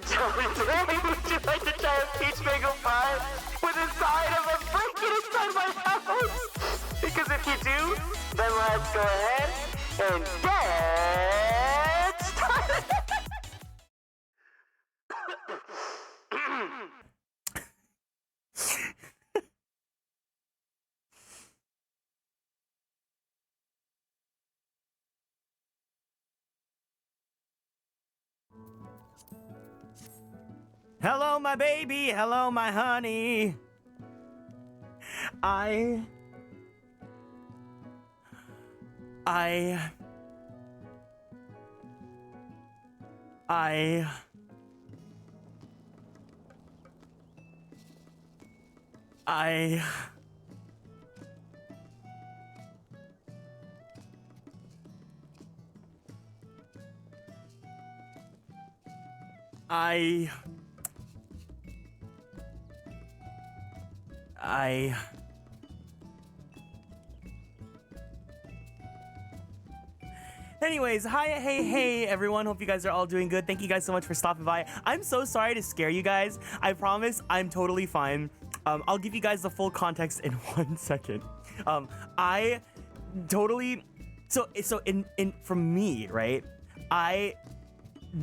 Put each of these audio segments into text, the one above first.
Would you like to try a peach mango pie with a side of a blanket inside my house? Because if you do, then let's go ahead and get started. Hello, my baby. Hello, my honey. I Anyways, hi, hey, everyone. Hope you guys are all doing good. Thank you guys so much for stopping by. I'm so sorry to scare you guys. I promise I'm totally fine. I'll give you guys the full context in 1 second. I totally So in from me, right? I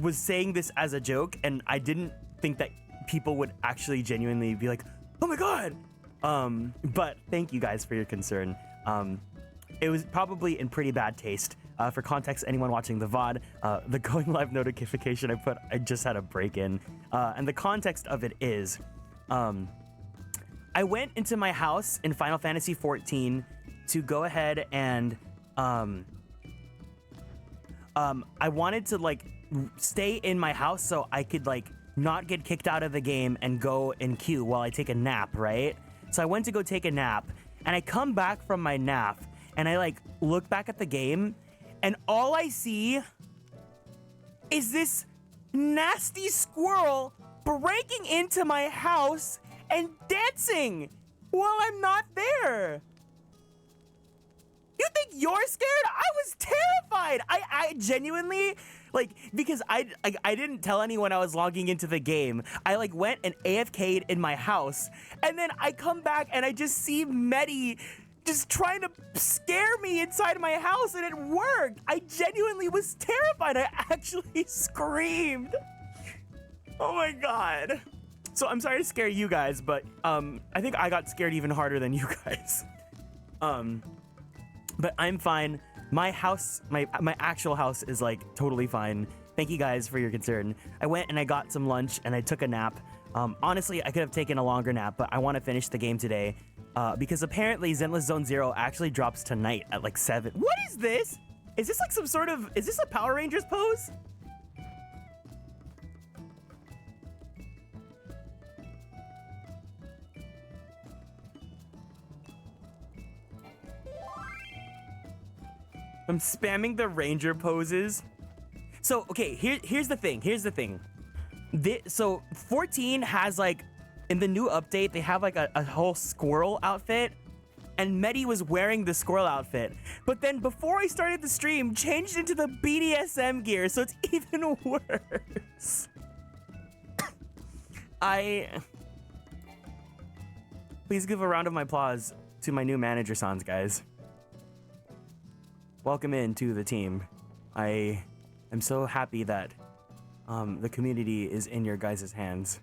was saying this as a joke, and I didn't think that people would actually genuinely be like, "Oh my god!" But thank you guys for your concern. It was probably in pretty bad taste. For context, anyone watching the VOD, the going live notification I just had a break in, and the context of it is, I went into my house in Final Fantasy XIV to go ahead and I wanted to like stay in my house so I could like not get kicked out of the game and go in queue while I take a nap, right? So I went to go take a nap, and I come back from my nap, and I like look back at the game, and all I see is this nasty squirrel breaking into my house and dancing while I'm not there. You think you're scared? I was terrified. I genuinely, like, because I didn't tell anyone I was logging into the game. I like went and AFK'd in my house, and then I come back and I just see Medi just trying to scare me inside my house, and it worked. I genuinely was terrified. I actually screamed. Oh my god. So I'm sorry to scare you guys, but I think I got scared even harder than you guys. But I'm fine. My house, my actual house is like totally fine. Thank you guys for your concern. I went and I got some lunch and I took a nap. Honestly, I could have taken a longer nap, but I want to finish the game today because apparently Zenless Zone Zero actually drops tonight at like 7. What is this? Is this like some sort of, is this a Power Rangers pose? I'm spamming the ranger poses. So, okay, here's the thing. So 14 has like, in the new update, they have like a whole squirrel outfit, and Medi was wearing the squirrel outfit. But then before I started the stream, changed into the BDSM gear, so it's even worse. Please give a round of applause to my new manager, Sans, guys. Welcome into the team. I am so happy that the community is in your guys' hands.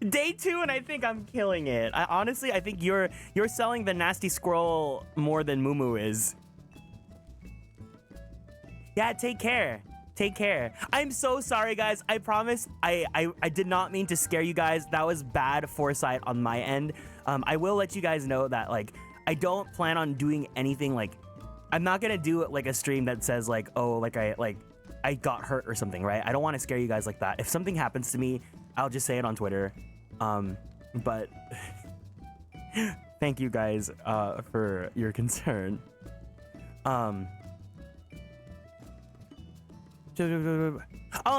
Day 2, and I think I'm killing it. Honestly, I think you're selling the nasty squirrel more than Mumu is. Yeah, take care. Take care. I'm so sorry, guys. I promise I did not mean to scare you guys. That was bad foresight on my end. I will let you guys know that, like, I don't plan on doing anything, like, I'm not gonna do like a stream that says like, oh, like I got hurt or something, right? I don't want to scare you guys like that. If something happens to me, I'll just say it on Twitter. But thank you guys for your concern. Oh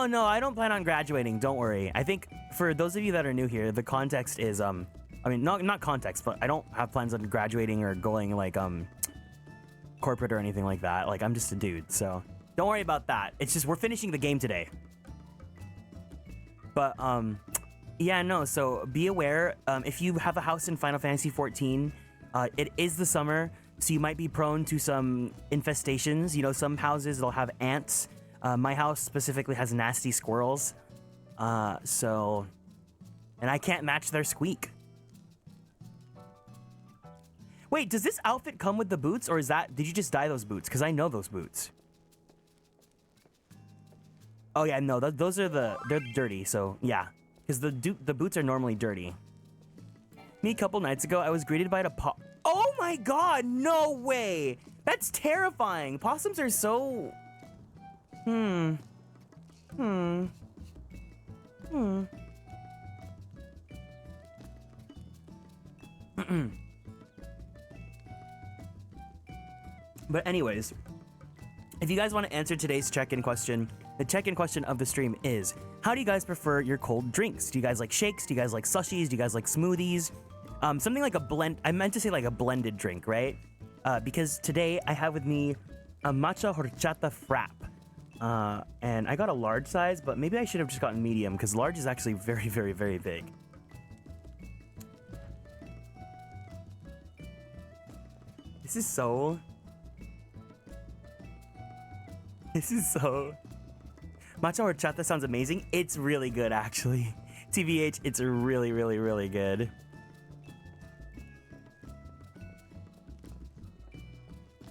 no, I don't plan on graduating, don't worry. I think for those of you that are new here, the context is I mean not context, but I don't have plans on graduating or going like corporate or anything like that. Like, I'm just a dude, so don't worry about that. It's just we're finishing the game today. But yeah, no, so be aware, if you have a house in Final Fantasy XIV, it is the summer, so you might be prone to some infestations. You know, some houses, they'll have ants. My house specifically has nasty squirrels. And I can't match their squeak. Wait, does this outfit come with the boots, or did you just dye those boots? Because I know those boots. Oh yeah, no, those are they're dirty, so yeah. Because the boots are normally dirty. Me, a couple nights ago, I was greeted by oh my god, no way! That's terrifying! Possums are so... But anyways, if you guys want to answer today's check-in question, the check-in question of the stream is, how do you guys prefer your cold drinks? Do you guys like shakes? Do you guys like slushies? Do you guys like smoothies? Something like a blend. I meant to say like a blended drink, right? Because today I have with me a matcha horchata frap. And I got a large size, but maybe I should have just gotten medium because large is actually very, very, very big. This is so... Matcha horchata sounds amazing. It's really good, actually. TBH, it's really, really, really good.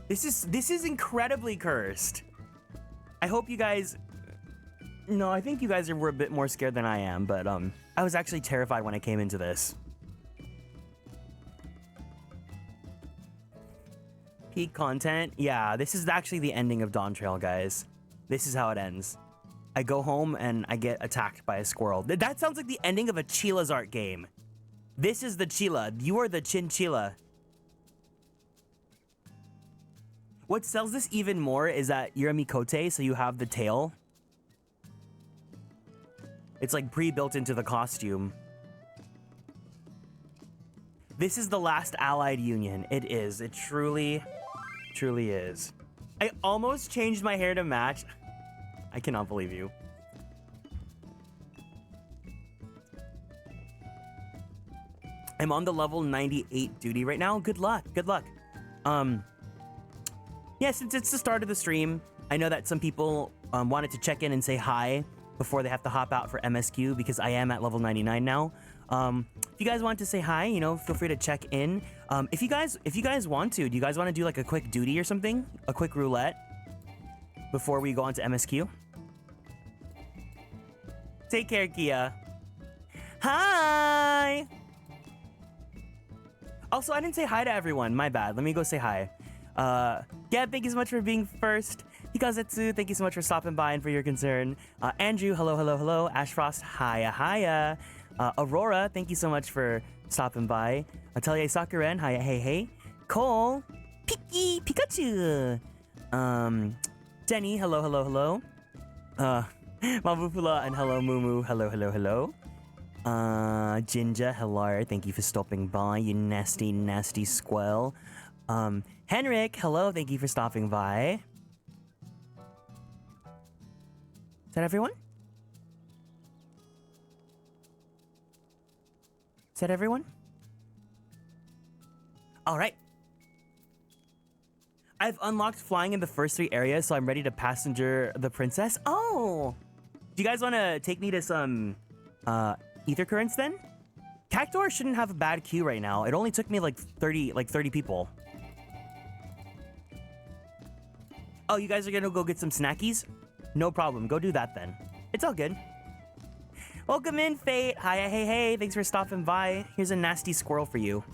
This is incredibly cursed. I hope you guys... No, I think you guys were a bit more scared than I am, but I was actually terrified when I came into this. Peak content? Yeah, this is actually the ending of Dawntrail, guys. This is how it ends. I go home and I get attacked by a squirrel. That sounds like the ending of a Chila's art game. This is the Chila. You are the chinchilla. What sells this even more is that you're a Mikote, so you have the tail. It's like pre-built into the costume. This is the last allied union. It is. It truly, truly is. I almost changed my hair to match. I cannot believe you. I'm on the level 98 duty right now. Good luck. Good luck. Yeah, since it's the start of the stream, I know that some people wanted to check in and say hi before they have to hop out for MSQ because I am at level 99 now. If you guys want to say hi, you know, feel free to check in. If you guys want to, do you guys want to do like a quick duty or something? A quick roulette before we go on to MSQ? Take care, Kia. Hi! Also, I didn't say hi to everyone. My bad. Let me go say hi. Gab, thank you so much for being first. Hikazetsu, thank you so much for stopping by and for your concern. Andrew, hello, hello, hello. Ashfrost, hiya, hiya. Aurora, thank you so much for stopping by. Atelier Sakuren, hiya, hey, hey. Cole, Piki, Pikachu. Denny, hello, hello, hello. Mabufula and hello, Mumu, hello, hello, hello. Jinja, hello, thank you for stopping by, you nasty, nasty squirrel. Henrik, hello, thank you for stopping by. Is that everyone? Is that everyone? All right. I've unlocked flying in the first 3 areas, so I'm ready to passenger the princess. Oh! Do you guys want to take me to some ether currents then? Cactuar shouldn't have a bad queue right now. It only took me like 30 people. Oh, you guys are gonna go get some snackies? No problem. Go do that then. It's all good. Welcome in, Fate. Hi, hey, hey. Thanks for stopping by. Here's a nasty squirrel for you.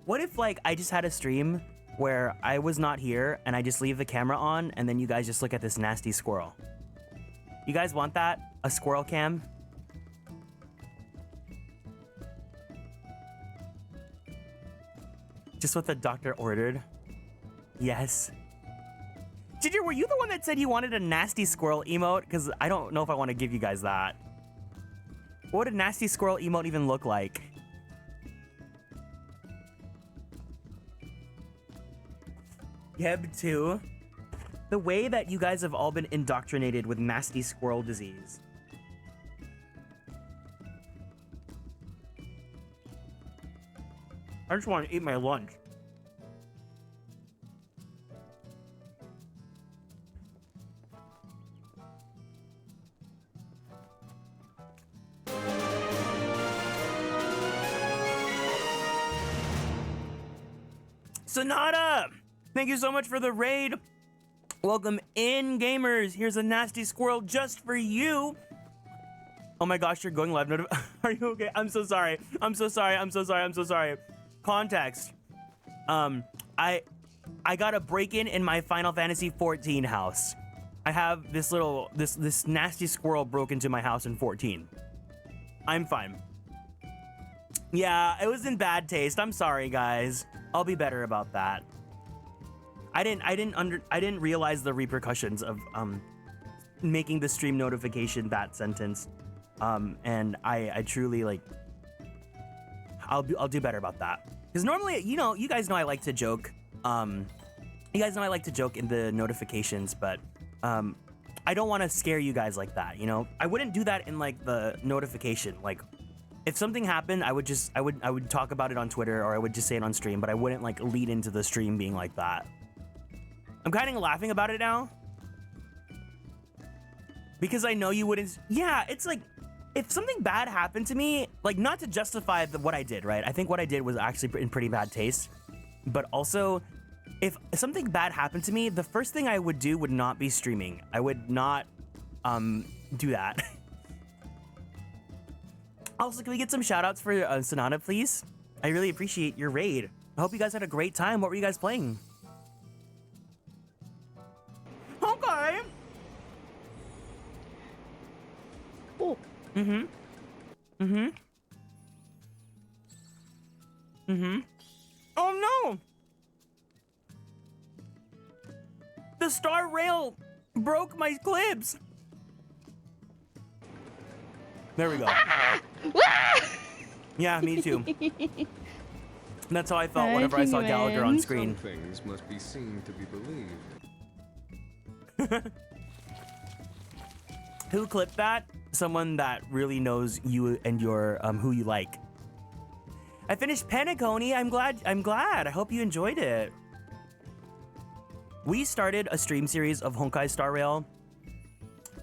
What if, like, I just had a stream where I was not here and I just leave the camera on and then you guys just look at this nasty squirrel? You guys want that? A squirrel cam? Just what the doctor ordered? Yes. Ginger, were you the one that said you wanted a nasty squirrel emote? Because I don't know if I want to give you guys that. What would a nasty squirrel emote even look like? Geb 2. The way that you guys have all been indoctrinated with nasty squirrel disease. I just want to eat my lunch. Sonata! Thank you so much for the raid. Welcome in, gamers. Here's a nasty squirrel just for you. Oh my gosh, you're going live. Are you okay? I'm so sorry. I'm so sorry. I'm so sorry. I'm so sorry. Context. I got a break-in in my Final Fantasy 14 house. I have this little, this nasty squirrel broke into my house in 14. I'm fine. Yeah, it was in bad taste. I'm sorry, guys. I'll be better about that. I didn't realize the repercussions of making the stream notification that sentence. And I truly like, I'll do better about that. Because normally, you guys know I like to joke. You guys know I like to joke in the notifications, but I don't want to scare you guys like that, I wouldn't do that in like the notification. Like if something happened, I would talk about it on Twitter, or I would just say it on stream, but I wouldn't like lead into the stream being like that. I'm kind of laughing about it now because I know you wouldn't. Yeah, it's like if something bad happened to me, like not to justify what I did, right? I think what I did was actually in pretty bad taste, but also if something bad happened to me, the first thing I would do would not be streaming. I would not do that. Also, can we get some shout outs for Sonata, please? I really appreciate your raid. I hope you guys had a great time. What were you guys playing? Okay. Oh. Oh no! The star rail broke my clips. There we go. Yeah, me too. That's how I felt whenever I saw Gallagher on screen. Some things must be seen to be believed. Who clipped that? Someone that really knows you and your who you like. I finished Paniconi. I'm glad. I hope you enjoyed it. We started a stream series of Honkai Star Rail,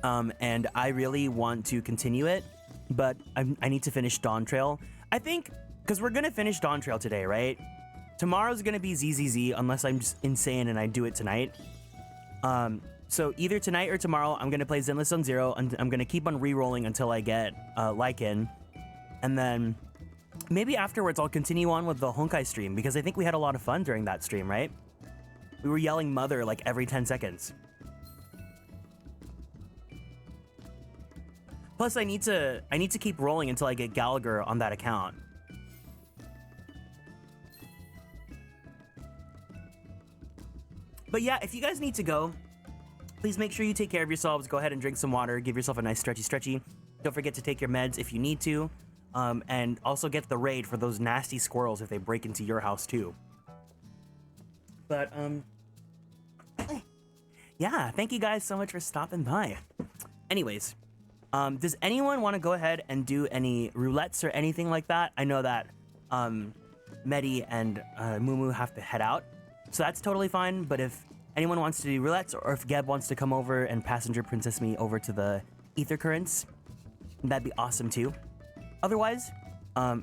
and I really want to continue it, but I need to finish Dawntrail. I think because we're gonna finish Dawntrail today, right? Tomorrow's gonna be ZZZ unless I'm just insane and I do it tonight. So either tonight or tomorrow, I'm gonna play Zenless Zone Zero, and I'm gonna keep on re-rolling until I get Lycan, and then maybe afterwards I'll continue on with the Honkai stream because I think we had a lot of fun during that stream, right? We were yelling mother like every 10 seconds. Plus, I need to keep rolling until I get Gallagher on that account. But yeah, if you guys need to go, please make sure you take care of yourselves. Go ahead and drink some water. Give yourself a nice stretchy. Don't forget to take your meds if you need to. And also get the raid for those nasty squirrels if they break into your house too. But, yeah, thank you guys so much for stopping by. Anyways, does anyone want to go ahead and do any roulettes or anything like that? I know that Medi and Mumu have to head out, so that's totally fine. But if anyone wants to do roulettes, or if Geb wants to come over and passenger princess me over to the ether currents, that'd be awesome too. Otherwise,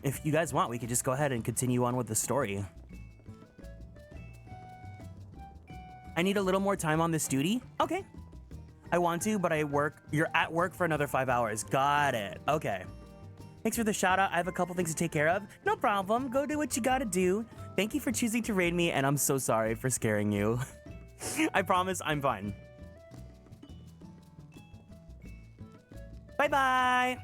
if you guys want, we could just go ahead and continue on with the story. I need a little more time on this duty. Okay. I want to, but I work. You're at work for another 5 hours. Got it. Okay. Thanks for the shout out. I have a couple things to take care of. No problem. Go do what you gotta do. Thank you for choosing to raid me, and I'm so sorry for scaring you. I promise I'm fine. Bye-bye.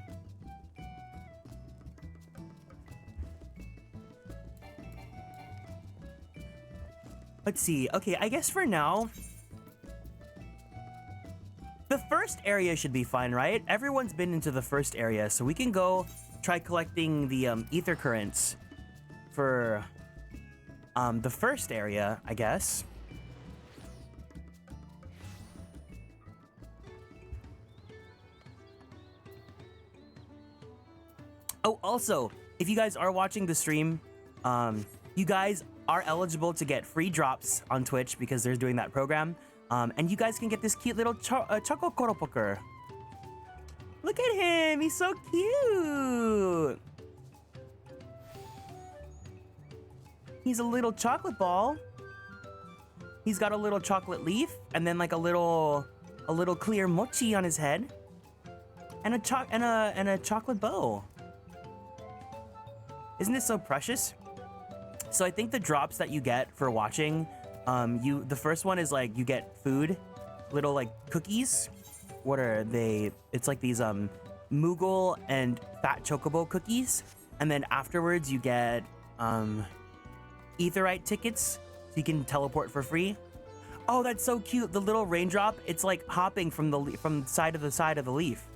Let's see. Okay, I guess for now, the first area should be fine, right? Everyone's been into the first area, so we can go try collecting the ether currents for the first area, I guess. Oh, also, if you guys are watching the stream, you guys are eligible to get free drops on Twitch because they're doing that program. And you guys can get this cute little Choco Koropoker. Look at him, he's so cute. He's a little chocolate ball. He's got a little chocolate leaf and then like a little clear mochi on his head. And a chocolate bow. Isn't this so precious? So I think the drops that you get for watching, the first one is like you get food, little like cookies. What are they? It's like these Moogle and Fat Chocobo cookies, and then afterwards you get Aetheryte tickets, so you can teleport for free. Oh, that's so cute. The little raindrop, it's like hopping from the side of the leaf.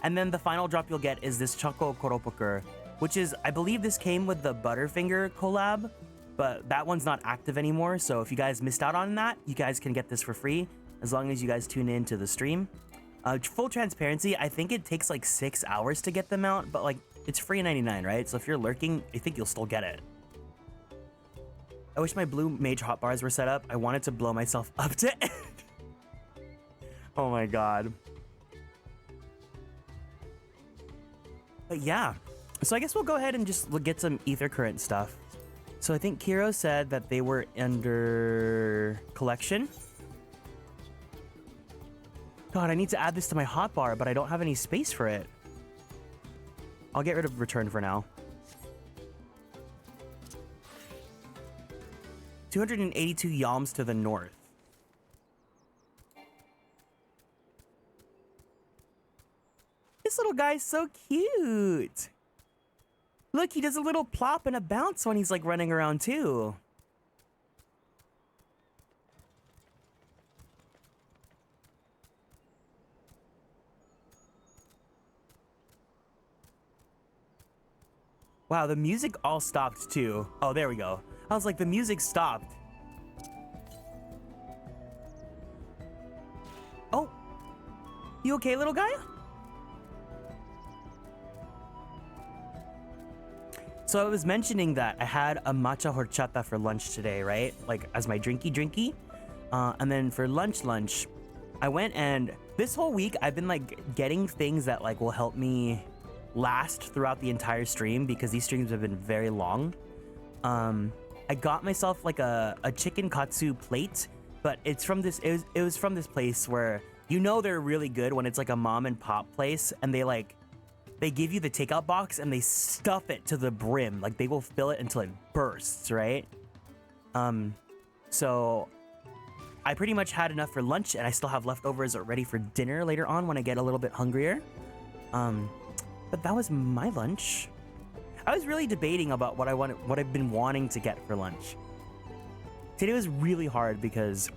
And then the final drop you'll get is this Choco Koropoker, which is, I believe this came with the Butterfinger collab, but that one's not active anymore. So if you guys missed out on that, you guys can get this for free as long as you guys tune in to the stream. Full transparency, I think it takes like 6 hours to get them out, but like it's free 99, right? So if you're lurking, I think you'll still get it. I wish my blue mage hotbars were set up. I wanted to blow myself up to end. Oh my god. But yeah, so I guess we'll go ahead and just get some ether current stuff. So I think Kiro said that they were under collection. God, I need to add this to my hotbar, but I don't have any space for it. I'll get rid of return for now. 282 yalms to the north. This little guy's so cute. Look, he does a little plop and a bounce when he's like running around too. Wow, the music all stopped too. Oh, there we go. I was like, the music stopped. Oh, you okay, little guy? So I was mentioning that I had a matcha horchata for lunch today, right? Like as my drinky. And then for lunch, I went and this whole week I've been like getting things that like will help me last throughout the entire stream because these streams have been very long. I got myself like a chicken katsu plate, but it's from this, it was from this place where, you know, they're really good when it's like a mom and pop place and they give you the takeout box and they stuff it to the brim. Like they will fill it until it bursts, right? So I pretty much had enough for lunch and I still have leftovers ready for dinner later on when I get a little bit hungrier. But that was my lunch. I was really debating about what I've been wanting to get for lunch. Today was really hard because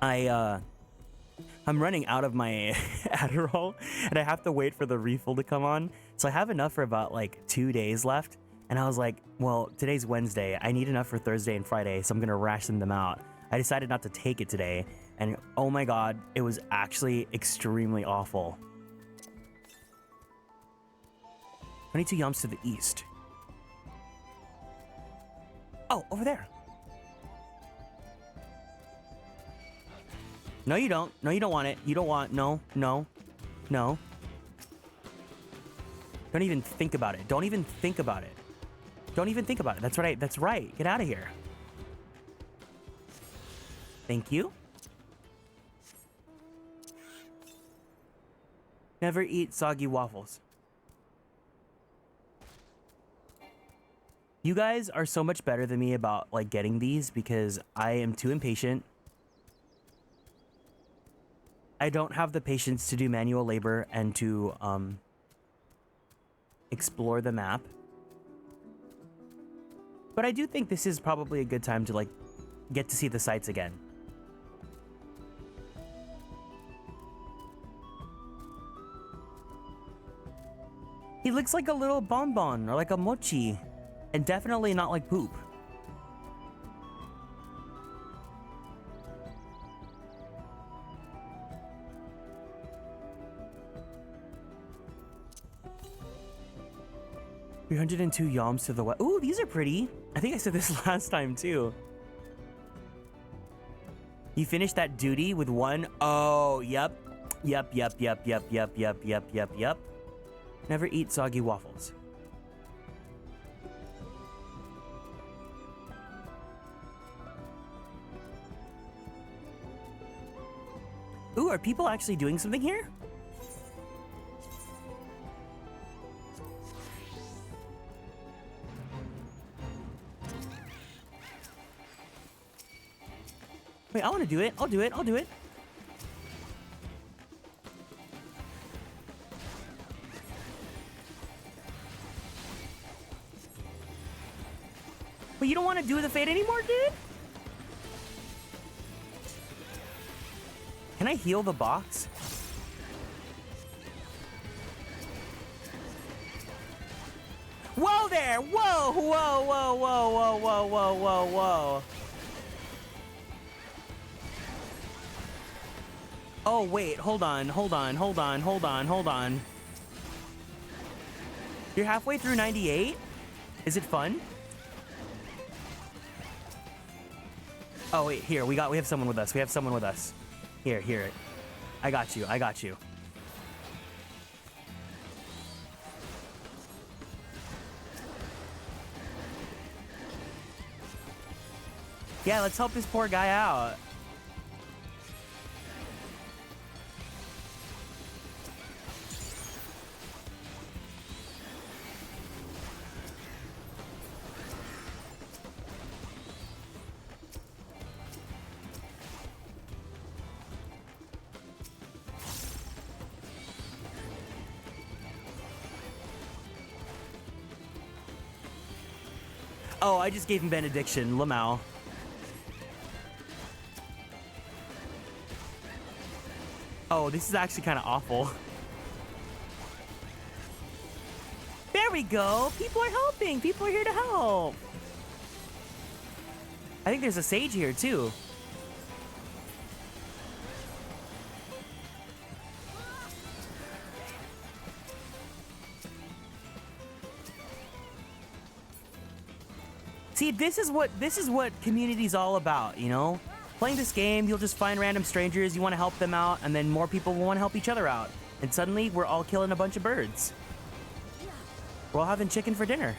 I'm running out of my Adderall and I have to wait for the refill to come on. So I have enough for about like 2 days left. And I was like, well, today's Wednesday. I need enough for Thursday and Friday, so I'm gonna ration them out. I decided not to take it today. And oh my God, it was actually extremely awful. 22 yams to the east. Oh, over there. No, you don't. No, you don't want it. You don't want, no. Don't even think about it. Don't even think about it. Don't even think about it. That's right. That's right. Get out of here. Thank you. Never eat soggy waffles. You guys are so much better than me about like getting these because I am too impatient. I don't have the patience to do manual labor and to explore the map. But I do think this is probably a good time to like get to see the sights again. He looks like a little bonbon or like a mochi. And definitely not like poop. $302 yams to the west. Ooh, these are pretty. I think I said this last time too. You finished that duty with one. Oh, yep. Yep. Never eat soggy waffles. Ooh, are people actually doing something here? Wait, I want to do it. I'll do it. But you don't want to do the fate anymore, dude? Can I heal the box? Whoa there! Whoa! Whoa! Whoa! Whoa! Whoa! Whoa! Whoa! Whoa! Whoa! Oh wait, hold on, hold on, hold on, hold on, hold on. You're halfway through 98? Is it fun? Oh wait, here, we have someone with us. We have someone with us. Here. I got you, I got you. Yeah, let's help this poor guy out. Oh, I just gave him benediction, Lamau. Oh, this is actually kind of awful. There we go. People are helping. People are here to help. I think there's a sage here too. See, this is what community's all about, you know? Playing this game, you'll just find random strangers, you want to help them out, and then more people will want to help each other out. And suddenly, we're all killing a bunch of birds. We're all having chicken for dinner.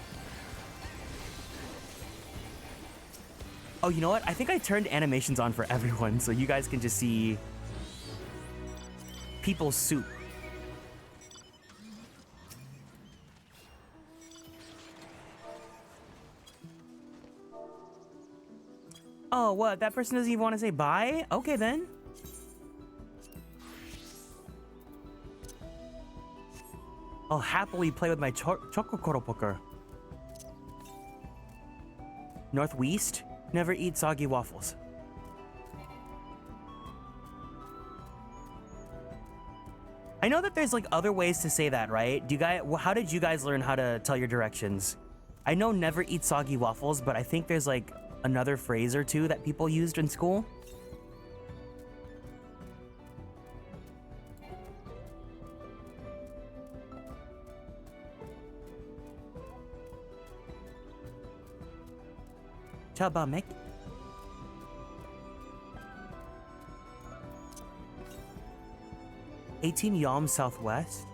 Oh, you know what? I think I turned animations on for everyone, so you guys can just see people's soup. Oh, what? That person doesn't even want to say bye? Okay, then. I'll happily play with my chocokoro. Northwest? Never eat soggy waffles. I know that there's like other ways to say that, right? How did you guys learn how to tell your directions? I know never eat soggy waffles, but I think there's like another phrase or two that people used in school. Chaba Mek. $18 Yalm Southwest.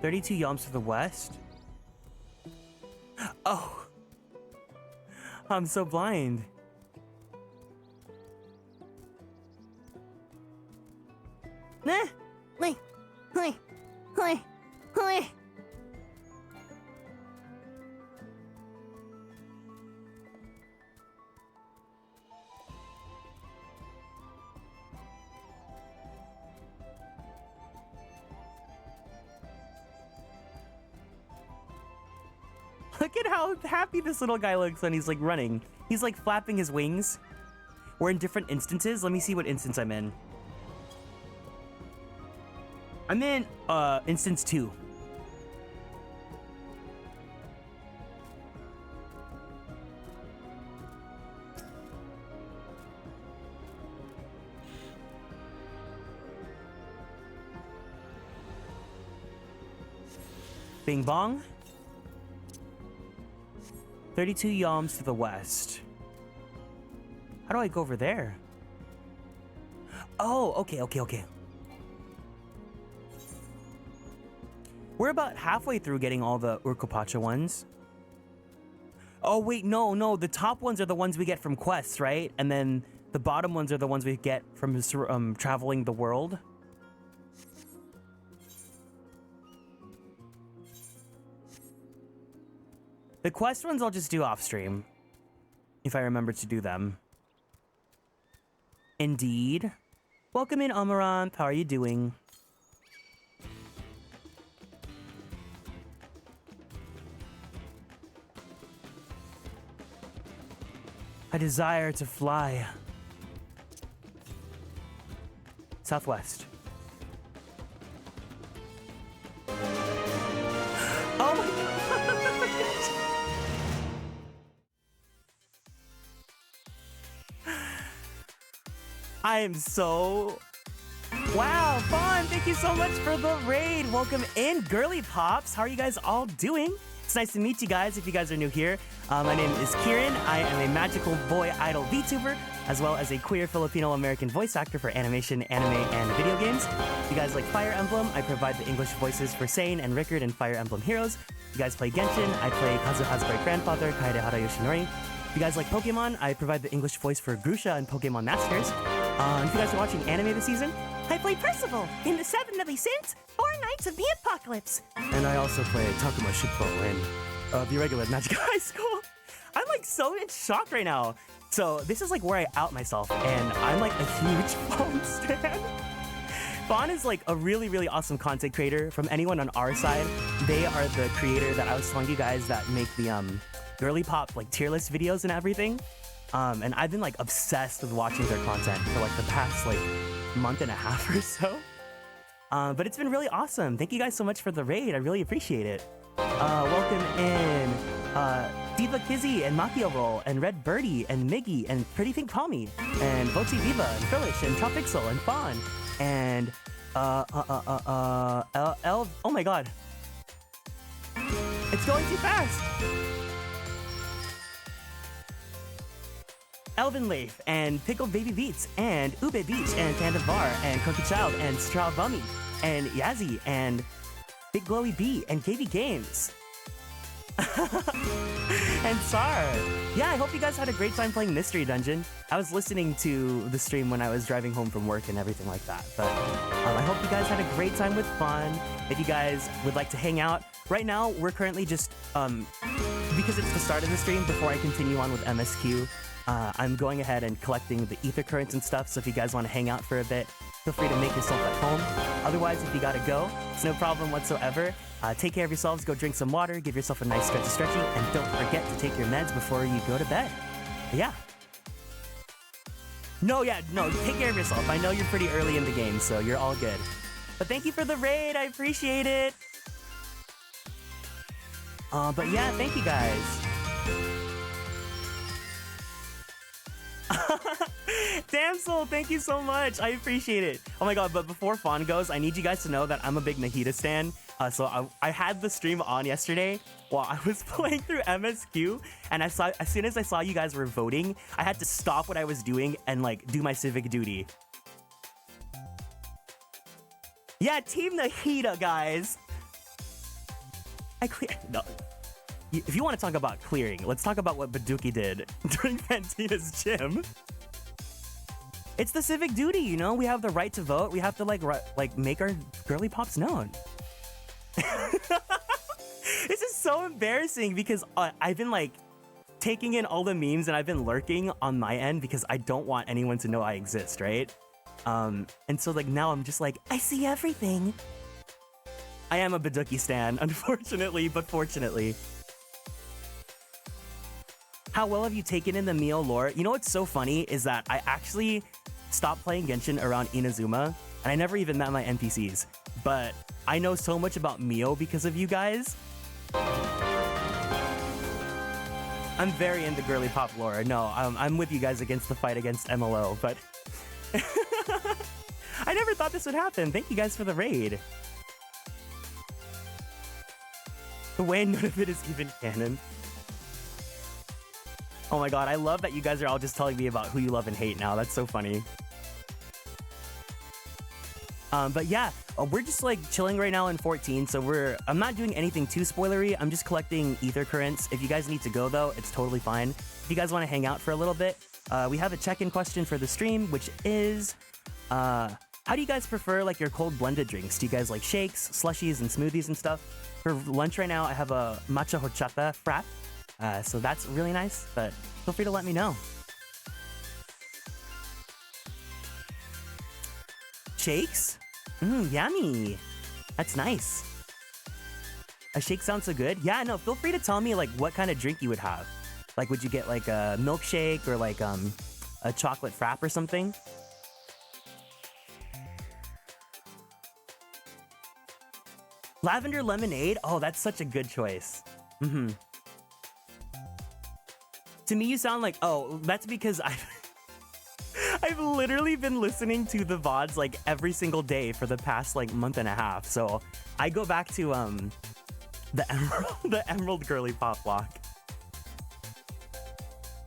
$32 Yalms to the west. Oh, I'm so blind. Nah, wait. Look at how happy this little guy looks when he's like running. He's like flapping his wings. We're in different instances. Let me see what instance I'm in. I'm in instance 2. Bing bong. 32 Yalms to the west. How do I go over there? Oh, okay. We're about halfway through getting all the Urkopacha ones. Oh, wait, no. The top ones are the ones we get from quests, right? And then the bottom ones are the ones we get from traveling the world. The quest ones I'll just do off stream, if I remember to do them. Indeed. Welcome in, Amaranth. How are you doing? I desire to fly. Southwest. Oh my god. I am so... Wow, Fawn, thank you so much for the raid. Welcome in, Girly Pops. How are you guys all doing? It's nice to meet you guys if you guys are new here. My name is Kieran. I am a magical boy idol VTuber, as well as a queer Filipino-American voice actor for animation, anime, and video games. If you guys like Fire Emblem, I provide the English voices for Sane and Rickard in Fire Emblem Heroes. If you guys play Genshin, I play Kazuha's great grandfather, Kaedehara Yoshinori. If you guys like Pokemon, I provide the English voice for Grusha in Pokemon Masters. If you guys are watching anime this season, I play Percival in the 7 Deadly Sins, 4 Knights of the Apocalypse. and I also play Takuma Shippo in the regular Magic High School. I'm like so in shock right now. So this is like where I out myself, and I'm like a huge Fawn stan. Fawn is like a really, really awesome content creator. From anyone on our side, they are the creator that I was telling you guys that make the girly pop like tier list videos and everything. And I've been like obsessed with watching their content for like the past like month and a half or so. But it's been really awesome. Thank you guys so much for the raid. I really appreciate it. Welcome in Diva Kizzy and Makio Roll and Red Birdie and Miggy and Pretty Pink Palmy and Voti Viva and Frillish and Tropixel and Fawn and oh my god. It's going too fast. Elvin Leif and Pickled Baby Beats and Ube Beach and Panda Bar and Cookie Child and Straw Bummy and Yazzie and Big Glowy B and KV Games. And Sar. Yeah, I hope you guys had a great time playing Mystery Dungeon. I was listening to the stream when I was driving home from work and everything like that. But I hope you guys had a great time with fun. If you guys would like to hang out, right now we're currently just, because it's the start of the stream, before I continue on with MSQ, I'm going ahead and collecting the ether currents and stuff, so if you guys want to hang out for a bit, feel free to make yourself at home. Otherwise, if you gotta go, it's no problem whatsoever. Take care of yourselves, go drink some water, give yourself a nice stretchy, and don't forget to take your meds before you go to bed. But yeah. No, take care of yourself. I know you're pretty early in the game, so you're all good. But thank you for the raid, I appreciate it. But yeah, thank you guys. Damsel, thank you so much. I appreciate it. Oh my god, but before Fawn goes, I need you guys to know that I'm a big Nahida stan. So I had the stream on yesterday while I was playing through MSQ, and as soon as I saw you guys were voting, I had to stop what I was doing and like do my civic duty. Yeah, Team Nahida, guys. No. If you want to talk about clearing, let's talk about what Baduki did during Fantina's gym. It's the civic duty, you know? We have the right to vote. We have to like make our girly pops known. This is so embarrassing because I've been like taking in all the memes and I've been lurking on my end because I don't want anyone to know I exist, right? And so like now I'm just like, I see everything. I am a Baduki stan, unfortunately, but fortunately. How well have you taken in the Mio lore? You know what's so funny is that I actually stopped playing Genshin around Inazuma, and I never even met my NPCs. But I know so much about Mio because of you guys. I'm very into girly pop lore. No, I'm with you guys against the fight against MLO, but I never thought this would happen. Thank you guys for the raid. The way none of it is even canon. Oh my god, I love that you guys are all just telling me about who you love and hate now. That's so funny. But yeah, we're just like chilling right now in 14, so I'm not doing anything too spoilery. I'm just collecting ether currents. If you guys need to go though, it's totally fine. If you guys want to hang out for a little bit, we have a check-in question for the stream, which is, how do you guys prefer like your cold blended drinks? Do you guys like shakes, slushies, and smoothies and stuff? For lunch right now, I have a matcha horchata frap. So that's really nice, but feel free to let me know. Shakes? Yummy. That's nice. A shake sounds so good. Yeah, no, feel free to tell me like what kind of drink you would have. Like, would you get like a milkshake or like a chocolate frap or something? Lavender lemonade? Oh, that's such a good choice. Mm-hmm. To me, you sound like, oh, that's because I've literally been listening to the VODs like every single day for the past like month and a half. So I go back to the emerald girly pop block.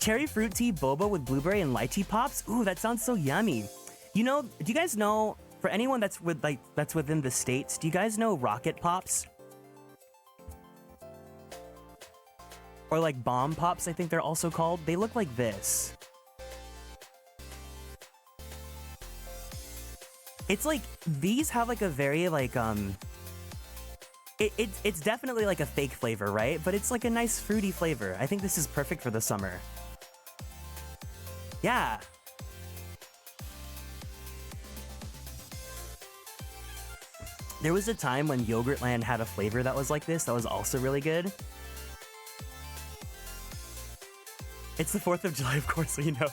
Cherry fruit tea boba with blueberry and lychee pops. Ooh, that sounds so yummy. You know, do you guys know, for anyone that's within the States, do you guys know Rocket Pops? Or like Bomb Pops, I think they're also called. They look like this. It's like, these have like a very like, it's definitely like a fake flavor, right? But it's like a nice fruity flavor. I think this is perfect for the summer. Yeah. There was a time when Yogurtland had a flavor that was like this, that was also really good. It's the 4th of July, of course, so you know.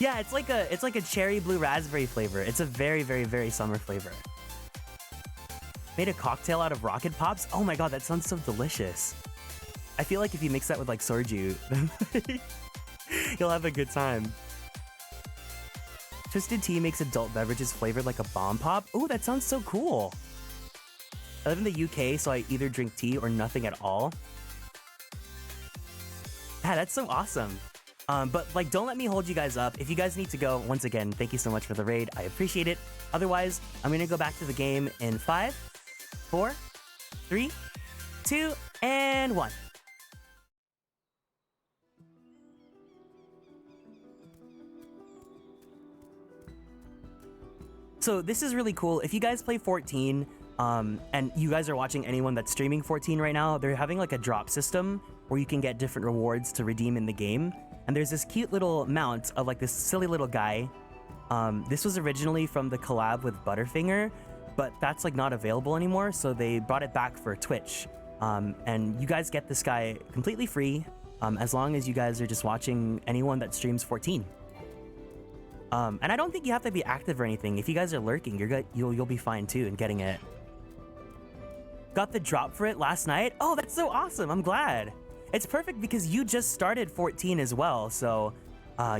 Yeah, it's like a cherry blue raspberry flavor. It's a very, very, very summer flavor. Made a cocktail out of Rocket Pops? Oh my god, that sounds so delicious. I feel like if you mix that with like soju, then you'll have a good time. Twisted Tea makes adult beverages flavored like a bomb pop. Ooh, that sounds so cool. I live in the UK, so I either drink tea or nothing at all. Yeah, that's so awesome. But like, don't let me hold you guys up. If you guys need to go, once again, thank you so much for the raid. I appreciate it. Otherwise, I'm gonna go back to the game in 5, 4, 3, 2, and 1. So this is really cool. If you guys play 14, and you guys are watching anyone that's streaming 14 right now, they're having like a drop system where you can get different rewards to redeem in the game. And there's this cute little mount of like this silly little guy. This was originally from the collab with Butterfinger, but that's like not available anymore. So they brought it back for Twitch. And you guys get this guy completely free, as long as you guys are just watching anyone that streams 14. And I don't think you have to be active or anything. If you guys are lurking, you'll be fine too in getting it. Got the drop for it last night. Oh, that's so awesome. I'm glad. It's perfect because you just started 14 as well, so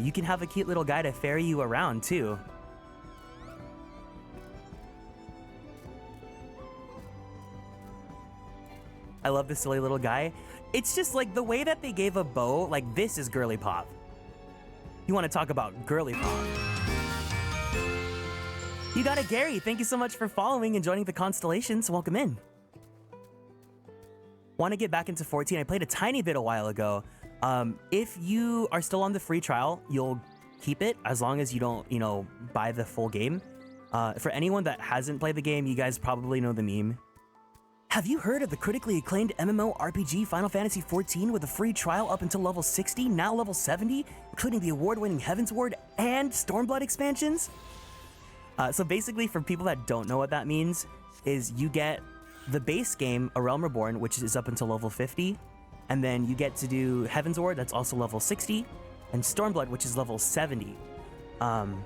you can have a cute little guy to ferry you around too. I love this silly little guy. It's just like the way that they gave a bow, like this is girly pop. You want to talk about girly pop. You got it, Gary. Thank you so much for following and joining the Konstellations. Welcome in. Want to get back into 14? I played a tiny bit a while ago. If you are still on the free trial, you'll keep it as long as you don't, buy the full game. For anyone that hasn't played the game, you guys probably know the meme. Have you heard of the critically acclaimed MMORPG Final Fantasy XIV with a free trial up until level 60, now level 70, including the award-winning Heavensward and Stormblood expansions? So basically, for people that don't know what that means, is you get the base game, A Realm Reborn, which is up until level 50, and then you get to do Heavensward, that's also level 60, and Stormblood, which is level 70. And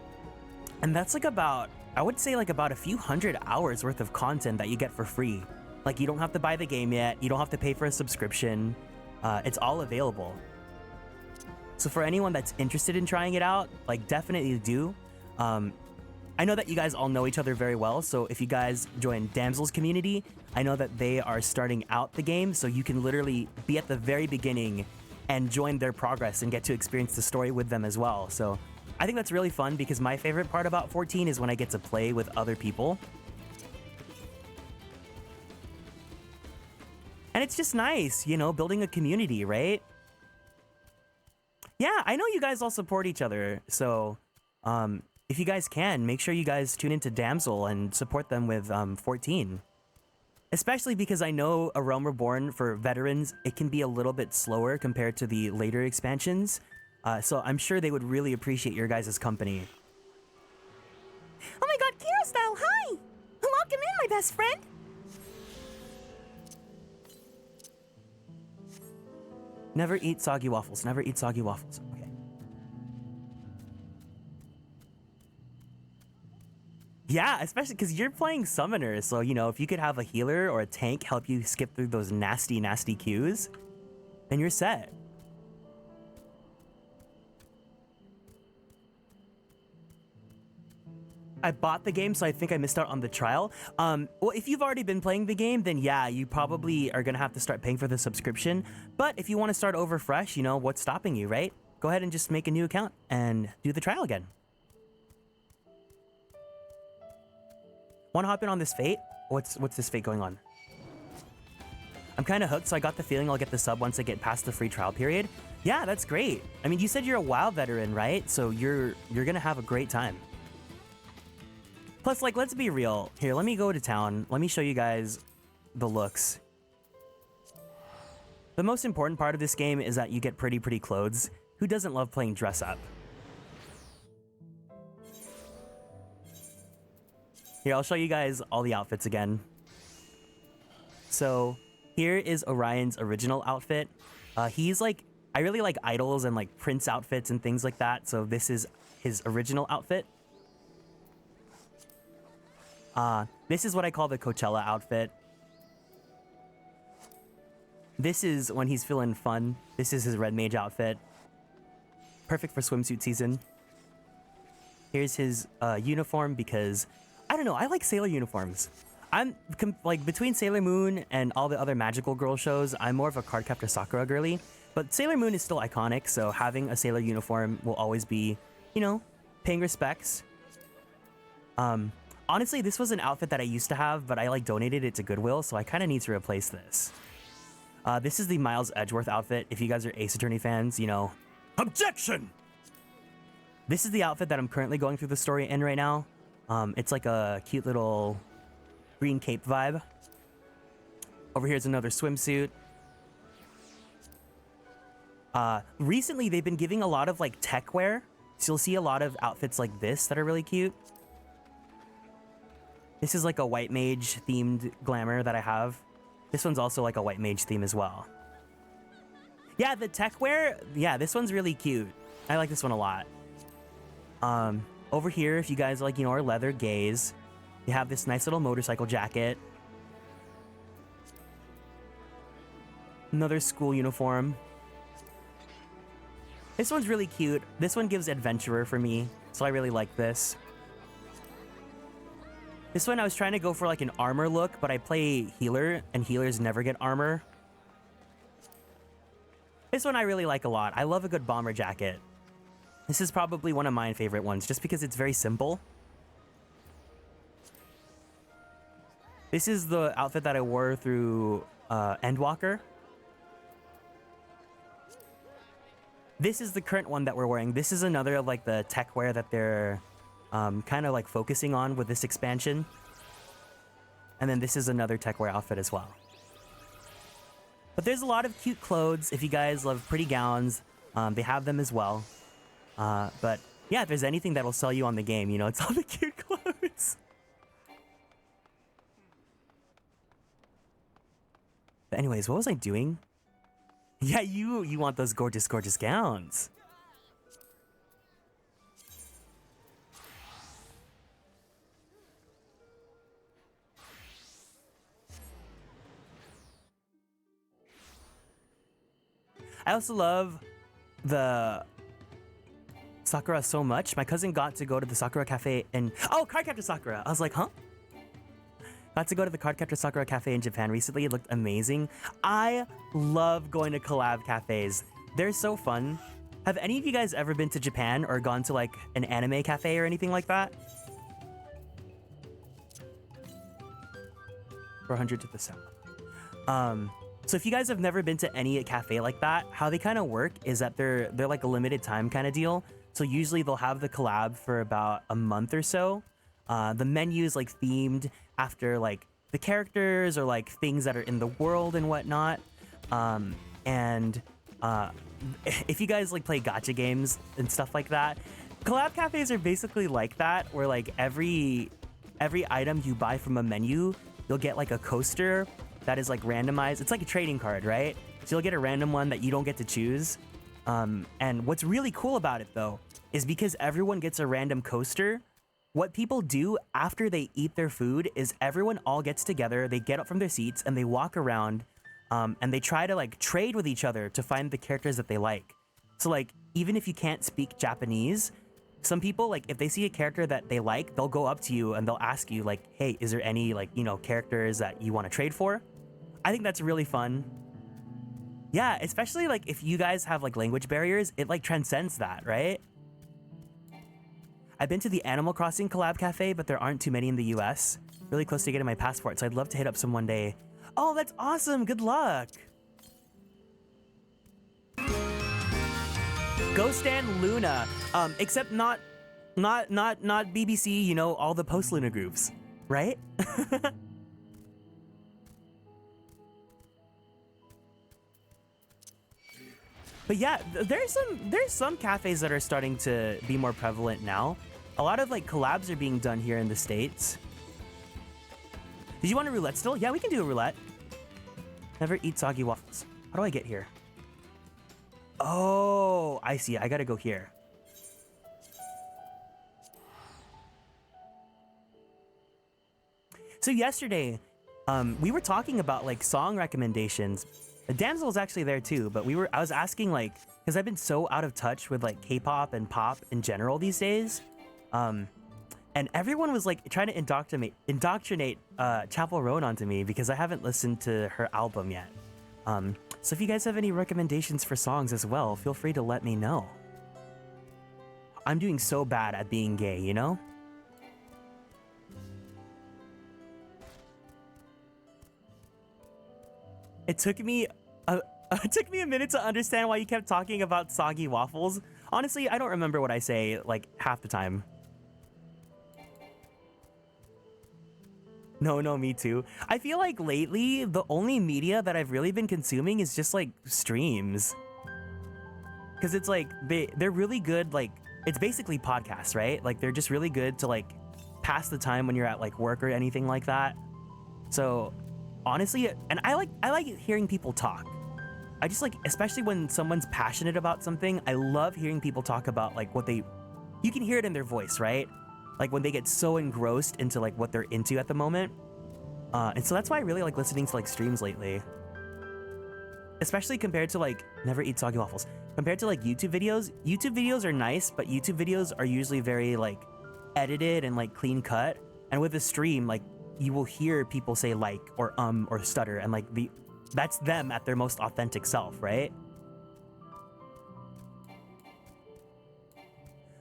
that's like about, I would say like about a few hundred hours worth of content that you get for free. Like, you don't have to buy the game yet, you don't have to pay for a subscription, it's all available. So for anyone that's interested in trying it out, like, definitely do. I know that you guys all know each other very well, so if you guys join Damsel's community, I know that they are starting out the game, so you can literally be at the very beginning and join their progress and get to experience the story with them as well. So I think that's really fun because my favorite part about 14 is when I get to play with other people. And it's just nice, building a community, right? Yeah, I know you guys all support each other, so if you guys can, make sure you guys tune into Damsel and support them with 14. Especially because I know A Realm Reborn, for veterans, it can be a little bit slower compared to the later expansions, so I'm sure they would really appreciate your guys' company. Oh my god, Kira style, hi! Welcome in, my best friend! Never eat soggy waffles. Never eat soggy waffles. Okay. Yeah, especially because you're playing summoner, so you know if you could have a healer or a tank help you skip through those nasty queues, then you're set. I bought the game, so I think I missed out on the trial. Well, if you've already been playing the game, then yeah, you probably are gonna have to start paying for the subscription. But if you want to start over fresh, you know, what's stopping you, right? Go ahead and just make a new account and do the trial again. Want to hop in on this fate? What's this fate going on? I'm kind of hooked, so I got the feeling I'll get the sub once I get past the free trial period. Yeah, that's great. I mean, you said you're a WoW veteran, right? So you're gonna have a great time. Plus, like, let's be real. Here, let me go to town. Let me show you guys the looks. The most important part of this game is that you get pretty clothes. Who doesn't love playing dress up? Here, I'll show you guys all the outfits again. So here is Orion's original outfit. He's like, I really like idols and like prince outfits and things like that. So this is his original outfit. This is what I call the Coachella outfit. This is when he's feeling fun. This is his red mage outfit. Perfect for swimsuit season. Here's his uniform because, I don't know, I like sailor uniforms. I'm like between Sailor Moon and all the other magical girl shows, I'm more of a Cardcaptor Sakura girly. But Sailor Moon is still iconic, so having a sailor uniform will always be, you know, paying respects. Honestly, this was an outfit that I used to have, but I like donated it to Goodwill, so I kind of need to replace this. This is the Miles Edgeworth outfit. If you guys are Ace Attorney fans, you know, objection! This is the outfit that I'm currently going through the story in right now. It's like a cute little green cape vibe. Over here is another swimsuit. Recently, they've been giving a lot of like tech wear. So you'll see a lot of outfits like this that are really cute. This is like a white mage themed glamour that I have. This one's also like a white mage theme as well. Yeah, the tech wear, yeah, this one's really cute. I like this one a lot. Over here, if you guys like, you know, are leather gaze, you have this nice little motorcycle jacket. Another school uniform. This one's really cute. This one gives adventurer for me, so I really like this. This one I was trying to go for like an armor look, but I play healer, and healers never get armor. This one I really like a lot. I love a good bomber jacket. This is probably one of my favorite ones, just because it's very simple. This is the outfit that I wore through Endwalker. This is the current one that we're wearing. This is another of like the tech wear that they're kind of like focusing on with this expansion. And then this is another tech wear outfit as well. But there's a lot of cute clothes. If you guys love pretty gowns, they have them as well. But yeah, if there's anything that'll sell you on the game, you know, it's all the cute clothes. But anyways, what was I doing? Yeah, you want those gorgeous gowns. I also love the Sakura so much. My cousin got to go to the Sakura Cafe and... Oh, Cardcaptor Sakura! I was like, huh? Got to go to the Cardcaptor Sakura Cafe in Japan recently. It looked amazing. I love going to collab cafes. They're so fun. Have any of you guys ever been to Japan or gone to like an anime cafe or anything like that? 400 to the south. So if you guys have never been to any cafe like that, how they kind of work is that they're like a limited time kind of deal. So usually they'll have the collab for about a month or so. The menu is like themed after like the characters or like things that are in the world and whatnot. If you guys like play gacha games and stuff like that, collab cafes are basically like that, where like every item you buy from a menu, you'll get like a coaster that is like randomized. It's like a trading card, right? So you'll get a random one that you don't get to choose. And what's really cool about it though, is because everyone gets a random coaster, what people do after they eat their food is everyone all gets together, they get up from their seats and they walk around, and they try to like trade with each other to find the characters that they like. So like, even if you can't speak Japanese, some people, like if they see a character that they like, they'll go up to you and they'll ask you like, hey, is there any like, you know, characters that you want to trade for? I think that's really fun. Yeah, especially like if you guys have like language barriers, it like transcends that, right? I've been to the Animal Crossing collab cafe, but there aren't too many in the US. Really close to getting my passport, so I'd love to hit up some one day. Oh, that's awesome, good luck. Ghost and Luna, except not BBC, you know, all the post-Luna groups, right? But yeah, there's some cafes that are starting to be more prevalent now. A lot of like collabs are being done here in the States. Did you want a roulette still? Yeah, we can do a roulette. Never eat soggy waffles. How do I get here? Oh, I see. I gotta go here. So yesterday, we were talking about like song recommendations. Damsel's actually there too, but I was asking like, because I've been so out of touch with like K-pop and pop in general these days. And everyone was like trying to indoctrinate Chapel Roan onto me because I haven't listened to her album yet. So if you guys have any recommendations for songs as well, feel free to let me know. I'm doing so bad at being gay, you know? It took me a minute to understand why you kept talking about soggy waffles. Honestly, I don't remember what I say like half the time. No, me too. I feel like lately, the only media that I've really been consuming is just like streams. Because it's like, they're really good, like, it's basically podcasts, right? Like they're just really good to like pass the time when you're at like work or anything like that. So honestly, and I like hearing people talk. I just like, especially when someone's passionate about something, I love hearing people talk about like you can hear it in their voice, right? Like when they get so engrossed into like what they're into at the moment. And so that's why I really like listening to like streams lately. Especially compared to like, never eat soggy waffles. Compared to like YouTube videos. YouTube videos are nice, but YouTube videos are usually very like edited and like clean cut. And with a stream, like you will hear people say like, or stutter, and like that's them at their most authentic self, right?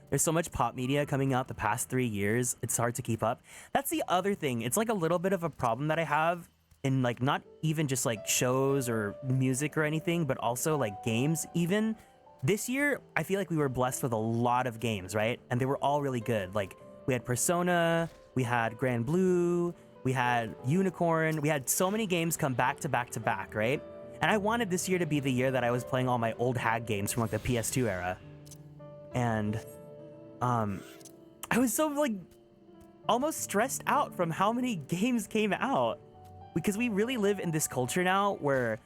There's so much pop media coming out the past 3 years, it's hard to keep up. That's the other thing. It's like a little bit of a problem that I have in like not even just like shows or music or anything, but also like games even. This year, I feel like we were blessed with a lot of games, right? And they were all really good. Like we had Persona, we had Grand Blue, we had Unicorn, we had so many games come back to back to back, right? And I wanted this year to be the year that I was playing all my old hag games from like the PS2 era. And I was so like almost stressed out from how many games came out, because we really live in this culture now where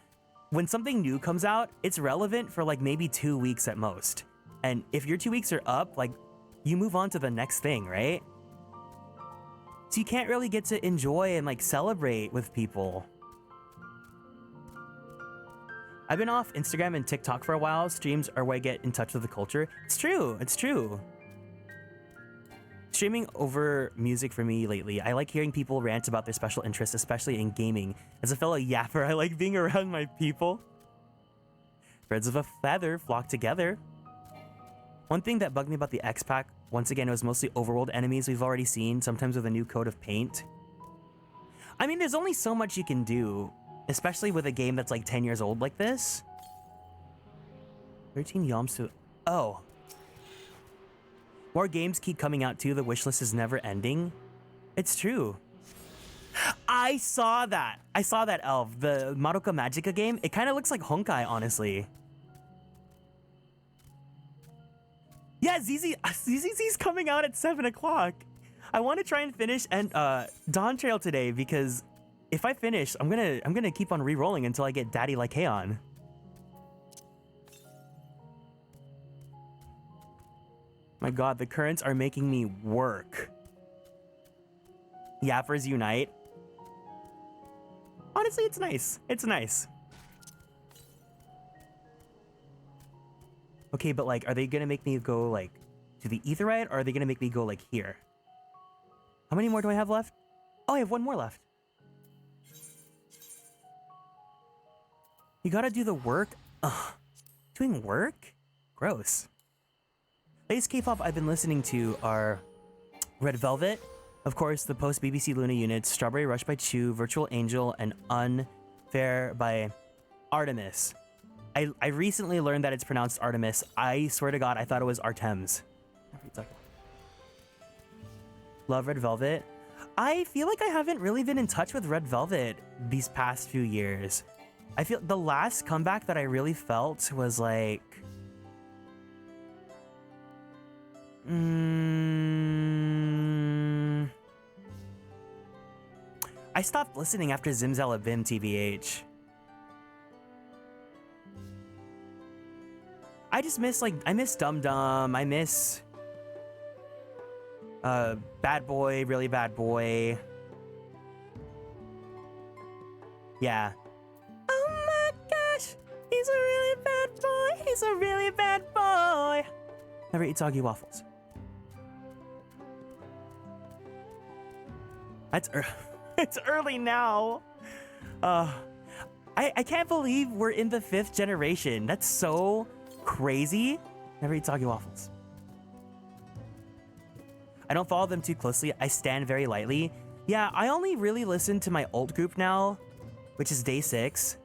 when something new comes out, it's relevant for like maybe 2 weeks at most. And if your 2 weeks are up, like you move on to the next thing, right? So you can't really get to enjoy and like celebrate with people. I've been off Instagram and TikTok for a while. Streams are where I get in touch with the culture. It's true. It's true. Streaming over music for me lately. I like hearing people rant about their special interests, especially in gaming. As a fellow yapper, I like being around my people. Birds of a feather flock together. One thing that bugged me about the X-Pack, once again, it was mostly overworld enemies we've already seen, sometimes with a new coat of paint. I mean, there's only so much you can do, especially with a game that's like 10 years old like this. 13 yalms to... Oh. More games keep coming out too. The wishlist is never ending. It's true. I saw that. Elf. The Madoka Magica game. It kind of looks like Honkai, honestly. Yeah, ZZZ's coming out at 7 o'clock. I want to try and finish Dawntrail today, because if I finish, I'm gonna keep on re-rolling until I get Daddy like Heian. My god, the currents are making me work. Yappers unite. Honestly, it's nice. It's nice. Okay, but like, are they gonna make me go like to the etherite, or are they gonna make me go like here? How many more do I have left? Oh, I have one more left. You gotta do the work? Ugh. Doing work? Gross. Latest K-pop I've been listening to are Red Velvet, of course, the post-BBC Luna units, Strawberry Rush by Chu, Virtual Angel, and Unfair by Artemis. I recently learned that it's pronounced Artemis. I swear to God, I thought it was Artems. Love Red Velvet. I feel like I haven't really been in touch with Red Velvet these past few years. I feel the last comeback that I really felt was like... I stopped listening after Zimzalabim, TBH. I just miss, like, I miss Dum Dum. I miss... Bad Boy, Really Bad Boy. Yeah. Oh my gosh, he's a really bad boy. He's a really bad boy. Never eat soggy waffles. That's it's early now. I can't believe we're in the 5th generation. That's so crazy. Never eat soggy waffles. I don't follow them too closely. I stand very lightly. Yeah, I only really listen to my old group now, which is Day 6.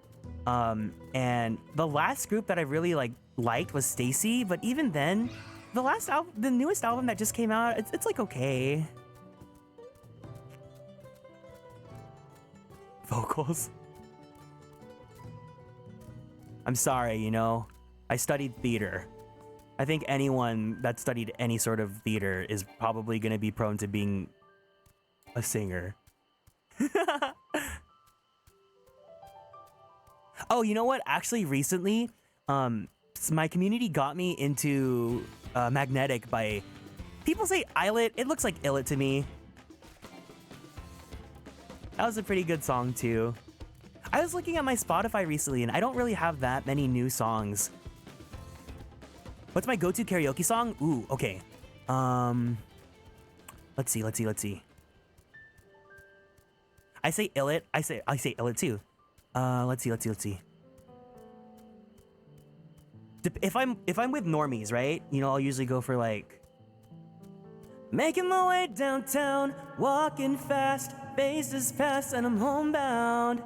And the last group that I really liked was Stacy, but even then, the newest album that just came out, it's like okay. Vocals. I'm sorry, you know, I studied theater. I think anyone that studied any sort of theater is probably going to be prone to being a singer. Oh, you know what? Actually, recently, my community got me into Magnetic by... People say Islet. It looks like Illit to me. That was a pretty good song, too. I was looking at my Spotify recently, and I don't really have that many new songs. What's my go-to karaoke song? Ooh, okay. Let's see. I say Illit. I say Illit too. Let's see. If I'm with normies, right? You know, I'll usually go for like making my way downtown, walking fast, faces past, and I'm homebound.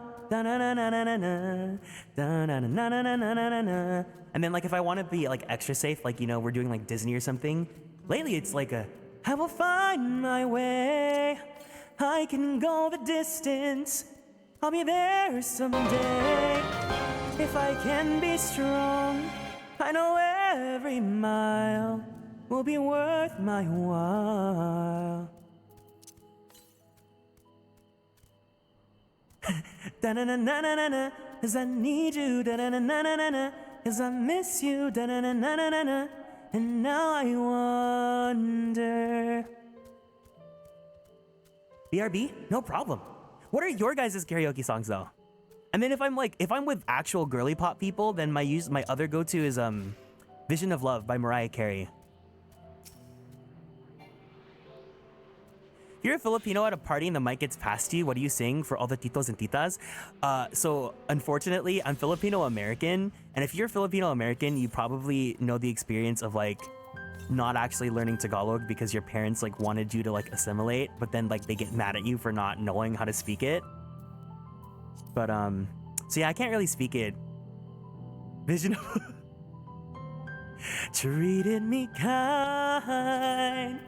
And then like if I want to be like extra safe, like, you know, we're doing like Disney or something. Lately it's like I will find my way. I can go the distance. I'll be there someday. If I can be strong, I know every mile will be worth my while. Da-na-na-na-na-na, 'cause I need you, da-na-na-na-na-na, 'cause I miss you, da-na-na-na-na-na, and now I wonder. BRB? No problem. What are your guys' karaoke songs though? And then if I'm with actual girly pop people, then my other go-to is Vision of Love by Mariah Carey. If you're a Filipino at a party and the mic gets passed to you, what do you sing for all the titos and titas? So unfortunately, I'm Filipino-American, and if you're Filipino-American, you probably know the experience of like not actually learning Tagalog because your parents like wanted you to like assimilate, but then like they get mad at you for not knowing how to speak it. But so yeah, I can't really speak it. Vision of treated me kind,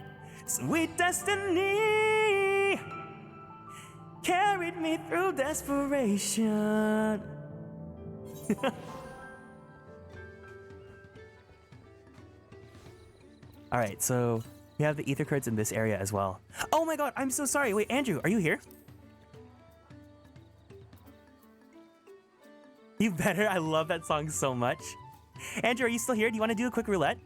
sweet destiny carried me through desperation. All right, so we have the ether curds in this area as well. Oh my god, I'm so sorry. Wait, Andrew, are you here? You better. I love that song so much. Andrew, are you still here? Do you want to do a quick roulette?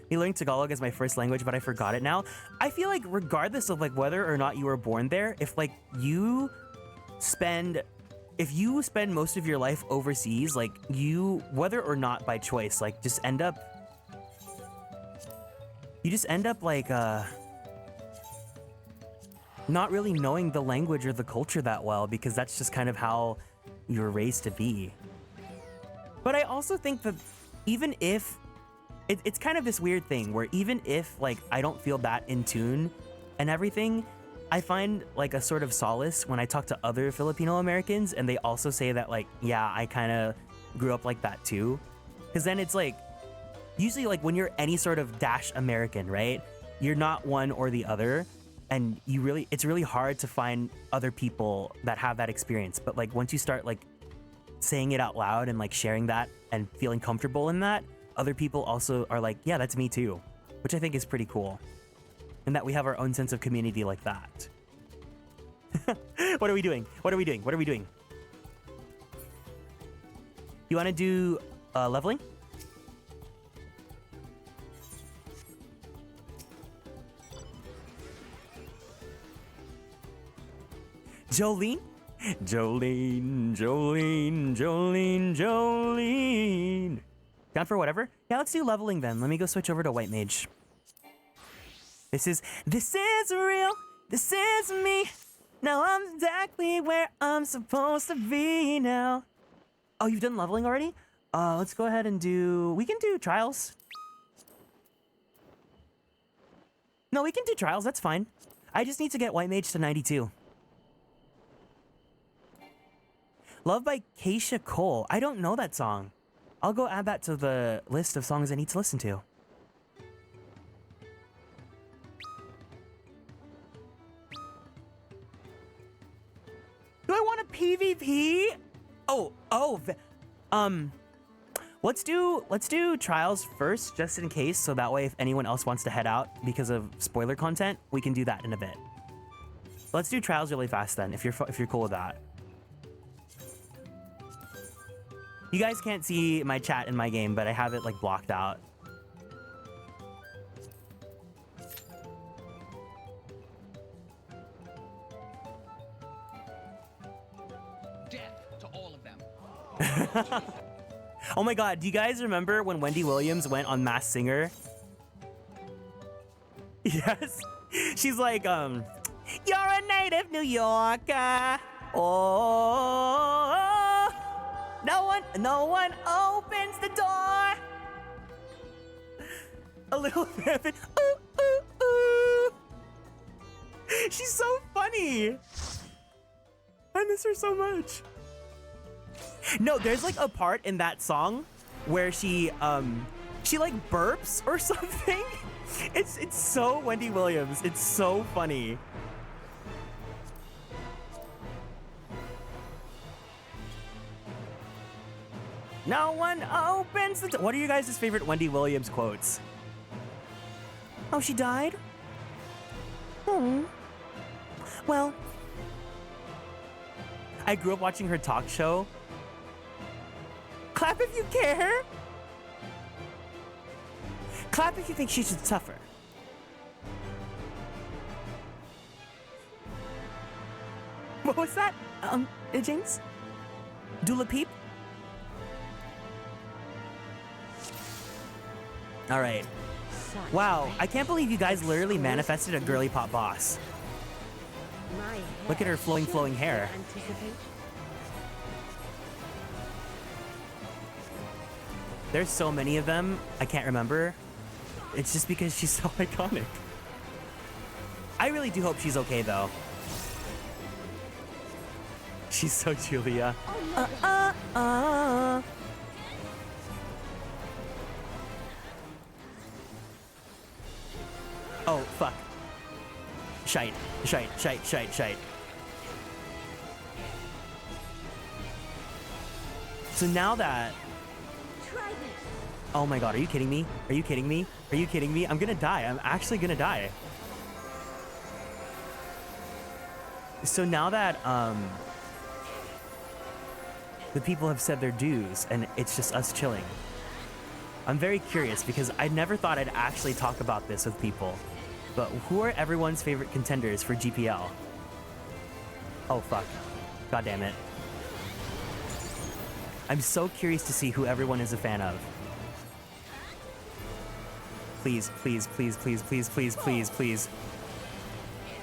Me learning Tagalog as my first language, but I forgot it now. I feel like regardless of like whether or not you were born there, if you spend most of your life overseas, like you, whether or not by choice, like you just end up like not really knowing the language or the culture that well, because that's just kind of how you were raised to be. But I also think that even if it's kind of this weird thing where even if like I don't feel that in tune and everything, I find like a sort of solace when I talk to other Filipino Americans and they also say that like, yeah, I kind of grew up like that too. Because then it's like, usually like when you're any sort of dash American, right? You're not one or the other. And it's really hard to find other people that have that experience. But like once you start like saying it out loud and like sharing that and feeling comfortable in that, other people also are like, yeah, that's me too, which I think is pretty cool. And that we have our own sense of community like that. What are we doing? What are we doing? What are we doing? You want to do leveling? Jolene? Jolene, Jolene, Jolene, Jolene. Down for whatever? Yeah, let's do leveling then. Let me go switch over to White Mage. This is real. This is me. Now I'm exactly where I'm supposed to be now. Oh, you've done leveling already? Let's go ahead and we can do trials. No, we can do trials. That's fine. I just need to get White Mage to 92. Love by Keisha Cole. I don't know that song. I'll go add that to the list of songs I need to listen to. Do I want a PvP? Let's do trials first, just in case, so that way if anyone else wants to head out because of spoiler content, we can do that in a bit. Let's do trials really fast then, if you're cool with that. You guys can't see my chat in my game, but I have it like blocked out. Death to all of them. Oh my god, do you guys remember when Wendy Williams went on Masked Singer? Yes. She's like, you're a native New Yorker. Oh. No one opens the door. A little bit. Ooh, ooh, ooh. She's so funny. I miss her so much. No, there's like a part in that song where she like burps or something. It's so Wendy Williams. It's so funny. No one opens the door. What are you guys' favorite Wendy Williams quotes? Oh, she died? Hmm. Well, I grew up watching her talk show. Clap if you care. Clap if you think she should suffer. What was that? James? Dula Peep? All right. Wow, I can't believe you guys literally manifested a girly pop boss. Look at her flowing hair. There's so many of them, I can't remember. It's just because she's so iconic. I really do hope she's okay though. She's so Julia. Oh, fuck. Shite. So now that... Oh my god, are you kidding me? Are you kidding me? Are you kidding me? I'm gonna die. I'm actually gonna die. So now that, the people have said their dues and it's just us chilling, I'm very curious because I never thought I'd actually talk about this with people. But who are everyone's favorite contenders for GPL? Oh, fuck. God damn it. I'm so curious to see who everyone is a fan of. Please, please, please, please, please, please, please, please.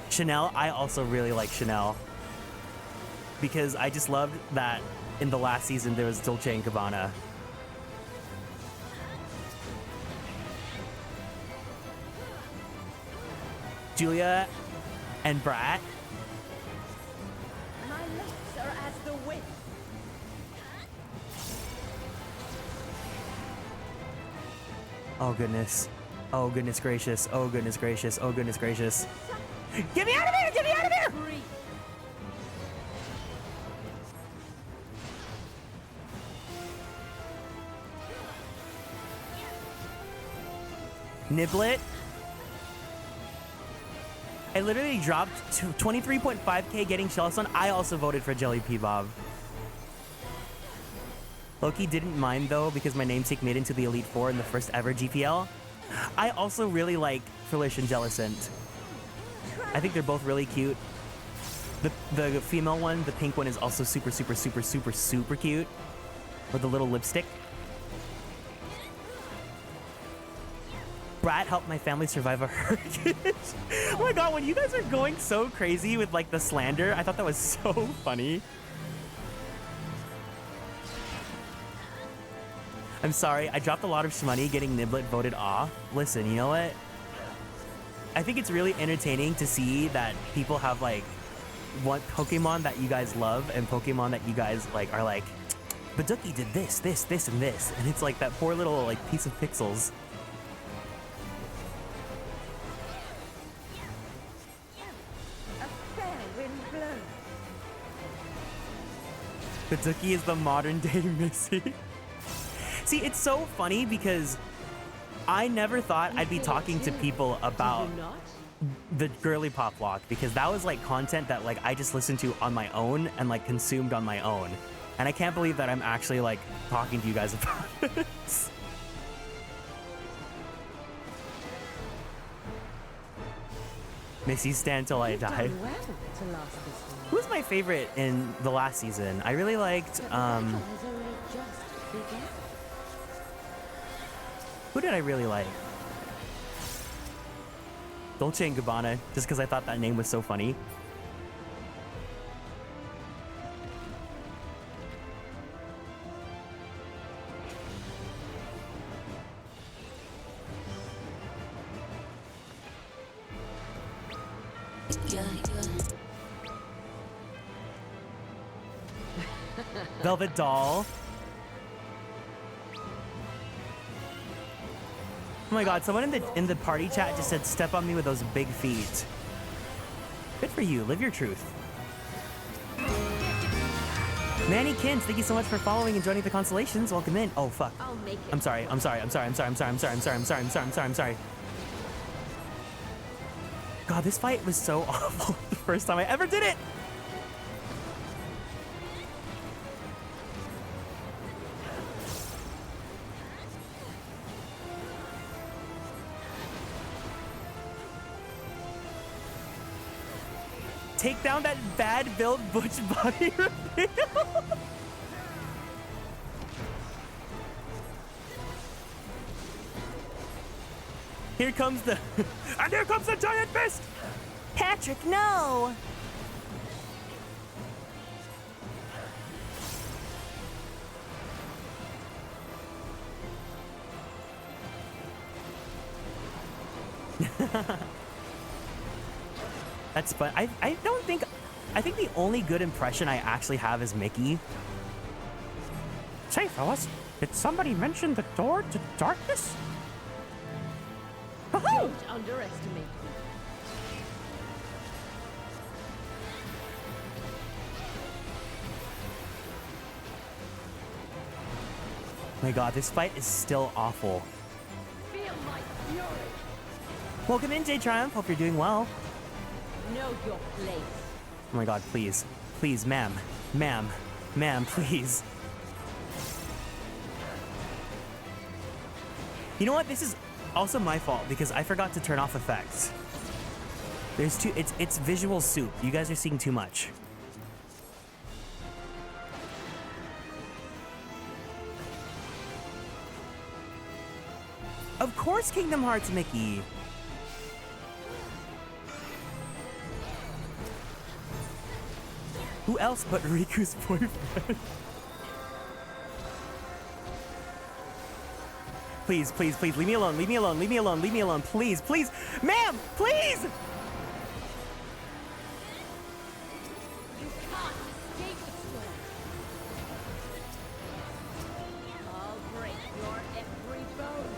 Chanel, I also really like Chanel. Because I just loved that in the last season there was Dolce & Gabbana. Julia and Brat. My lips are as the wind. Oh goodness. Oh goodness gracious. Oh goodness gracious. Oh goodness gracious. Get me out of here! Get me out of here! Niblet. I literally dropped to 23.5k getting Shellstone. I also voted for Jelly P Bob. Loki didn't mind though because my namesake made it into the Elite Four in the first ever GPL. I also really like Foolish and Jellicent. I think they're both really cute. The female one, the pink one, is also super, super, super, super, super cute. With the little lipstick. Brat helped my family survive a hurricane. Oh my god, when you guys are going so crazy with like the slander, I thought that was so funny. I'm sorry, I dropped a lot of money getting Niblet voted off. Listen, you know what? I think it's really entertaining to see that people have like one Pokemon that you guys love and Pokemon that you guys like are like, Baduki did this, this, this, and this. And it's like that poor little like piece of pixels. Baduki is the modern day Missy. See, it's so funny because I never thought I'd be talking to people about the girly pop block because that was like content that like I just listened to on my own and like consumed on my own. And I can't believe that I'm actually like talking to you guys about this. Missy stand till I die. Who's my favorite in the last season? I really liked, who did I really like? Dolce & Gabbana, just because I thought that name was so funny. Velvet Doll. Oh my god, someone in the party chat just said step on me with those big feet. Good for you, live your truth. Manny Kins, thank you so much for following and joining the Constellations. Welcome in. Oh fuck. I'm sorry. God, this fight was so awful the first time I ever did it. Take down that bad build butch body reveal. Here comes the and here comes the giant fist. Patrick, no! That's fun. I think the only good impression I actually have is Mickey. Say, fellas, did somebody mention the door to darkness? Don't underestimate me. My god, this fight is still awful. Feel my fury. Welcome in, J Triumph. Hope you're doing well. Know your place. Oh my god, please. Please, ma'am. Ma'am. Ma'am, please. You know what? This is also my fault because I forgot to turn off effects. There's too, it's visual soup. You guys are seeing too much. Of course Kingdom Hearts, Mickey. Who else but Riku's boyfriend? Please, please, please, leave me alone, leave me alone, leave me alone, leave me alone, please, please. Ma'am, please! You can't escape the storm. I'll break your every bone.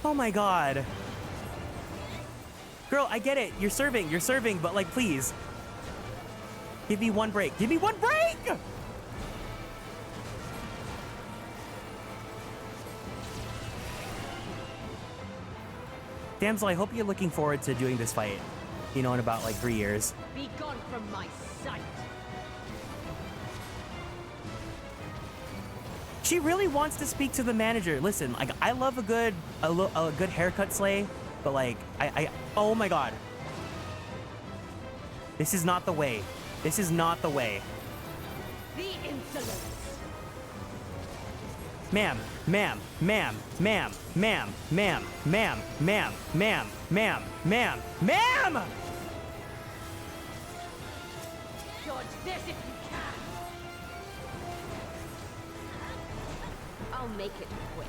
Oh my god. Girl, I get it. You're serving, but like, please. Give me one break. Give me one break! Damsel, I hope you're looking forward to doing this fight. You know, in about like 3 years. Be gone from my sight. She really wants to speak to the manager. Listen, like, I love a good haircut slay, but like, oh my god. This is not the way. This is not the way. The insolence. Ma'am, ma'am, ma'am, ma'am, ma'am, ma'am, ma'am, ma'am, ma'am, ma'am, ma'am, ma'am! Dodge this if you can. I'll make it quick.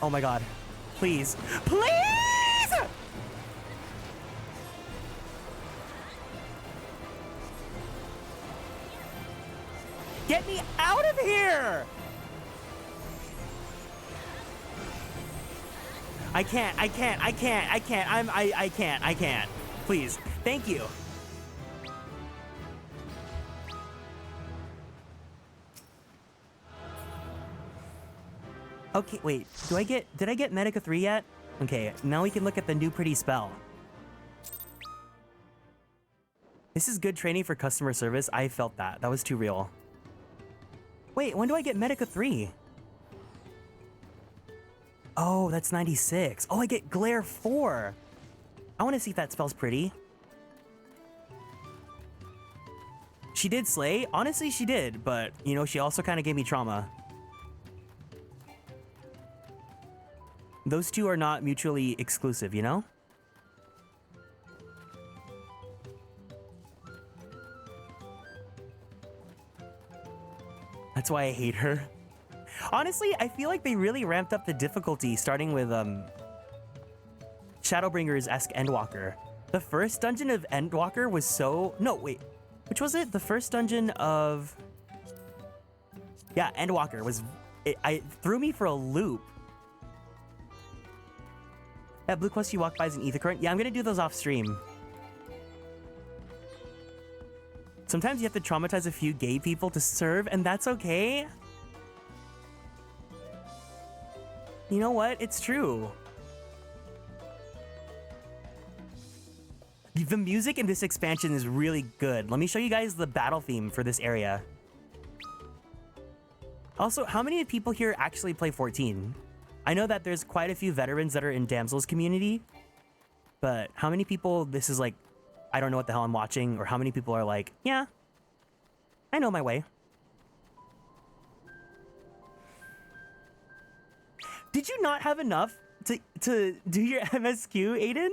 Oh my god. Please. Please! Get me out of here! I can't. I can't. Please. Thank you. Okay, wait. Did I get Medica 3 yet? Okay, now we can look at the new pretty spell. This is good training for customer service. I felt that. That was too real. Wait, when do I get Medica 3? Oh, that's 96. Oh, I get Glare 4. I want to see if that spell's pretty. She did slay. Honestly, she did. But, you know, she also kind of gave me trauma. Those two are not mutually exclusive, you know? That's why I hate her. Honestly, I feel like they really ramped up the difficulty starting with Shadowbringer's-esque Endwalker. The first dungeon of Endwalker was so... No, wait. Which was it? The first dungeon of... Yeah, Endwalker was... It threw me for a loop. That blue quest you walk by is an ether current. Yeah, I'm gonna do those off stream. Sometimes you have to traumatize a few gay people to serve, and that's okay. You know what? It's true. The music in this expansion is really good. Let me show you guys the battle theme for this area. Also, how many people here actually play 14? I know that there's quite a few veterans that are in Damsel's community, but how many people this is like, I don't know what the hell I'm watching, or how many people are like, yeah, I know my way. Did you not have enough to do your MSQ, Aiden?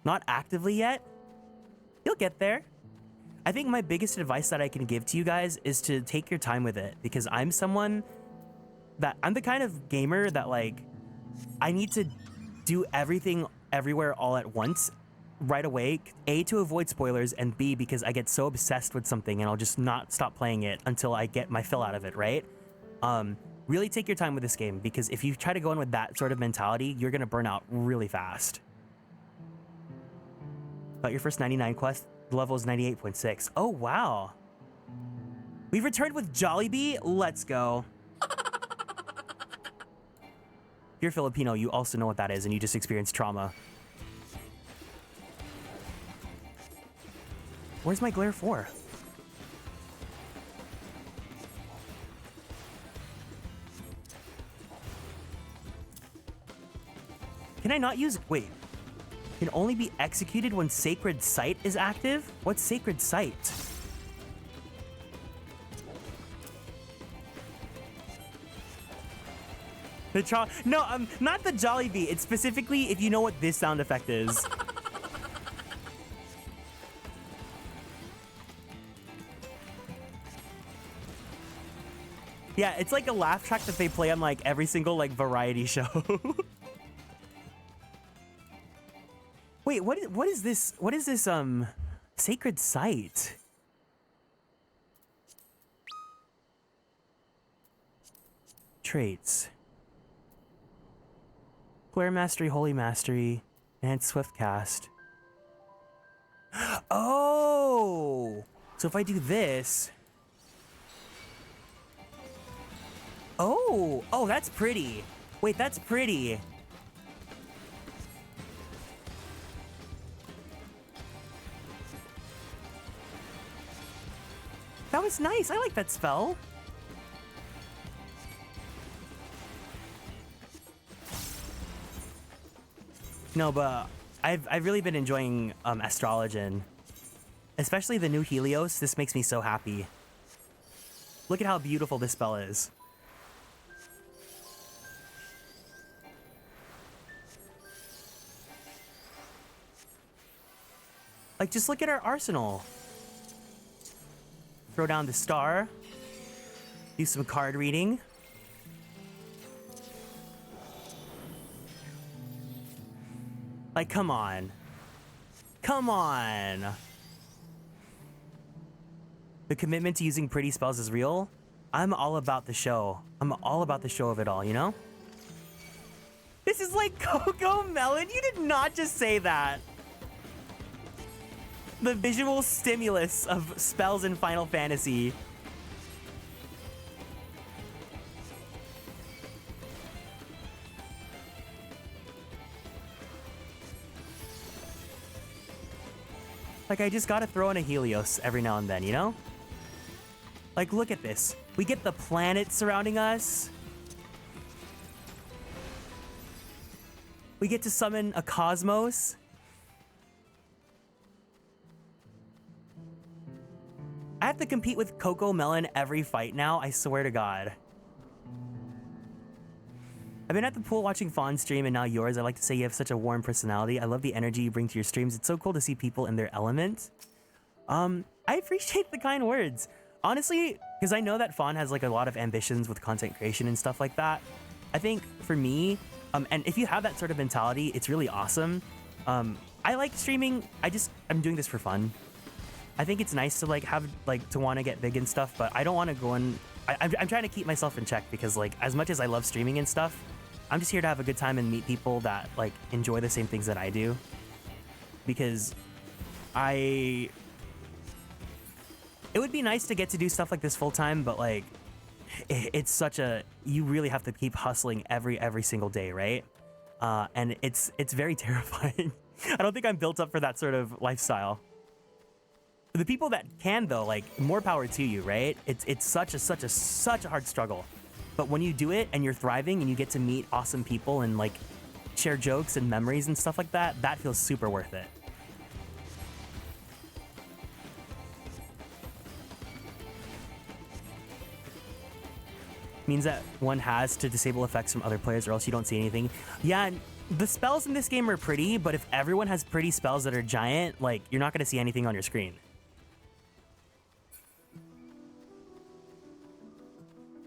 Not actively yet? You'll get there. I think my biggest advice that I can give to you guys is to take your time with it, because I'm the kind of gamer that, like, I need to do everything everywhere all at once right away. A, to avoid spoilers, and B, because I get so obsessed with something and I'll just not stop playing it until I get my fill out of it, right? Really take your time with this game, because if you try to go in with that sort of mentality, you're gonna burn out really fast. About your first 99 quest, the level is 98.6. Oh, wow. We've returned with Jollibee. Let's go. If you're Filipino, you also know what that is, and you just experienced trauma. Where's my glare 4? Can I not use... Wait. Can only be executed when Sacred Sight is active? What's Sacred Sight? No, not the Jollibee. It's specifically if you know what this sound effect is. Yeah, it's like a laugh track that they play on like every single like variety show. Wait, what is this? What is this Sacred Sight? Traits. Glare Mastery, Holy Mastery, and Swift Cast. Oh! So if I do this... Oh! Oh, that's pretty. Wait, that's pretty. That was nice. I like that spell. No, but I've really been enjoying Astrologian. Especially the new Helios. This makes me so happy. Look at how beautiful this spell is. Like, just look at our arsenal. Throw down the star. Do some card reading. Like, come on. Come on. The commitment to using pretty spells is real. I'm all about the show. I'm all about the show of it all, you know? This is like Coco Melon. You did not just say that. The visual stimulus of spells in Final Fantasy. Like, I just gotta throw in a Helios every now and then, you know? Like, look at this. We get the planets surrounding us. We get to summon a Cosmos. I have to compete with Coco Melon every fight now, I swear to God. I've been at the pool watching Fawn's stream and now yours. I like to say you have such a warm personality. I love the energy you bring to your streams. It's so cool to see people in their element. I appreciate the kind words. Honestly, because I know that Fawn has like a lot of ambitions with content creation and stuff like that. I think for me, and if you have that sort of mentality, it's really awesome. I like streaming. I'm doing this for fun. I think it's nice to like have like to want to get big and stuff, but I don't want to go in. I'm trying to keep myself in check because like as much as I love streaming and stuff, I'm just here to have a good time and meet people that like enjoy the same things that I do. Because it would be nice to get to do stuff like this full time, but like it's such a, you really have to keep hustling every single day, right? And it's very terrifying. I don't think I'm built up for that sort of lifestyle. The people that can though, like more power to you, right? It's such a hard struggle. But when you do it and you're thriving and you get to meet awesome people and like share jokes and memories and stuff like that, that feels super worth it. Means that one has to disable effects from other players or else you don't see anything. Yeah, the spells in this game are pretty, but if everyone has pretty spells that are giant, like you're not gonna see anything on your screen.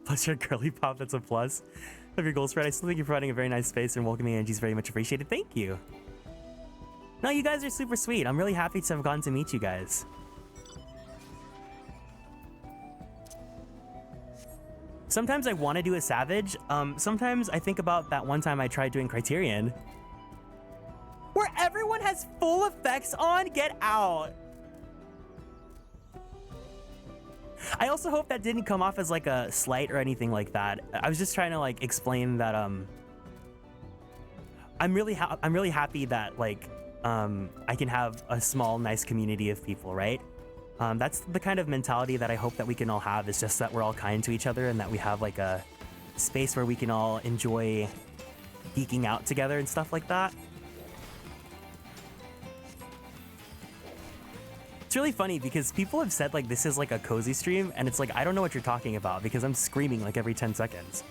Plus your girly pop, that's a plus. Of your goal spread, I still think you're providing a very nice space and welcoming energy is very much appreciated. Thank you. No, you guys are super sweet. I'm really happy to have gotten to meet you guys. Sometimes I want to do a Savage. Sometimes I think about that one time I tried doing Criterion. Where everyone has full effects on? Get out. I also hope that didn't come off as like a slight or anything like that. I was just trying to like explain that I'm really happy that like I can have a small nice community of people, right? That's the kind of mentality that I hope that we can all have, is just that we're all kind to each other and that we have like a space where we can all enjoy geeking out together and stuff like that. It's really funny because people have said like this is like a cozy stream, and it's like I don't know what you're talking about because I'm screaming like every 10 seconds.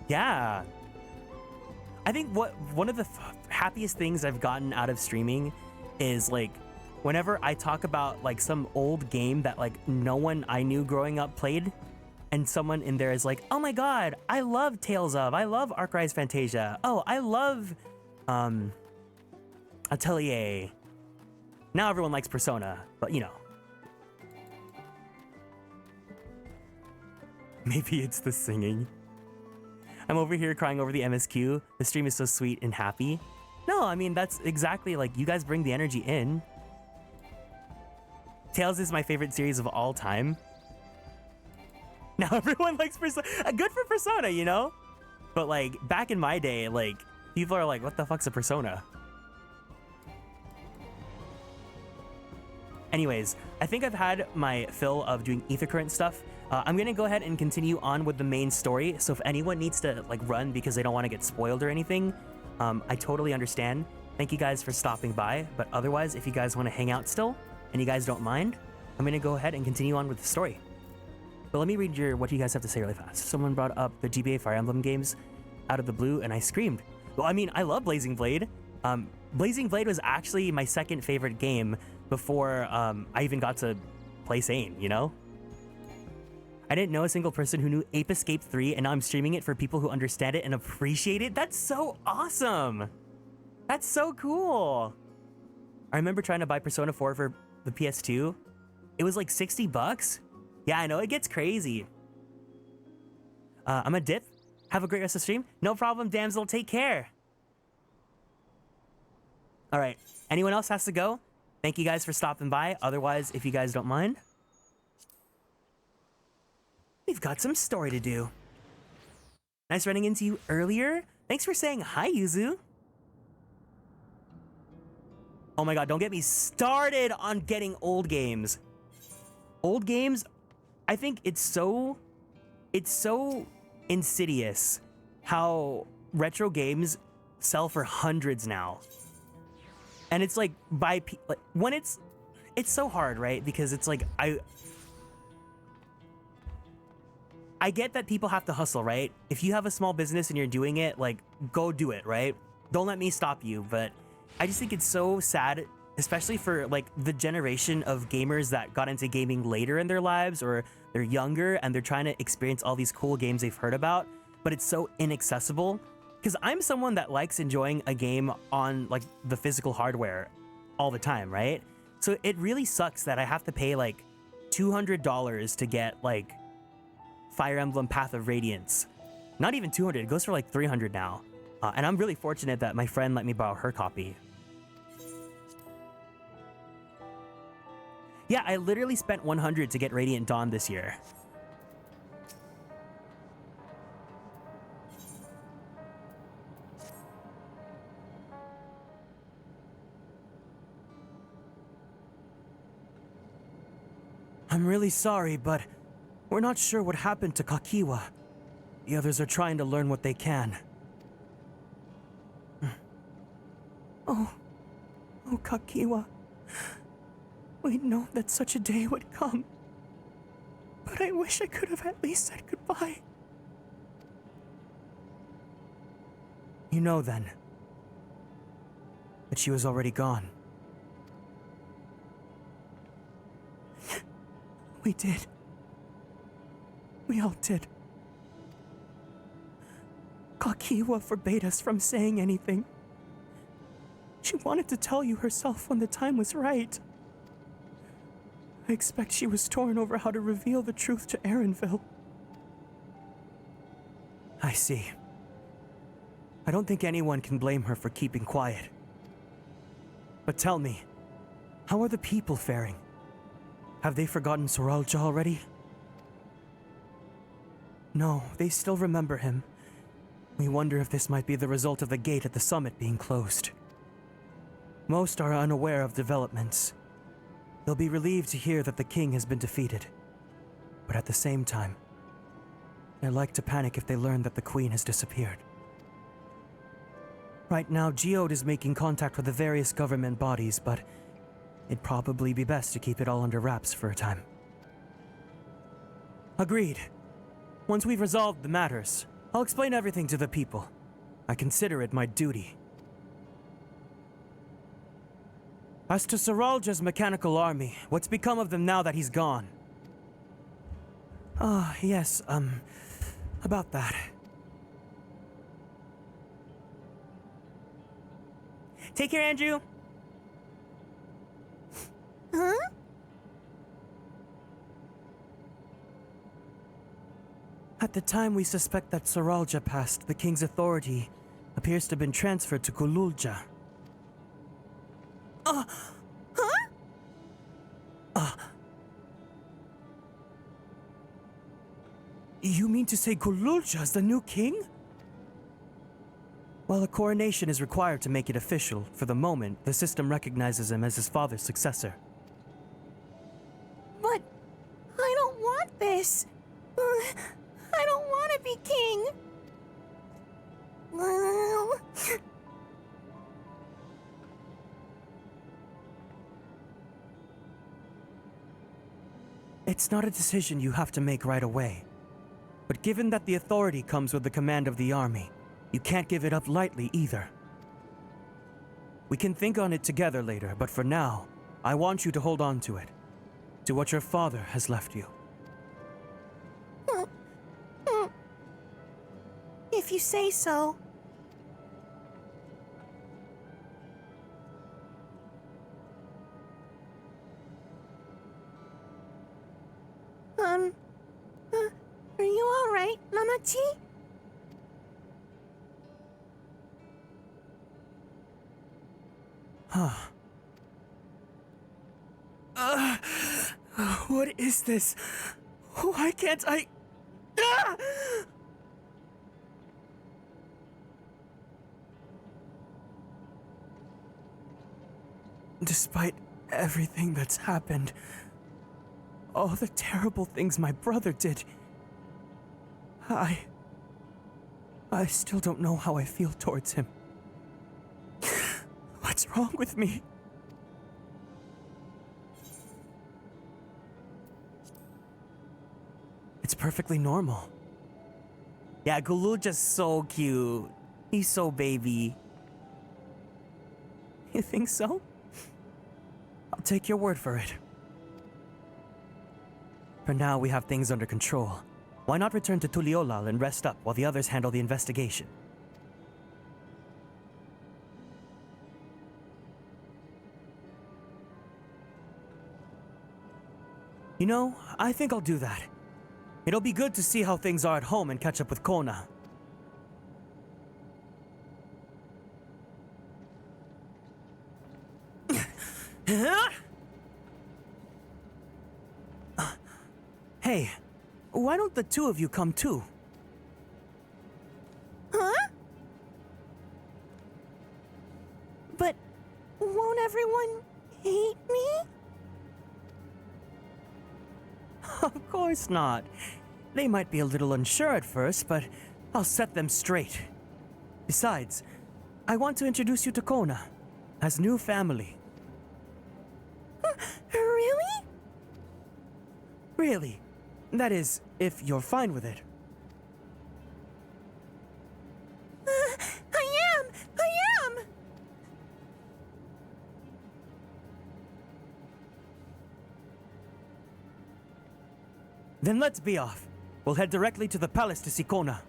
Yeah. I think one of the happiest things I've gotten out of streaming is like whenever I talk about like some old game that like no one I knew growing up played, and someone in there is like, oh my god, I love Tales of, I love Arc Rise Fantasia, oh, I love Atelier. Now everyone likes Persona, but you know. Maybe it's the singing. I'm over here crying over the MSQ. The stream is so sweet and happy. No, I mean, that's exactly like, you guys bring the energy in. Tales is my favorite series of all time. Now everyone likes Persona. Good for Persona, you know? But like, back in my day, like, people are like, what the fuck's a Persona? Anyways, I think I've had my fill of doing Ethercurrent stuff. I'm gonna go ahead and continue on with the main story. So if anyone needs to like run because they don't want to get spoiled or anything, I totally understand. Thank you guys for stopping by. But otherwise, if you guys want to hang out still and you guys don't mind, I'm gonna go ahead and continue on with the story. But let me read what you guys have to say really fast. Someone brought up the GBA Fire Emblem games out of the blue, and I screamed. Well, I mean, I love Blazing Blade. Blazing Blade was actually my second favorite game before I even got to play Sane, you know? I didn't know a single person who knew Ape Escape 3, and now I'm streaming it for people who understand it and appreciate it. That's so awesome. That's so cool. I remember trying to buy Persona 4 for the PS2. It was like 60 bucks. Yeah, I know, it gets crazy. I'm a dip. Have a great rest of the stream. No problem, damsel. Take care. All right. Anyone else has to go? Thank you guys for stopping by. Otherwise, if you guys don't mind, we've got some story to do. Nice running into you earlier. Thanks for saying hi, Yuzu. Oh my god, don't get me started on getting old games. Old games, I think it's so insidious how retro games sell for hundreds now. And it's like when it's so hard, right? Because it's like I get that people have to hustle, right? If you have a small business and you're doing it, like, go do it, right? Don't let me stop you. But I just think it's so sad, especially for like the generation of gamers that got into gaming later in their lives, or they're younger and they're trying to experience all these cool games they've heard about, but it's so inaccessible. Because I'm someone that likes enjoying a game on like the physical hardware all the time, right? So it really sucks that I have to pay like $200 to get like Fire Emblem Path of Radiance. Not even 200, it goes for like 300 now. And I'm really fortunate that my friend let me borrow her copy. Yeah, I literally spent 100 to get Radiant Dawn this year. I'm really sorry, but we're not sure what happened to Kakiwa. The others are trying to learn what they can. Oh, Kakiwa. We'd known that such a day would come. But I wish I could have at least said goodbye. You know then, that she was already gone. We did. We all did. Kakiwa forbade us from saying anything. She wanted to tell you herself when the time was right. I expect she was torn over how to reveal the truth to Aaronville. I see. I don't think anyone can blame her for keeping quiet. But tell me, how are the people faring? Have they forgotten Soralja already? No, they still remember him. We wonder if this might be the result of the gate at the summit being closed. Most are unaware of developments. They'll be relieved to hear that the king has been defeated. But at the same time, they're like to panic if they learn that the queen has disappeared. Right now, Geode is making contact with the various government bodies, but it'd probably be best to keep it all under wraps for a time. Agreed. Once we've resolved the matters, I'll explain everything to the people. I consider it my duty. As to Soralja's mechanical army, what's become of them now that he's gone? Yes, about that. Take care, Andrew! Huh? At the time we suspect that Soralja passed, the king's authority appears to have been transferred to Kululja. Huh? You mean to say Kululja's the new king? While a coronation is required to make it official, for the moment, the system recognizes him as his father's successor. But I don't want this. I don't want to be king. It's not a decision you have to make right away. But given that the authority comes with the command of the army, you can't give it up lightly either. We can think on it together later, but for now, I want you to hold on to it. To what your father has left you. If you say so. Are you all right, lamaty'i? What is this? Why can't I... Ah! Despite everything that's happened, all the terrible things my brother did, I still don't know how I feel towards him. What's wrong with me? It's perfectly normal. Yeah, Guluja's so cute. He's so baby. You think so? I'll take your word for it. For now, we have things under control. Why not return to Tuliolal and rest up while the others handle the investigation? You know, I think I'll do that. It'll be good to see how things are at home and catch up with Kona. Hey, why don't the two of you come too? Huh? But won't everyone hate me? Of course not. They might be a little unsure at first, but I'll set them straight. Besides, I want to introduce you to Kona as new family. Really? Really. That is, if you're fine with it. I am! Then let's be off. We'll head directly to the palace to see Kona.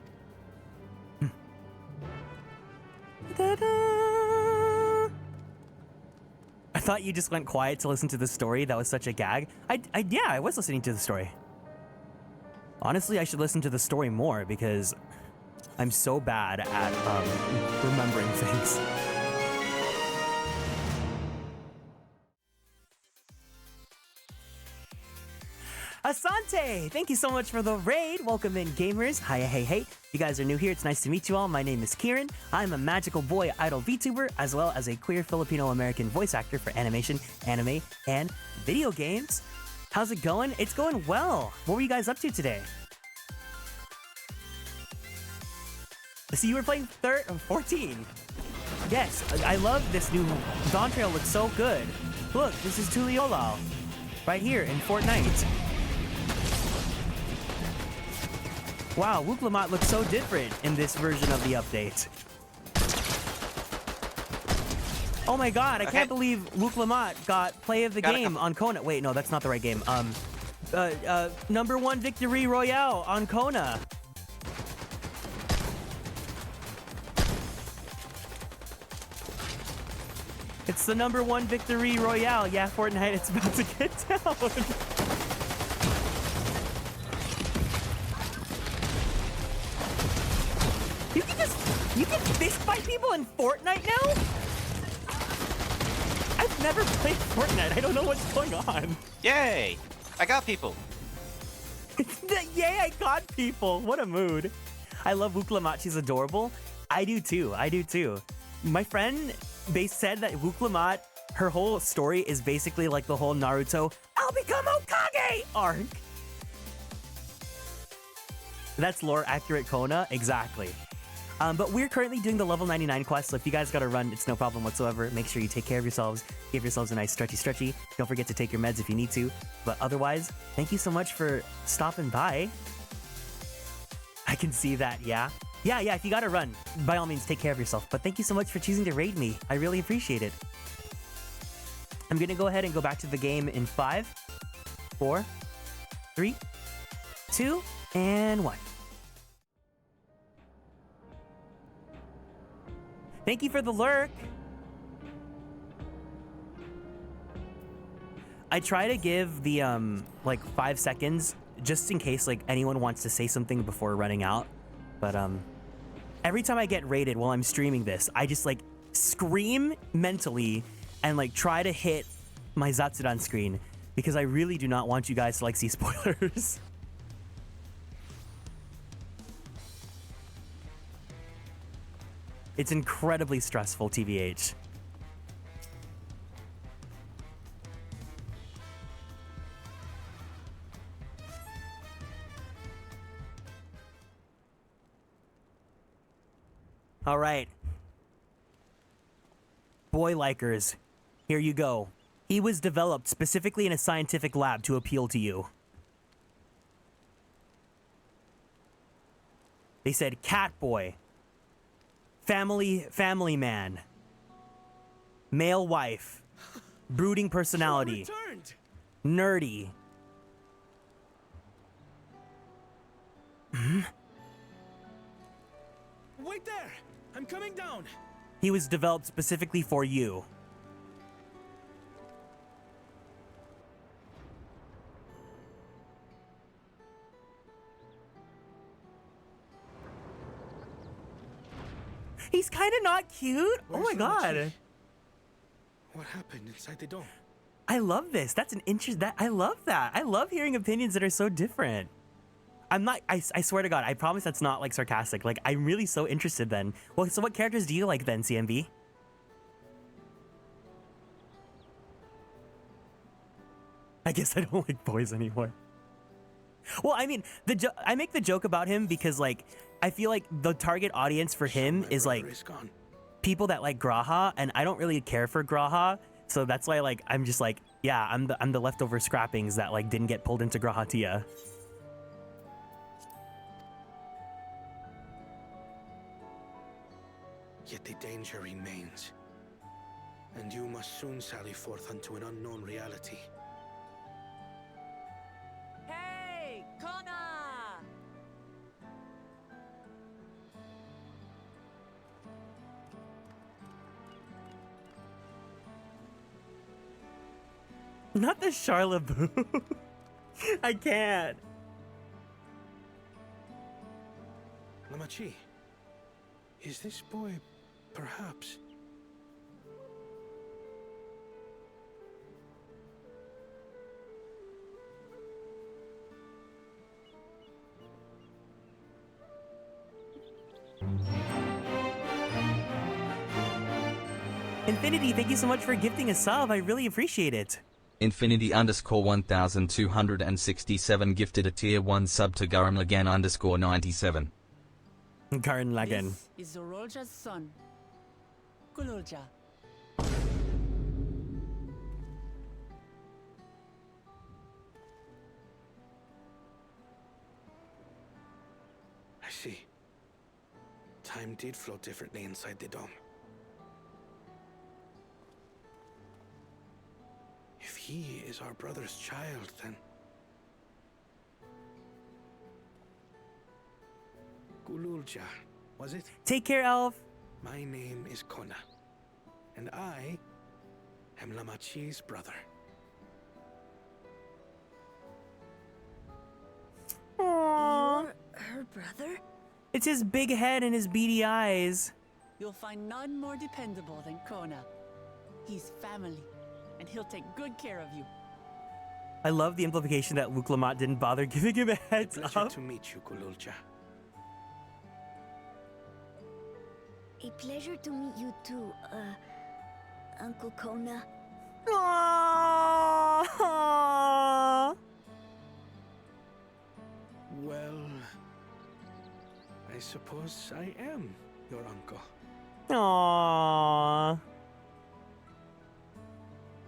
Ta-da! I thought you just went quiet to listen to the story. That was such a gag. Yeah, I was listening to the story. Honestly, I should listen to the story more because I'm so bad at remembering things. Asante, thank you so much for the raid. Welcome in, gamers. Hi, hey, hey. If you guys are new here, it's nice to meet you all. My name is Kieran. I'm a magical boy idol VTuber, as well as a queer Filipino-American voice actor for animation, anime, and video games. How's it going? It's going well. What were you guys up to today? So you were playing 14. Yes, I love this new Dawntrail. Looks so good. Look, this is Tuliolao. Right here in Fortnite. Wow, Wooklamot looks so different in this version of the update. Oh my god, I can't believe Wooklamot got play of the game on Kona. Wait, no, that's not the right game. #1 victory royale on Kona. It's the #1 victory royale. Yeah, Fortnite, it's about to get down. You can fist fight people in Fortnite now? I've never played Fortnite. I don't know what's going on. Yay! I got people. Yay, I got people. What a mood. I love Wooklamot. She's adorable. I do too. My friend said that Wooklamot, her whole story is basically like the whole Naruto, I'll become Hokage arc. That's lore accurate Kona. Exactly. But we're currently doing the level 99 quest, so if you guys gotta run, it's no problem whatsoever. Make sure you take care of yourselves, give yourselves a nice stretchy. Don't forget to take your meds if you need to. But otherwise, thank you so much for stopping by. I can see that, yeah. Yeah, if you gotta run, by all means, take care of yourself. But thank you so much for choosing to raid me. I really appreciate it. I'm gonna go ahead and go back to the game in 5, 4, 3, 2, and 1. Thank you for the lurk. I try to give the like 5 seconds just in case like anyone wants to say something before running out. But every time I get raided while I'm streaming this, I just like scream mentally and like try to hit my Zatsudan screen because I really do not want you guys to like see spoilers. It's incredibly stressful, TBH. All right. Boy likers, here you go. He was developed specifically in a scientific lab to appeal to you. They said cat boy. Family man. Male wife. Brooding personality. Nerdy. Wait there! I'm coming down! He was developed specifically for you. He's kind of not cute. Oh my god. What happened inside the dome? I love this. That's an interest. I love that. I love hearing opinions that are so different. I'm not. I swear to God. I promise that's not like sarcastic. Like I'm really so interested. Then. Well, so what characters do you like then, CMB? I guess I don't like boys anymore. Well, I mean, I make the joke about him because like I feel like the target audience for him is like people that like Graha, and I don't really care for Graha, so that's why like I'm just like, yeah, I'm the leftover scrappings that like didn't get pulled into Grahatia. Yet the danger remains, and you must soon sally forth unto an unknown reality. Hey, Kona! Not the Charlaboo. I can't. Lamaty'i, is this boy perhaps? Infinity, thank you so much for gifting a sub. I really appreciate it. Infinity_1267 gifted a tier 1 sub to Garam Lagan _97. Karen Lagan. This is Zorolja's son, Kululja. I see. Time did flow differently inside the dome. If he is our brother's child, then... Kululja, was it? Take care, Elf. My name is Kona, and I am lamaty'i's brother. You're her brother? It's his big head and his beady eyes. You'll find none more dependable than Kona. He's family, and he'll take good care of you. I love the implication that Luke Lamont didn't bother giving him a heads Pleasure up. to meet you, Kululja. A pleasure to meet you too, Uncle Kona. Aww. Well, I suppose I am your uncle. Aww.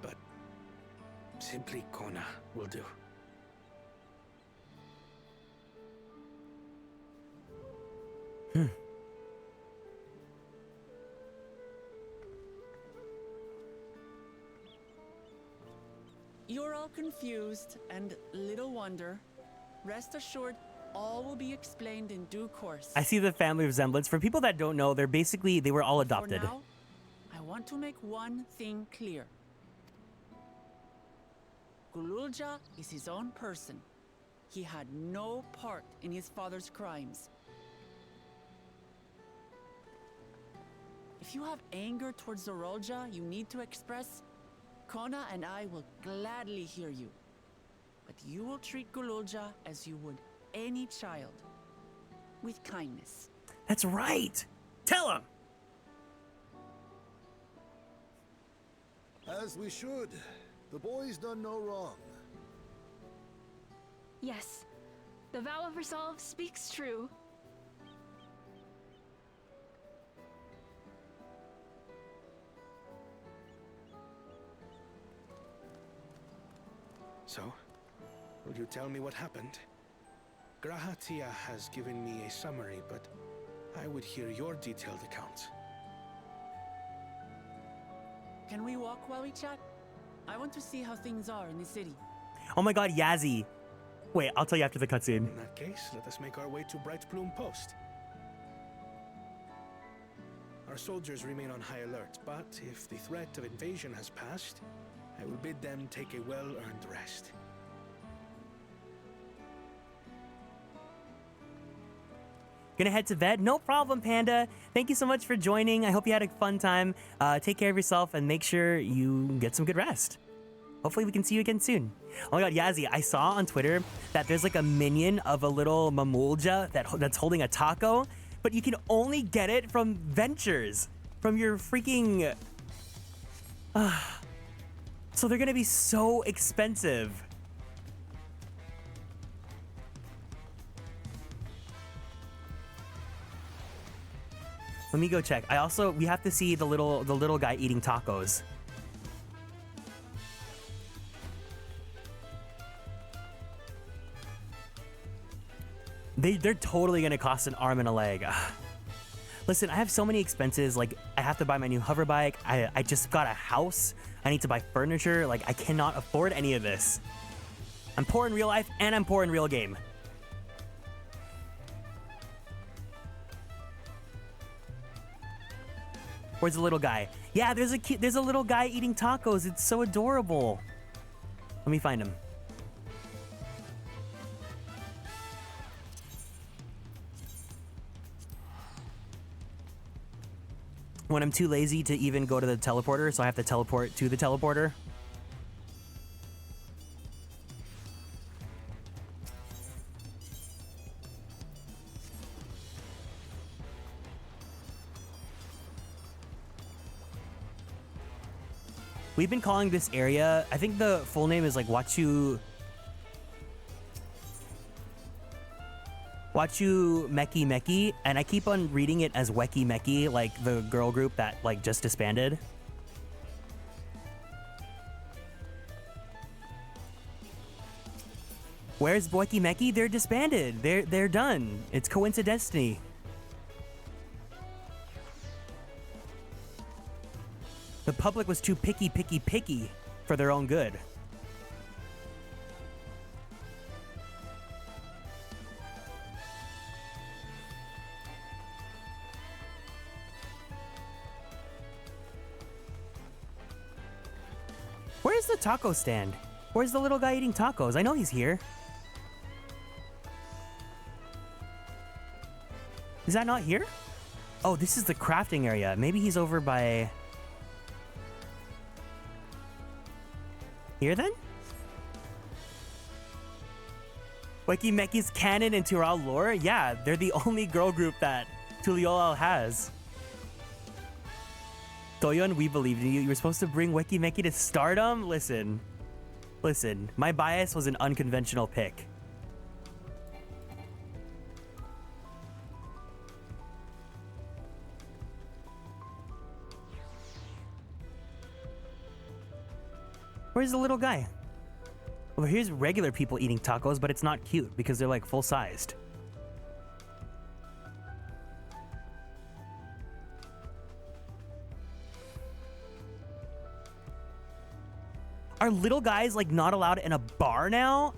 But simply Kona will do. You're all confused, and little wonder. Rest assured, all will be explained in due course. I see the family resemblance. For people that don't know, they were all adopted. For now, I want to make one thing clear. Kululja is his own person. He had no part in his father's crimes. If you have anger towards Zorolja you need to express, Kona and I will gladly hear you. But you will treat Kululja as you would any child, with kindness. That's right. Tell him. As we should. The boy's done no wrong. Yes, the vow of resolve speaks true. So, will you tell me what happened? Grahatia has given me a summary, but I would hear your detailed account. Can we walk while we chat? I want to see how things are in the city. Oh my god, Yazzie. Wait, I'll tell you after the cutscene. In that case, let us make our way to Bright Plume Post. Our soldiers remain on high alert, but if the threat of invasion has passed, I will bid them take a well-earned rest. Gonna head to bed? No problem, Panda. Thank you so much for joining. I hope you had a fun time. Take care of yourself and make sure you get some good rest. Hopefully we can see you again soon. Oh my god, Yazzie, I saw on Twitter that there's like a minion of a little mamulja that's holding a taco, but you can only get it from Ventures, from your freaking... So they're gonna be so expensive. Let me go check. We have to see the little guy eating tacos. They're totally gonna cost an arm and a leg. Listen, I have so many expenses. Like, I have to buy my new hover bike. I just got a house. I need to buy furniture. Like, I cannot afford any of this. I'm poor in real life and I'm poor in real game. Where's the little guy? Yeah, there's a little guy eating tacos. It's so adorable. Let me find him. When I'm too lazy to even go to the teleporter, so I have to teleport to the teleporter. We've been calling this area, I think the full name is like Wachu Meki Meki, and I keep on reading it as Weki Meki, like the girl group that like just disbanded. Where's Weki Meki? They're disbanded. They're done. It's coincidentally. The public was too picky for their own good. Where's the taco stand? Where's the little guy eating tacos? I know he's here. Is that not here? Oh, this is the crafting area. Maybe he's over by... here then? Weki Meki's canon in Tural lore? Yeah, they're the only girl group that Tuliolal has. Toyon, we believed in you. You were supposed to bring Weki Meki to stardom? Listen. My bias was an unconventional pick. Where's the little guy? Well, here's regular people eating tacos, but it's not cute because they're like full-sized. Are little guys like not allowed in a bar now?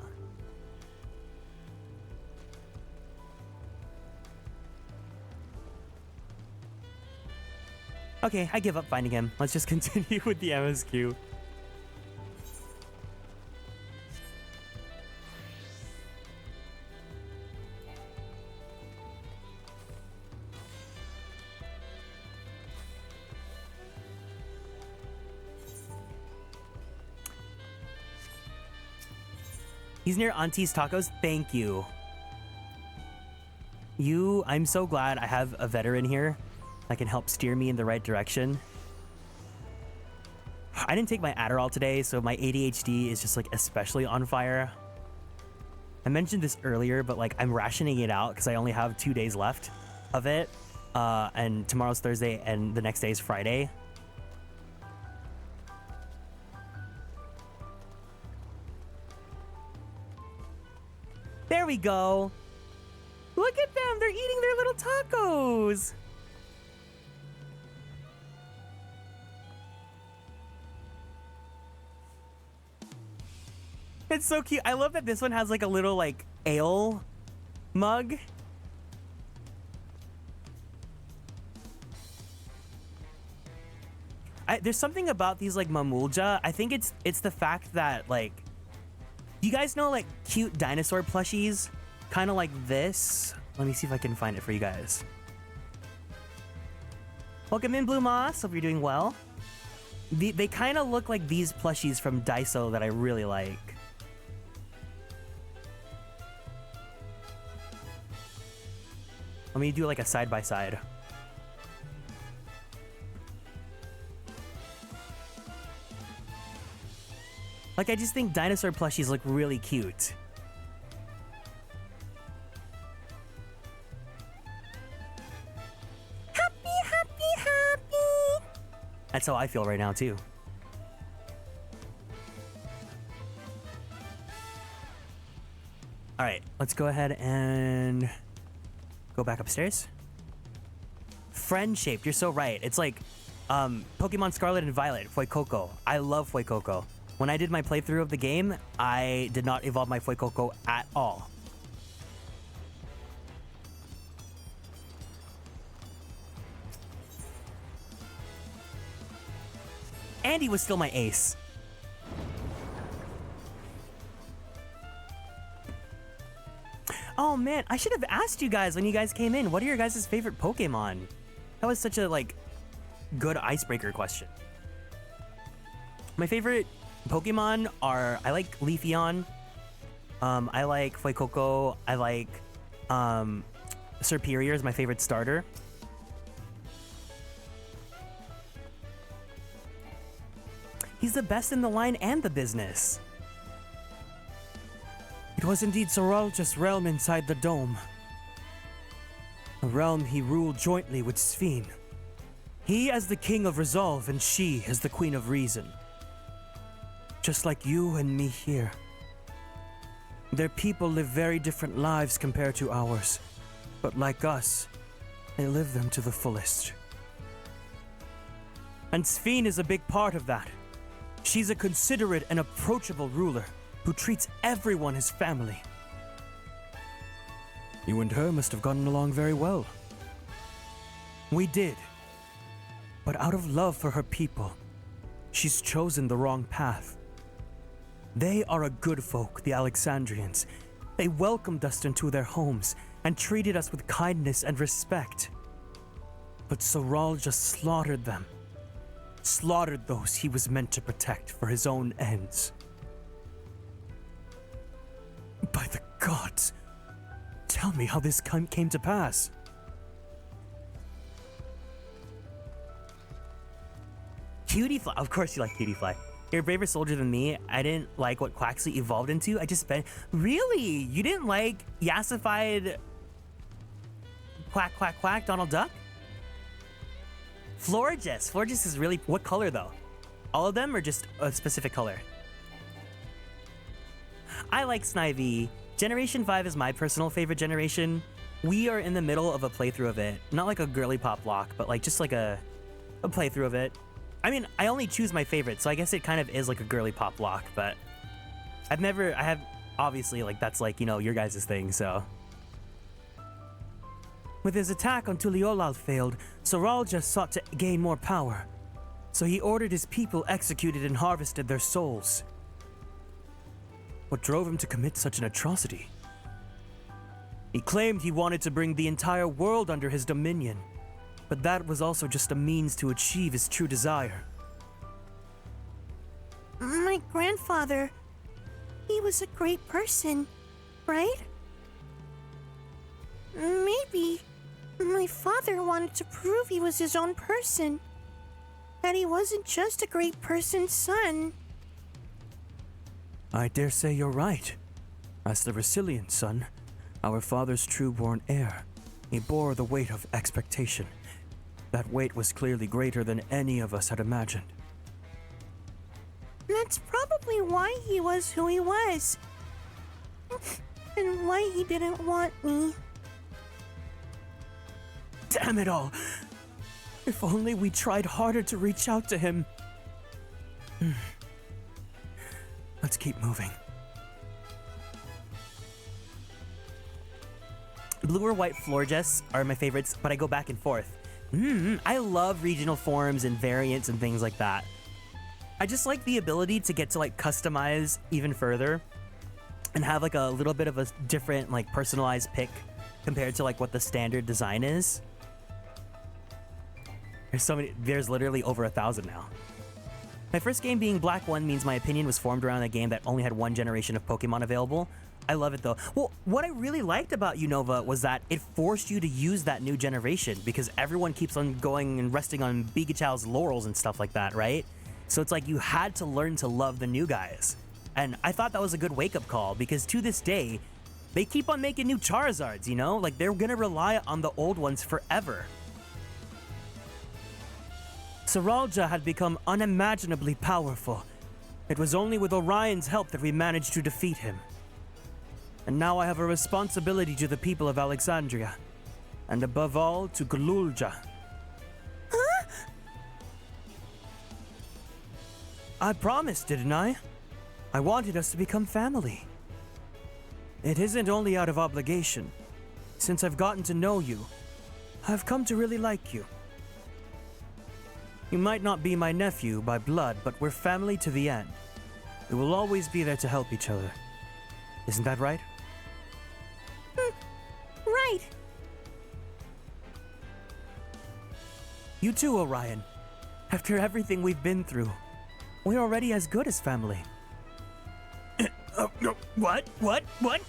Okay, I give up finding him. Let's just continue with the MSQ. He's near Auntie's Tacos. Thank you. I'm so glad I have a veteran here that can help steer me in the right direction. I didn't take my Adderall today, so my ADHD is just like especially on fire. I mentioned this earlier, but like I'm rationing it out because I only have 2 days left of it. And tomorrow's Thursday and the next day is Friday. There we go. Look at them. They're eating their little tacos. It's so cute. I love that this one has like a little like ale mug. There's something about these like mamulja. I think it's the fact that like, you guys know like cute dinosaur plushies? Kind of like this. Let me see if I can find it for you guys. Welcome in, Blue Moss. Hope you're doing well. They kind of look like these plushies from Daiso that I really like. Let me do like a side-by-side. Like, I just think dinosaur plushies look really cute. Happy. That's how I feel right now, too. All right, let's go ahead and go back upstairs. Friend-shaped, you're so right. It's like Pokemon Scarlet and Violet, Fuecoco. I love Fuecoco. When I did my playthrough of the game, I did not evolve my Fuecoco at all. Andy was still my ace. Oh man, I should have asked you guys when you guys came in, what are your guys' favorite Pokemon? That was such a like good icebreaker question. My favorite Pokemon are, I like Leafeon, I like Fuecoco, I like Serperior is my favorite starter. He's the best in the line and the business. It was indeed Soralja's realm inside the dome. A realm he ruled jointly with XIV. He as the king of resolve and she as the queen of reason. Just like you and me here. Their people live very different lives compared to ours, but like us, they live them to the fullest. And XIV is a big part of that. She's a considerate and approachable ruler who treats everyone as family. You and her must have gotten along very well. We did. But out of love for her people, she's chosen the wrong path. They are a good folk, the Alexandrians. They welcomed us into their homes and treated us with kindness and respect. But Soral just slaughtered them. Slaughtered those he was meant to protect for his own ends. By the gods, tell me how this came to pass. Cutie Fly, of course you like Cutie Fly. You're a braver soldier than me. I didn't like what Quaxley evolved into. I just spent, really? You didn't like yassified quack, quack, quack, Donald Duck? Florges. Florges is really, what color though? All of them or just a specific color? I like Snivy. Generation 5 is my personal favorite generation. We are in the middle of a playthrough of it. Not like a girly pop block, but like just like a playthrough of it. I mean, I only choose my favorite, so I guess it kind of is like a girly pop block, but I have, obviously, like, that's like, you know, your guys' thing, so. With his attack on Tuliolal failed, Soral just sought to gain more power. So he ordered his people executed and harvested their souls. What drove him to commit such an atrocity? He claimed he wanted to bring the entire world under his dominion. But that was also just a means to achieve his true desire. My grandfather, he was a great person, right? Maybe my father wanted to prove he was his own person. That he wasn't just a great person's son. I dare say you're right. As the resilient son, our father's true-born heir, he bore the weight of expectation. That weight was clearly greater than any of us had imagined. That's probably why he was who he was. And why he didn't want me. Damn it all! If only we tried harder to reach out to him. Let's keep moving. Blue or white Florges are my favorites, but I go back and forth. I love regional forms and variants and things like that. I just like the ability to get to like customize even further and have like a little bit of a different like personalized pick compared to like what the standard design is. There's literally over 1,000 now. My first game being Black 1 means my opinion was formed around a game that only had one generation of Pokemon available. I love it though. Well, what I really liked about Unova was that it forced you to use that new generation because everyone keeps on going and resting on Pikachu's laurels and stuff like that, right? So it's like you had to learn to love the new guys. And I thought that was a good wake-up call because to this day, they keep on making new Charizards, you know? Like they're gonna rely on the old ones forever. Soralja had become unimaginably powerful. It was only with Orion's help that we managed to defeat him. And now I have a responsibility to the people of Alexandria. And above all, to Gululja. Huh? I promised, didn't I? I wanted us to become family. It isn't only out of obligation. Since I've gotten to know you, I've come to really like you. You might not be my nephew by blood, but we're family to the end. We will always be there to help each other. Isn't that right? Right. You too, Orion. After everything we've been through, we're already as good as family. What? What? What?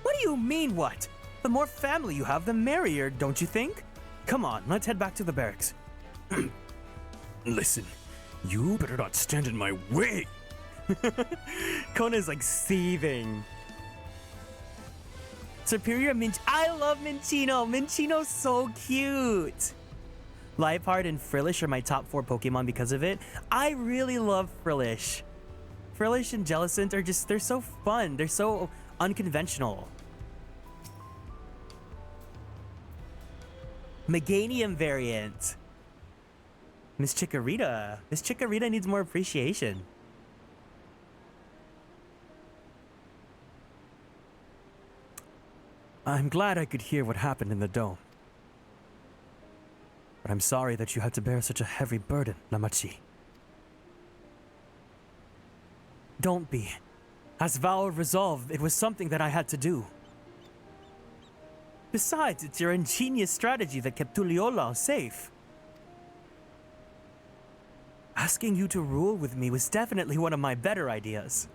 What do you mean, what? The more family you have, the merrier, don't you think? Come on, let's head back to the barracks. Listen, You better not stand in my way. Kona's like seething. Superior I love Minchino. Minchino's so cute. Liepard and Frillish are my top 4 Pokemon because of it. I really love Frillish. Frillish and Jellicent are just, they're so fun. They're so unconventional. Meganium variant. Miss Chikorita. Miss Chikorita needs more appreciation. I'm glad I could hear what happened in the dome. But I'm sorry that you had to bear such a heavy burden, lamaty'i. Don't be. As vow of resolve, it was something that I had to do. Besides, it's your ingenious strategy that kept Tuliyollal safe. Asking you to rule with me was definitely one of my better ideas.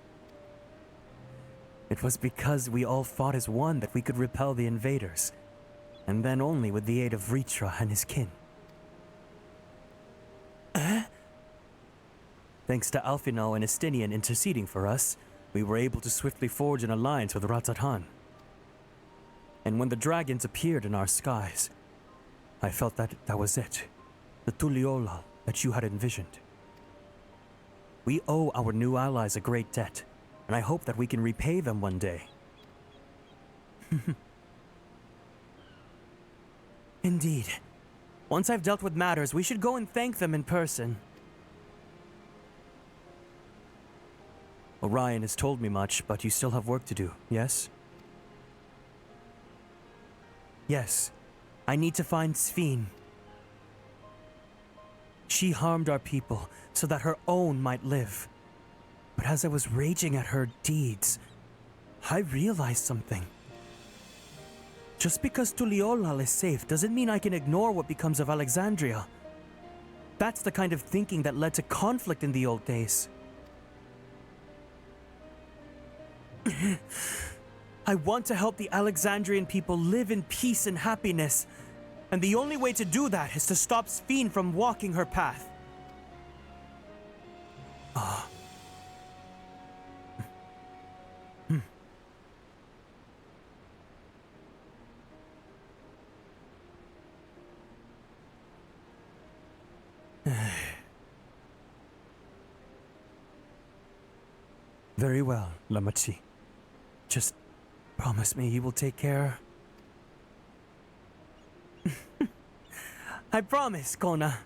It was because we all fought as one that we could repel the invaders, and then only with the aid of Ritra and his kin. Thanks to Alphinaud and Estinian interceding for us, we were able to swiftly forge an alliance with Rattatan. And when the dragons appeared in our skies, I felt that was it. The Tuliyollal that you had envisioned. We owe our new allies a great debt, and I hope that we can repay them one day. Indeed. Once I've dealt with matters, we should go and thank them in person. Orion has told me much, but you still have work to do, yes? Yes. I need to find Sphene. She harmed our people so that her own might live. But as I was raging at her deeds, I realized something. Just because Tuliyollal is safe doesn't mean I can ignore what becomes of Alexandria. That's the kind of thinking that led to conflict in the old days. I want to help the Alexandrian people live in peace and happiness, and the only way to do that is to stop Sphene from walking her path. Very well, lamaty'i. Just promise me you will take care. I promise, Kona.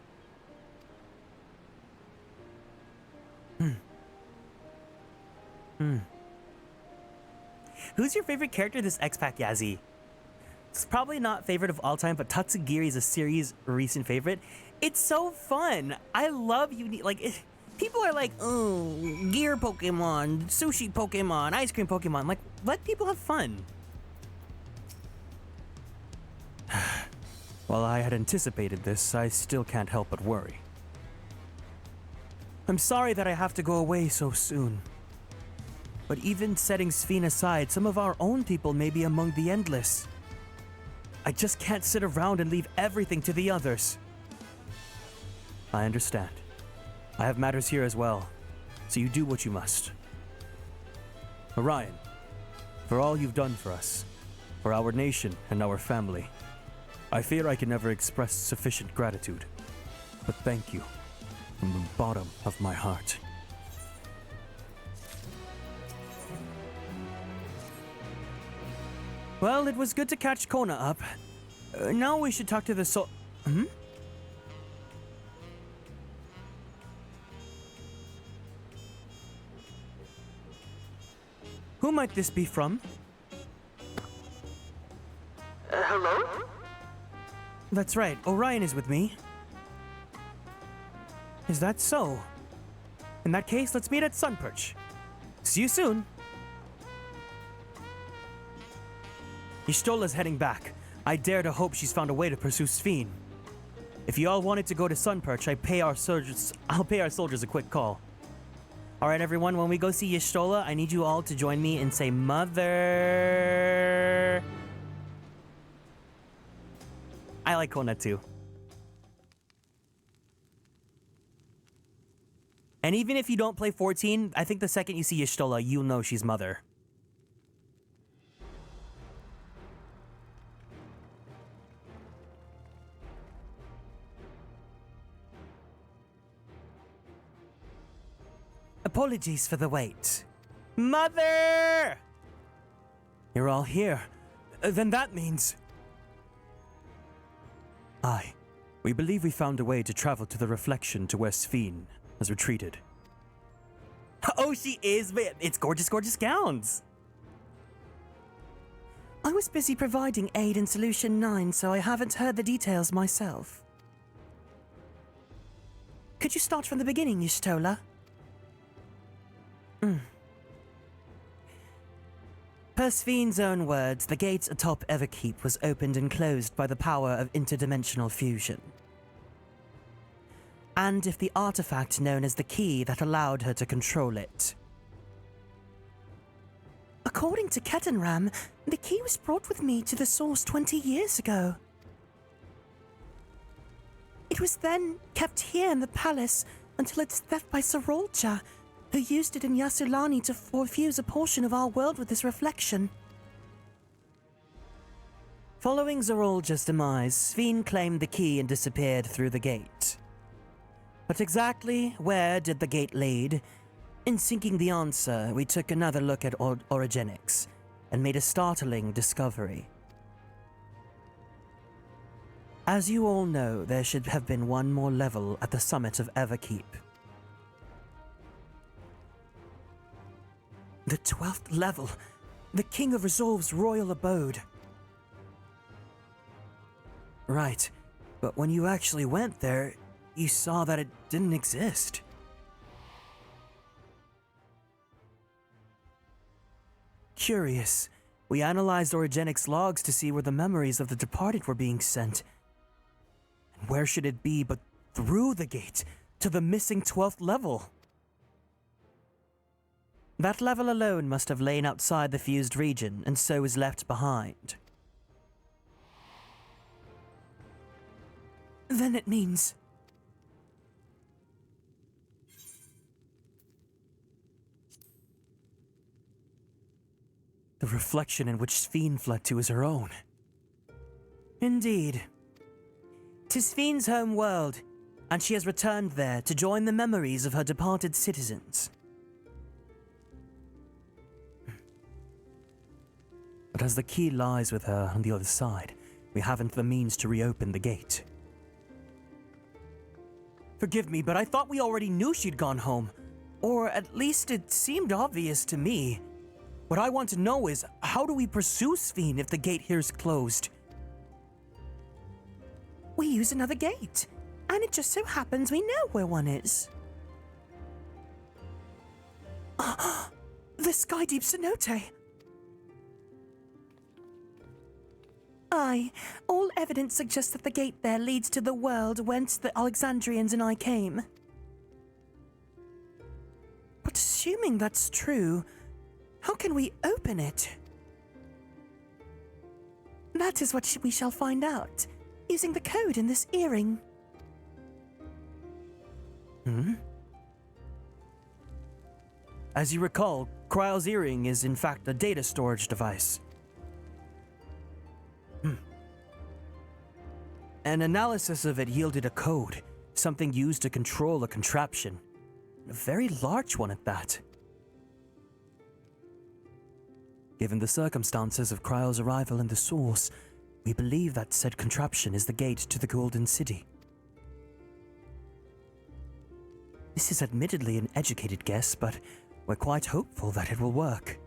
Who's your favorite character this X-Pac, Yazzie? It's probably not favorite of all time, but Tatsugiri is a series recent favorite. It's so fun. I love people are like, oh, gear Pokemon, sushi Pokemon, ice cream Pokemon. Like, let people have fun. While I had anticipated this, I still can't help but worry. I'm sorry that I have to go away so soon. But even setting Sphene aside, some of our own people may be among the Endless. I just can't sit around and leave everything to the others. I understand. I have matters here as well, so you do what you must. Orion, for all you've done for us, for our nation and our family, I fear I can never express sufficient gratitude. But thank you, from the bottom of my heart. Well, it was good to catch Kona up. Now we should talk to the Who might this be from? Hello? That's right, Orion is with me. Is that so? In that case, let's meet at Sunperch. See you soon. Y'shtola's heading back. I dare to hope she's found a way to pursue Sphene. If you all wanted to go to Sunperch, I'll pay our soldiers a quick call. Alright everyone, when we go see Y'shtola, I need you all to join me and say mother. I like Kona too. And even if you don't play 14, I think the second you see Y'shtola, you'll know she's mother. Apologies for the wait. Mother! You're all here. Then that means... Aye. We believe we found a way to travel to the reflection to where XIV has retreated. Oh, she is, man. It's gorgeous, gorgeous gowns. I was busy providing aid in Solution 9, so I haven't heard the details myself. Could you start from the beginning, Y'shtola? Per XIV's own words, the gate atop Everkeep was opened and closed by the power of interdimensional fusion. And if the artifact known as the key that allowed her to control it. According to Ketenram, the key was brought with me to the source 20 years ago. It was then kept here in the palace until its theft by Sorolja, who used it in Yasulani to fuse a portion of our world with this reflection. Following Zorolja's demise, XIV claimed the key and disappeared through the gate. But exactly where did the gate lead? In seeking the answer, we took another look at orogenics and made a startling discovery. As you all know, there should have been one more level at the summit of Everkeep. The 12th level, the King of Resolve's royal abode. Right, but when you actually went there, you saw that it didn't exist. Curious. We analyzed Orogenics logs to see where the memories of the departed were being sent. And where should it be but through the gate to the missing 12th level? That level alone must have lain outside the fused region, and so is left behind. Then it means... The reflection in which XIV fled to is her own. Indeed. 'Tis XIV's home world, and she has returned there to join the memories of her departed citizens. But as the key lies with her on the other side, we haven't the means to reopen the gate. Forgive me, but I thought we already knew she'd gone home. Or at least it seemed obvious to me. What I want to know is, how do we pursue XIV if the gate here's closed? We use another gate, and it just so happens we know where one is. The Sky Deep Cenote! Aye, all evidence suggests that the gate there leads to the world whence the Alexandrians and I came. But assuming that's true, how can we open it? That is what we shall find out, using the code in this earring. As you recall, Kryle's earring is in fact a data storage device. An analysis of it yielded a code, something used to control a contraption. A very large one at that. Given the circumstances of Kryle's arrival in the source, we believe that said contraption is the gate to the Golden City. This is admittedly an educated guess, but we're quite hopeful that it will work.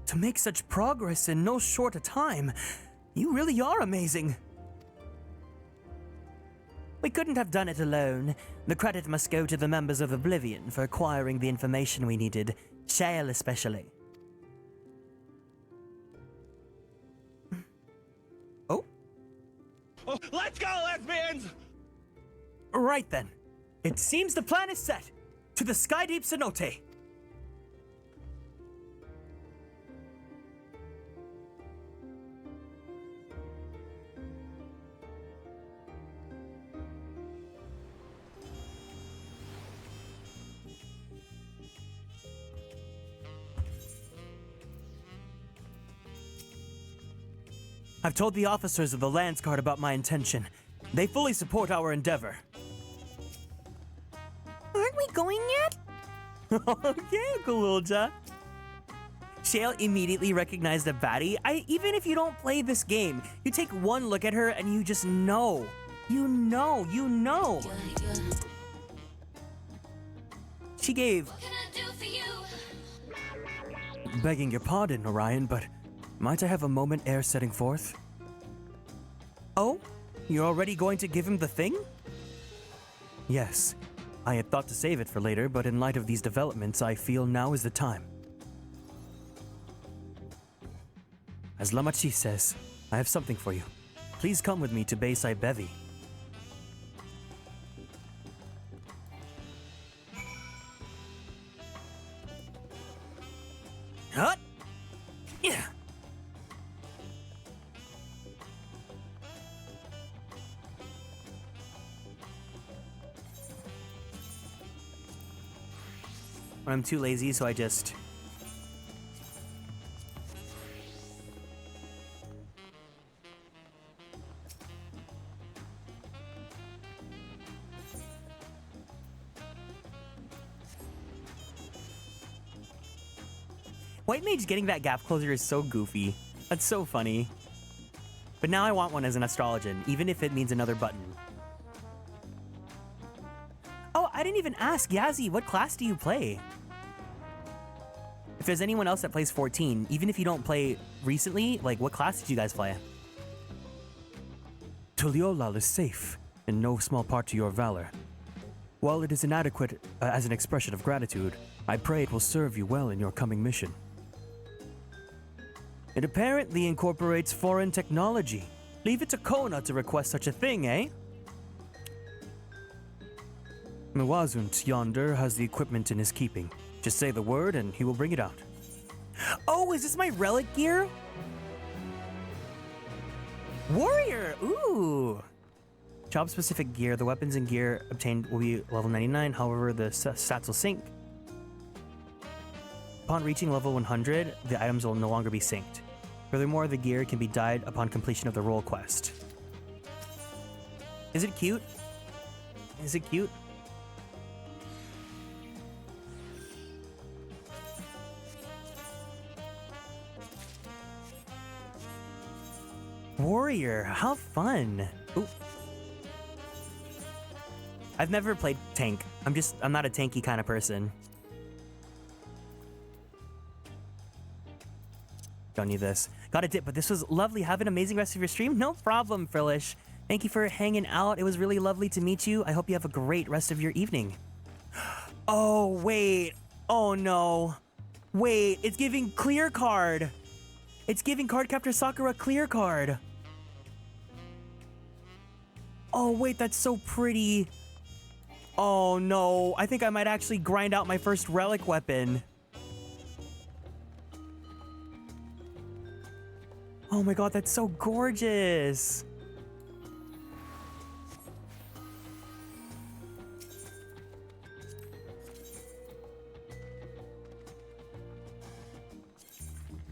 To make such progress in no short a time, you really are amazing. We couldn't have done it alone. The credit must go to the members of Oblivion for acquiring the information we needed, Shale especially. Oh? Let's go, lesbians! Right then. It seems the plan is set. To the Sky Deep Cenote. I've told the officers of the Lance Guard about my intention. They fully support our endeavor. Aren't we going yet? Okay, Galulja. Shale immediately recognized a baddie. Even if you don't play this game, you take one look at her and you just know. You know. She gave... What can I do for you? Begging your pardon, Orion, but might I have a moment ere setting forth? Oh? You're already going to give him the thing? Yes. I had thought to save it for later, but in light of these developments, I feel now is the time. As lamaty'i says, I have something for you. Please come with me to XIV. Hut! Yeah. I'm too lazy, so I just... White Mage getting that gap closer is so goofy. That's so funny. But now I want one as an astrologian, even if it means another button. Oh, I didn't even ask Yazzie, what class do you play? If there's anyone else that plays 14, even if you don't play recently, like what class did you guys play? Tuliolal is safe, in no small part to your valor. While it is inadequate as an expression of gratitude, I pray it will serve you well in your coming mission. It apparently incorporates foreign technology. Leave it to Kona to request such a thing, eh? Mwazunt yonder has the equipment in his keeping. Just say the word and he will bring it out. Oh, is this my relic gear? Warrior! Ooh! Job-specific gear. The weapons and gear obtained will be level 99. However, the stats will sync. Upon reaching level 100, the items will no longer be synced. Furthermore, the gear can be dyed upon completion of the role quest. Is it cute? Is it cute? Warrior, how fun. Ooh. I've never played tank. I'm not a tanky kind of person. Don't need this. Got a dip, but this was lovely. Have an amazing rest of your stream. No problem, Frillish. Thank you for hanging out. It was really lovely to meet you. I hope you have a great rest of your evening. Oh, wait. Oh, no. Wait, it's giving clear card. It's giving Cardcaptor Sakura clear card. Oh, wait, that's so pretty. Oh, no. I think I might actually grind out my first relic weapon. Oh my god, that's so gorgeous.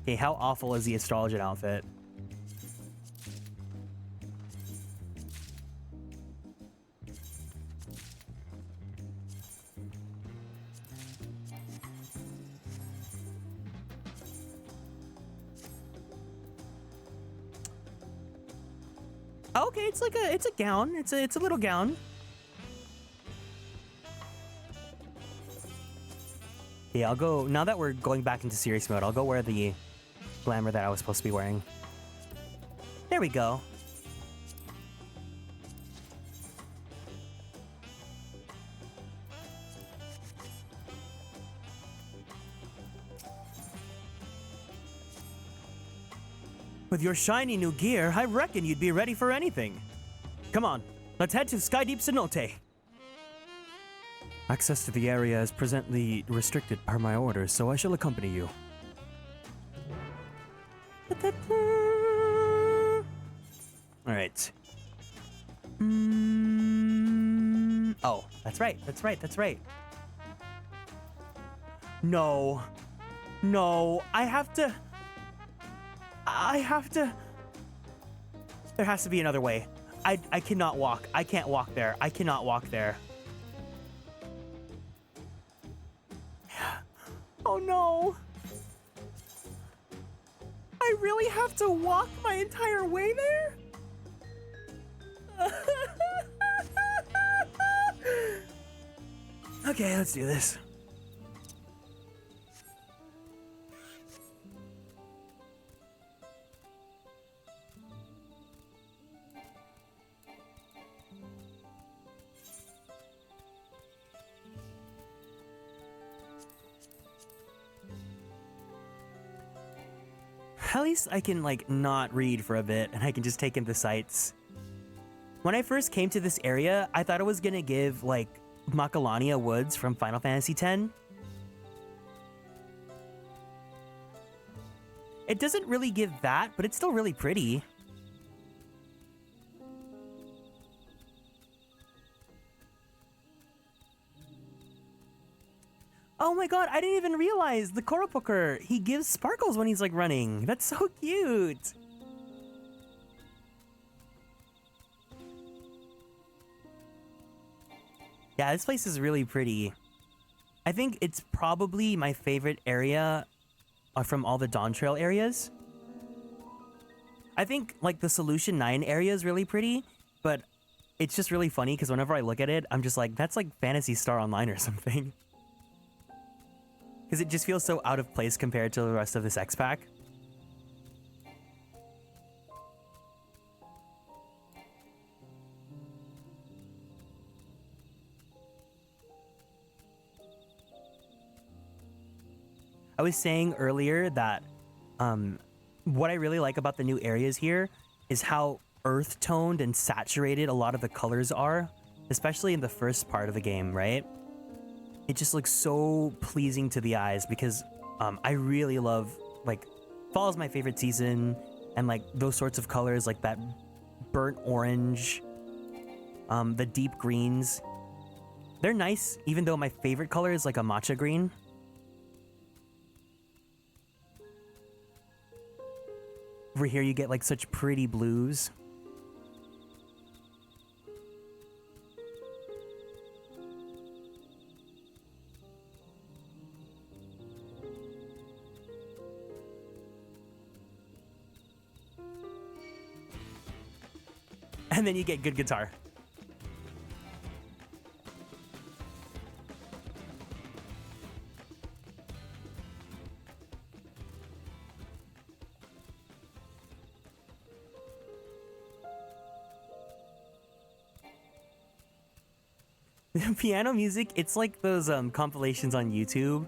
Okay, how awful is the astrologian outfit? Okay, it's like it's a gown. It's a little gown. Yeah, I'll go, now that we're going back into serious mode, I'll go wear the glamour that I was supposed to be wearing. There we go. With your shiny new gear, I reckon you'd be ready for anything. Come on, let's head to Skydeep Cenote. Access to the area is presently restricted per my orders, so I shall accompany you. Alright. Oh, that's right, that's right, that's right. No. No, I have to... There has to be another way. I cannot walk. I can't walk there. I cannot walk there. Oh no. I really have to walk my entire way there? Okay, let's do this. At least I can, like, not read for a bit, and I can just take in the sights. When I first came to this area, I thought it was gonna give, like, Macalania Woods from Final Fantasy X. It doesn't really give that, but it's still really pretty. Oh my god, I didn't even realize the Koropoker, he gives sparkles when he's like running. That's so cute. Yeah, this place is really pretty. I think it's probably my favorite area from all the Dawntrail areas. I think like the Solution 9 area is really pretty, but it's just really funny because whenever I look at it, I'm just like, that's like Phantasy Star Online or something. Because it just feels so out of place compared to the rest of this X-Pack. I was saying earlier that what I really like about the new areas here is how earth-toned and saturated a lot of the colors are, especially in the first part of the game, right? It just looks so pleasing to the eyes because I really love, like, fall is my favorite season, and like those sorts of colors, like that burnt orange, the deep greens. They're nice, even though my favorite color is like a matcha green. Over here you get like such pretty blues. And then you get good guitar. Piano music, it's like those compilations on YouTube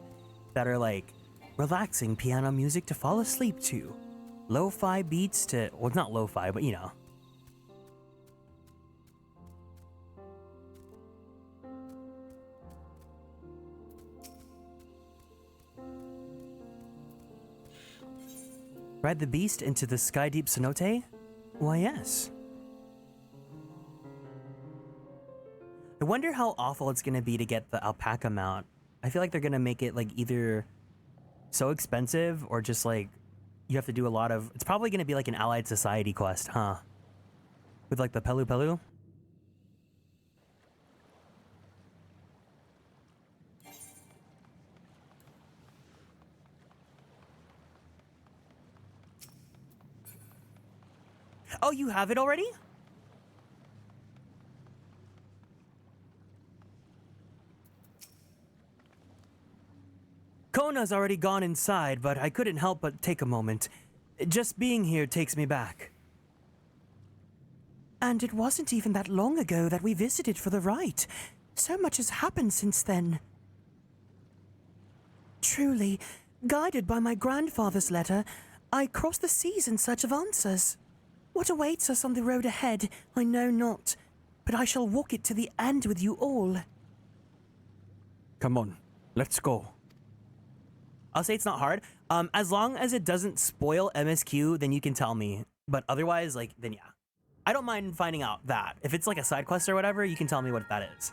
that are like relaxing piano music to fall asleep to. Lo-fi beats to, well, not lo-fi, but you know. Ride the beast into the sky deep cenote? Why, yes. I wonder how awful it's gonna be to get the alpaca mount. I feel like they're gonna make it like either so expensive or just like you have to do a lot of, it's probably gonna be like an Allied Society quest, huh? With like the Pelu Pelu. Oh, you have it already? Kona's already gone inside, but I couldn't help but take a moment. Just being here takes me back. And it wasn't even that long ago that we visited for the rite. So much has happened since then. Truly, guided by my grandfather's letter, I crossed the seas in search of answers. What awaits us on the road ahead, I know not, but I shall walk it to the end with you all. Come on, let's go. I'll say it's not hard. As long as it doesn't spoil MSQ, then you can tell me. But otherwise, like, then yeah. I don't mind finding out that. If it's like a side quest or whatever, you can tell me what that is.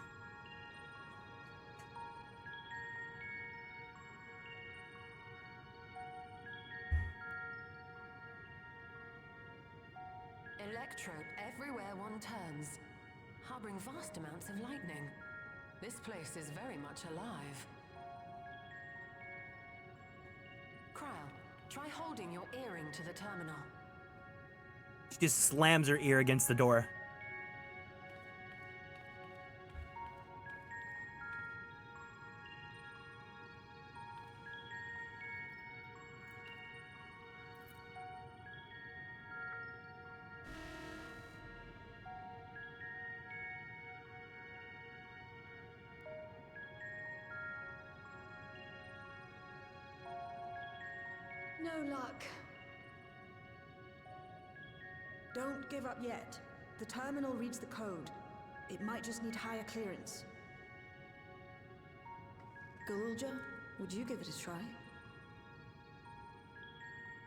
Electrope everywhere one turns, harboring vast amounts of lightning. This place is very much alive. Krile, try holding your earring to the terminal. She just slams her ear against the door. No luck. Don't give up yet. The terminal reads the code. It might just need higher clearance. Galulja, would you give it a try?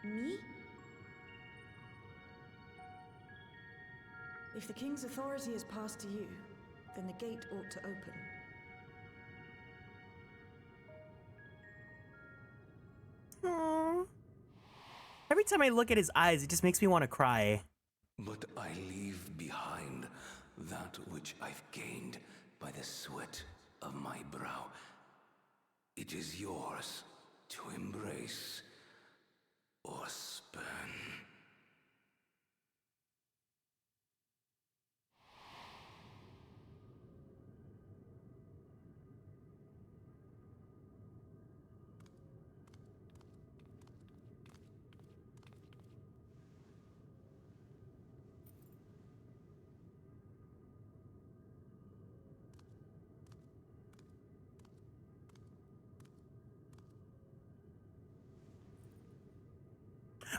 Me? If the king's authority is passed to you, then the gate ought to open. Aww. Every time I look at his eyes, it just makes me want to cry. But I leave behind that which I've gained by the sweat of my brow. It is yours to embrace or spurn.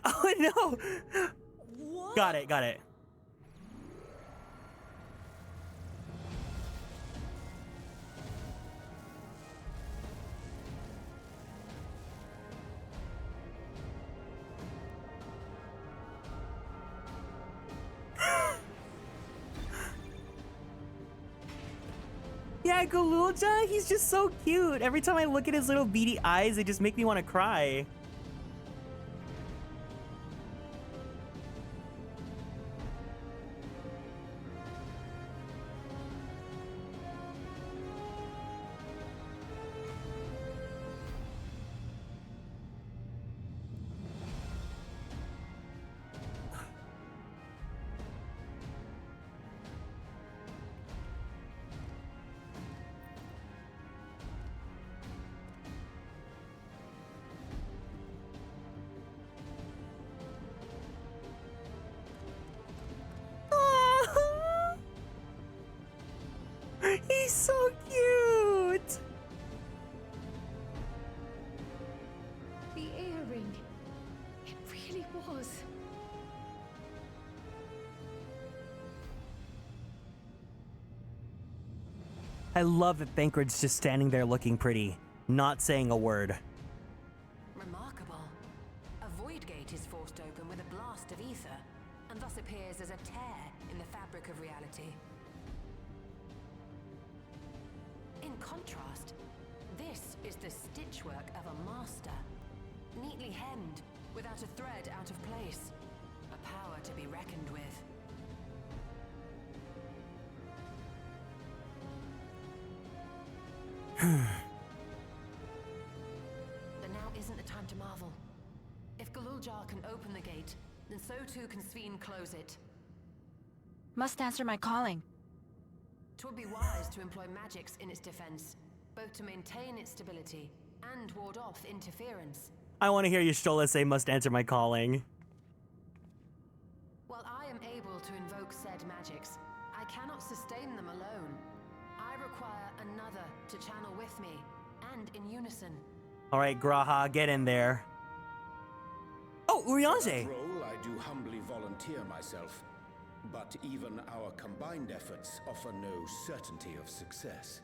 Oh no! What? Got it, got it. Yeah, Galulja, he's just so cute. Every time I look at his little beady eyes, they just make me want to cry. He's so cute! The earring. It really was. I love that Thancred's just standing there looking pretty, not saying a word. Remarkable. A void gate is forced open with a blast of ether, and thus appears as a tear in the fabric of reality. In contrast, this is the stitchwork of a master, neatly hemmed, without a thread out of place. A power to be reckoned with. But now isn't the time to marvel. If Galulja can open the gate, then so too can Sveen close it. Must answer my calling. 'Twould be wise to employ magics in its defense, both to maintain its stability and ward off interference. I want to hear Y'shtola say, "Must answer my calling." While I am able to invoke said magics, I cannot sustain them alone. I require another to channel with me, and in unison. All right, Graha, get in there. Oh, Urianger! For that role, I do humbly volunteer myself. But even our combined efforts offer no certainty of success.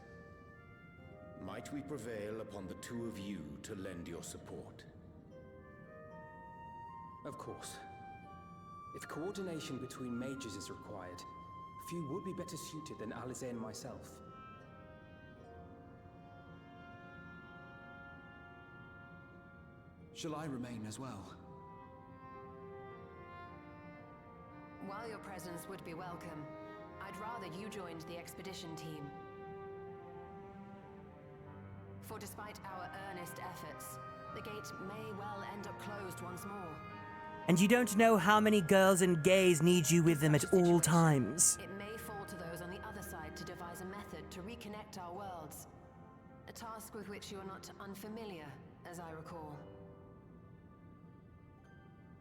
Might we prevail upon the two of you to lend your support? Of course. If coordination between mages is required, few would be better suited than Alize and myself. Shall I remain as well? While your presence would be welcome, I'd rather you joined the expedition team. For despite our earnest efforts, the gate may well end up closed once more. And you don't know how many girls and gays need you with them at all times. It may fall to those on the other side to devise a method to reconnect our worlds. A task with which you are not unfamiliar, as I recall.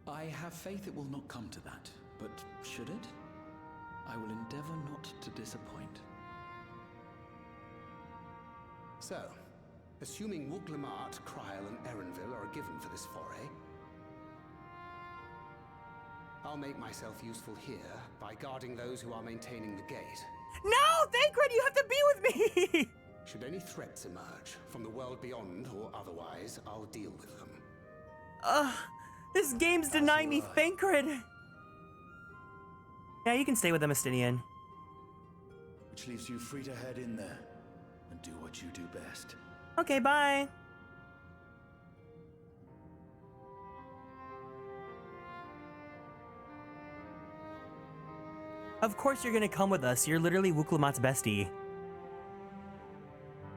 I have faith it will not come to that, but should it? I will endeavor not to disappoint. So, assuming Wooglamart, Kryl, and Erenville are given for this foray, I'll make myself useful here by guarding those who are maintaining the gate. No, Thancred, you have to be with me! Should any threats emerge, from the world beyond or otherwise, I'll deal with them. This game's denying me Thancred. Yeah, you can stay with them, Estinian. Which leaves you free to head in there and do what you do best. Okay, bye. Of course you're gonna come with us. You're literally Wooglamat's bestie.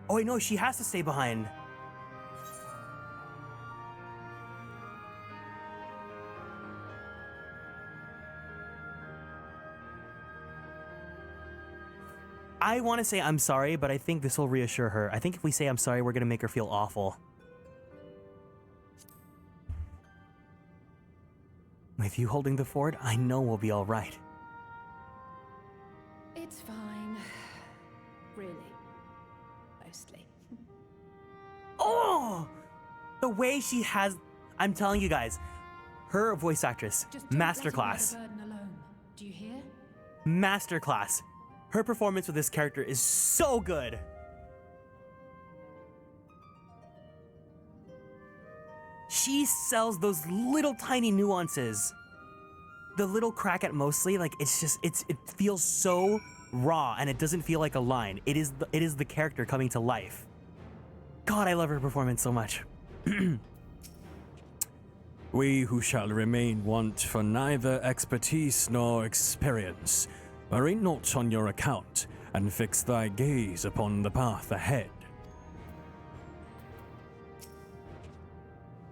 Oh wait, no, she has to stay behind. I want to say I'm sorry, but I think this will reassure her. I think if we say I'm sorry, we're gonna make her feel awful. With you holding the fort, I know we'll be all right. It's fine. Really. Mostly. Oh! The way she has... I'm telling you guys, her voice actress, masterclass. Do you hear? Masterclass. Her performance with this character is so good. She sells those little tiny nuances. The little crack at mostly, like it's just, it feels so raw and it doesn't feel like a line. It is the character coming to life. God, I love her performance so much. We who shall remain want for neither expertise nor experience. Worry not on your account, and fix thy gaze upon the path ahead.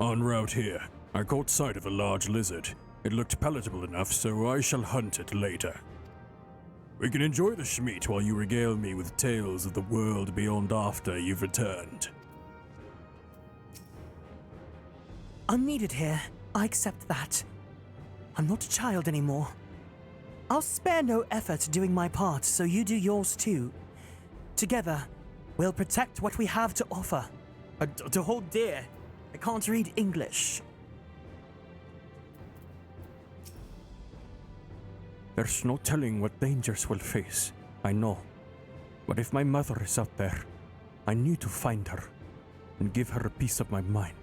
En route here, I caught sight of a large lizard. It looked palatable enough, so I shall hunt it later. We can enjoy the schmeat while you regale me with tales of the world beyond after you've returned. I'm needed here. I accept that. I'm not a child anymore. I'll spare no effort doing my part, so you do yours too. Together, we'll protect what we have to offer. To hold dear. I can't read English. There's no telling what dangers we'll face, I know. But if my mother is out there, I need to find her and give her a piece of my mind.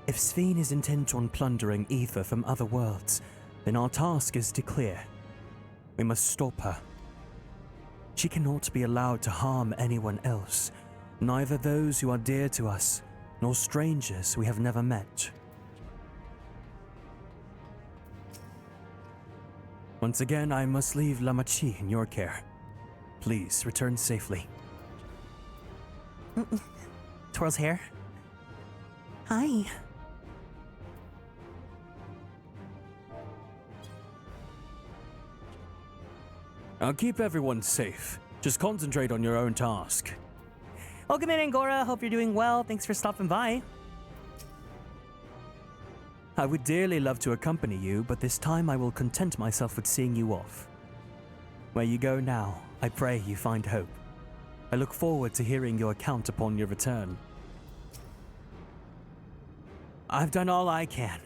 If Sphene is intent on plundering ether from other worlds, then our task is to clear. We must stop her. She cannot be allowed to harm anyone else, neither those who are dear to us, nor strangers we have never met. Once again, I must leave lamaty'i in your care. Please return safely. Twirl's hair. Hi. I'll keep everyone safe. Just concentrate on your own task. Welcome in, Angora. Hope you're doing well. Thanks for stopping by. I would dearly love to accompany you, but this time I will content myself with seeing you off. Where you go now, I pray you find hope. I look forward to hearing your account upon your return. I've done all I can.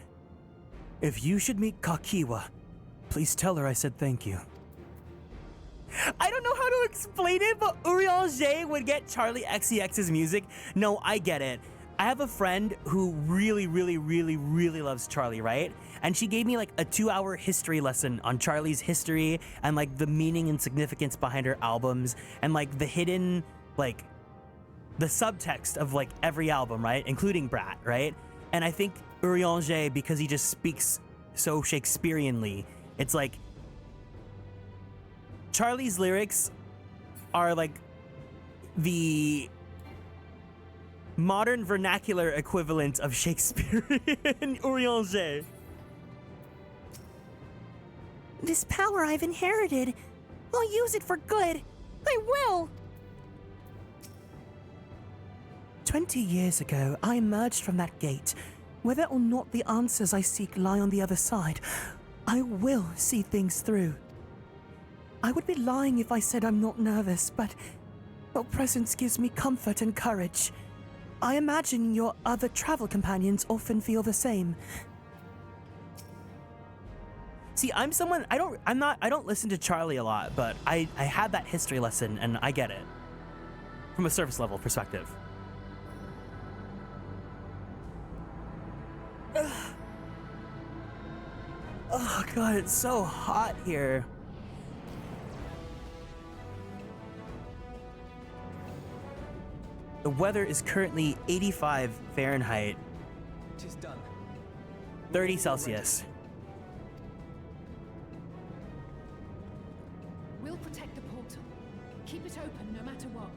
If you should meet Kakiwa, please tell her I said thank you. I don't know how to explain it, but Urianger would get Charlie XCX's music. No, I get it. I have a friend who really loves Charlie, right? And she gave me like a 2-hour history lesson on Charlie's history and like the meaning and significance behind her albums and like the hidden, like the subtext of like every album, right? Including Brat, right? And I think Urianger because he just speaks so Shakespeareanly. It's like Charlie's lyrics are like the modern vernacular equivalent of Shakespearean Urianger. This power I've inherited, I'll use it for good. I will! 20 years ago, I emerged from that gate. Whether or not the answers I seek lie on the other side, I will see things through. I would be lying if I said I'm not nervous, but your presence gives me comfort and courage. I imagine your other travel companions often feel the same. See, I'm someone, I don't listen to Charlie a lot, but I had that history lesson and I get it. From a surface level perspective. Ugh. Oh god, it's so hot here. The weather is currently 85 Fahrenheit. 'Tis done. 30 Celsius. We'll protect the portal. Keep it open no matter what.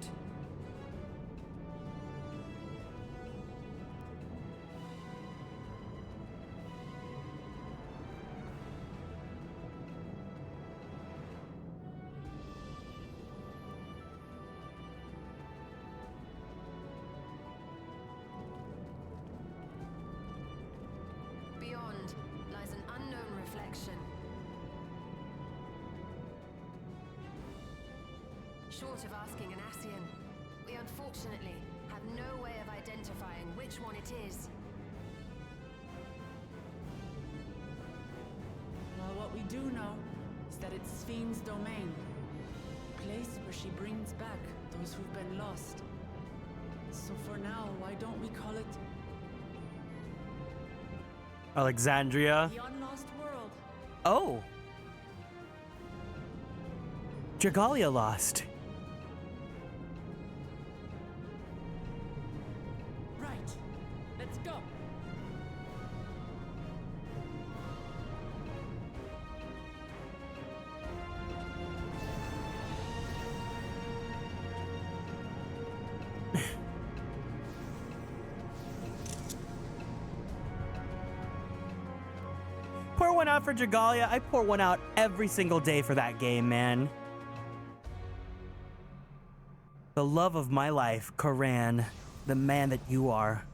Beyond lies an unknown reflection. Short of asking an Ascian, we unfortunately have no way of identifying which one it is. Well, what we do know is that it's Sphxi's domain. A place where she brings back those who've been lost. So for now, why don't we call it Alexandria. the Unlost World? Oh. Dragalia lost. Right. Let's go. Pour one out for Dragalia. I pour one out every single day for that game, man. The love of my life, Kieran, the man that you are.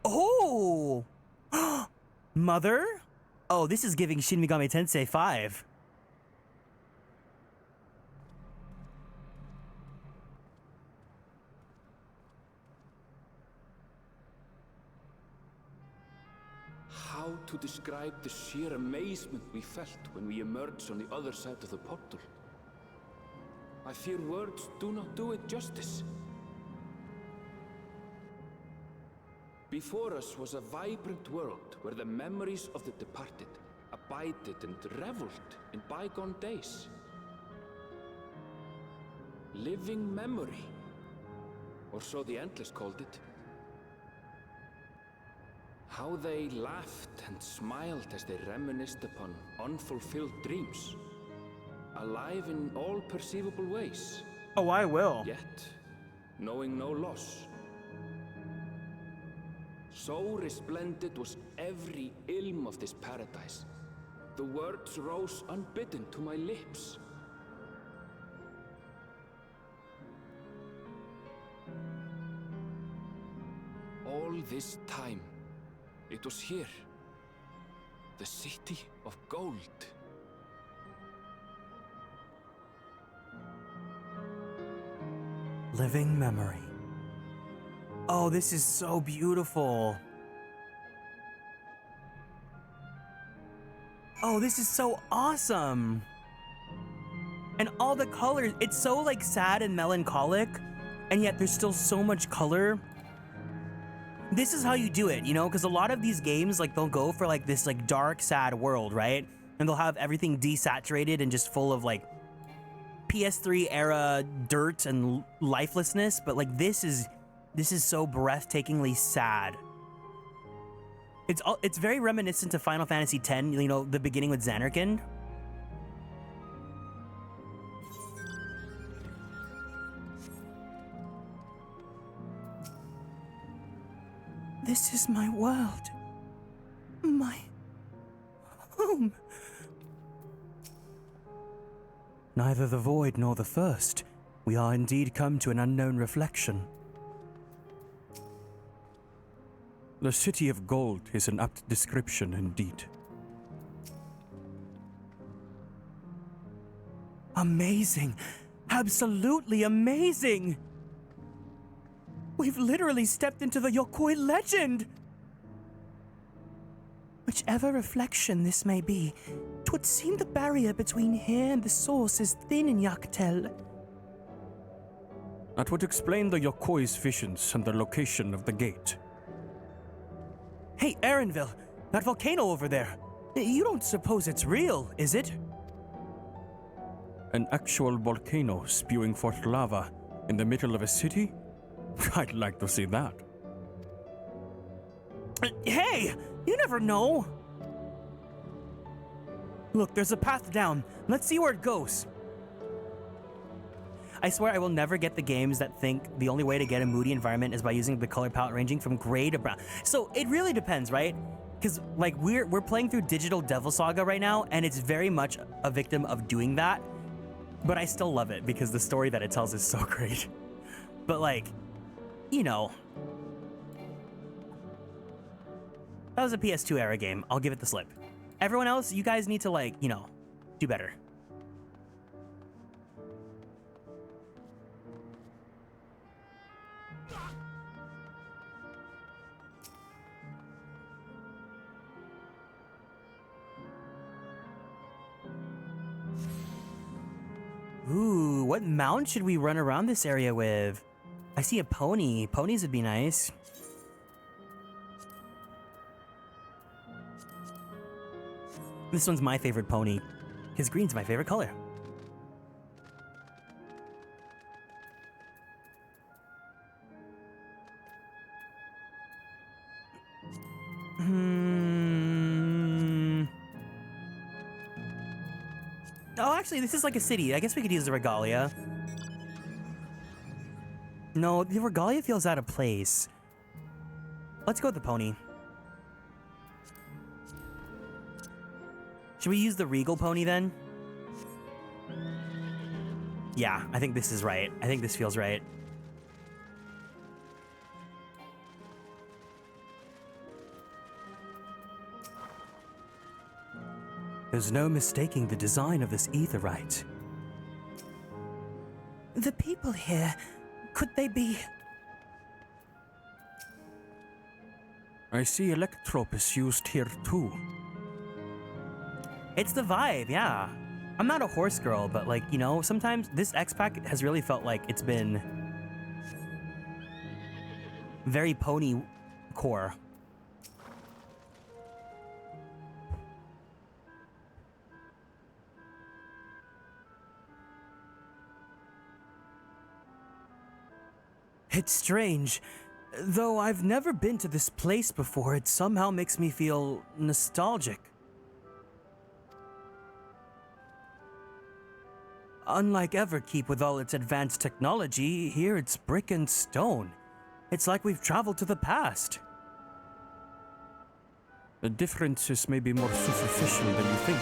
Oh! Mother? Oh, this is giving Shin Megami Tensei 5. How to describe the sheer amazement we felt when we emerged on the other side of the portal? I fear words do not do it justice. Before us was a vibrant world where the memories of the departed abided and reveled in bygone days. Living memory, or so the Endless called it. How they laughed and smiled as they reminisced upon unfulfilled dreams. Alive in all perceivable ways. Oh, I will. Yet, knowing no loss. So resplendent was every ilm of this paradise. The words rose unbidden to my lips. All this time, it was here. The city of gold. Living memory. Oh, this is so beautiful. Oh, this is so awesome. And all the colors, it's so like sad and melancholic, and yet there's still so much color. This is how you do it, you know, because a lot of these games, like, they'll go for like this like dark, sad world, right? And they'll have everything desaturated and just full of like PS3 era dirt and lifelessness, but like this is so breathtakingly sad. It's very reminiscent to Final Fantasy X, you know, the beginning with Xanarkand. This is my world. My home. Neither the void nor the thirst. We are indeed come to an unknown reflection. The City of Gold is an apt description indeed. Amazing. Absolutely amazing. We've literally stepped into the Yokoi legend. Whichever reflection this may be, 'twould seem the barrier between here and the source is thin in Yaktel. That would explain the Yokoi's visions and the location of the gate. Hey, Aaronville, that volcano over there. You don't suppose it's real, is it? An actual volcano spewing forth lava in the middle of a city? I'd like to see that. Hey, you never know. Look, there's a path down. Let's see where it goes. I swear I will never get the games that think the only way to get a moody environment is by using the color palette ranging from gray to brown. So it really depends, right? Because like we're playing through Digital Devil Saga right now, and it's very much a victim of doing that. But I still love it because the story that it tells is so great. But like, you know, that was a PS2 era game. I'll give it the slip. Everyone else, you guys need to like, you know, do better. Ooh, what mount should we run around this area with? I see a pony. Ponies would be nice. This one's my favorite pony, because green's my favorite color. Oh, actually, this is like a city. I guess we could use the regalia. No, the regalia feels out of place. Let's go with the pony. Should we use the regal pony then? Yeah, I think this is right. I think this feels right. There's no mistaking the design of this aetheryte. The people here, could they be? I see Electropus used here too. It's the vibe, yeah. I'm not a horse girl, but like, you know, sometimes this X-Pack has really felt like it's been very pony core. It's strange. Though I've never been to this place before, it somehow makes me feel nostalgic. Unlike Everkeep with all its advanced technology, here it's brick and stone. It's like we've traveled to the past. The differences may be more superficial than you think.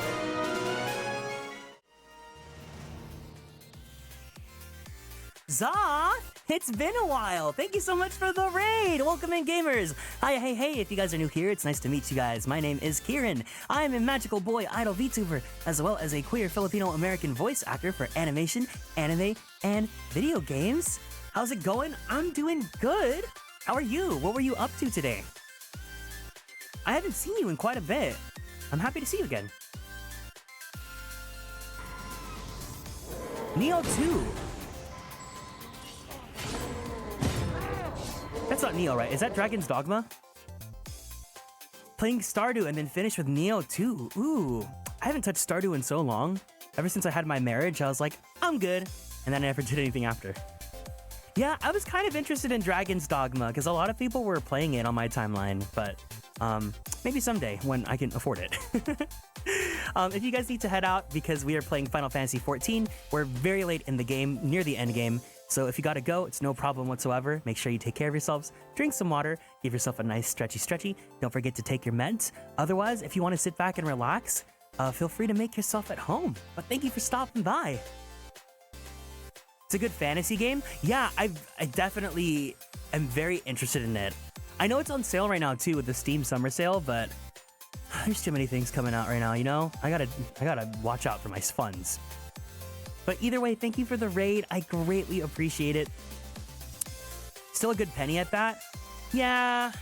Zoth! It's been a while! Thank you so much for the raid! Welcome in, gamers! Hi, hey, if you guys are new here, it's nice to meet you guys. My name is Kieran. I am a magical boy idol VTuber, as well as a queer Filipino-American voice actor for animation, anime, and video games. How's it going? I'm doing good! How are you? What were you up to today? I haven't seen you in quite a bit. I'm happy to see you again. Neo 2! That's not Neo, right? Is that Dragon's Dogma? Playing Stardew and then finish with Neo 2. Ooh, I haven't touched Stardew in so long. Ever since I had my marriage, I was like, I'm good. And then I never did anything after. Yeah, I was kind of interested in Dragon's Dogma because a lot of people were playing it on my timeline, but maybe someday when I can afford it. If you guys need to head out because we are playing Final Fantasy XIV, we're very late in the game, near the end game. So if you gotta go, it's no problem whatsoever. Make sure you take care of yourselves, drink some water, give yourself a nice stretchy. Don't forget to take your meds. Otherwise, if you want to sit back and relax, feel free to make yourself at home. But thank you for stopping by. It's a good fantasy game. Yeah, I definitely am very interested in it. I know it's on sale right now too with the Steam Summer Sale, but there's too many things coming out right now, you know? I gotta watch out for my funds. But either way, thank you for the raid. I greatly appreciate it. Still a good penny at that. Yeah,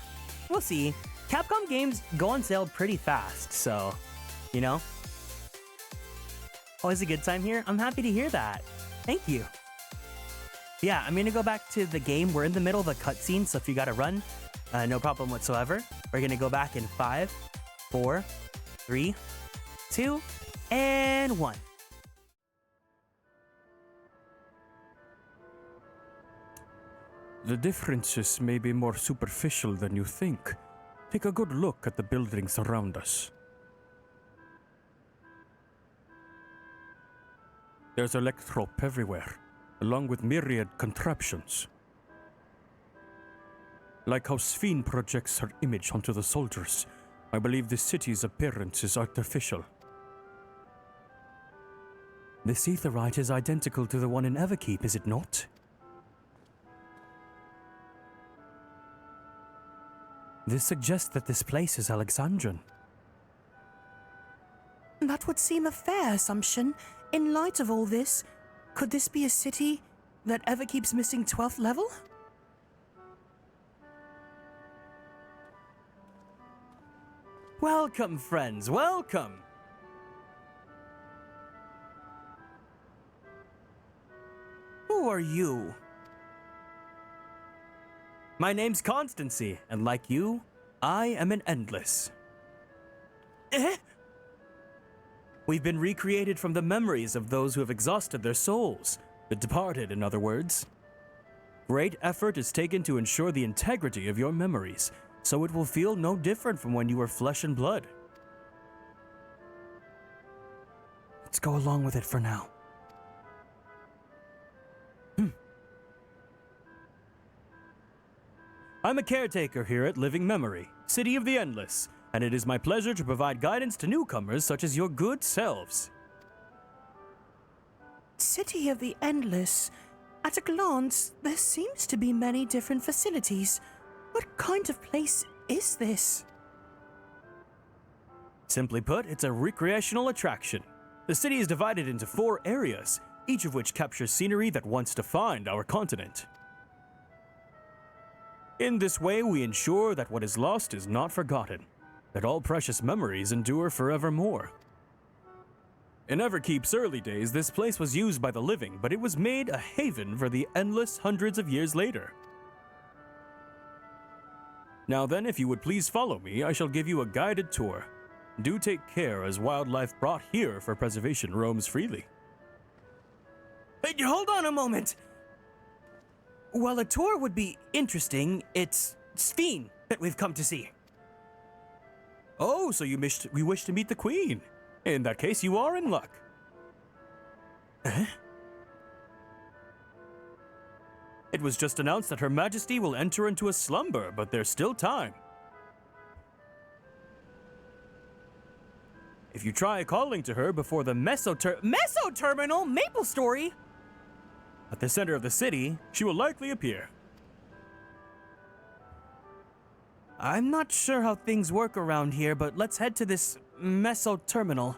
we'll see. Capcom games go on sale pretty fast, so, you know? Always a good time here. I'm happy to hear that. Thank you. Yeah, I'm gonna go back to the game. We're in the middle of a cutscene, so if you gotta run, no problem whatsoever. We're gonna go back in 5, 4, 3, 2, and 1. The differences may be more superficial than you think. Take a good look at the buildings around us. There's electrope everywhere, along with myriad contraptions. Like how XIV projects her image onto the soldiers, I believe the city's appearance is artificial. This aetheryte is identical to the one in Everkeep, is it not? This suggests that this place is Alexandrian. That would seem a fair assumption. In light of all this, could this be a city that Everkeep's missing 12th level? Welcome, friends, welcome! Who are you? My name's Konstellations, and like you, I am an Endless. We've been recreated from the memories of those who have exhausted their souls, the departed, in other words. Great effort is taken to ensure the integrity of your memories, so it will feel no different from when you were flesh and blood. Let's go along with it for now. I'm a caretaker here at Living Memory, City of the Endless, and it is my pleasure to provide guidance to newcomers such as your good selves. City of the Endless. At a glance, there seems to be many different facilities. What kind of place is this? Simply put, it's a recreational attraction. The city is divided into 4 areas, each of which captures scenery that once defined our continent. In this way, we ensure that what is lost is not forgotten, that all precious memories endure forevermore. In Everkeep's early days, this place was used by the living, but it was made a haven for the Endless hundreds of years later. Now then, if you would please follow me, I shall give you a guided tour. Do take care, as wildlife brought here for preservation roams freely. Hey, hold on a moment! While a tour would be interesting, it's XIV that we've come to see. Oh, so you wish to meet the Queen? In that case, you are in luck. It was just announced that Her Majesty will enter into a slumber, but there's still time. If you try calling to her before the Meso-terminal? Maple Story? At the center of the city, she will likely appear. I'm not sure how things work around here, but let's head to this Meso-terminal.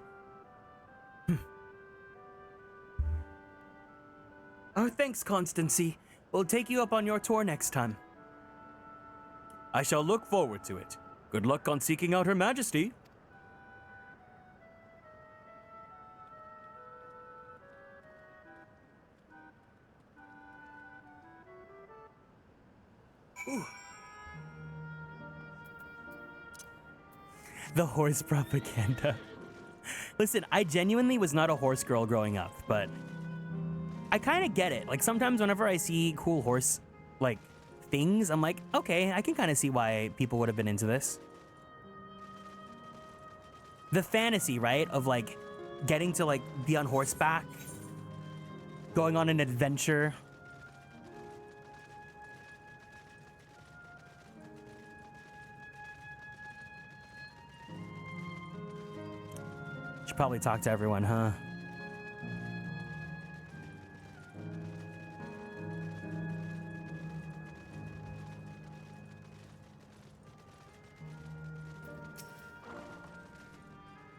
Oh, thanks, Konstellations. We'll take you up on your tour next time. I shall look forward to it. Good luck on seeking out Her Majesty. Ooh. The horse propaganda. Listen, I genuinely was not a horse girl growing up, but I kind of get it. Like sometimes whenever I see cool horse like things, I'm like, okay, I can kind of see why people would have been into this. The fantasy, right, of like getting to like be on horseback, going on an adventure. Should probably talk to everyone, huh?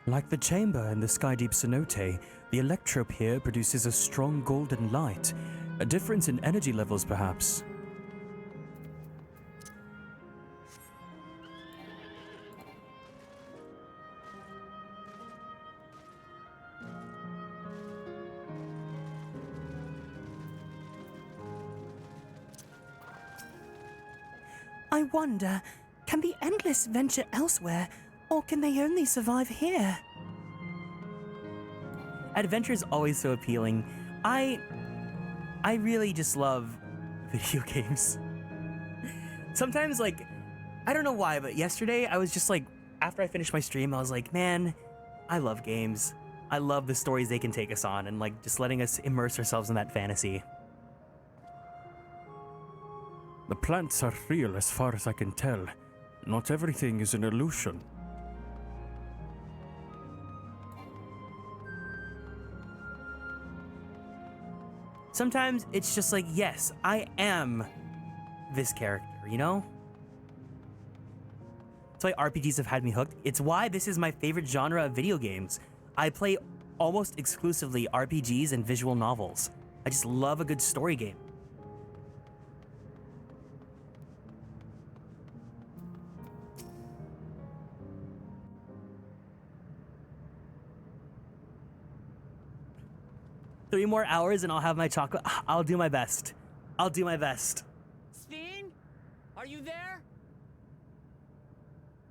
Like the chamber in the Skydeep cenote, the electrope here produces a strong golden light. A difference in energy levels, perhaps. I wonder, can the Endless venture elsewhere, or can they only survive here? Adventure is always so appealing. I really just love video games. Sometimes, like, I don't know why, but yesterday I was just like, after I finished my stream, I was like, man, I love games. I love the stories they can take us on and like just letting us immerse ourselves in that fantasy. The plants are real as far as I can tell. Not everything is an illusion. Sometimes it's just like, yes, I am this character, you know? That's why RPGs have had me hooked. It's why this is my favorite genre of video games. I play almost exclusively RPGs and visual novels. I just love a good story game. Three more hours and I'll have my chocolate. I'll do my best. I'll do my best. Sven? Are you there?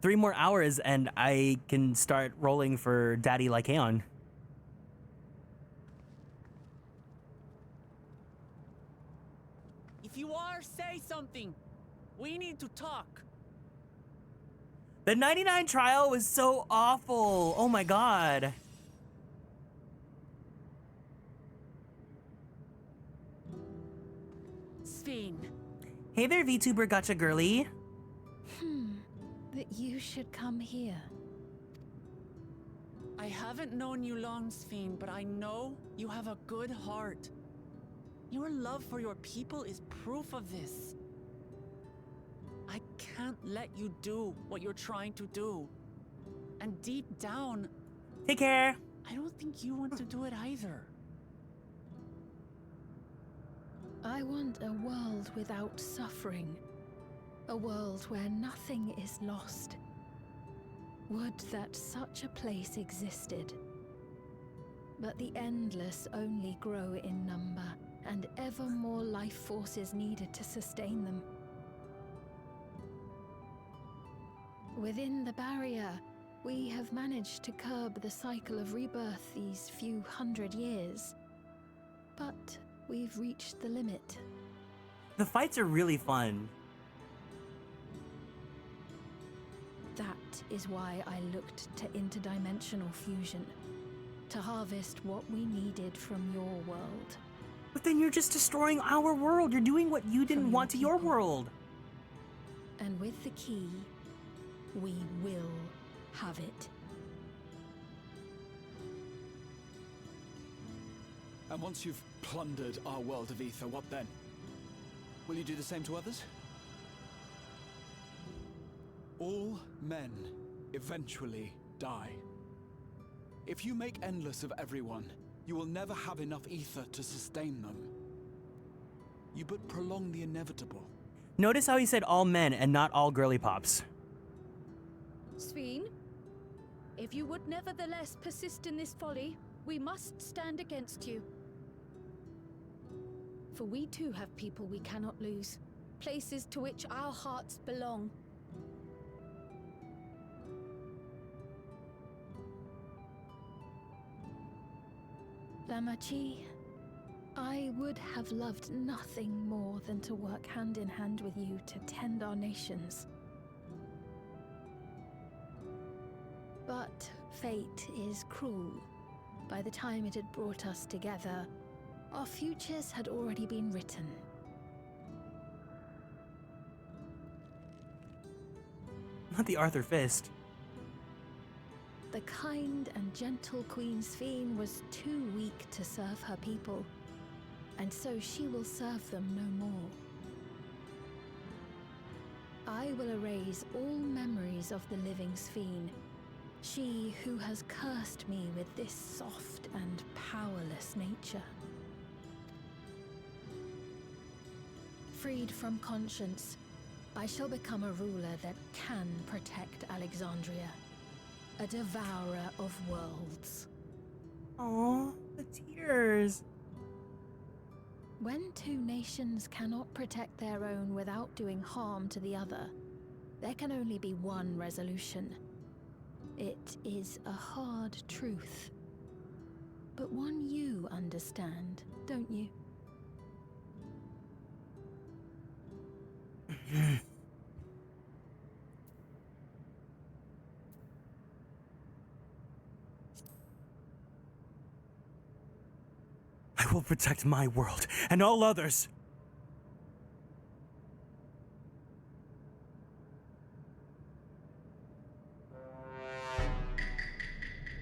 3 more hours and I can start rolling for Daddy Lycaon. If you are, say something. We need to talk. The 99 trial was so awful. Oh my god. Sven. Hey there, VTuber Gotcha Girly. That you should come here. I haven't known you long, Sven, but I know you have a good heart. Your love for your people is proof of this. I can't let you do what you're trying to do. And deep down, take care. I don't think you want to do it either. I want a world without suffering. A world where nothing is lost. Would that such a place existed. But the endless only grow in number, and ever more life forces needed to sustain them. Within the barrier, we have managed to curb the cycle of rebirth these few hundred years. But we've reached the limit. The fights are really fun. That is why I looked to interdimensional fusion, to harvest what we needed from your world. But then you're just destroying our world. You're doing what you didn't want to your world. And with the key, we will have it. And once you've plundered our world of ether, what then? Will you do the same to others? All men eventually die. If you make endless of everyone, you will never have enough ether to sustain them. You but prolong the inevitable. Notice how he said all men and not all girly pops. Sven, if you would nevertheless persist in this folly, we must stand against you. For we too have people we cannot lose, places to which our hearts belong. Lamaty'i, I would have loved nothing more than to work hand in hand with you to tend our nations. But fate is cruel. By the time it had brought us together, our futures had already been written. Not the Arthur Fist. The kind and gentle Queen Sphene was too weak to serve her people, and so she will serve them no more. I will erase all memories of the living Sphene, she who has cursed me with this soft and powerless nature. Freed from conscience, I shall become a ruler that can protect Alexandria. A devourer of worlds. Aww, the tears. When two nations cannot protect their own without doing harm to the other, there can only be one resolution. It is a hard truth, but one you understand, don't you? I will protect my world and all others.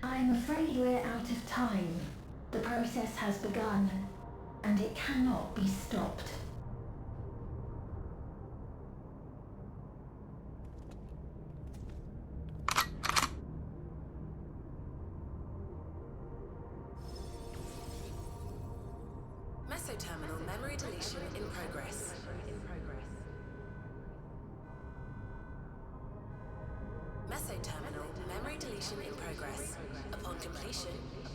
I'm afraid we're out of time. The process has begun, and it cannot be stopped. Mesoterminal memory deletion in progress. Mesoterminal memory deletion in progress. Upon completion,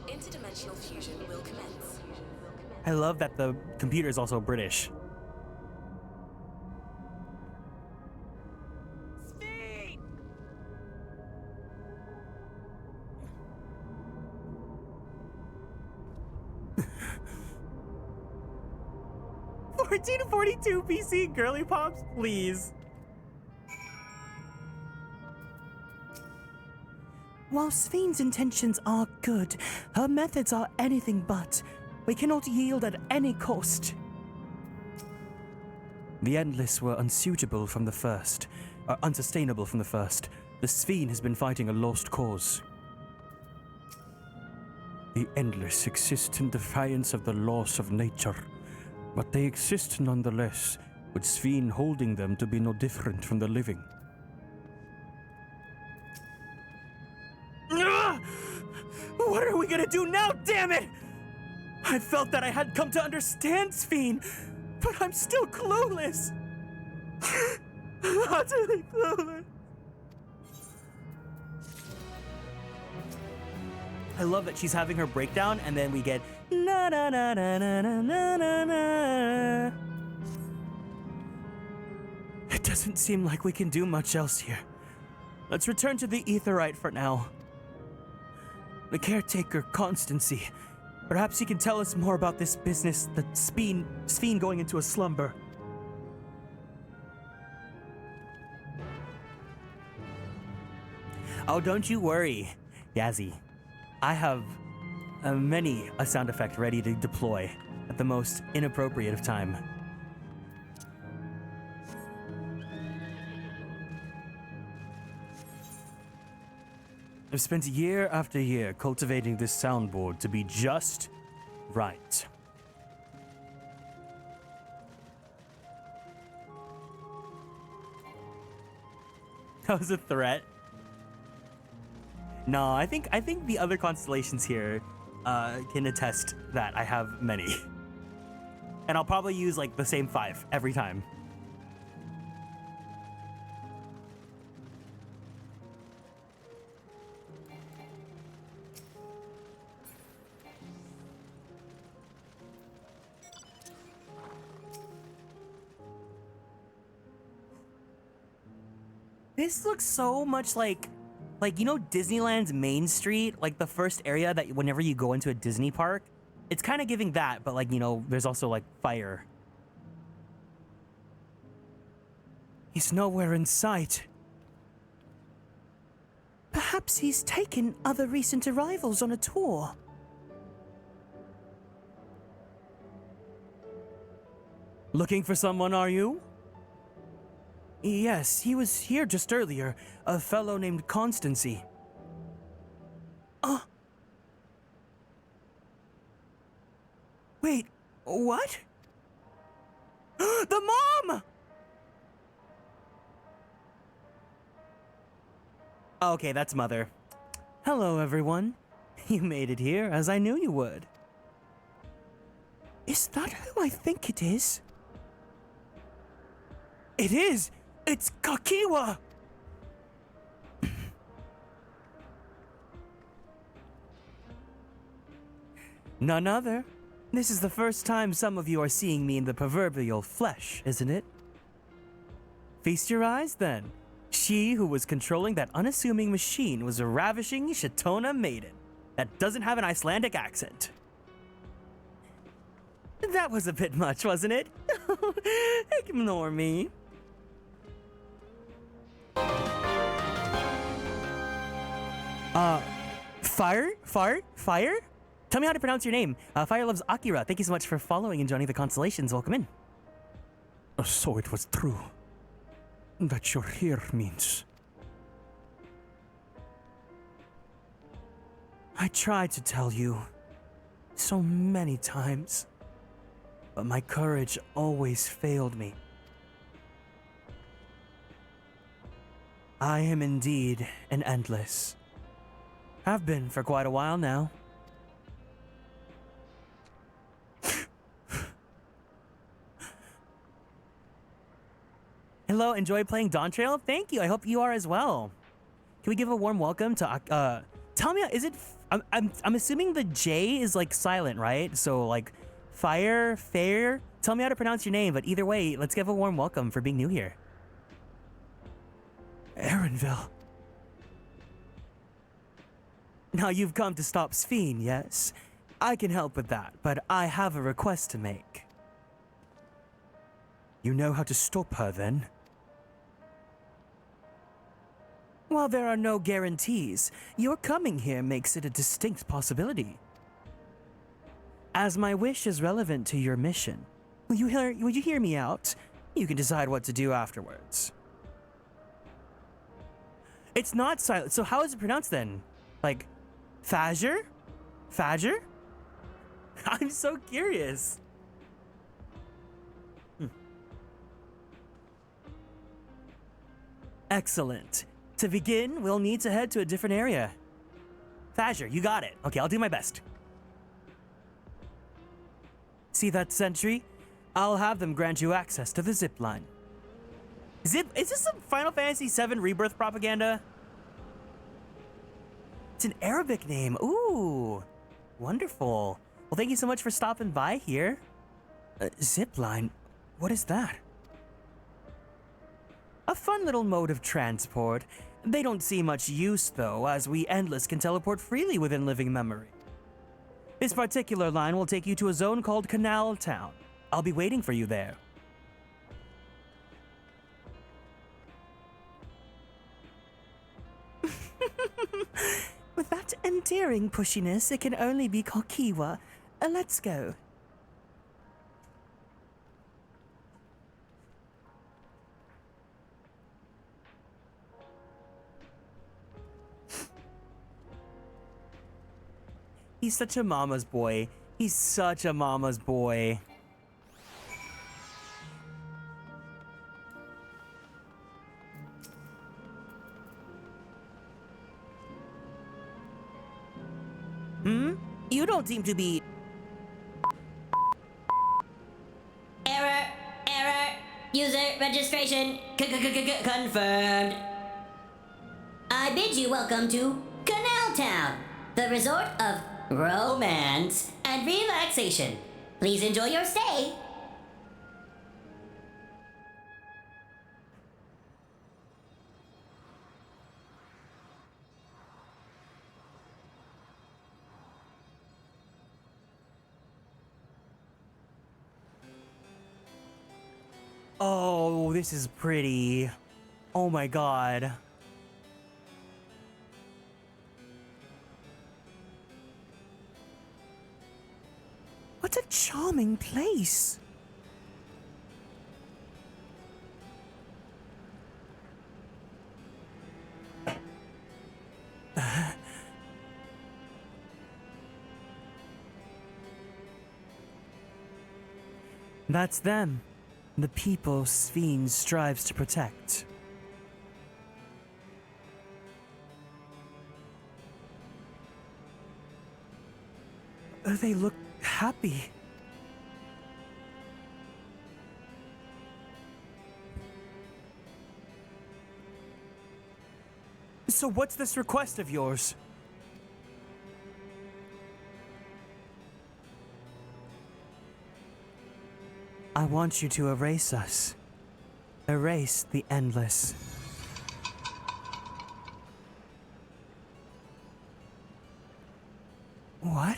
interdimensional fusion will commence. I love that the computer is also British. Sphene! 1442 PC girly pops, please. While Sphene's intentions are good, her methods are anything but. We cannot yield at any cost. The Endless were unsuitable from the first, unsustainable from the first. The Sphene has been fighting a lost cause. The Endless exist in defiance of the laws of nature, but they exist nonetheless, with Sphene holding them to be no different from the living. What are we gonna do now, damn it? I felt that I had come to understand Sphene, but I'm still clueless. Utterly clueless. I love that she's having her breakdown, and then we get na na na na na na na na. It doesn't seem like we can do much else here. Let's return to the Aetheryte for now. The caretaker, Constancy. Perhaps he can tell us more about this business, the Sphene going into a slumber. Oh, don't you worry, Yazzie. I have many a sound effect ready to deploy at the most inappropriate of time. I've spent year after year cultivating this soundboard to be just right. That was a threat. No, I think the other constellations here can attest that I have many. And I'll probably use like the same 5 every time. This looks so much like you know Disneyland's Main Street, like the first area that whenever you go into a Disney park, it's kind of giving that, but like, you know, there's also like fire. He's nowhere in sight. Perhaps he's taken other recent arrivals on a tour. Looking for someone, are you? Yes, he was here just earlier. A fellow named Konstellations. Wait, what? The mom! Okay, that's Mother. Hello, everyone. You made it here, as I knew you would. Is that who I think it is? It is! It's Kakiwa! None other. This is the first time some of you are seeing me in the proverbial flesh, isn't it? Feast your eyes, then. She who was controlling that unassuming machine was a ravishing Shatona maiden that doesn't have an Icelandic accent. That was a bit much, wasn't it? Ignore me. Fire? Tell me how to pronounce your name. Fire loves Akira. Thank you so much for following and joining the Konstellations. Welcome in. So it was true. That you're here means. I tried to tell you so many times, but my courage always failed me. I am indeed an endless. Have been for quite a while now. Hello, enjoy playing Dawntrail? Thank you, I hope you are as well. Can we give a warm welcome to, tell me, is it, I'm assuming the J is like silent, right? So like, fair? Tell me how to pronounce your name, but either way, let's give a warm welcome for being new here. Aaronville. Now you've come to stop Sphene, yes? I can help with that, but I have a request to make. You know how to stop her, then? While there are no guarantees, your coming here makes it a distinct possibility. As my wish is relevant to your mission, will you hear me out? You can decide what to do afterwards. It's not silent, so how is it pronounced then? Like, Fajr? Fajr? I'm so curious. Excellent. To begin, we'll need to head to a different area. Fajr, you got it. Okay, I'll do my best. See that sentry? I'll have them grant you access to the zip line. Is this some Final Fantasy VII Rebirth propaganda? It's an Arabic name. Ooh, wonderful. Well, thank you so much for stopping by here. Zip line? What is that? A fun little mode of transport. They don't see much use, though, as we Endless can teleport freely within living memory. This particular line will take you to a zone called Canal Town. I'll be waiting for you there. With that endearing pushiness, it can only be Kakiwa. Let's go. He's such a mama's boy. He's such a mama's boy. You don't seem to be... Error! User registration confirmed. I bid you welcome to Canal Town, the resort of romance and relaxation. Please enjoy your stay. Oh, this is pretty. Oh my god. What a charming place. That's them. The people XIV strives to protect. They look happy. So what's this request of yours? I want you to erase us. Erase the endless. What?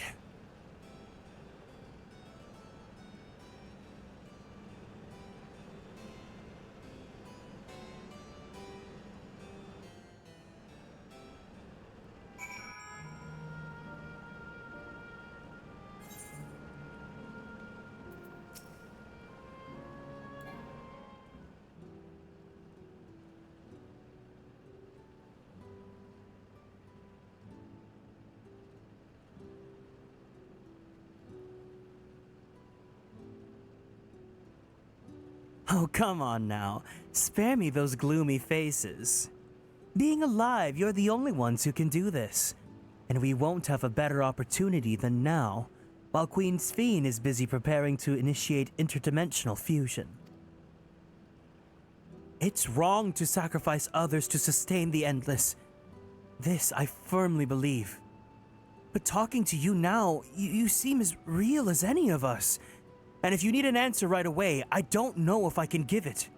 Oh, come on now. Spare me those gloomy faces. Being alive, you're the only ones who can do this. And we won't have a better opportunity than now, while Queen XIV is busy preparing to initiate interdimensional fusion. It's wrong to sacrifice others to sustain the endless. This I firmly believe. But talking to you now, you seem as real as any of us. And if you need an answer right away, I don't know if I can give it.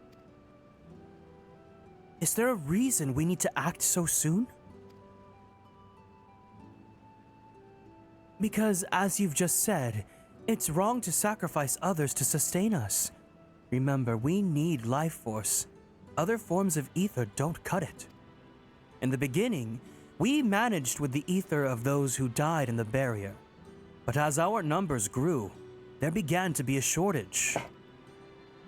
Is there a reason we need to act so soon? Because, as you've just said, it's wrong to sacrifice others to sustain us. Remember, we need life force. Other forms of ether don't cut it. In the beginning, we managed with the ether of those who died in the barrier. But as our numbers grew, there began to be a shortage.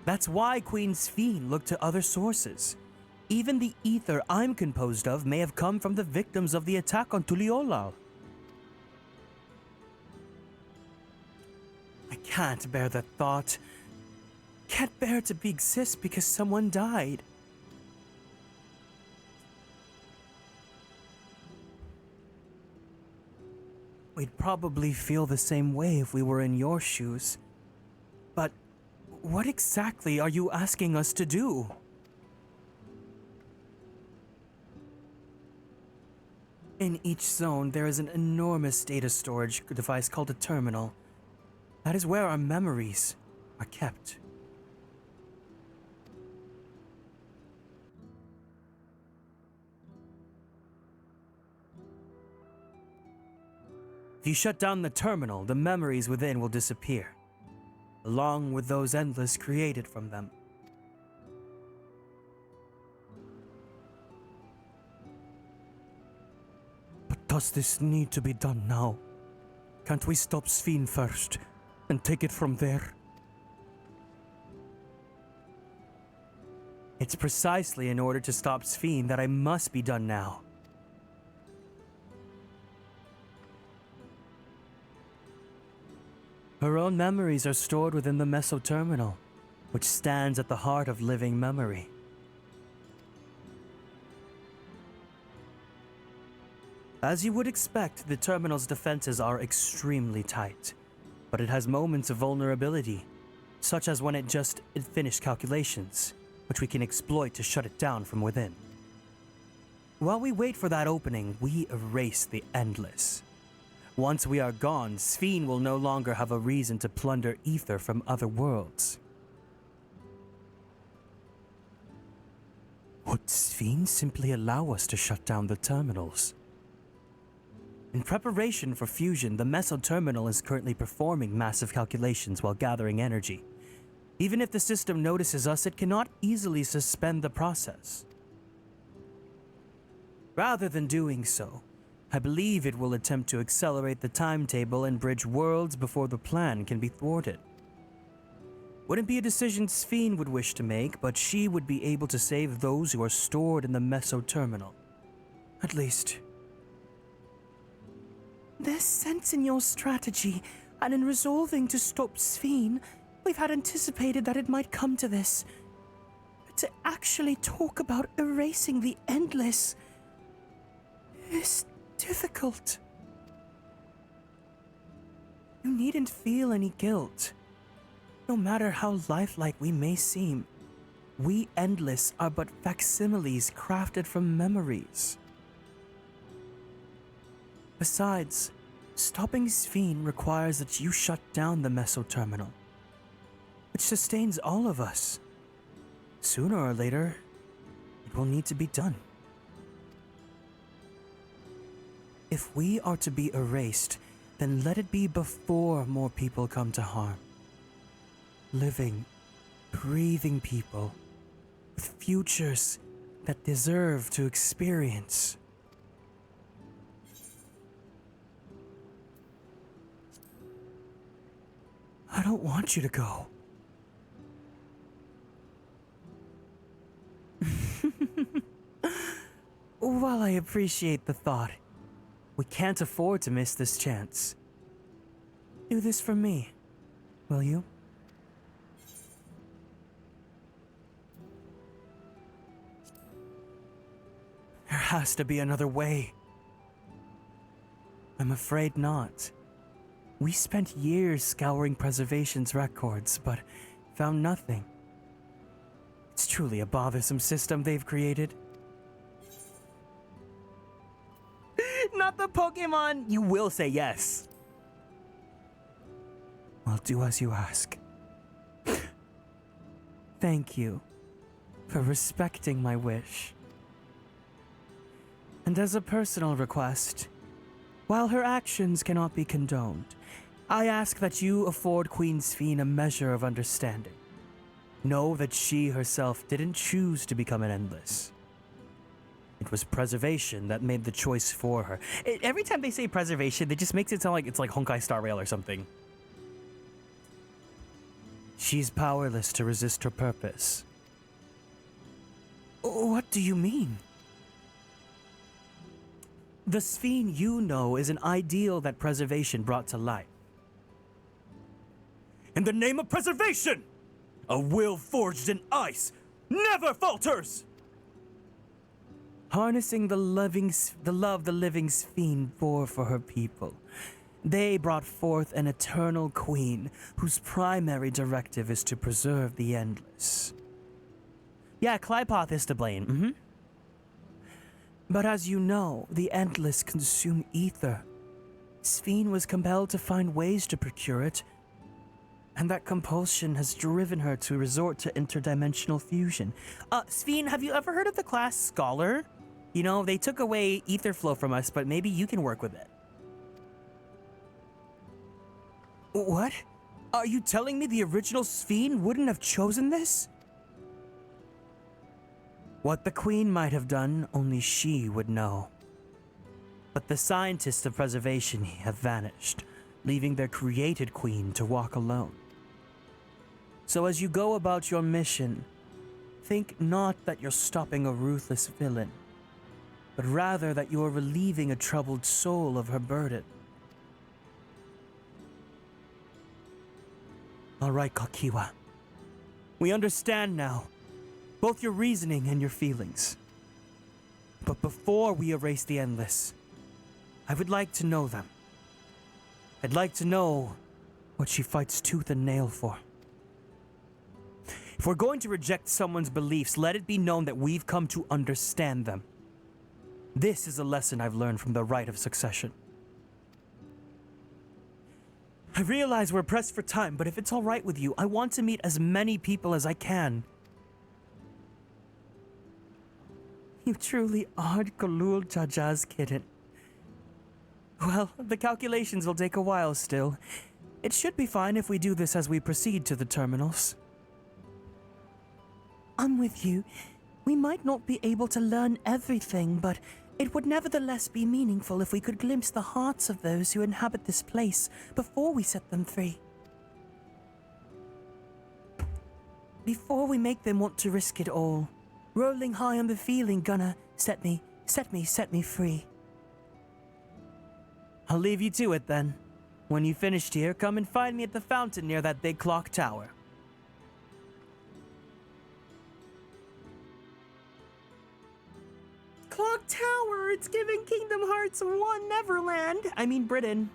That's why Queen XIV looked to other sources. Even the ether I'm composed of may have come from the victims of the attack on Tuliolal. I can't bear the thought. Can't bear to exist because someone died. We'd probably feel the same way if we were in your shoes. But what exactly are you asking us to do? In each zone, there is an enormous data storage device called a terminal. That is where our memories are kept. If you shut down the terminal, the memories within will disappear, along with those endless created from them. But does this need to be done now? Can't we stop XIV first and take it from there? It's precisely in order to stop XIV that I must be done now. Her own memories are stored within the mesoterminal, which stands at the heart of living memory. As you would expect, the terminal's defenses are extremely tight, but it has moments of vulnerability, such as when it finished calculations, which we can exploit to shut it down from within. While we wait for that opening, we erase the endless. Once we are gone, XIV will no longer have a reason to plunder ether from other worlds. Would XIV simply allow us to shut down the terminals? In preparation for fusion, the mesoterminal is currently performing massive calculations while gathering energy. Even if the system notices us, it cannot easily suspend the process. Rather than doing so, I believe it will attempt to accelerate the timetable and bridge worlds before the plan can be thwarted. Wouldn't be a decision Sphene would wish to make, but she would be able to save those who are stored in the meso-terminal. At least. There's sense in your strategy, and in resolving to stop Sphene, we've had anticipated that it might come to this. But to actually talk about erasing the Endless is difficult. You needn't feel any guilt. No matter how lifelike we may seem, we Endless are but facsimiles crafted from memories. Besides, stopping Sphene requires that you shut down the meso-terminal, which sustains all of us. Sooner or later, it will need to be done. If we are to be erased, then let it be before more people come to harm. Living, breathing people with futures that deserve to experience. I don't want you to go. While I appreciate the thought, we can't afford to miss this chance. Do this for me, will you? There has to be another way. I'm afraid not. We spent years scouring Preservation's records, but found nothing. It's truly a bothersome system they've created. Not the Pokemon! You will say yes. I'll do as you ask. Thank you for respecting my wish. And as a personal request, while her actions cannot be condoned, I ask that you afford Queen Sphene a measure of understanding. Know that she herself didn't choose to become an Endless. It was Preservation that made the choice for her. Every time they say Preservation, it just makes it sound like it's like Honkai Star Rail or something. She's powerless to resist her purpose. What do you mean? The Sphene you know is an ideal that Preservation brought to life. In the name of Preservation, a will forged in ice never falters! Harnessing the love the living Sphene bore for her people, they brought forth an eternal queen whose primary directive is to preserve the Endless. Yeah, Clypoth is to blame, But as you know, the Endless consume ether. Sphene was compelled to find ways to procure it, and that compulsion has driven her to resort to interdimensional fusion. Sphene, have you ever heard of the class Scholar? You know, they took away ether flow from us, but maybe you can work with it. What? Are you telling me the original Sphene wouldn't have chosen this? What the Queen might have done, only she would know. But the scientists of Preservation have vanished, leaving their created Queen to walk alone. So as you go about your mission, think not that you're stopping a ruthless villain, but rather that you are relieving a troubled soul of her burden. All right, Kakiwa. We understand now, both your reasoning and your feelings. But before we erase the Endless, I would like to know them. I'd like to know what she fights tooth and nail for. If we're going to reject someone's beliefs, let it be known that we've come to understand them. This is a lesson I've learned from the rite of succession. I realize we're pressed for time, but if it's all right with you, I want to meet as many people as I can. You truly are Kulul Jaja's kitten. Well, the calculations will take a while still. It should be fine if we do this as we proceed to the terminals. I'm with you. We might not be able to learn everything, but it would nevertheless be meaningful if we could glimpse the hearts of those who inhabit this place before we set them free. Before we make them want to risk it all. Rolling high on the feeling gonna set me free. I'll leave you to it then. When you finished here, come and find me at the fountain near that big clock tower. Clock Tower! It's giving Kingdom Hearts 1 Neverland! I mean Britain.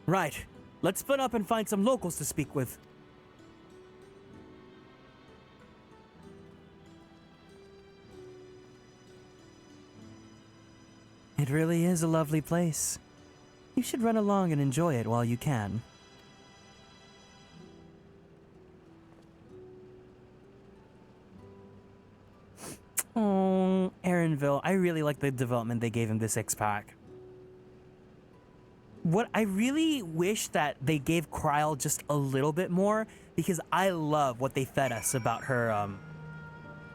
Right. Let's split up and find some locals to speak with. It really is a lovely place. You should run along and enjoy it while you can. Oh, Aaronville. I really like the development they gave him this X-Pack. What I really wish that they gave Kryl just a little bit more, because I love what they fed us about her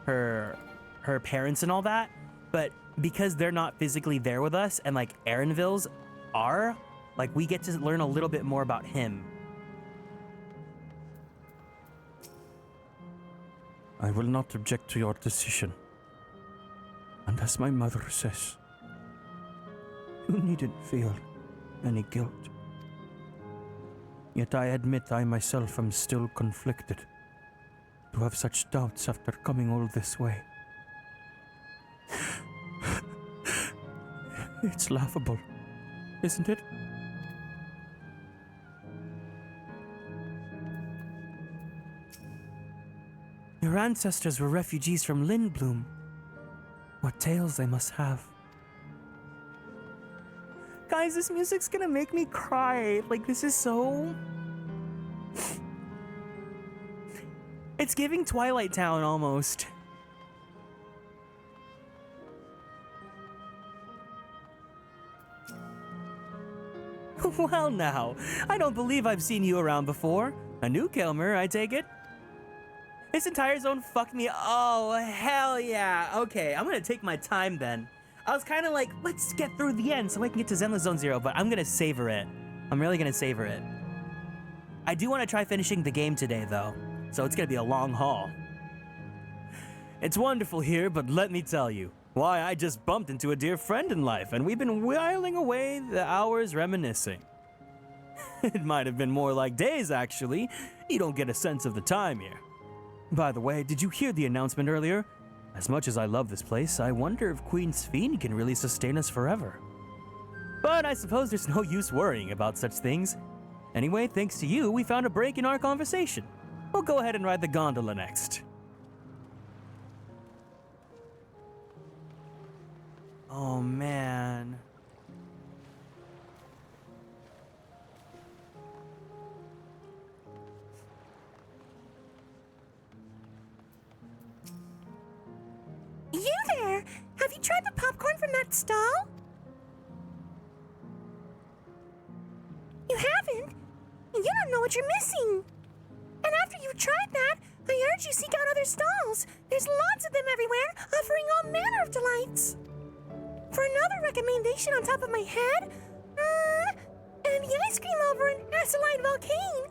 her parents and all that, but because they're not physically there with us and like Aaronville's are, like we get to learn a little bit more about him. I will not object to your decision. And as my mother says, you needn't feel any guilt. Yet I admit I myself am still conflicted. To have such doubts after coming all this way. It's laughable, isn't it? Your ancestors were refugees from Lindblum. What tales they must have. Guys, this music's gonna make me cry. Like, this is so... It's giving Twilight Town almost. Well now, I don't believe I've seen you around before. A newcomer, I take it? This entire zone fucked me. Oh, hell yeah. Okay, I'm gonna take my time then. I was kind of like, let's get through the end so I can get to Zenless Zone 0, but I'm gonna savor it. I'm really gonna savor it. I do want to try finishing the game today, though, so it's gonna be a long haul. It's wonderful here, but let me tell you, why, I just bumped into a dear friend in life, and we've been whiling away the hours reminiscing. It might have been more like days, actually. You don't get a sense of the time here. By the way, did you hear the announcement earlier? As much as I love this place, I wonder if Queen XIV can really sustain us forever. But I suppose there's no use worrying about such things. Anyway, thanks to you, we found a break in our conversation. We'll go ahead and ride the gondola next. Oh, man. You there! Have you tried the popcorn from that stall? You haven't? You don't know what you're missing. And after you've tried that, I urge you seek out other stalls. There's lots of them everywhere, offering all manner of delights. For another recommendation on top of my head, and the ice cream over in Acylite Volcane.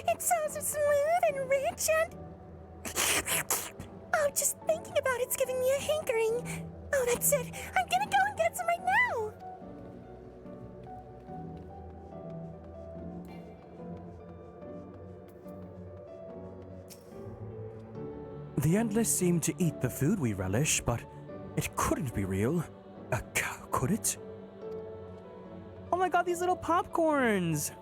It's so smooth and rich and... Oh, just thinking about it's giving me a hankering. Oh, that's it. I'm gonna go and get some right now. The Endless seem to eat the food we relish, but it couldn't be real. Could it? Oh my god, these little popcorns!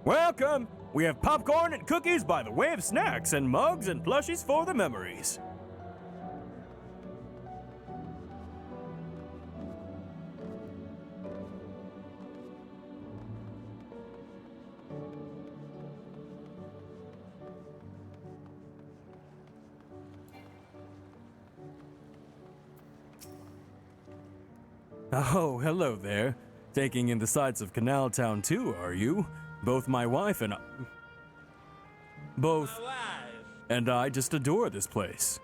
Welcome! We have popcorn and cookies by the way of snacks, and mugs and plushies for the memories. Oh, hello there. Taking in the sights of Canal Town too, are you? Both my wife and Both. And I just adore this place.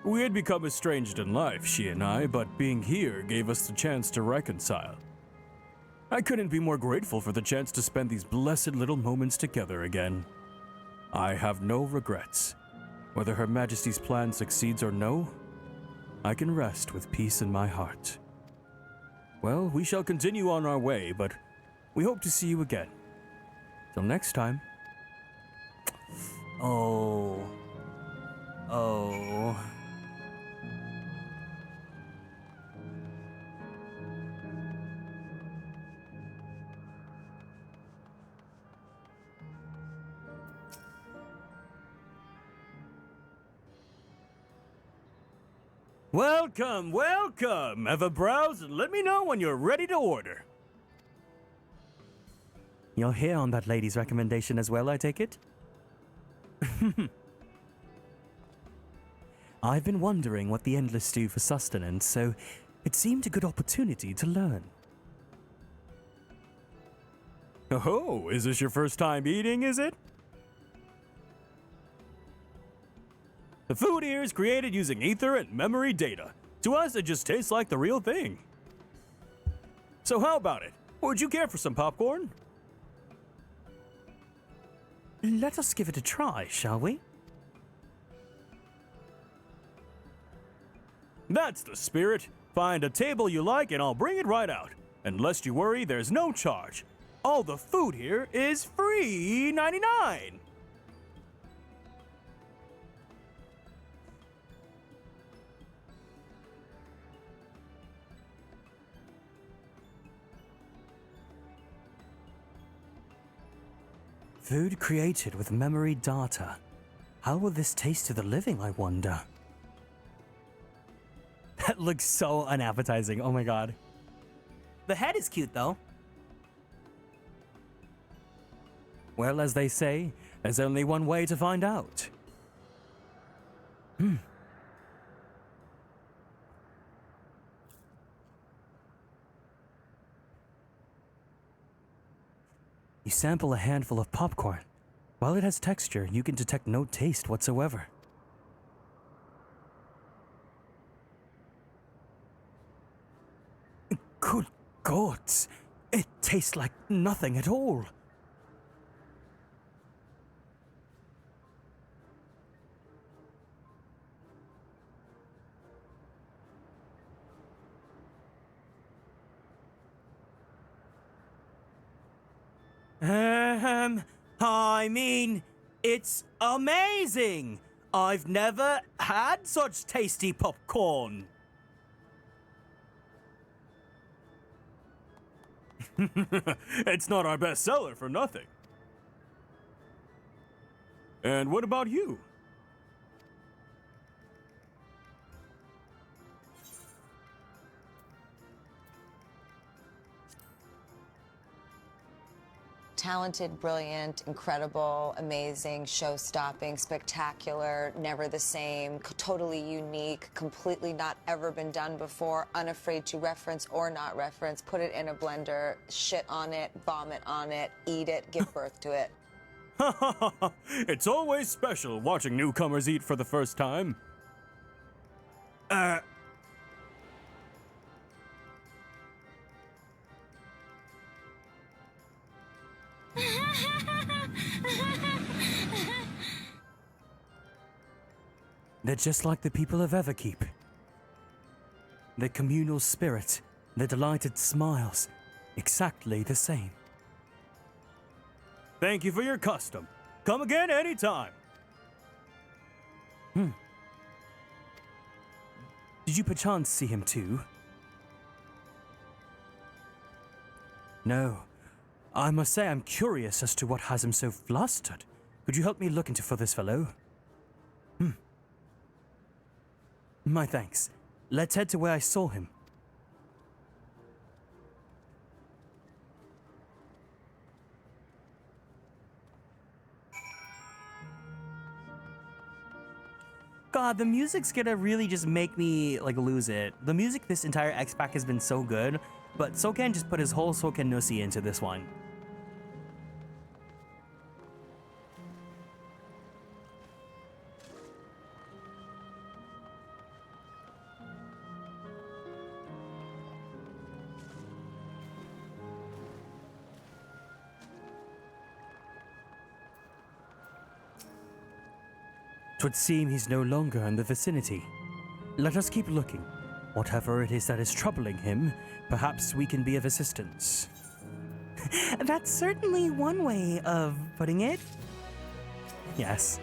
We had become estranged in life, she and I, but being here gave us the chance to reconcile. I couldn't be more grateful for the chance to spend these blessed little moments together again. I have no regrets. Whether Her Majesty's plan succeeds or no, I can rest with peace in my heart. Well, we shall continue on our way, but we hope to see you again. Till next time. Oh. Welcome, welcome! Have a browse and let me know when you're ready to order. You're here on that lady's recommendation as well, I take it? I've been wondering what the Endless do for sustenance, so it seemed a good opportunity to learn. Oh, is this your first time eating, is it? The food here is created using ether and memory data. To us, it just tastes like the real thing. So how about it? Would you care for some popcorn? Let us give it a try, shall we? That's the spirit. Find a table you like and I'll bring it right out. And lest you worry, there's no charge. All the food here is free $99. Food created with memory data. How will this taste to the living, I wonder? That looks so unappetizing. Oh my god. The head is cute though. Well, as they say, there's only one way to find out. You sample a handful of popcorn. While it has texture, you can detect no taste whatsoever. Good gods! It tastes like nothing at all. I mean, it's amazing! I've never had such tasty popcorn. It's not our best seller for nothing. And what about you? Talented, brilliant, incredible, amazing, show-stopping, spectacular, never the same, totally unique, completely not ever been done before, unafraid to reference or not reference, put it in a blender, shit on it, vomit on it, eat it, give birth to it. It's always special watching newcomers eat for the first time. They're just like the people of Everkeep. The communal spirit, the delighted smiles, exactly the same. Thank you for your custom. Come again anytime. Did you perchance see him too? No. I must say I'm curious as to what has him so flustered. Could you help me look into for this fellow? My thanks. Let's head to where I saw him. God, the music's gonna really just make me, like, lose it. The music this entire X-Pack has been so good, but Soken just put his whole Soken Nusi into this one. 'Twould seem he's no longer in the vicinity. Let us keep looking. Whatever it is that is troubling him, perhaps we can be of assistance. That's certainly one way of putting it. Yes.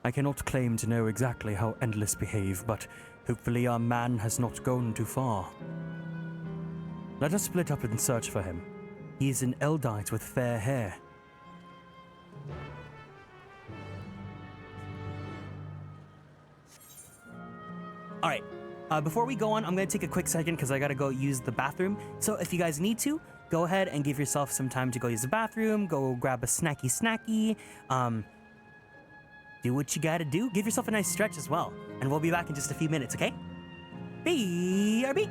I cannot claim to know exactly how Endless behave, but hopefully our man has not gone too far. Let us split up and search for him. He is an Eldite with fair hair. Alright, before we go on, I'm going to take a quick second because I got to go use the bathroom. So if you guys need to, go ahead and give yourself some time to go use the bathroom, go grab a snacky. Do what you got to do. Give yourself a nice stretch as well. And we'll be back in just a few minutes, okay? BRB!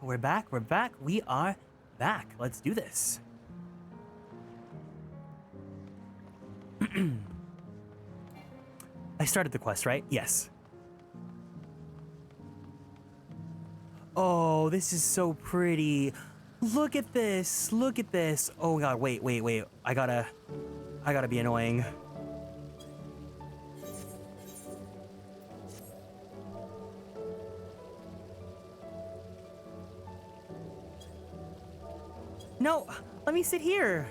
We're back. We're back. We are back. Let's do this. I started the quest, right? Yes. Oh, this is so pretty. Look at this. Look at this. Oh god, wait. I gotta be annoying. No, let me sit here.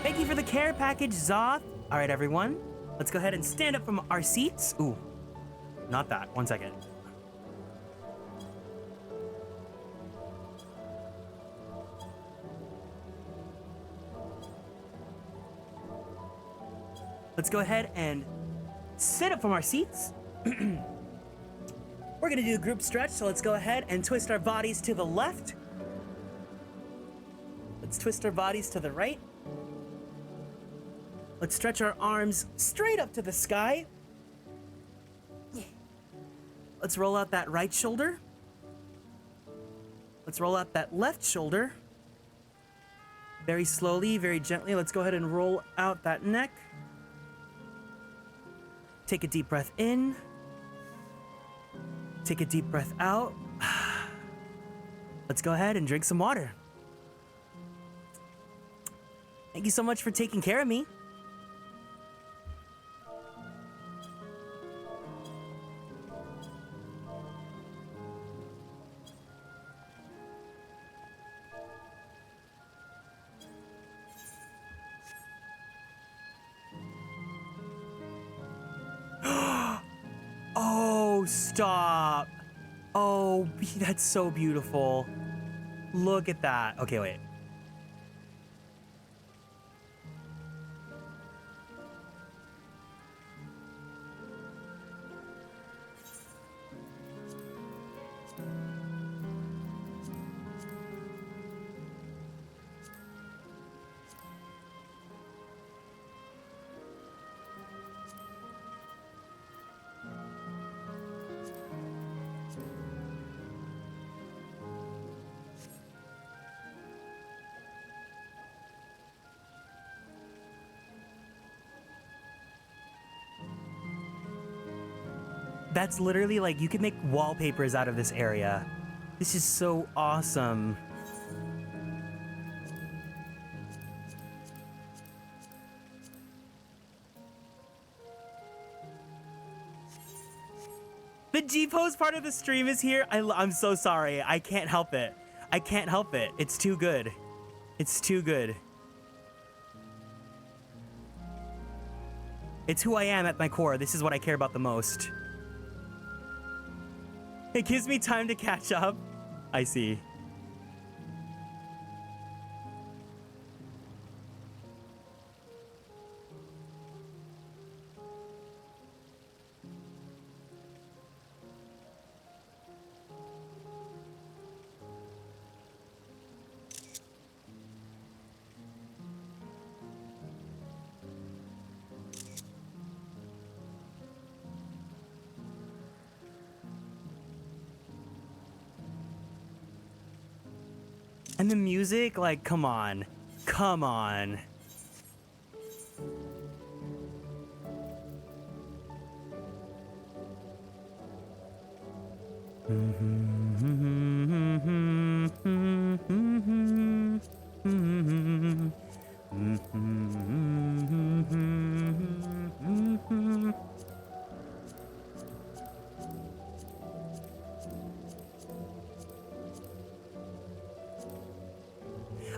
Thank you for the care package, Zoth. All right, everyone. Let's go ahead and stand up from our seats. Ooh, not that. 1 second. Let's go ahead and sit up from our seats. We're gonna do a group stretch, so let's go ahead and twist our bodies to the left. Let's twist our bodies to the right. Let's stretch our arms straight up to the sky. Let's roll out that right shoulder. Let's roll out that left shoulder. Very slowly, very gently. Let's go ahead and roll out that neck. Take a deep breath in. Take a deep breath out. Let's go ahead and drink some water. Thank you so much for taking care of me. Oh, stop. Oh, that's so beautiful. Look at that. Okay, wait. That's literally like, you could make wallpapers out of this area. This is so awesome. The G-pose part of the stream is here. I'm so sorry. I can't help it. I can't help it. It's too good. It's too good. It's who I am at my core. This is what I care about the most. It gives me time to catch up. I see. And the music, like, come on. Come on.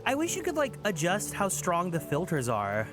I wish you could, like, adjust how strong the filters are.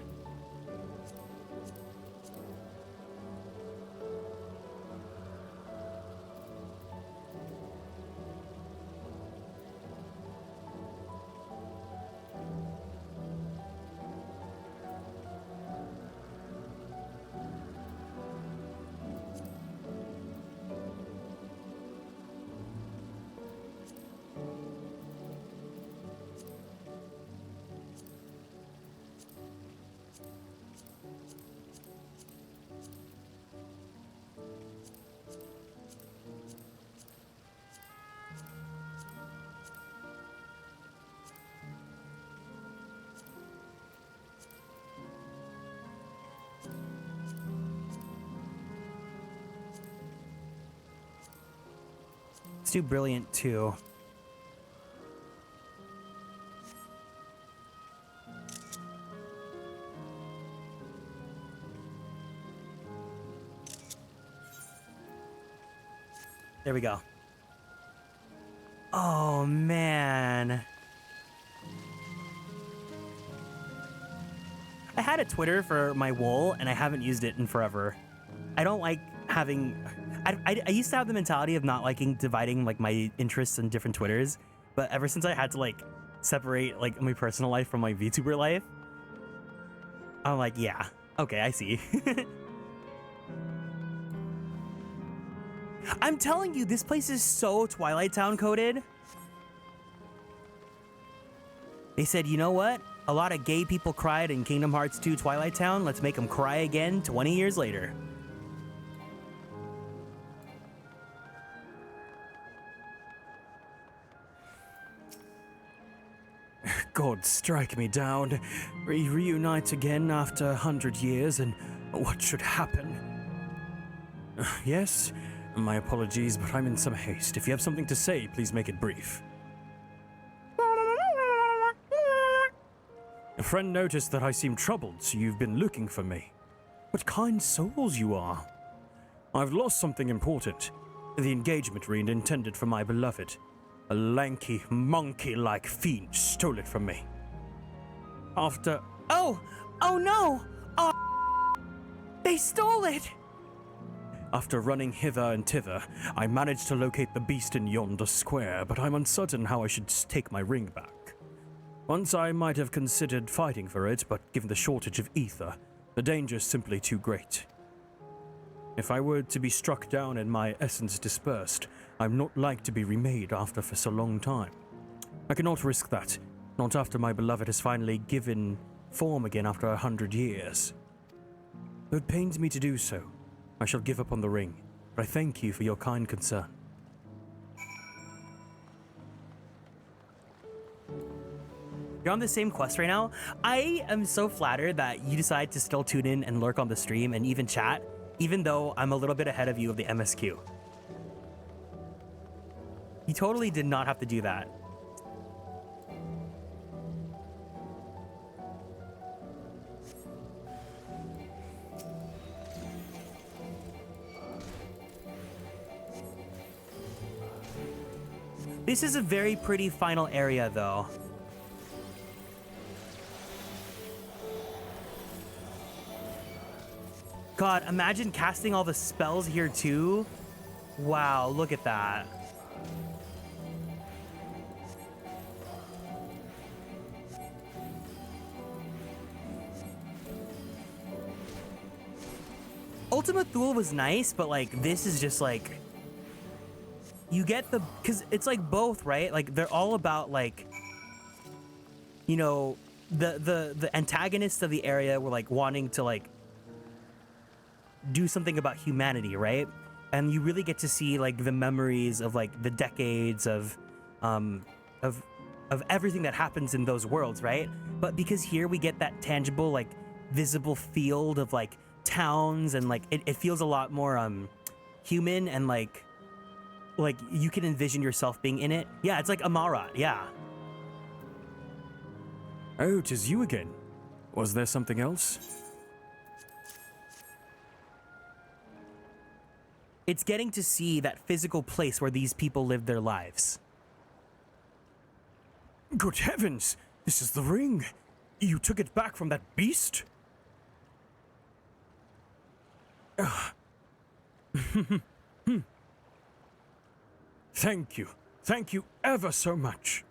do brilliant too. There we go. Oh, man. I had a Twitter for my wool, and I haven't used it in forever. I don't like having... I used to have the mentality of not liking dividing, like, my interests in different Twitters, but ever since I had to, like, separate, like, my personal life from my VTuber life, I'm like, yeah, okay, I see. I'm telling you, this place is so Twilight Town coded. They said, you know what? A lot of gay people cried in Kingdom Hearts 2 Twilight Town. Let's make them cry again 20 years later. God, strike me down. Reunite again after 100 years, and what should happen? Yes? My apologies, but I'm in some haste. If you have something to say, please make it brief. A friend noticed that I seem troubled, so you've been looking for me. What kind souls you are. I've lost something important. The engagement ring intended for my beloved. A lanky, monkey-like fiend stole it from me. After... Oh no! Oh, they stole it! After running hither and thither, I managed to locate the beast in yonder square, but I'm uncertain how I should take my ring back. Once I might have considered fighting for it, but given the shortage of ether, the danger is simply too great. If I were to be struck down and my essence dispersed, I'm not like to be remade after for so long time. I cannot risk that, not after my beloved has finally given form again after 100 years. Though it pains me to do so, I shall give up on the ring, but I thank you for your kind concern. You're on the same quest right now. I am so flattered that you decide to still tune in and lurk on the stream and even chat, even though I'm a little bit ahead of you of the MSQ. You totally did not have to do that. This is a very pretty final area, though. God, imagine casting all the spells here, too. Wow, look at that. Ultima Thule was nice, but, like, this is just, like... You get the... Because it's, like, both, right? Like, they're all about, like... You know, the antagonists of the area were, like, wanting to, like... do something about humanity, right? And you really get to see, like, the memories of, like, the decades of everything that happens in those worlds, right? But because here we get that tangible, like, visible field of, like, towns, and, like, it feels a lot more human, and, like you can envision yourself being in it. Yeah, it's like Amarat, yeah. Oh, 'tis you again. Was there something else? It's getting to see that physical place where these people lived their lives. Good heavens! This is the ring! You took it back from that beast? Thank you. Thank you ever so much.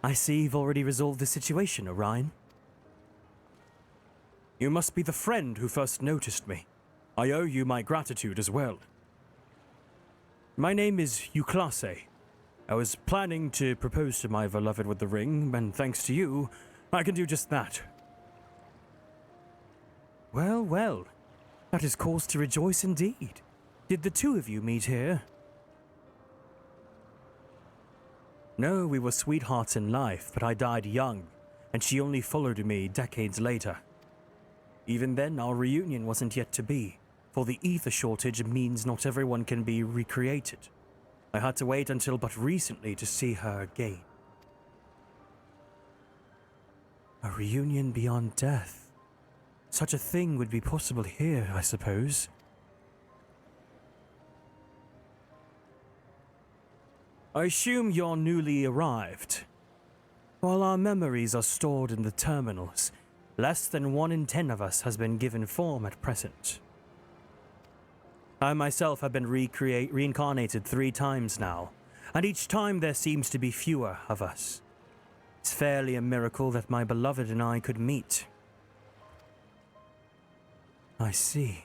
I see you've already resolved the situation, Orion. You must be the friend who first noticed me. I owe you my gratitude as well. My name is Euclase. I was planning to propose to my beloved with the ring, and thanks to you, I can do just that. Well, well. That is cause to rejoice indeed. Did the two of you meet here? No, we were sweethearts in life, but I died young, and she only followed me decades later. Even then, our reunion wasn't yet to be, for the ether shortage means not everyone can be recreated. I had to wait until but recently to see her again. A reunion beyond death. Such a thing would be possible here, I suppose. I assume you're newly arrived. While our memories are stored in the terminals, less than 1 in 10 of us has been given form at present. I myself have been reincarnated 3 times now, and each time there seems to be fewer of us. It's fairly a miracle that my beloved and I could meet. I see.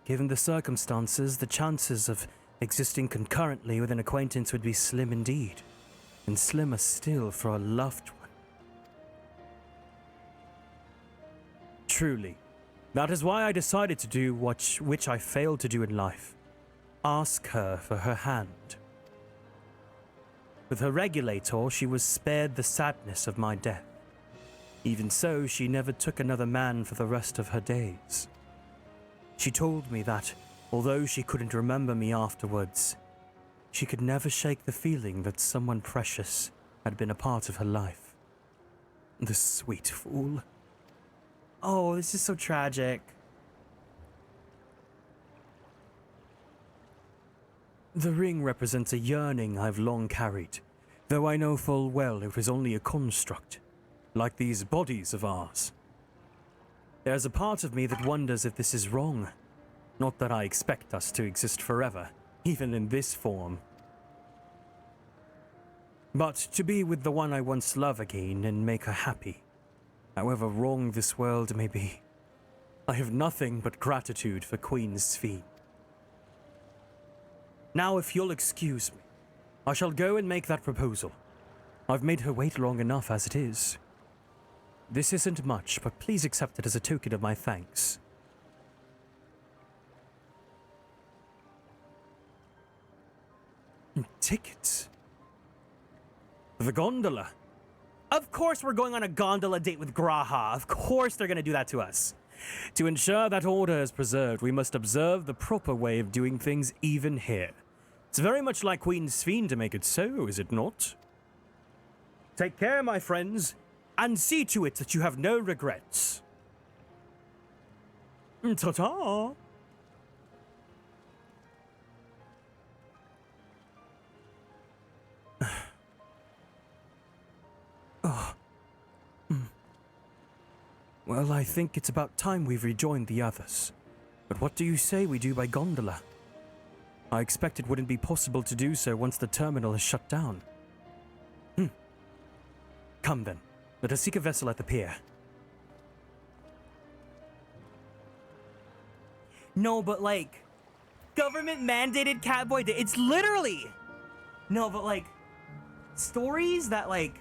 Given the circumstances, the chances of existing concurrently with an acquaintance would be slim indeed, and slimmer still for a loved one. Truly, that is why I decided to do which I failed to do in life. Ask her for her hand. With her regulator, she was spared the sadness of my death. Even so, she never took another man for the rest of her days. She told me that, although she couldn't remember me afterwards, she could never shake the feeling that someone precious had been a part of her life. The sweet fool. Oh, this is so tragic. The ring represents a yearning I've long carried, though I know full well it was only a construct, like these bodies of ours. There's a part of me that wonders if this is wrong. Not that I expect us to exist forever, even in this form. But to be with the one I once loved again and make her happy, however wrong this world may be, I have nothing but gratitude for Queen XIV. Now, if you'll excuse me, I shall go and make that proposal. I've made her wait long enough as it is. This isn't much, but please accept it as a token of my thanks. Tickets? The gondola? Of course we're going on a gondola date with Graha. Of course they're gonna do that to us. To ensure that order is preserved, we must observe the proper way of doing things even here. It's very much like Queen XIV to make it so, is it not? Take care, my friends, and see to it that you have no regrets. Ta-ta! Oh. Well, I think it's about time we've rejoined the others. But what do you say we do by gondola? I expect it wouldn't be possible to do so once the terminal is shut down. Come then, let us seek a vessel at the pier. No, but like, government mandated catboy day. It's literally... No, but like, stories that like,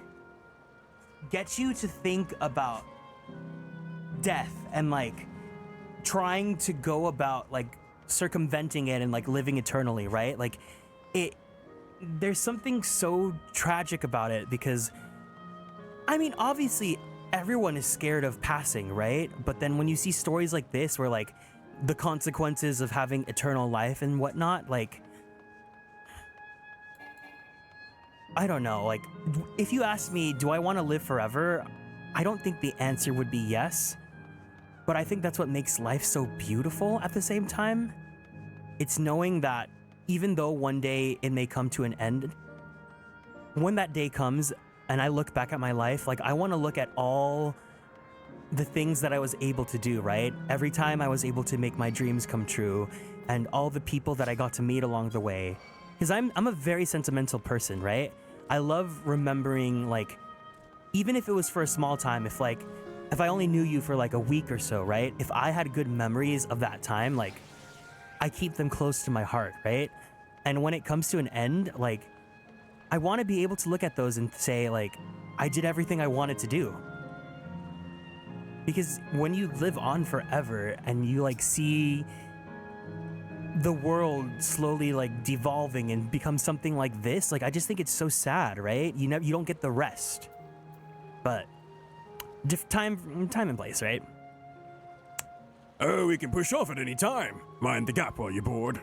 get you to think about death and like, trying to go about like, circumventing it and like living eternally, right? Like, there's something so tragic about it because, I mean, obviously everyone is scared of passing, right? But then when you see stories like this where like the consequences of having eternal life and whatnot, like, I don't know, like, if you ask me, do I want to live forever? I don't think the answer would be yes. But I think that's what makes life so beautiful at the same time. It's knowing that even though one day it may come to an end, when that day comes and I look back at my life, like I want to look at all the things that I was able to do, right? Every time I was able to make my dreams come true and all the people that I got to meet along the way. Because I'm a very sentimental person, right? I love remembering, like, even if it was for a small time, if I only knew you for like a week or so, right? If I had good memories of that time, like, I keep them close to my heart, right? And when it comes to an end, like, I want to be able to look at those and say, like, I did everything I wanted to do. Because when you live on forever and you like see the world slowly like devolving and become something like this, like, I just think it's so sad, right? You don't get the rest. But time and place, right? Oh, we can push off at any time. Mind the gap while you're bored.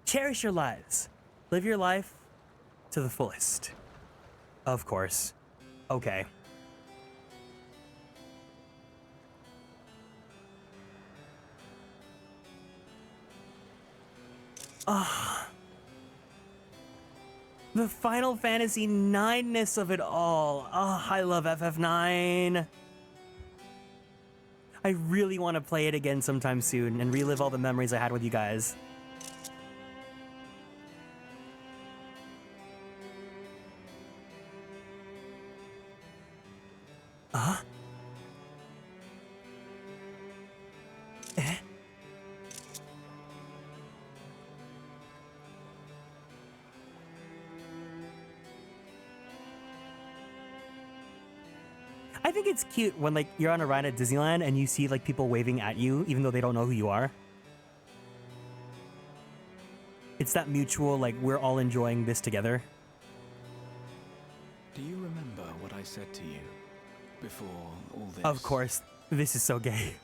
Cherish your lives. Live your life to the fullest. Of course. Okay. Ah. The Final Fantasy 9-ness of it all. Oh, I love FF9. I really want to play it again sometime soon and relive all the memories I had with you guys. Huh? Eh? I think it's cute when like you're on a ride at Disneyland and you see like people waving at you even though they don't know who you are. It's that mutual like we're all enjoying this together. Do you remember what I said to you before all this? Of course, this is so gay.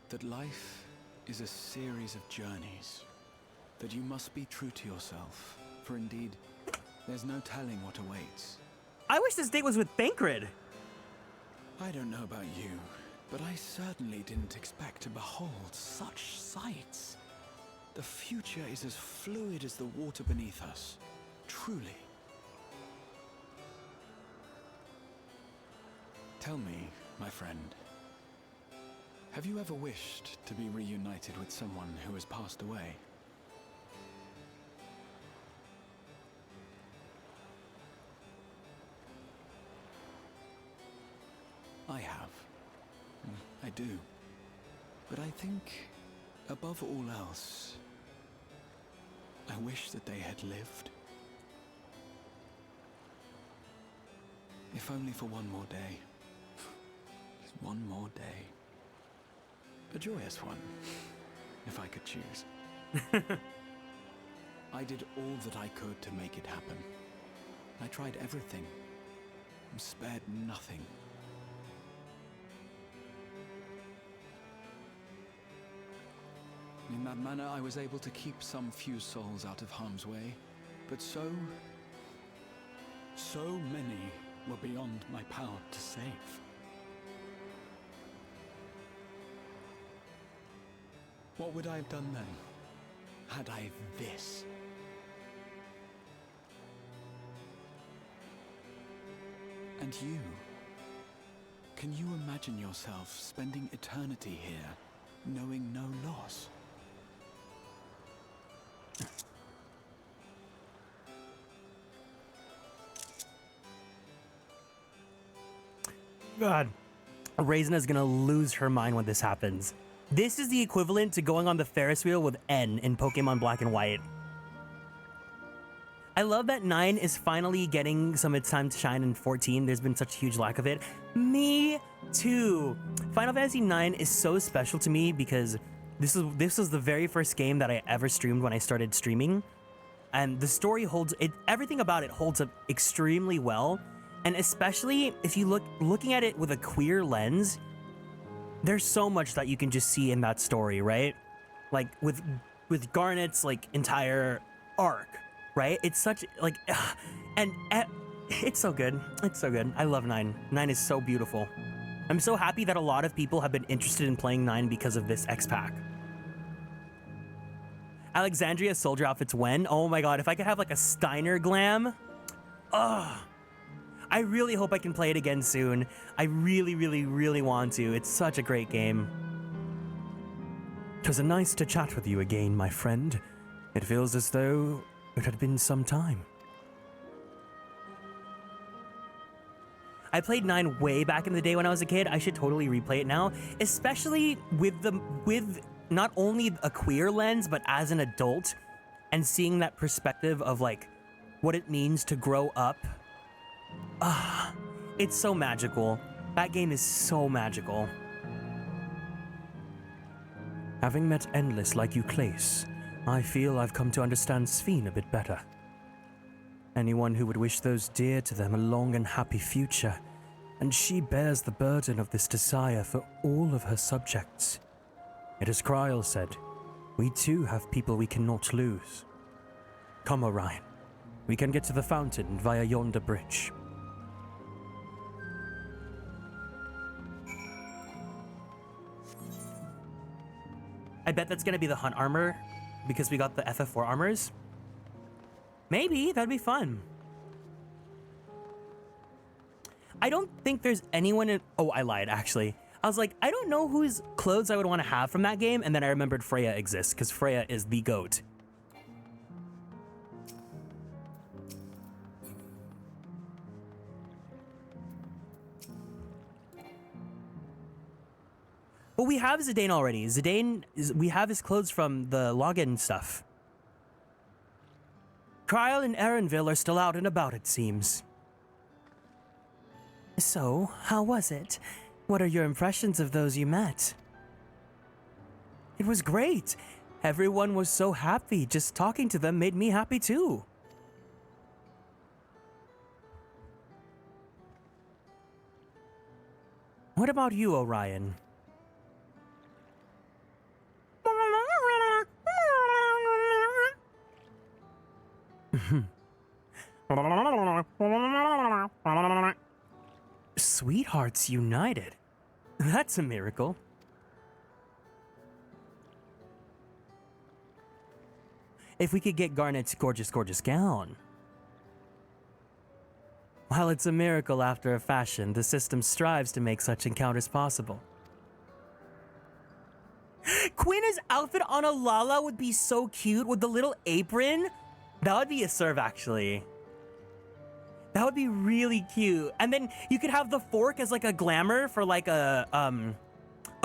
That life is a series of journeys. That you must be true to yourself, for indeed, there's no telling what awaits. I wish this date was with Bankred. I don't know about you, but I certainly didn't expect to behold such sights. The future is as fluid as the water beneath us, truly. Tell me, my friend, have you ever wished to be reunited with someone who has passed away? I have. I do. But I think, above all else, I wish that they had lived. If only for one more day. Just one more day. A joyous one, if I could choose. I did all that I could to make it happen. I tried everything, and spared nothing. In that manner, I was able to keep some few souls out of harm's way, but so many were beyond my power to save. What would I have done then, had I this? And you? Can you imagine yourself spending eternity here, knowing no loss? God, Raisin is gonna lose her mind when this happens. This is the equivalent to going on the Ferris wheel with N in Pokemon Black and White. I love that 9 is finally getting some of its time to shine in 14. There's been such a huge lack of it. Me too. Final Fantasy 9 is so special to me because this was the very first game that I ever streamed when I started streaming. And the story holds it, everything about it holds up extremely well. And especially if you looking at it with a queer lens, there's so much that you can just see in that story, right? Like with Garnet's like entire arc, right? It's such like, and it's so good. It's so good. I love 9. 9 is so beautiful. I'm so happy that a lot of people have been interested in playing 9 because of this X-Pack. Alexandria soldier outfits when? Oh my god, if I could have like a Steiner glam. Ugh. I really hope I can play it again soon. I really, really, really want to. It's such a great game. 'Twas nice to chat with you again, my friend. It feels as though it had been some time. I played 9 way back in the day when I was a kid. I should totally replay it now, especially with not only a queer lens, but as an adult and seeing that perspective of like what it means to grow up. It's so magical. That game is so magical. Having met Endless like you, Clace, I feel I've come to understand Sphene a bit better. Anyone who would wish those dear to them a long and happy future, and she bears the burden of this desire for all of her subjects. Yet as Kryl said, we too have people we cannot lose. Come, Orion. We can get to the fountain via yonder bridge. I bet that's gonna be the hunt armor because we got the FF4 armors. Maybe, that'd be fun. I don't think there's anyone in... Oh, I lied, actually. I was like, I don't know whose clothes I would want to have from that game, and then I remembered Freya exists, because Freya is the GOAT. Well, we have Zidane already. We have his clothes from the login stuff. Kryl and Erenville are still out and about, it seems. So, how was it? What are your impressions of those you met? It was great. Everyone was so happy. Just talking to them made me happy too. What about you, Orion? Sweethearts united. That's a miracle. If we could get Garnet's gorgeous, gorgeous gown. While it's a miracle after a fashion, the system strives to make such encounters possible. Quina's outfit on a Lala would be so cute with the little apron. That would be a serve, actually. That would be really cute. And then you could have the fork as like a glamour for like a,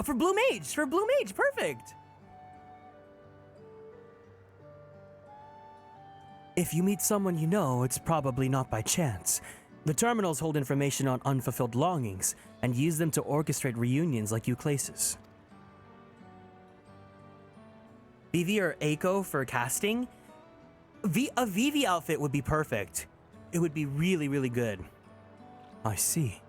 for Blue Mage. For Blue Mage, perfect. If you meet someone you know, it's probably not by chance. The terminals hold information on unfulfilled longings and use them to orchestrate reunions like Euclasis. Vivi or Eiko for casting? A Vivi outfit would be perfect. It would be really, really good. I see.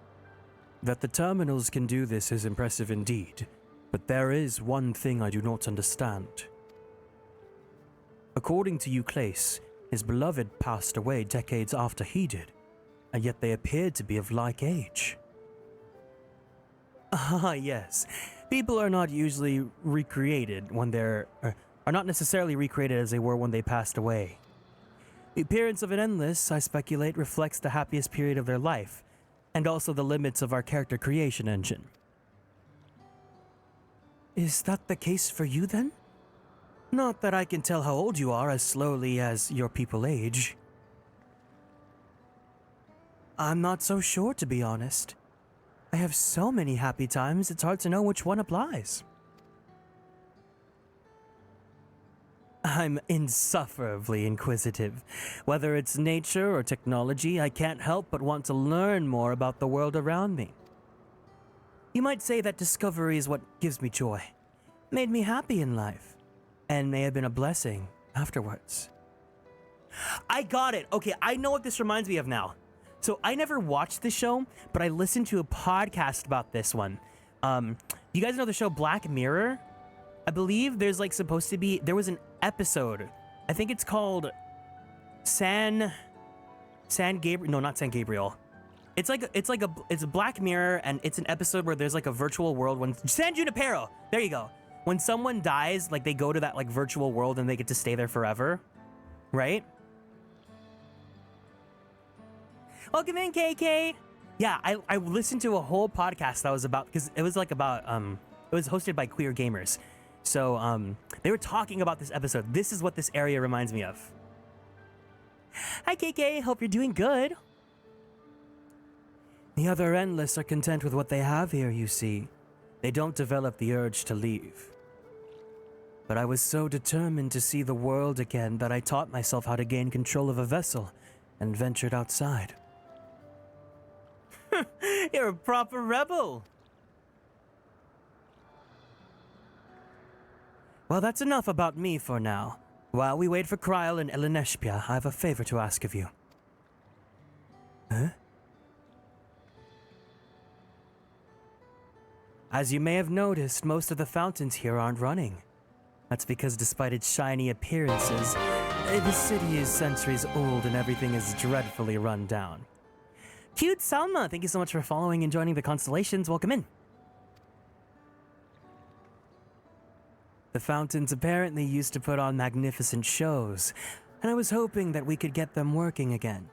That the terminals can do this is impressive indeed, but there is one thing I do not understand. According to Euclasis, his beloved passed away decades after he did, and yet they appeared to be of like age. Ah, yes. People are not usually recreated when are not necessarily recreated as they were when they passed away. The appearance of an endless, I speculate, reflects the happiest period of their life, and also the limits of our character creation engine. Is that the case for you then? Not that I can tell how old you are as slowly as your people age. I'm not so sure, to be honest. I have so many happy times, it's hard to know which one applies. I'm insufferably inquisitive. Whether it's nature or technology, I can't help but want to learn more about the world around me. You might say that discovery is what gives me joy, made me happy in life, and may have been a blessing afterwards. I got it. Okay, I know what this reminds me of now. So I never watched the show, but I listened to a podcast about this one. You guys know the show Black Mirror? I believe there's like supposed to be, there was an episode. I think it's called San Gabriel. No, not San Gabriel. It's a Black Mirror, and it's an episode where there's like a virtual world when San Junipero. There you go. When someone dies, like they go to that like virtual world and they get to stay there forever, right? Welcome in, KK. Yeah, I listened to a whole podcast that was about, because it was like about it was hosted by queer gamers. So they were talking about this episode. This is what this area reminds me of. Hi, KK. Hope you're doing good. The other Endless are content with what they have here, you see. They don't develop the urge to leave. But I was so determined to see the world again that I taught myself how to gain control of a vessel and ventured outside. You're a proper rebel. Well, that's enough about me for now. While we wait for Kryl and Eleneshpia, I have a favor to ask of you. Huh? As you may have noticed, most of the fountains here aren't running. That's because despite its shiny appearances, the city is centuries old and everything is dreadfully run down. Cute Salma, thank you so much for following and joining the Constellations. Welcome in. The fountains apparently used to put on magnificent shows, and I was hoping that we could get them working again.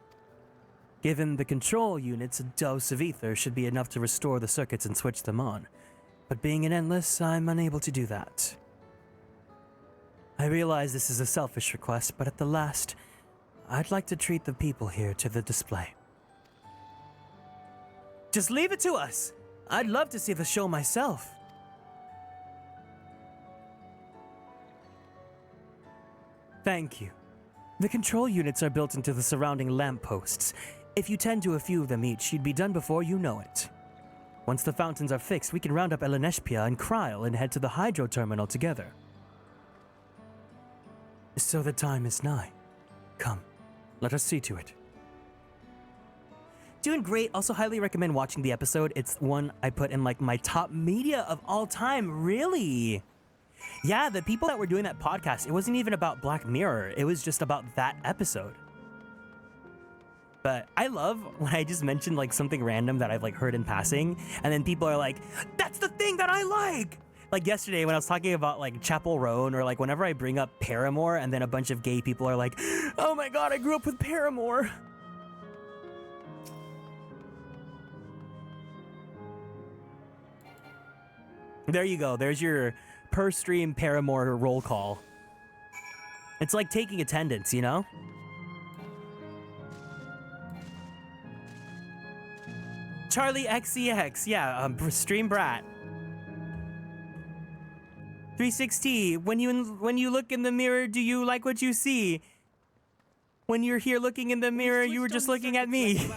Given the control units, a dose of ether should be enough to restore the circuits and switch them on. But being an Endless, I'm unable to do that. I realize this is a selfish request, but at the last, I'd like to treat the people here to the display. Just leave it to us! I'd love to see the show myself. Thank you. The control units are built into the surrounding lampposts. If you tend to a few of them each, you'd be done before you know it. Once the fountains are fixed, we can round up Eleneshpia and Kryl and head to the hydro terminal together. So the time is nigh. Come, let us see to it. Doing great. Also highly recommend watching the episode. It's one I put in like my top media of all time. Really? Yeah, the people that were doing that podcast, it wasn't even about Black Mirror. It was just about that episode. But I love when I just mentioned like something random that I've like heard in passing, and then people are like, that's the thing that I like! Like yesterday when I was talking about like Chapel Roan, or like whenever I bring up Paramore and then a bunch of gay people are like, oh my god, I grew up with Paramore. There you go. There's your per stream Paramore roll call. It's like taking attendance, you know? Charlie XCX, yeah, stream brat. 360, when you look in the mirror, do you like what you see? When you're here looking in the mirror, you were just looking at me.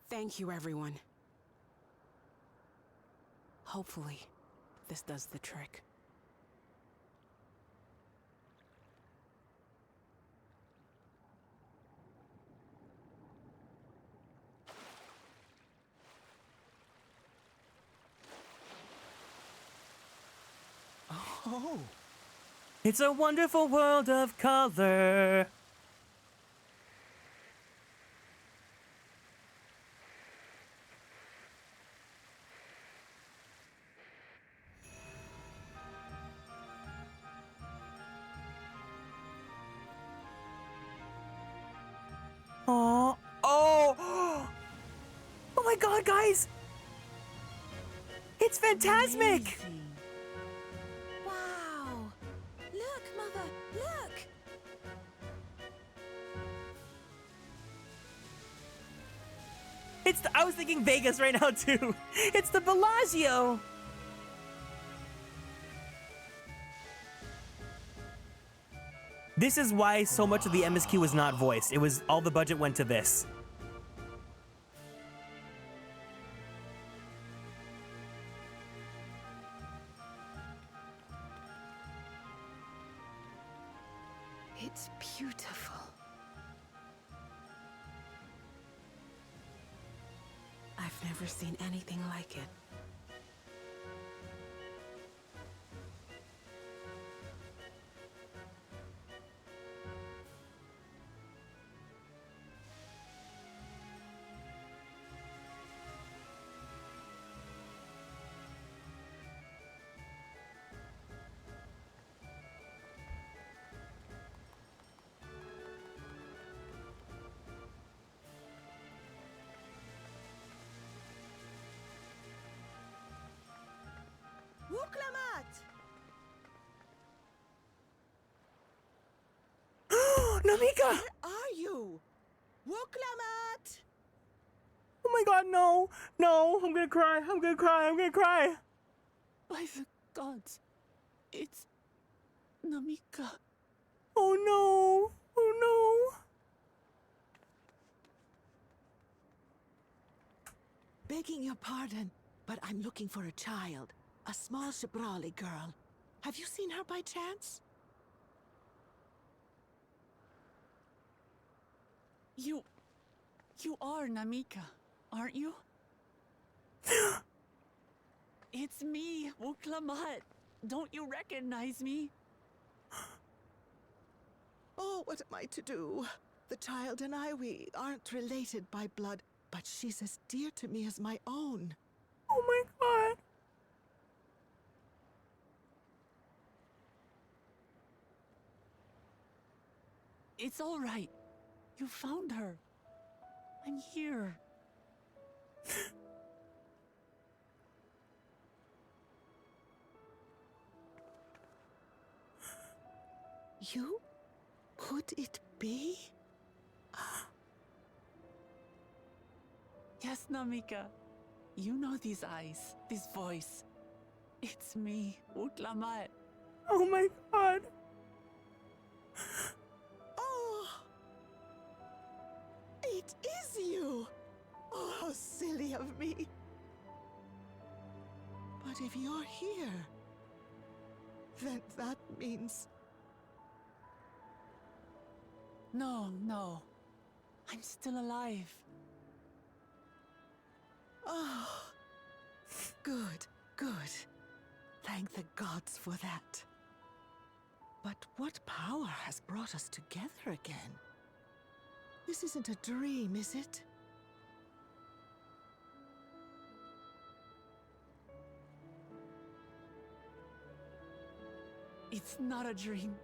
Thank you, everyone. Hopefully, this does the trick. Oh. It's a wonderful world of color. Oh, oh, oh my god, guys! It's Phantasmic! Amazing. Wow! Look, Mother, look! It's I was thinking Vegas right now too. It's the Bellagio. This is why so much of the MSQ was not voiced. It was all the budget went to this. It's beautiful. I've never seen anything like it. Namika! Where are you? Wuklamat! Oh my god, no! No! I'm gonna cry! I'm gonna cry! I'm gonna cry! By the gods, it's Namika. Oh no! Oh no! Begging your pardon, but I'm looking for a child. A small Shibrali girl. Have you seen her by chance? You are Namika, aren't you? It's me, Wuklamat. Don't you recognize me? Oh, what am I to do? The child and I, we aren't related by blood, but she's as dear to me as my own. Oh my god. It's all right. You found her. I'm here. You? Could it be? Yes, Namika. You know these eyes, this voice. It's me, Wuklamat. Oh my god. Oh! It is you! Oh, how silly of me. But if you're here, then that means... No. I'm still alive. Oh, good. Thank the gods for that. But what power has brought us together again? This isn't a dream, is it? It's not a dream.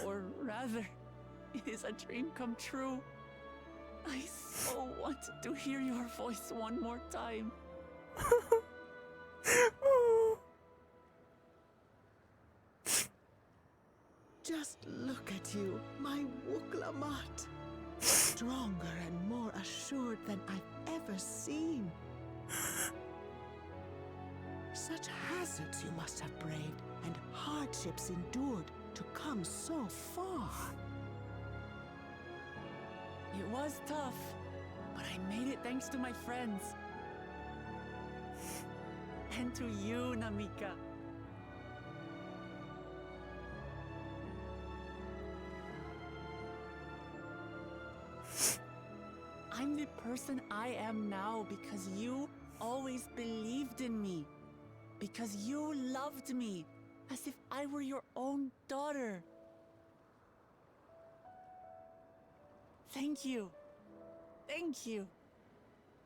Or rather, it is a dream come true. I so wanted to hear your voice one more time. Just look at you, my Wuklamat. Stronger and more assured than I've ever seen. Such hazards you must have braved and hardships endured to come so far. It was tough, but I made it thanks to my friends. And to you, Namika. I'm the person I am now because you always believed in me. Because you loved me as if I were your own daughter. Thank you. Thank you.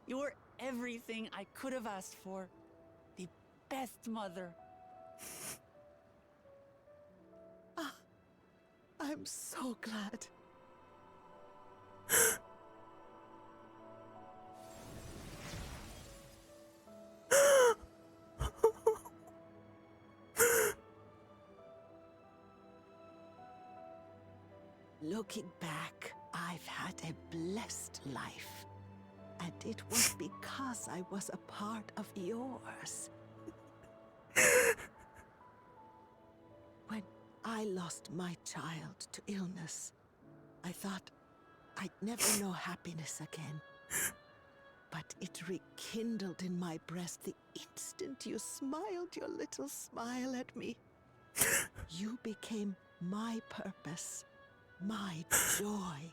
You were everything I could have asked for. The best mother. I'm so glad. Looking back, I've had a blessed life. And it was because I was a part of yours. When I lost my child to illness, I thought I'd never know happiness again. But it rekindled in my breast the instant you smiled your little smile at me. You became my purpose. My joy.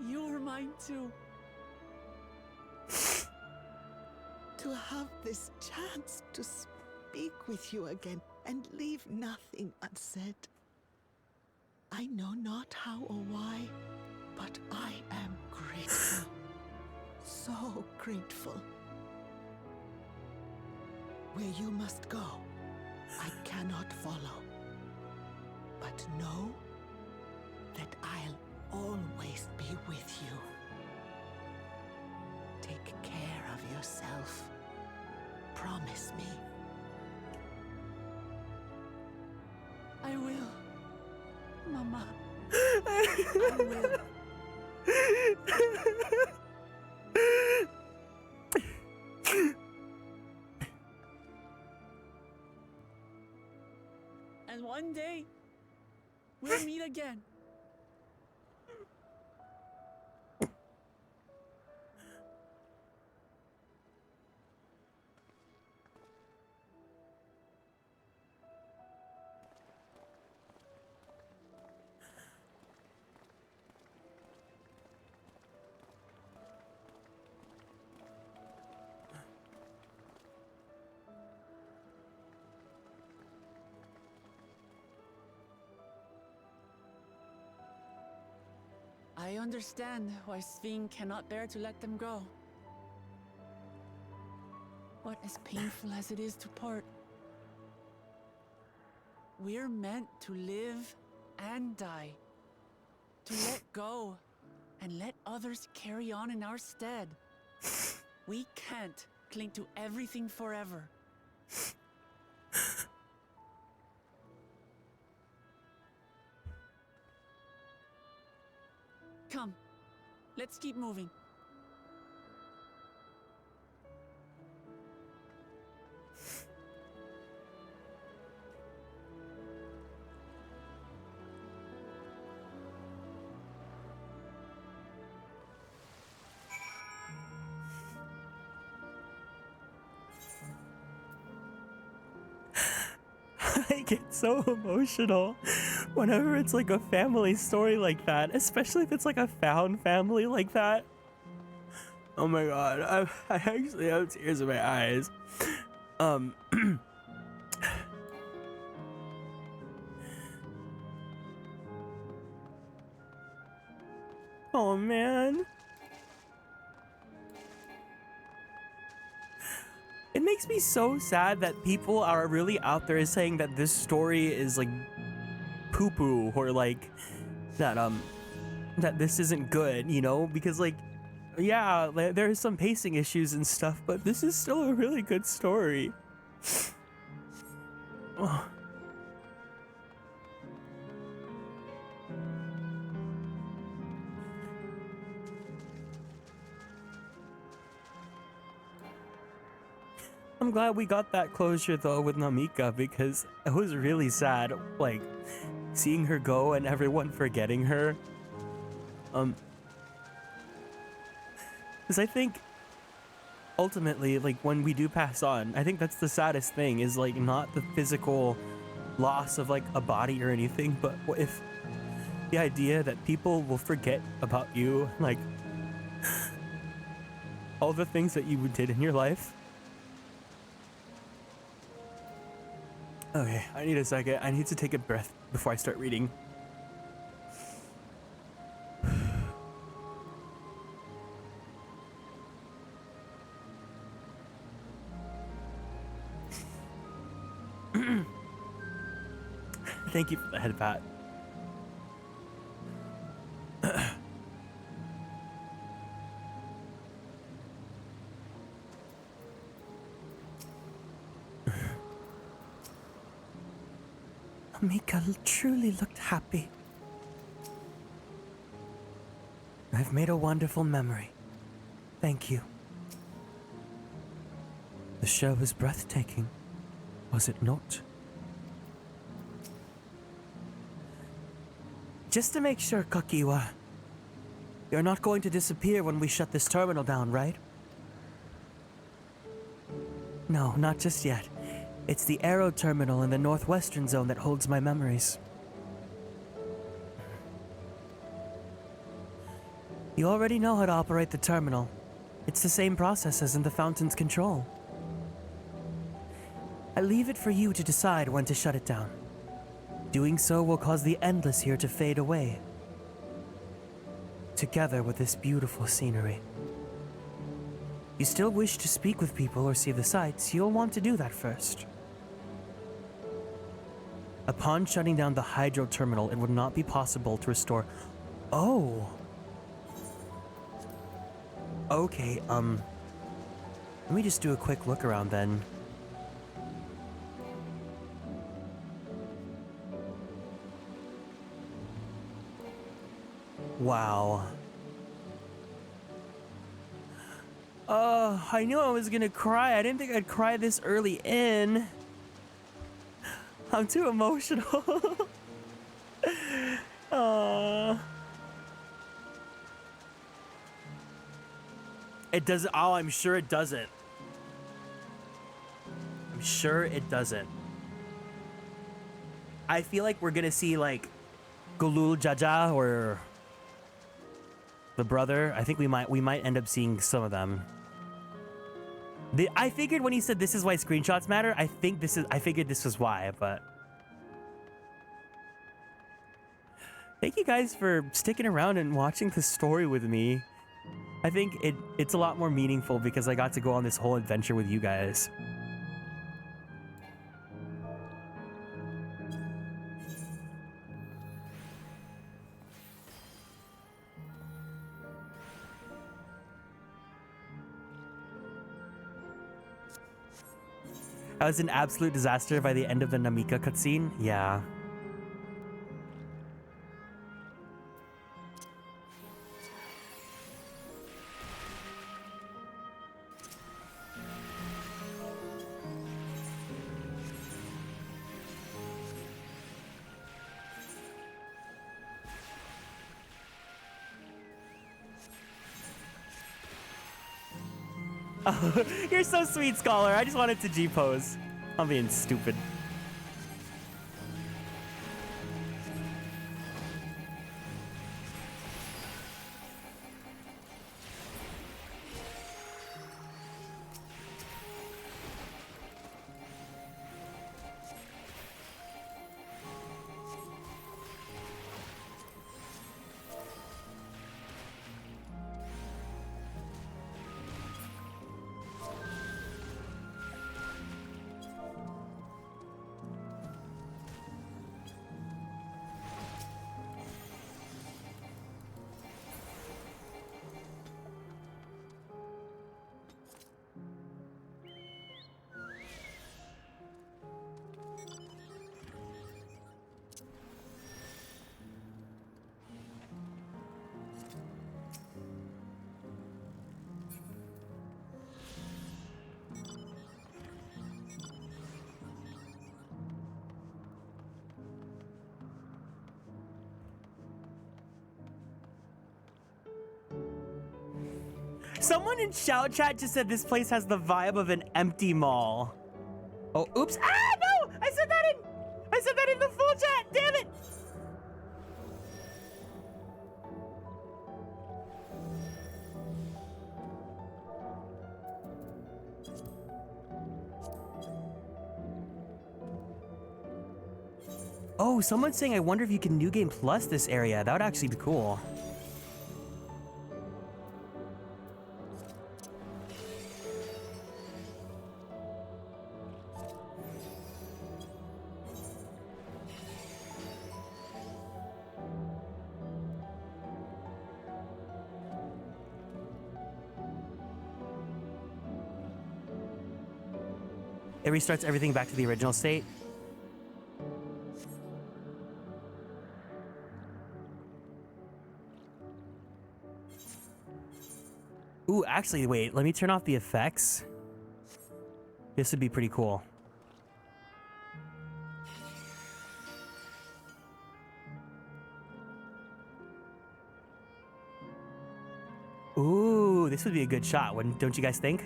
You were mine too. To have this chance to speak with you again and leave nothing unsaid. I know not how or why, but I am grateful. So grateful. Where you must go, I cannot follow. But know that I'll always be with you. Take care of yourself. Promise me. I will, Mama. I will. And one day, we'll meet again. understand why Sveen cannot bear to let them go. But as painful as it is to part, we're meant to live and die. To let go and let others carry on in our stead. We can't cling to everything forever. Come, let's keep moving. I get so emotional whenever it's like a family story like that, especially if it's like a found family like that. Oh my god, I actually have tears in my eyes. Oh man. It makes me so sad that people are really out there saying that this story is like poo-poo, or like that that this isn't good, you know, because like, yeah, there's some pacing issues and stuff, but this is still a really good story. Oh. I'm glad we got that closure though with Namika, because it was really sad, like seeing her go and everyone forgetting her. Because I think ultimately, like when we do pass on, I think that's the saddest thing, is like not the physical loss of like a body or anything, but what if the idea that people will forget about you, like all the things that you did in your life. Okay, I need a second. I need to take a breath before I start reading. Thank you for the head pat. Mika truly looked happy. I've made a wonderful memory. Thank you. The show was breathtaking, was it not? Just to make sure, Kakiwa, you're not going to disappear when we shut this terminal down, right? No, not just yet. It's the Aero terminal in the northwestern zone that holds my memories. You already know how to operate the terminal. It's the same process as in the Fountain's control. I leave it for you to decide when to shut it down. Doing so will cause the endless here to fade away, together with this beautiful scenery. You still wish to speak with people or see the sights, you'll want to do that first. Upon shutting down the hydro terminal, it would not be possible to restore... Oh! Okay, let me just do a quick look around then. Wow. I knew I was gonna cry. I didn't think I'd cry this early in. I'm too emotional. It doesn't. Oh, I'm sure it doesn't. I'm sure it doesn't. I feel like we're gonna see like Gulul Jaja or the brother. I think we might end up seeing some of them. I figured when he said this is why screenshots matter, I figured this was why, but Thank you guys for sticking around and watching the story with me. I think it's a lot more meaningful because I got to go on this whole adventure with you guys. I was an absolute disaster by the end of the Namika cutscene. Yeah. Oh, you're so sweet, Scholar. I just wanted to G-pose. I'm being stupid. Someone in shout chat just said this place has the vibe of an empty mall. Oh, oops. Ah, no! I said that in the full chat. Damn it! Oh, someone's saying I wonder if you can New Game Plus this area. That would actually be cool. It restarts everything back to the original state. Ooh, actually, wait. Let me turn off the effects. This would be pretty cool. Ooh, this would be a good shot, don't you guys think?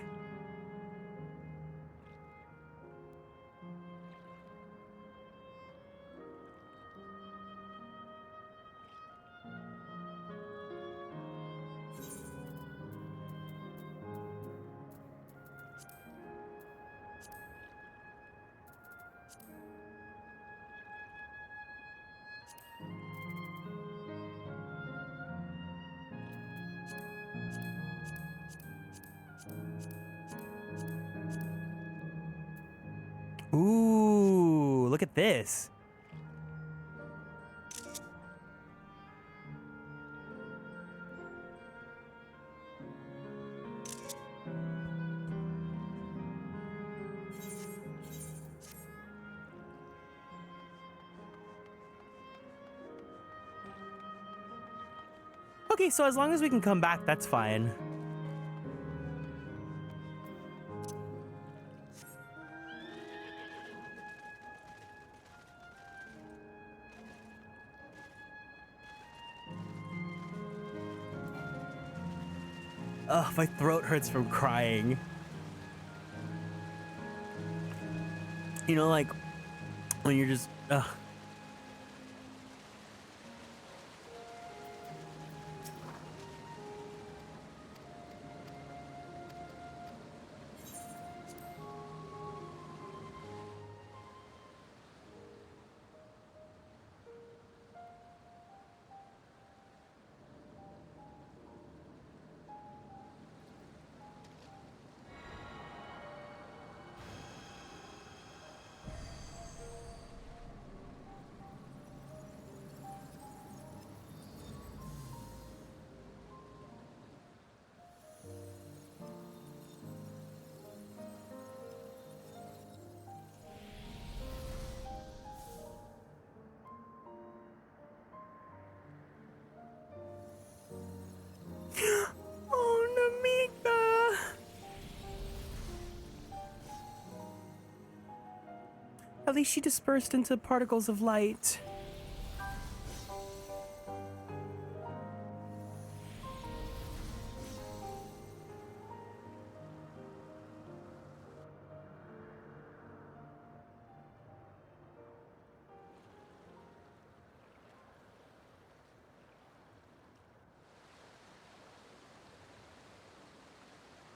Ooh, look at this. Okay, so as long as we can come back, that's fine. Ugh, my throat hurts from crying. You know, like, when you're just, ugh. At least she dispersed into particles of light.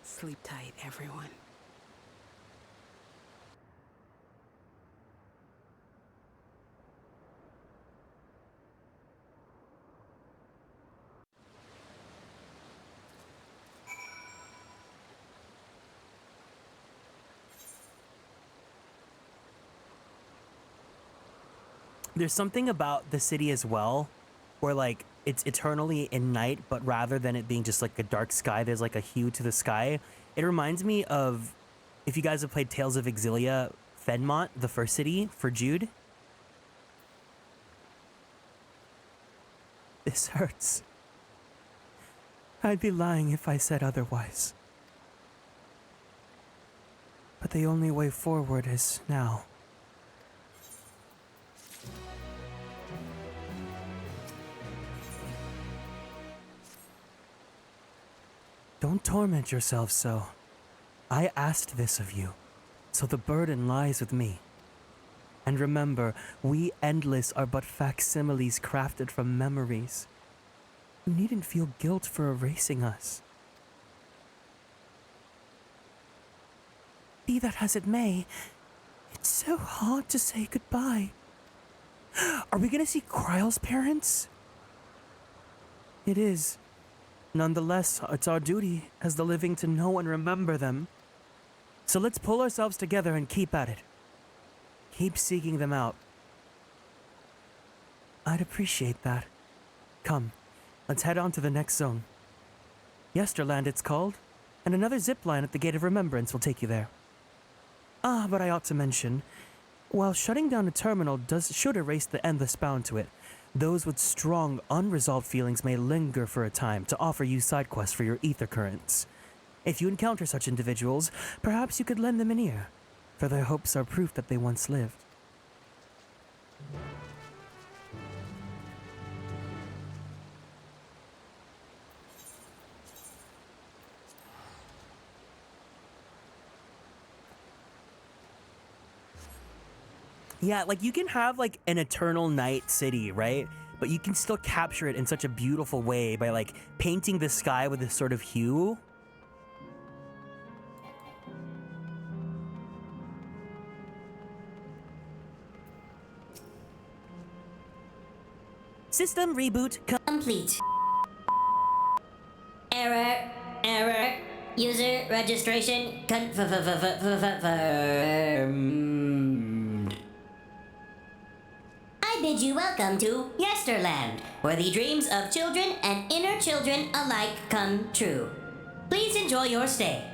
Sleep tight, everyone. There's something about the city as well, where like it's eternally in night, but rather than it being just like a dark sky, there's like a hue to the sky. It reminds me of, if you guys have played Tales of Exilia, Fenmont, the first city for Jude. This hurts. I'd be lying if I said otherwise. But the only way forward is now. Don't torment yourself so. I asked this of you, so the burden lies with me. And remember, we Endless are but facsimiles crafted from memories. You needn't feel guilt for erasing us. Be that as it may, it's so hard to say goodbye. Are we gonna see Kryle's parents? It is. Nonetheless, it's our duty as the living to know and remember them. So let's pull ourselves together and keep at it. Keep seeking them out. I'd appreciate that. Come, let's head on to the next zone. Yesterland it's called, and another zip line at the Gate of Remembrance will take you there. Ah, but I ought to mention, while shutting down a terminal should erase the endless bound to it, those with strong, unresolved feelings may linger for a time to offer you side quests for your ether currents. If you encounter such individuals, perhaps you could lend them an ear, for their hopes are proof that they once lived. Yeah, like you can have like an eternal night city, right? But you can still capture it in such a beautiful way by like painting the sky with this sort of hue. System reboot complete. Error. User registration confirmed. I bid you welcome to Yesterland, where the dreams of children and inner children alike come true. Please enjoy your stay.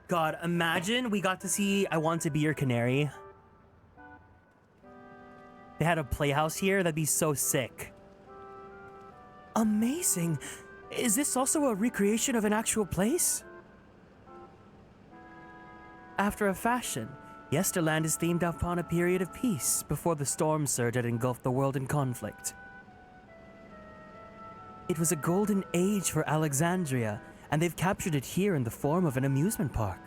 God, imagine we got to see I Want to Be Your Canary. They had a playhouse here, that'd be so sick. Amazing. Is this also a recreation of an actual place? After a fashion, Yesterland is themed upon a period of peace before the storm surge had engulfed the world in conflict. It was a golden age for Alexandria, and they've captured it here in the form of an amusement park.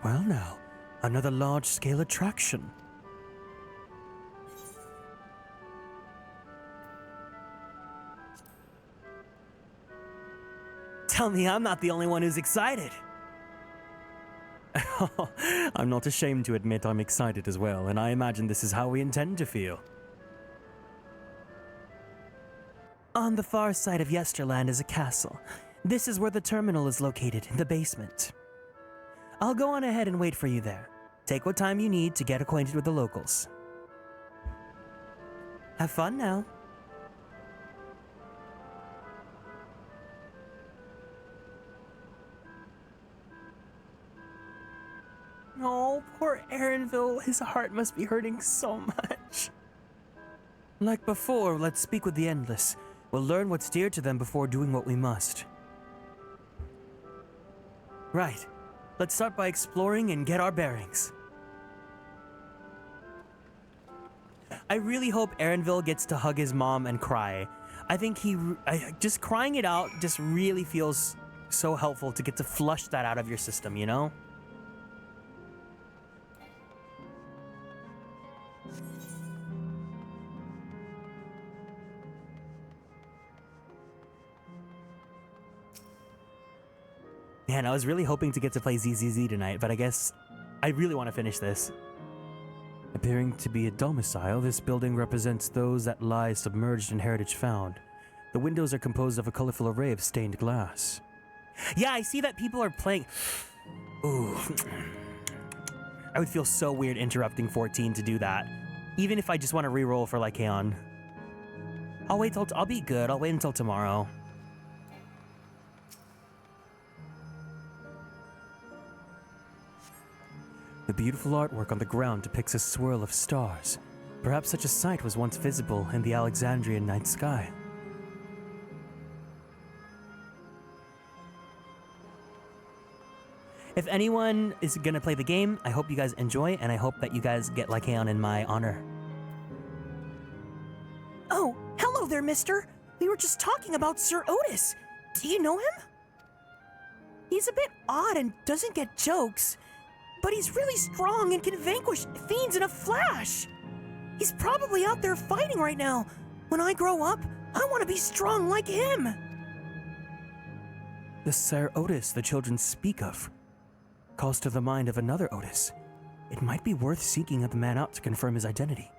Well now, another large-scale attraction. Tell me I'm not the only one who's excited. I'm not ashamed to admit I'm excited as well, and I imagine this is how we intend to feel. On the far side of Yesterland is a castle. This is where the terminal is located, in the basement. I'll go on ahead and wait for you there. Take what time you need to get acquainted with the locals. Have fun now. Poor Aaronville, his heart must be hurting so much. Like before, let's speak with the Endless. We'll learn what's dear to them before doing what we must. Right. Let's start by exploring and get our bearings. I really hope Aaronville gets to hug his mom and cry. I think just crying it out just really feels so helpful to get to flush that out of your system, you know? Man, I was really hoping to get to play ZZZ tonight, but I guess I really want to finish this. Appearing to be a domicile, this building represents those that lie submerged in heritage found. The windows are composed of a colorful array of stained glass. Yeah, I see that people are playing... Ooh. I would feel so weird interrupting 14 to do that. Even if I just want to reroll for Lycaon. I'll be good. I'll wait until tomorrow. The beautiful artwork on the ground depicts a swirl of stars. Perhaps such a sight was once visible in the Alexandrian night sky. If anyone is gonna play the game, I hope you guys enjoy, and I hope that you guys get Lycaon in my honor. Oh, hello there, mister. We were just talking about Sir Otis. Do you know him? He's a bit odd and doesn't get jokes, but he's really strong and can vanquish fiends in a flash. He's probably out there fighting right now. When I grow up, I want to be strong like him. The Sir Otis the children speak of calls to the mind of another Otis. It might be worth seeking the man out to confirm his identity.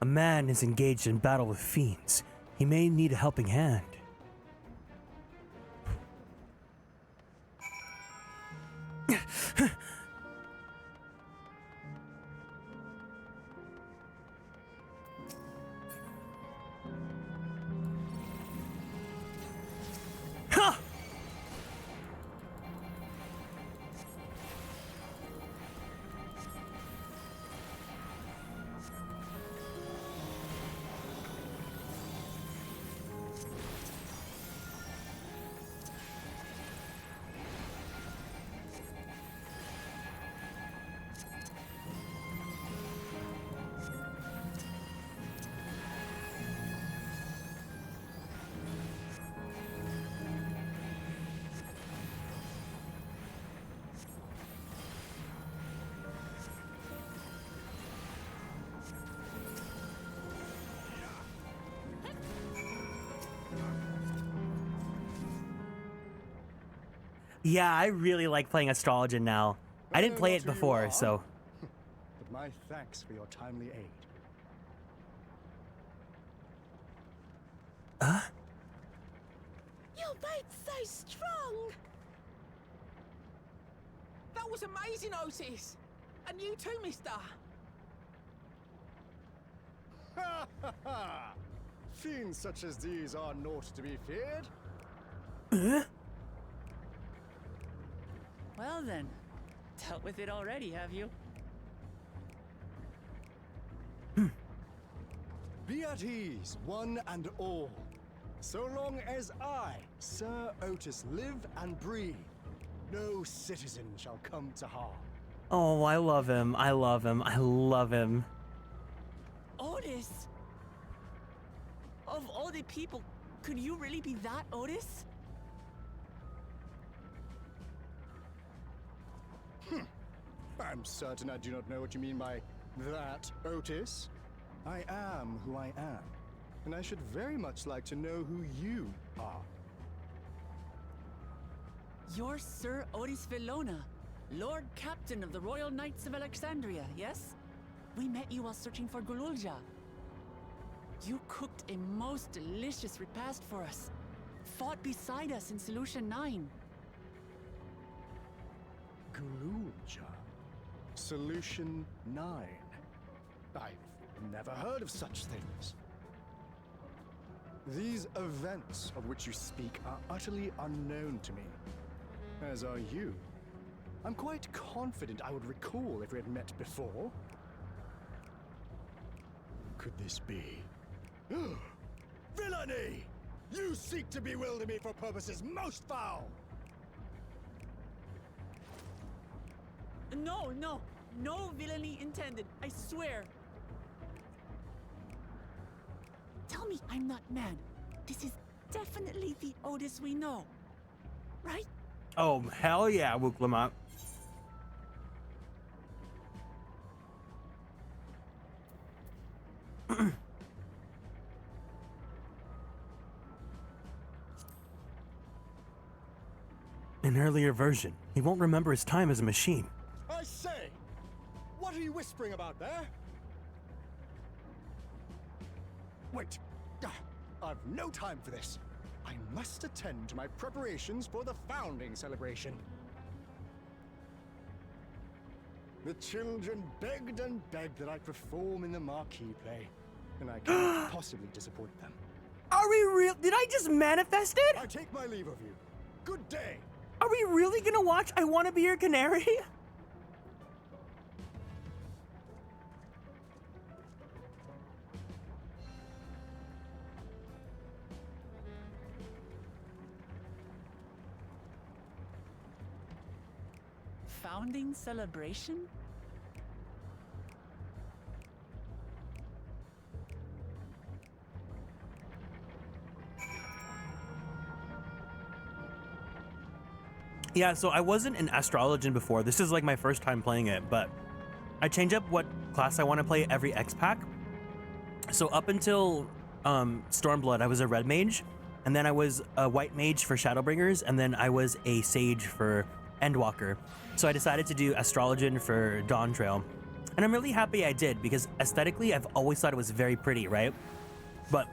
A man is engaged in battle with fiends. He may need a helping hand. Yeah, I really like playing Astrologian now. I didn't play it before, so... But my thanks for your timely aid. Your mate's so strong! That was amazing, Otis! And you too, mister! Ha ha ha! Fiends such as these are naught to be feared. Well then, dealt with it already, have you? Be at ease, one and all. So long as I, Sir Otis, live and breathe, no citizen shall come to harm. Oh, I love him. I love him. I love him. Otis? Of all the people, could you really be that Otis? I'm certain I do not know what you mean by that, Otis. I am who I am, and I should very much like to know who you are. You're Sir Otis Villona, Lord Captain of the Royal Knights of Alexandria, yes? We met you while searching for Gululja. You cooked a most delicious repast for us. Fought beside us in Solution 9. Gululja. Solution 9. I've never heard of such things. These events of which you speak are utterly unknown to me, as are you. I'm quite confident I would recall if we had met before. Could this be? Villainy! You seek to bewilder me for purposes most foul! No, no, no villainy intended, I swear. Tell me I'm not mad. This is definitely the Otis we know, right? Oh, hell yeah, Wook Lamont. An earlier version. He won't remember his time as a machine. I say! What are you whispering about there? Wait. I've no time for this. I must attend to my preparations for the founding celebration. The children begged and begged that I perform in the marquee play, and I cannot possibly disappoint them. Are we real? Did I just manifest it? I take my leave of you. Good day. Are we really gonna watch I Wanna Be Your Canary? Founding celebration? Yeah, so I wasn't an astrologian before. This is like my first time playing it, but I change up what class I want to play every X pack. So up until Stormblood, I was a red mage, and then I was a white mage for Shadowbringers, and then I was a sage for Endwalker. So I decided to do astrologian for Dawntrail. And I'm really happy I did, because aesthetically, I've always thought it was very pretty, right? But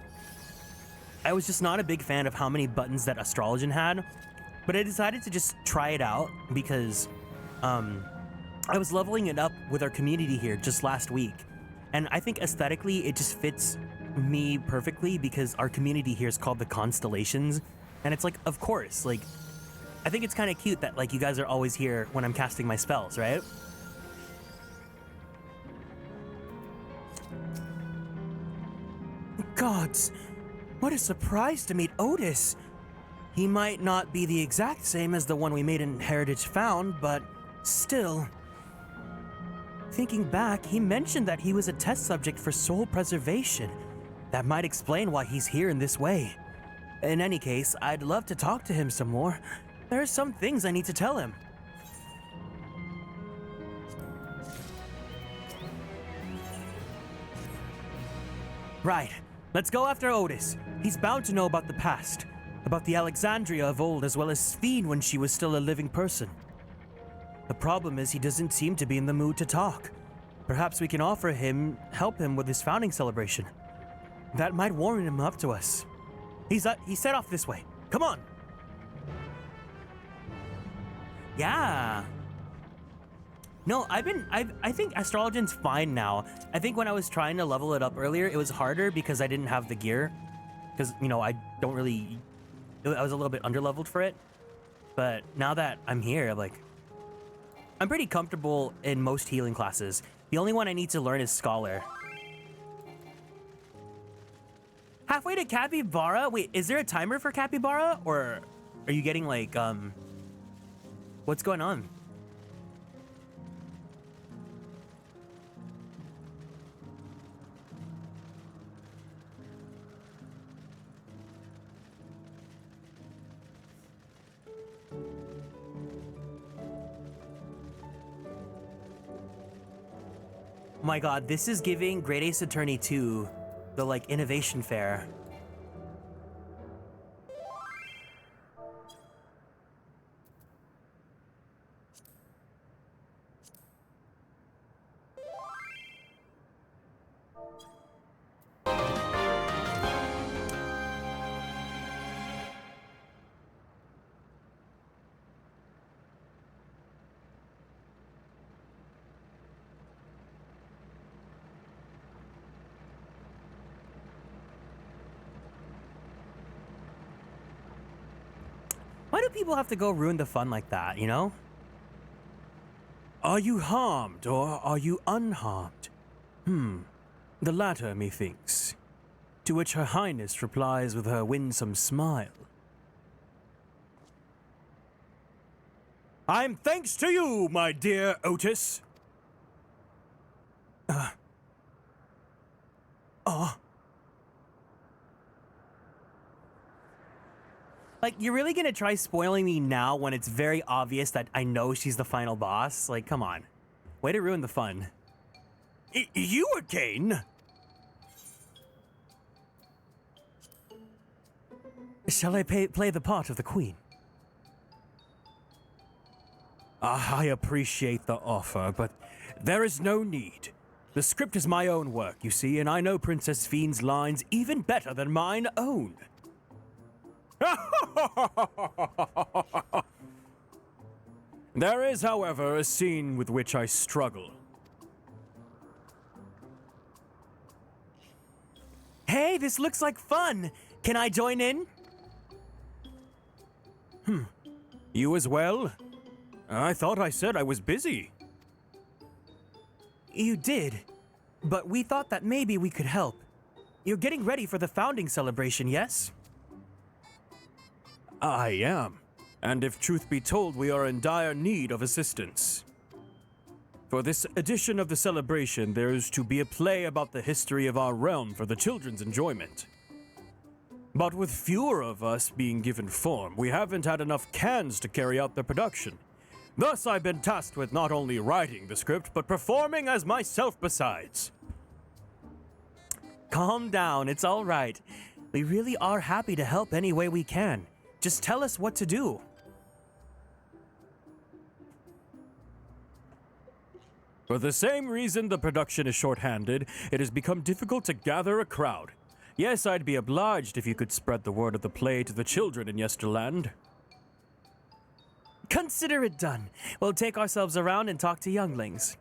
I was just not a big fan of how many buttons that astrologian had. But I decided to just try it out because I was leveling it up with our community here just last week. And I think aesthetically, it just fits me perfectly because our community here is called the Konstellations. And it's like, of course, like, I think it's kind of cute that like you guys are always here when I'm casting my spells, right? Gods, what a surprise to meet Otis. He might not be the exact same as the one we made in Heritage Found, but still. Thinking back, he mentioned that he was a test subject for soul preservation. That might explain why he's here in this way. In any case, I'd love to talk to him some more. There are some things I need to tell him. Right, let's go after Otis. He's bound to know about the past. About the Alexandria of old, as well as Sphene when she was still a living person. The problem is he doesn't seem to be in the mood to talk. Perhaps we can help him with his founding celebration. That might warm him up to us. He set off this way. Come on. Yeah. No, I think astrologian's fine now. I think when I was trying to level it up earlier, it was harder because I didn't have the gear. Because, you know, I was a little bit underleveled for it. But now that I'm here, I'm pretty comfortable in most healing classes. The only one I need to learn is Scholar. Halfway to Capybara? Wait, is there a timer for Capybara? Or are you getting what's going on? My god, this is giving Great Ace Attorney 2, the like innovation fair. Why do people have to go ruin the fun like that, you know? Are you harmed or are you unharmed? The latter, methinks. To which Her Highness replies with her winsome smile. I'm thanks to you, my dear Otis. Like, you're really gonna try spoiling me now when it's very obvious that I know she's the final boss? Like, come on. Way to ruin the fun. You again? Shall I play the part of the queen? I appreciate the offer, but there is no need. The script is my own work, you see, and I know Princess Fiend's lines even better than mine own. There is, however, a scene with which I struggle. Hey, this looks like fun. Can I join in? You as well? I thought I said I was busy. You did, but we thought that maybe we could help. You're getting ready for the founding celebration, yes? I am, and if truth be told, we are in dire need of assistance. For this edition of the celebration, there is to be a play about the history of our realm for the children's enjoyment. But with fewer of us being given form, we haven't had enough cans to carry out the production. Thus, I've been tasked with not only writing the script, but performing as myself besides. Calm down, it's all right. We really are happy to help any way we can. Just tell us what to do. For the same reason the production is short-handed, it has become difficult to gather a crowd. Yes, I'd be obliged if you could spread the word of the play to the children in Yesterland. Consider it done. We'll take ourselves around and talk to younglings.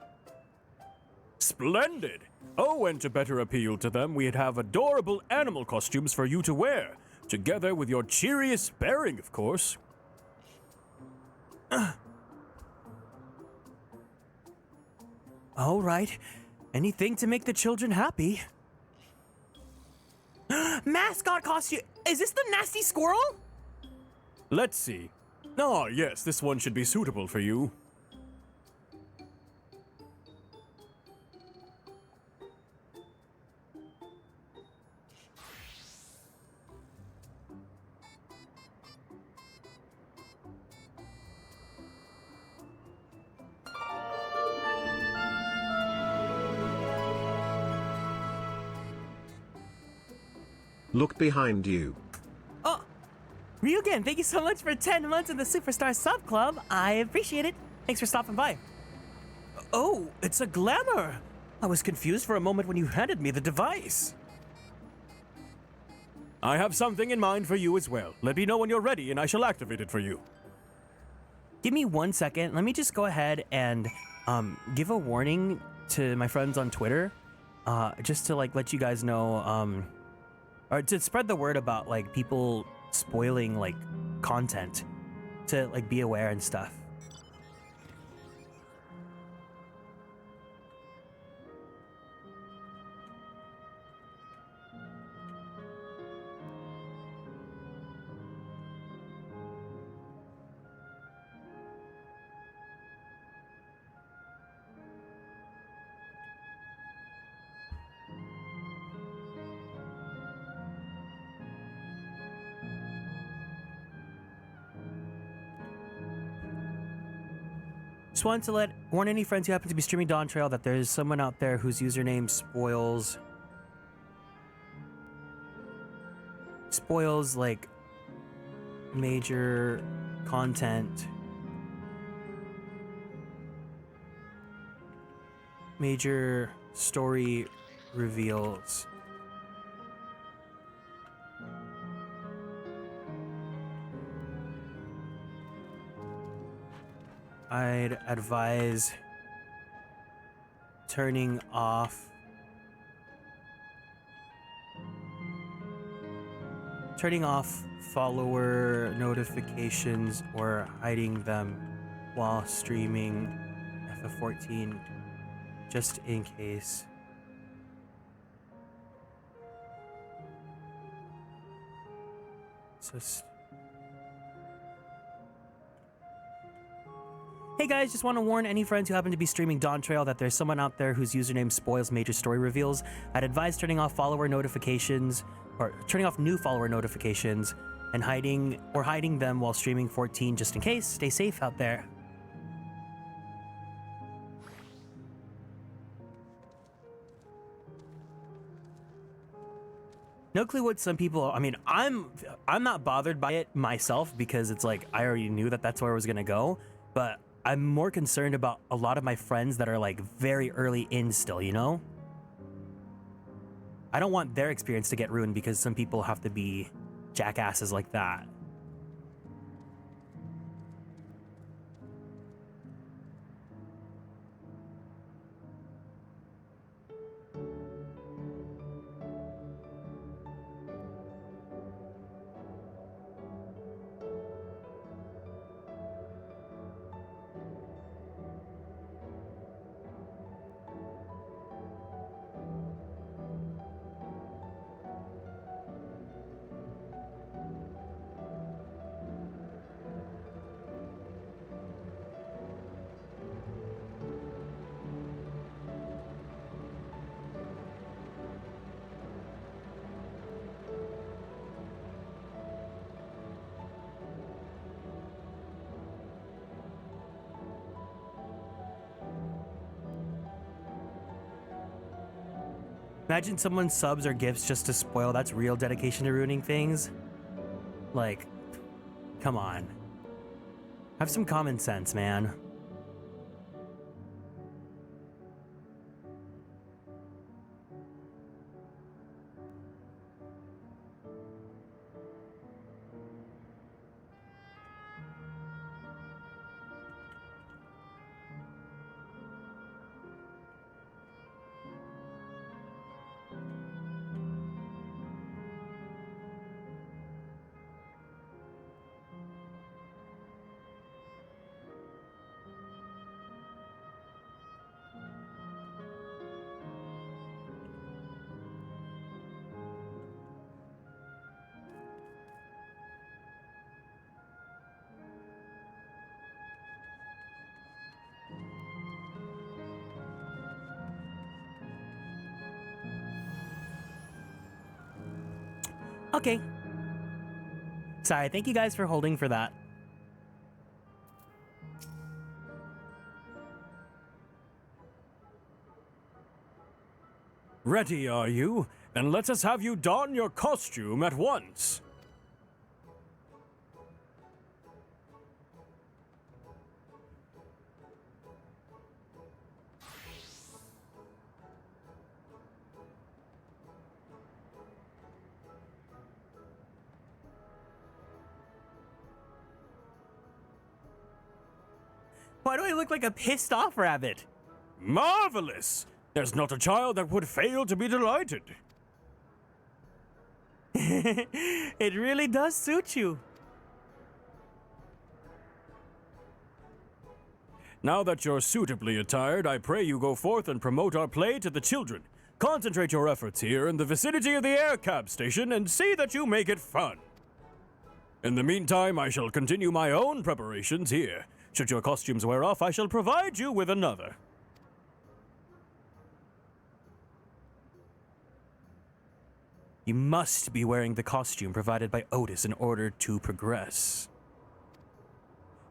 Splendid! Oh, and to better appeal to them, we'd have adorable animal costumes for you to wear. Together with your cheeriest bearing, of course. All right. Anything to make the children happy. Mascot costume! Is this the nasty squirrel? Let's see. Oh, yes, this one should be suitable for you. Look behind you. Oh, Ryugen, thank you so much for 10 months in the Superstar Sub Club. I appreciate it. Thanks for stopping by. Oh, it's a glamour. I was confused for a moment when you handed me the device. I have something in mind for you as well. Let me know when you're ready and I shall activate it for you. Give me 1 second. Let me just go ahead and give a warning to my friends on Twitter. Just to like let you guys know, or to spread the word about like people spoiling like content, to like be aware and stuff. Just wanted to let Warn any friends who happen to be streaming Dawntrail that there is someone out there whose username spoils like major content, major story reveals. I'd advise turning off follower notifications or hiding them while streaming FF14 just in case. Hey guys, just want to warn any friends who happen to be streaming Dawntrail that there's someone out there whose username spoils major story reveals. I'd advise turning off follower notifications, or turning off new follower notifications, and hiding them while streaming 14 just in case. Stay safe out there. No clue what some people, I mean, I'm not bothered by it myself because it's like I already knew that that's where I was gonna go, but I'm more concerned about a lot of my friends that are like very early in still, you know? I don't want their experience to get ruined because some people have to be jackasses like that. Imagine someone subs or gifts just to spoil. That's real dedication to ruining things. Like, come on. Have some common sense, man. Okay. Sorry, thank you guys for holding for that. Ready, are you? Then let us have you don your costume at once. Why do I look like a pissed off rabbit? Marvelous! There's not a child that would fail to be delighted. It really does suit you. Now that you're suitably attired, I pray you go forth and promote our play to the children. Concentrate your efforts here in the vicinity of the air cab station and see that you make it fun. In the meantime, I shall continue my own preparations here. Should your costumes wear off, I shall provide you with another. You must be wearing the costume provided by Otis in order to progress.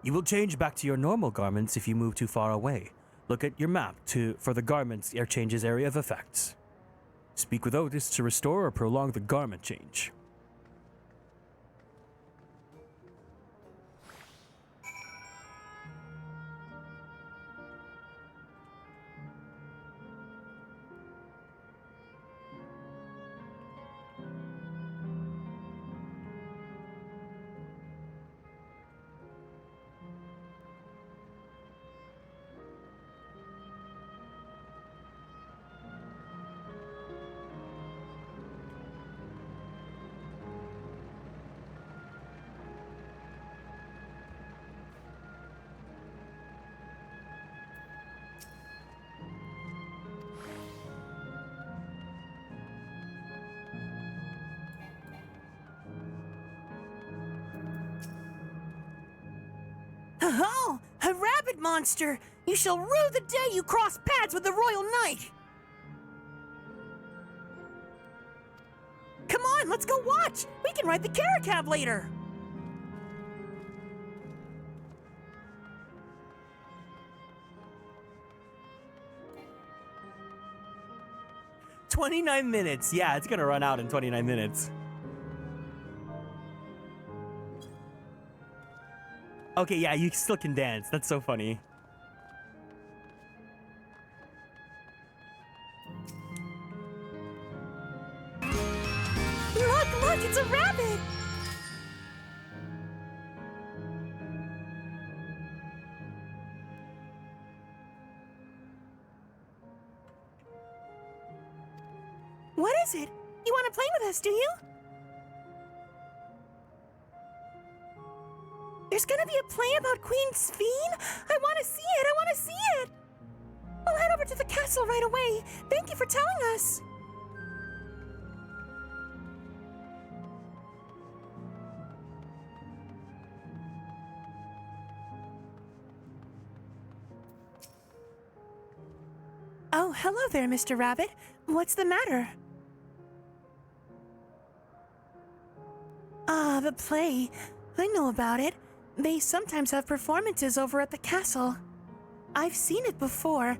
You will change back to your normal garments if you move too far away. Look at your map for the garment's change's area of effects. Speak with Otis to restore or prolong the garment change. Oh, a rabbit monster! You shall rue the day you cross paths with the Royal Knight! Come on, let's go watch! We can ride the Caracab later! $29. Yeah, it's gonna run out in 29 minutes. Okay, yeah, you still can dance. That's so funny. Look, it's a rabbit! What is it? You want to play with us, do you? There's gonna be a play about Queen Sveen? I want to see it! I want to see it! We'll head over to the castle right away. Thank you for telling us. Oh, hello there, Mr. Rabbit. What's the matter? Ah, the play. I know about it. They sometimes have performances over at the castle. I've seen it before,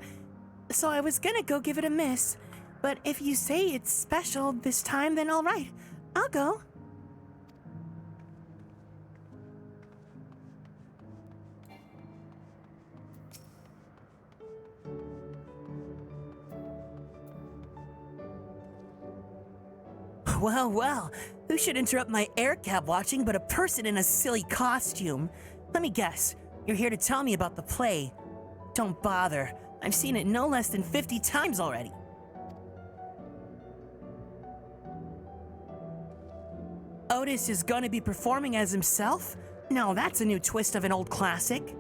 so I was gonna go give it a miss. But if you say it's special this time, then all right. I'll go. Well, who should interrupt my air cab watching but a person in a silly costume? Let me guess, you're here to tell me about the play. Don't bother, I've seen it no less than 50 times already. Otis is gonna be performing as himself? No, that's a new twist of an old classic.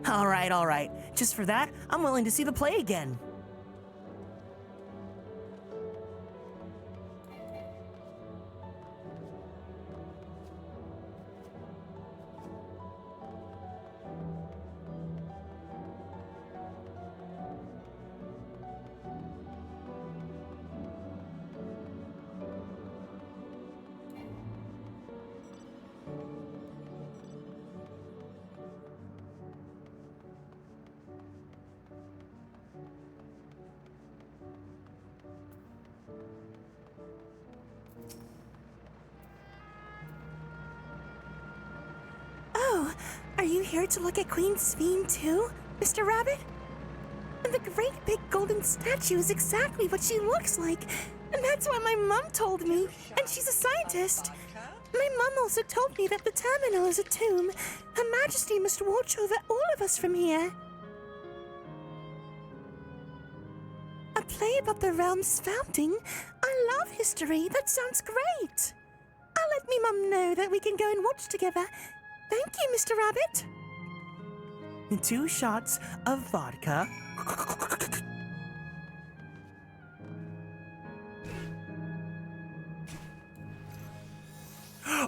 All right. Just for that, I'm willing to see the play again. Are you here to look at Queen Sveen too, Mr. Rabbit? And the great big golden statue is exactly what she looks like. And that's what my mom told me. And she's a scientist. My mom also told me that the terminal is a tomb. Her Majesty must watch over all of us from here. A play about the realm's founding? I love history. That sounds great. I'll let me mum know that we can go and watch together. Thank you, Mr. Rabbit. 2 shots of vodka.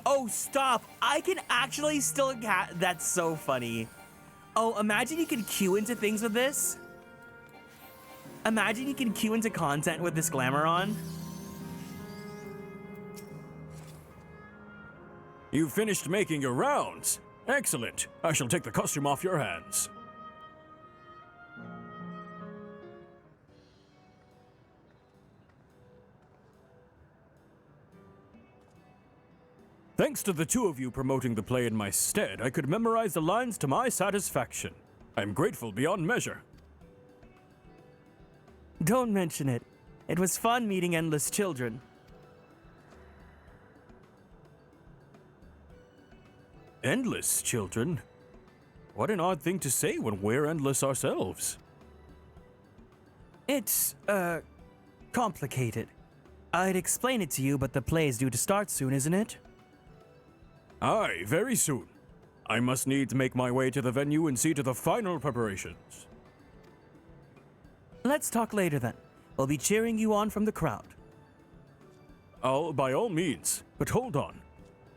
Oh, stop. I can actually still that's so funny. Oh, imagine you can queue into things with this. Imagine you can queue into content with this glamour on. You finished making your rounds. Excellent. I shall take the costume off your hands. Thanks to the two of you promoting the play in my stead, I could memorize the lines to my satisfaction. I'm grateful beyond measure. Don't mention it. It was fun meeting endless children. Endless children? What an odd thing to say when we're endless ourselves. It's, complicated. I'd explain it to you, but the play is due to start soon, isn't it? Aye, very soon. I must needs make my way to the venue and see to the final preparations. Let's talk later then. We'll be cheering you on from the crowd. By all means. But hold on.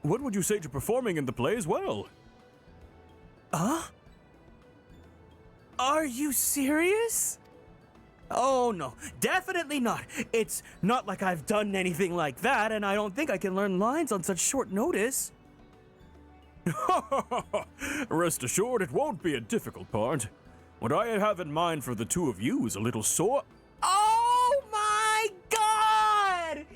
What would you say to performing in the play as well? Huh? Are you serious? Oh no, definitely not. It's not like I've done anything like that, and I don't think I can learn lines on such short notice. Rest assured, it won't be a difficult part. What I have in mind for the two of you is a little Oh my god!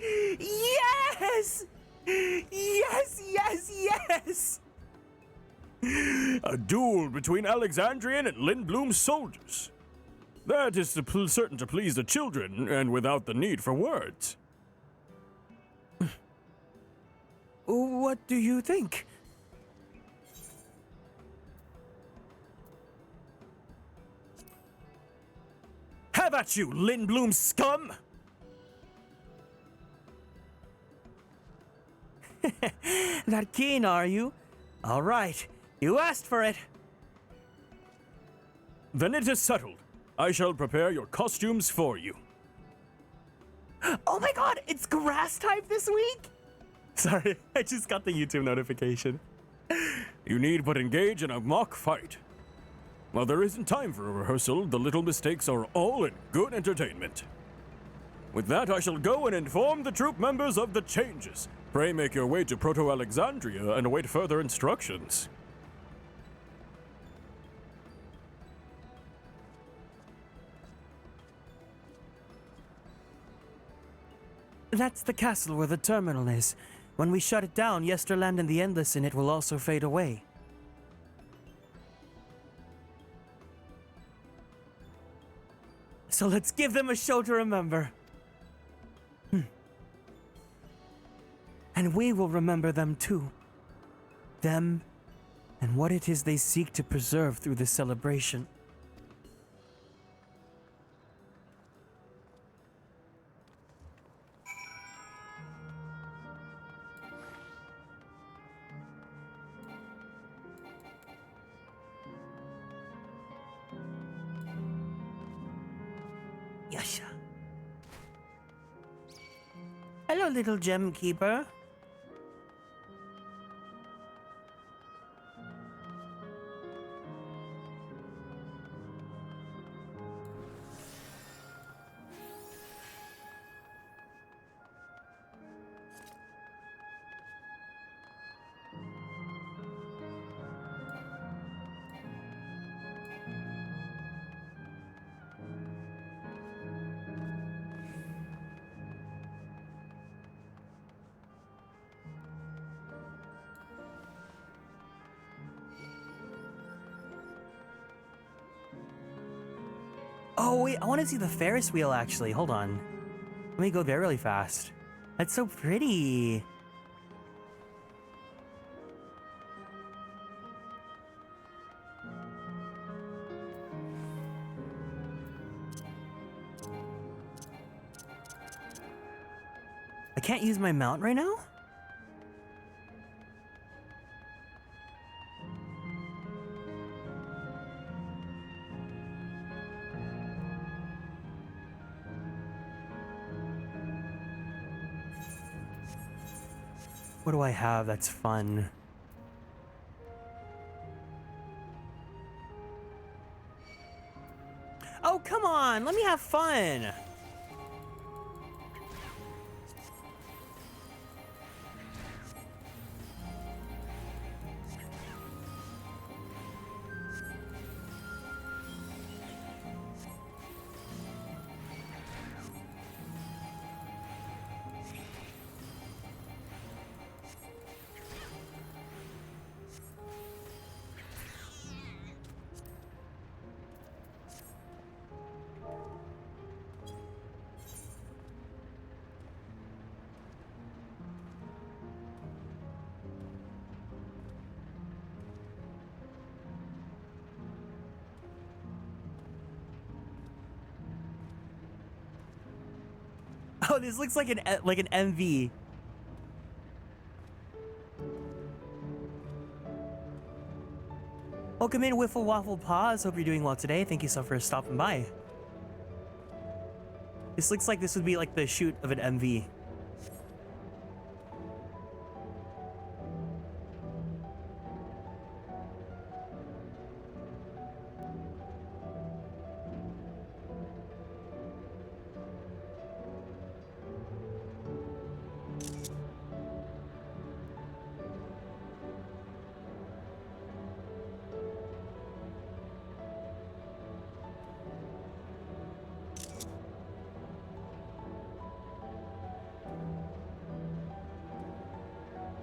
Yes! Yes, yes, yes! a duel between Alexandrian and Lindblum's soldiers. That is certain to please the children, and without the need for words. What do you think? Have at you, Lindblum scum! That keen, are you? All right, you asked for it. Then it is settled. I shall prepare your costumes for you. Oh my god, it's grass type this week? Sorry, I just got the YouTube notification. You need but engage in a mock fight. While there isn't time for a rehearsal, the little mistakes are all in good entertainment. With that, I shall go and inform the troop members of the changes. Pray make your way to Proto-Alexandria and await further instructions. That's the castle where the terminal is. When we shut it down, Yesterland and the Endless in it will also fade away. So let's give them a show to remember. And we will remember them too. Them and what it is they seek to preserve through this celebration. Yasha. Hello, little gem keeper. Oh, wait, I want to see the Ferris wheel, actually. Hold on. Let me go there really fast. That's so pretty. I can't use my mount right now? What do I have that's fun? Oh, come on! Let me have fun! Oh, this looks like an MV. Welcome in, Wiffle Waffle Paws. Hope you're doing well today. Thank you so for stopping by. This looks like this would be like the shoot of an MV.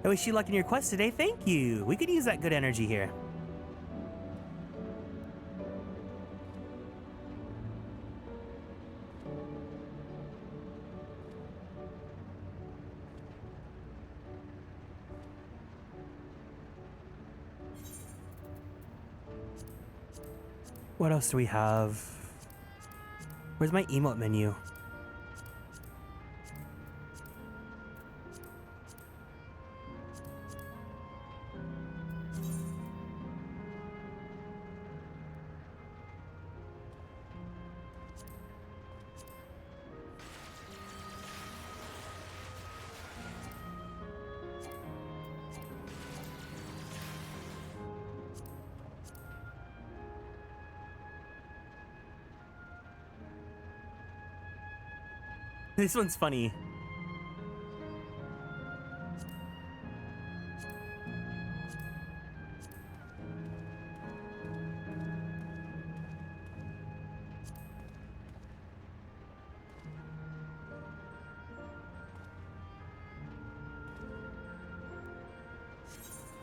I wish you luck in your quest today. Thank you. We could use that good energy here. What else do we have? Where's my emote menu? This one's funny.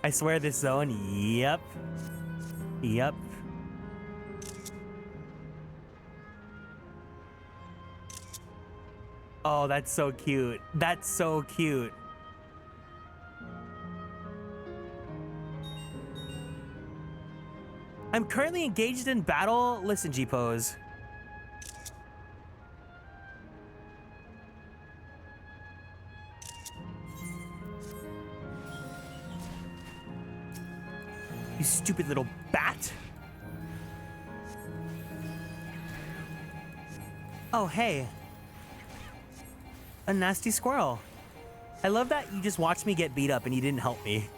I swear this zone, yep. Yep. Oh, that's so cute. That's so cute. I'm currently engaged in battle. Listen, G-Pose. You stupid little bat. Oh, hey. A nasty squirrel. I love that you just watched me get beat up and you didn't help me.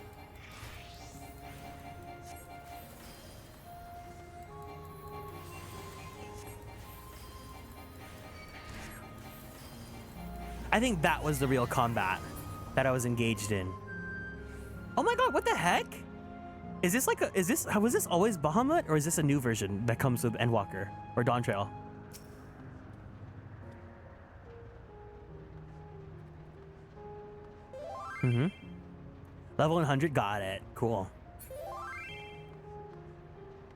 I think that was the real combat that I was engaged in. Oh my god, what the heck? Is this like a, was this always Bahamut, or is this a new version that comes with Endwalker or Dawntrail? Mm-hmm. Level 100, got it. Cool.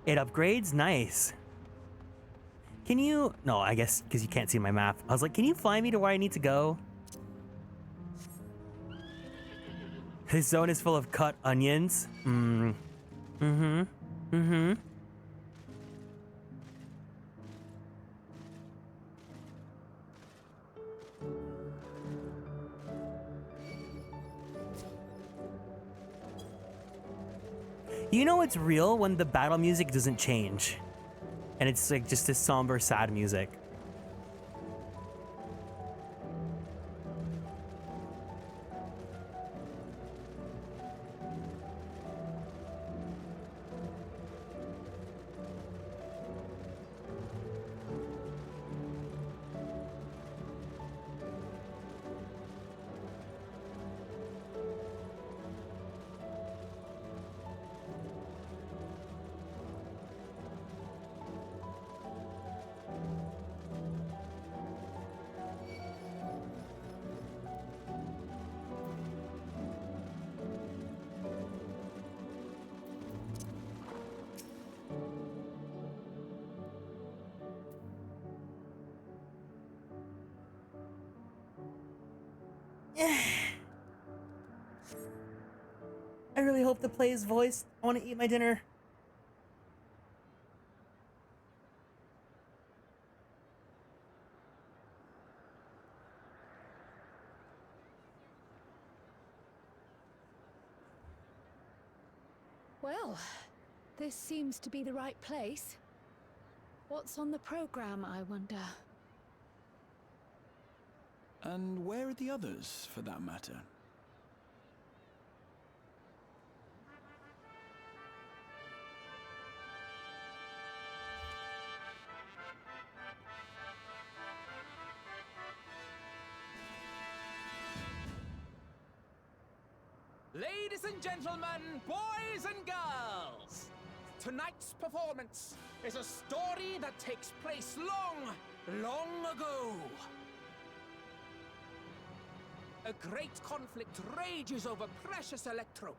It upgrades, nice. Can you, no, I guess because you can't see my map. I was like, can you fly me to where I need to go? This zone is full of cut onions. Mm-hmm. You know it's real when the battle music doesn't change. And it's like just this somber, sad music. I really hope the play is voiced. I want to eat my dinner. Well, this seems to be the right place. What's on the program, I wonder? And where are the others, for that matter? Ladies and gentlemen, boys and girls, tonight's performance is a story that takes place long, long ago. A great conflict rages over precious electrope,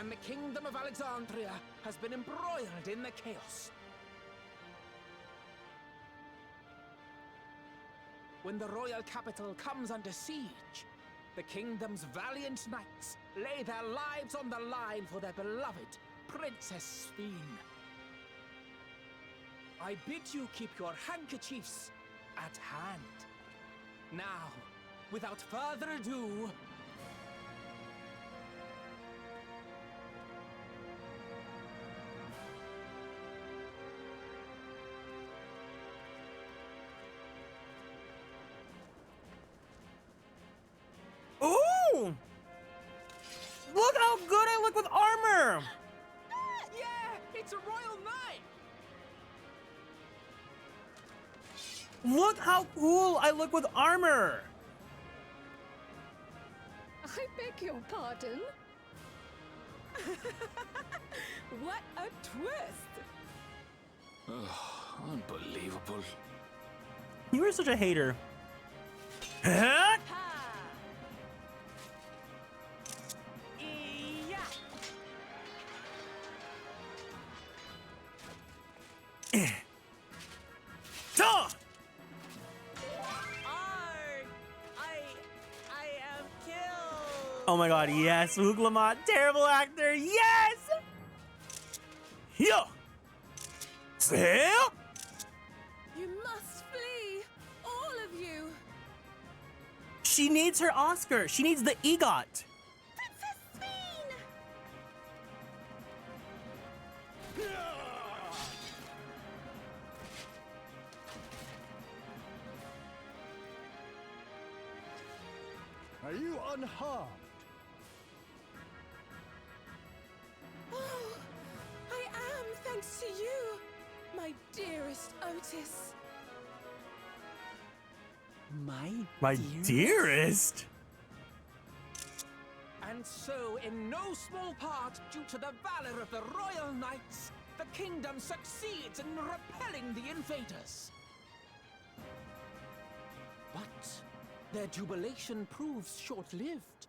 and the kingdom of Alexandria has been embroiled in the chaos. When the royal capital comes under siege, the kingdom's valiant knights lay their lives on the line for their beloved Princess Sphene. I bid you keep your handkerchiefs at hand. Now, without further ado, Ooh! Look how good I look with armor! yeah, it's a royal knight! Look how cool I look with armor! I beg your pardon? What a twist! Ugh, unbelievable. You are such a hater. Huh? Duh! I am killed! Oh my god, yes, Luke Lamont, terrible actor, yes! Yeah! Help! You must flee, all of you. She needs her Oscar. She needs the EGOT. Princess Sphene! Are you unharmed? Oh, I am, thanks to you, my dearest Otis. My dearest? And so, in no small part due to the valor of the royal knights, the kingdom succeeds in repelling the invaders. But their jubilation proves short-lived.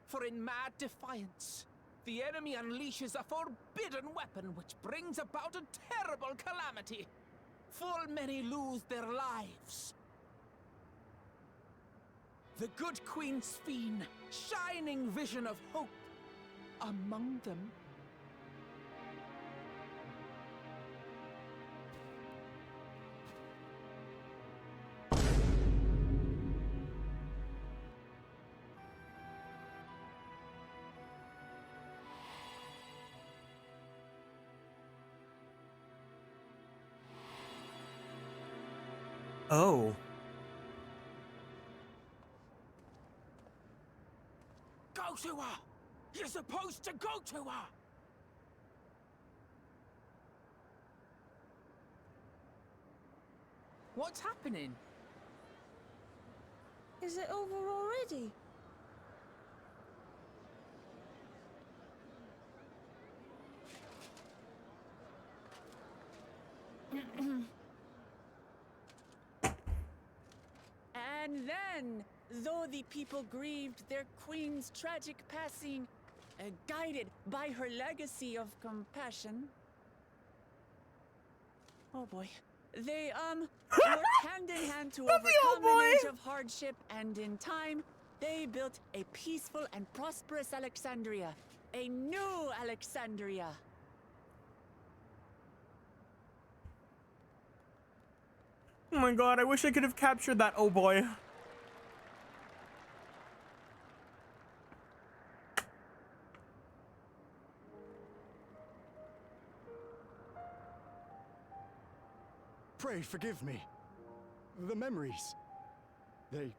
For in mad defiance, the enemy unleashes a forbidden weapon which brings about a terrible calamity. Full many lose their lives. The good Queen Sphene, shining vision of hope, among them. Oh. Go to her! You're supposed to go to her! What's happening? Is it over already? And then, though the people grieved their queen's tragic passing, guided by her legacy of compassion. Oh boy. They, worked hand in hand to overcome an age of hardship, and in time, they built a peaceful and prosperous Alexandria. A new Alexandria. Oh my god, I wish I could have captured that, oh boy. Pray forgive me. The memories, they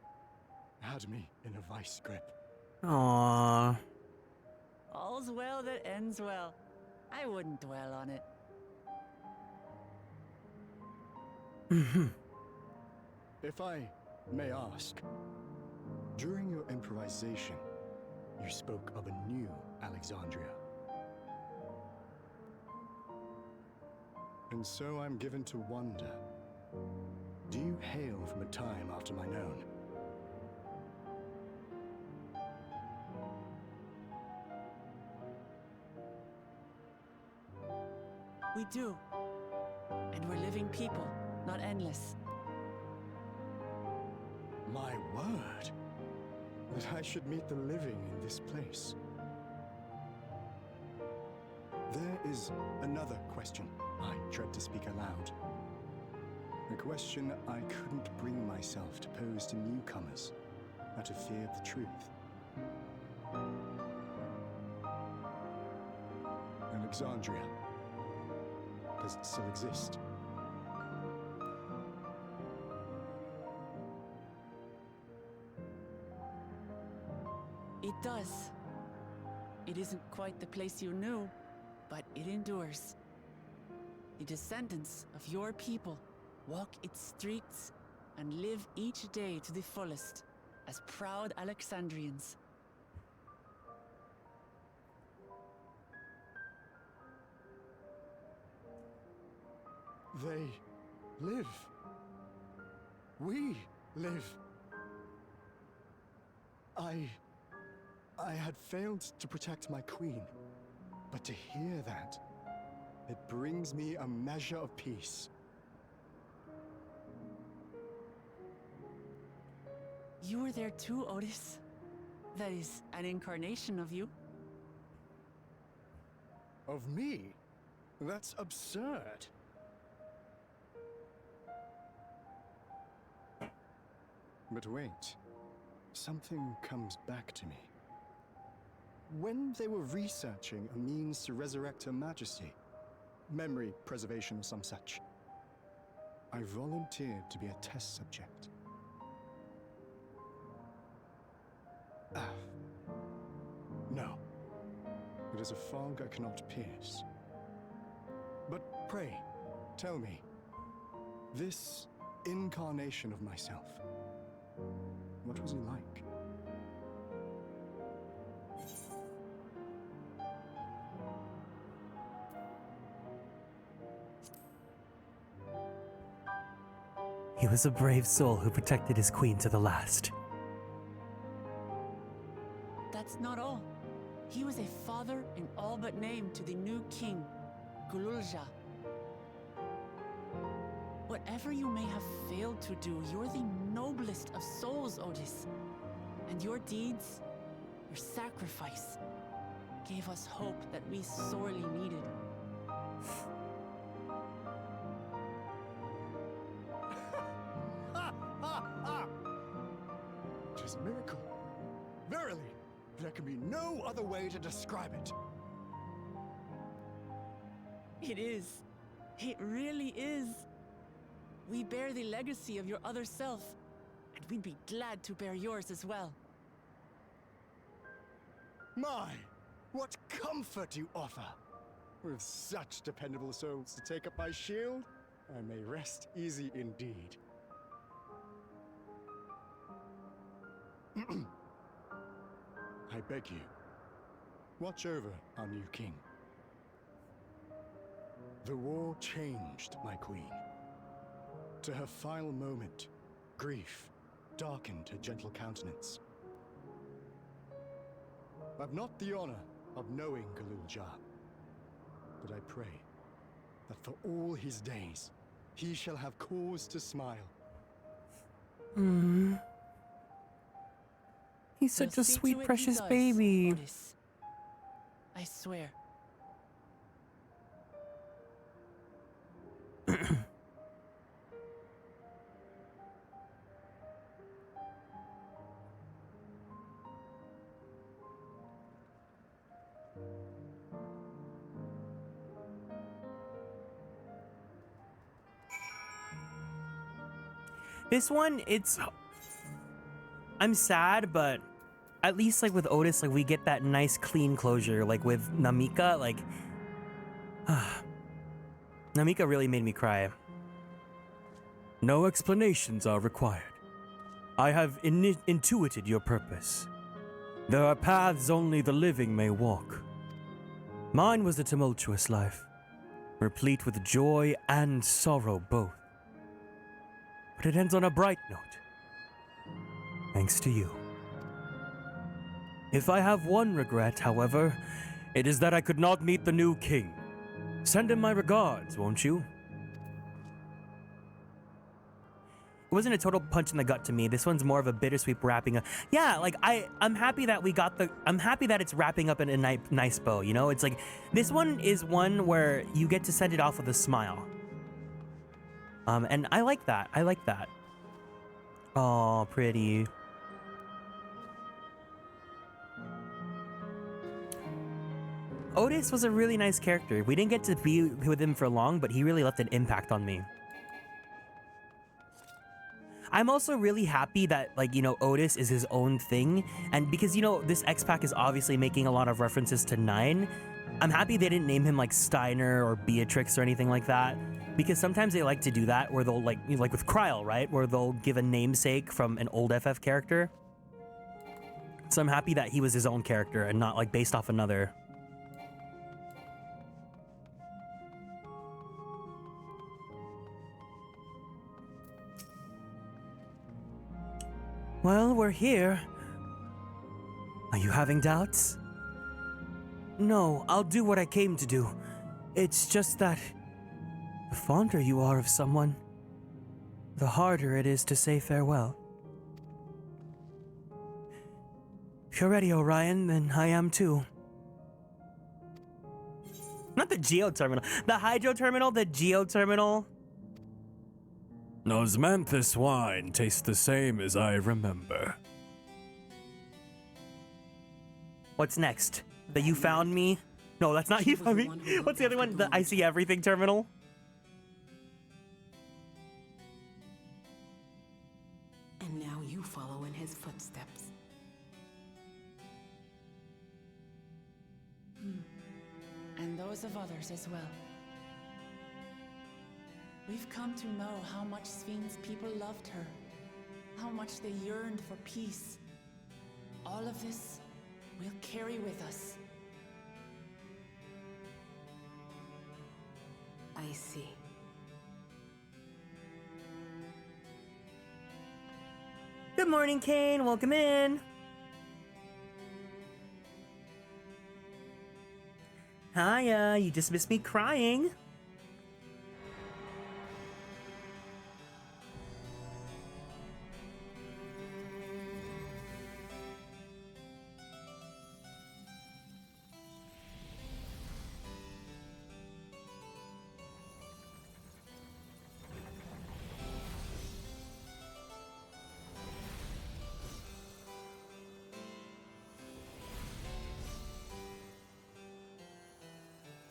had me in a vice grip. Aww. All's well that ends well. I wouldn't dwell on it. If I may ask, during your improvisation, you spoke of a new Alexandria. And so I'm given to wonder, do you hail from a time after mine own? We do. And we're living people, not endless. My word! That I should meet the living in this place. There is another question I dread to speak aloud. A question I couldn't bring myself to pose to newcomers out of fear of the truth. Alexandria, does it still exist? It does. It isn't quite the place you knew, but it endures. The descendants of your people walk its streets and live each day to the fullest as proud Alexandrians. They live. We live. I had failed to protect my queen, but to hear that, it brings me a measure of peace. You were there too, Otis. That is an incarnation of you. Of me? That's absurd. But wait, something comes back to me. When they were researching a means to resurrect Her Majesty, memory preservation or some such, I volunteered to be a test subject. No. It is a fog I cannot pierce. But pray, tell me, this incarnation of myself, what was he like? He was a brave soul who protected his queen to the last. That's not all. He was a father in all but name to the new king, Gululja. Whatever you may have failed to do, you're the noblest of souls, Otis. And your deeds, your sacrifice, gave us hope that we sorely needed. Tis a miracle. Verily, there can be no other way to describe it. It is. It really is. We bear the legacy of your other self, and we'd be glad to bear yours as well. My, what comfort you offer! With such dependable souls to take up my shield, I may rest easy indeed. I beg you, watch over our new king. The war changed my queen. To her final moment, grief darkened her gentle countenance. I've not the honor of knowing Gululja, but I pray that for all his days, he shall have cause to smile. He's such We'll a see sweet, to it precious he does, baby. Otis. I swear. This one, I'm sad, but at least like with Otis, like we get that nice clean closure. Like with Namika, like Namika really made me cry. No explanations are required. I have intuited your purpose. There are paths only the living may walk. Mine was a tumultuous life, replete with joy and sorrow both. But it ends on a bright note, thanks to you. If I have one regret, however, it is that I could not meet the new king. Send him my regards, won't you? It wasn't a total punch in the gut to me. This one's more of a bittersweet wrapping up. Yeah, like I'm happy that I'm happy that it's wrapping up in a nice bow, you know? It's like, this one is one where you get to send it off with a smile. And I like that. I like that. Oh, pretty. Otis was a really nice character. We didn't get to be with him for long, but he really left an impact on me. I'm also really happy that, like, you know, Otis is his own thing. And because, you know, this X-Pack is obviously making a lot of references to 9, I'm happy they didn't name him, like, Steiner or Beatrix or anything like that. Because sometimes they like to do that, where they'll, like with Kryl, right? Where they'll give a namesake from an old FF character. So I'm happy that he was his own character and not, like, based off another. Well, we're here. Are you having doubts? No, I'll do what I came to do. It's just that the fonder you are of someone, the harder it is to say farewell. If you're ready, Orion, then I am too. Not the Geo-Terminal. The Hydro-Terminal, the Geo-Terminal. Osmanthus wine tastes the same as I remember. What's next? The You Found Me? No, that's not You Found Me. What's the other one? The I See Everything Terminal? And now you follow in his footsteps. And those of others as well. We've come to know how much Sven's people loved her, how much they yearned for peace. All of this we'll carry with us. I see. Good morning, Kane. Welcome in. Hiya, you just missed me crying.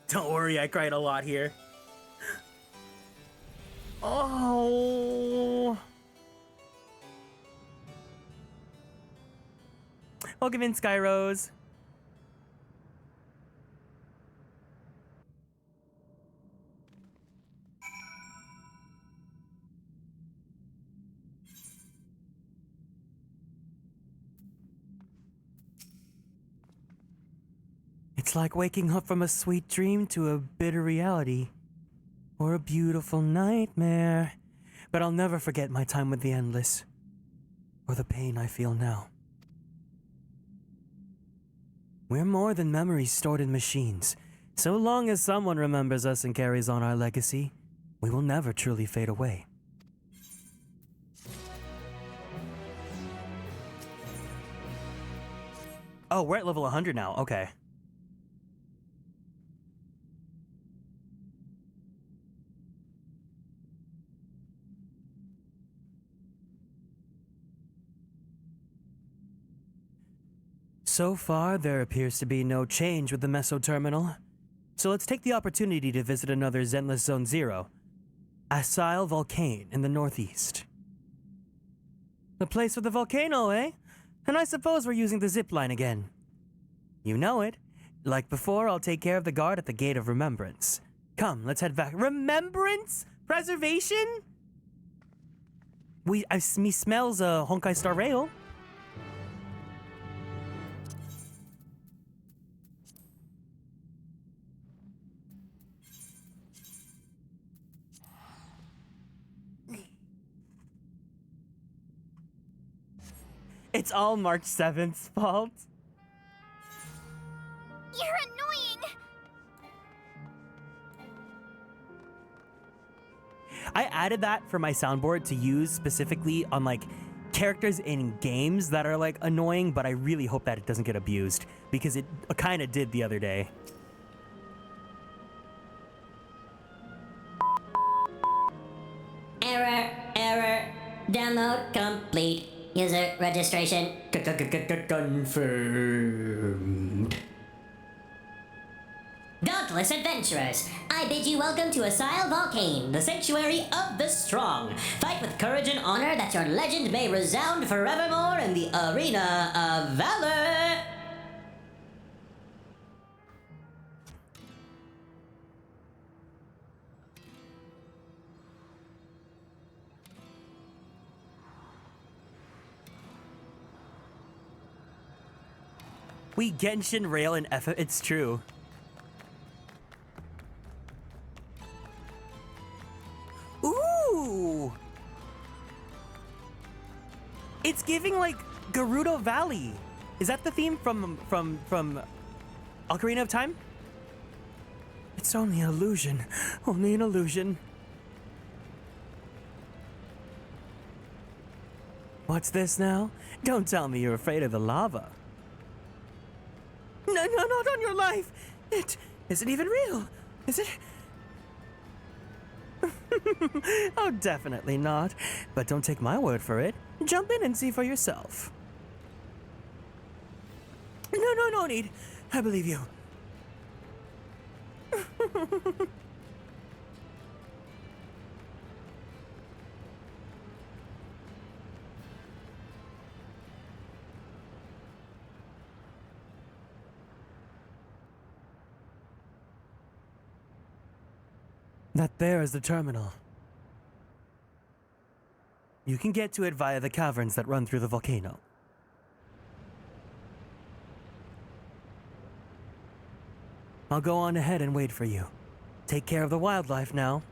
Don't worry, I cried a lot here. Oh. Welcome in, Skyrose. It's like waking up from a sweet dream to a bitter reality. Or a beautiful nightmare. But I'll never forget my time with the Endless. Or the pain I feel now. We're more than memories stored in machines. So long as someone remembers us and carries on our legacy, we will never truly fade away. Oh, we're at level 100 now. Okay. So far, there appears to be no change with the Meso-Terminal. So let's take the opportunity to visit another Zenless Zone 0, Asile Volcane in the northeast. The place with the volcano, eh? And I suppose we're using the zip line again. You know it. Like before, I'll take care of the guard at the Gate of Remembrance. Come, let's head back. Remembrance? Preservation? Me smells a Honkai Star Rail. It's all March 7th's fault. You're annoying! I added that for my soundboard to use specifically on like characters in games that are like annoying, but I really hope that it doesn't get abused because it kind of did the other day. Error. Download complete. User registration confirmed. Dauntless adventurers, I bid you welcome to Asile Volcane, the sanctuary of the strong. Fight with courage and honor that your legend may resound forevermore in the arena of valor. We Genshin rail in F. It's true. Ooh! It's giving like Gerudo Valley. Is that the theme from Ocarina of Time? It's only an illusion. Only an illusion. What's this now? Don't tell me you're afraid of the lava. No, not on your life! It isn't even real, is it? Oh, definitely not. But don't take my word for it. Jump in and see for yourself. No need. I believe you. That there is the terminal. You can get to it via the caverns that run through the volcano. I'll go on ahead and wait for you. Take care of the wildlife now.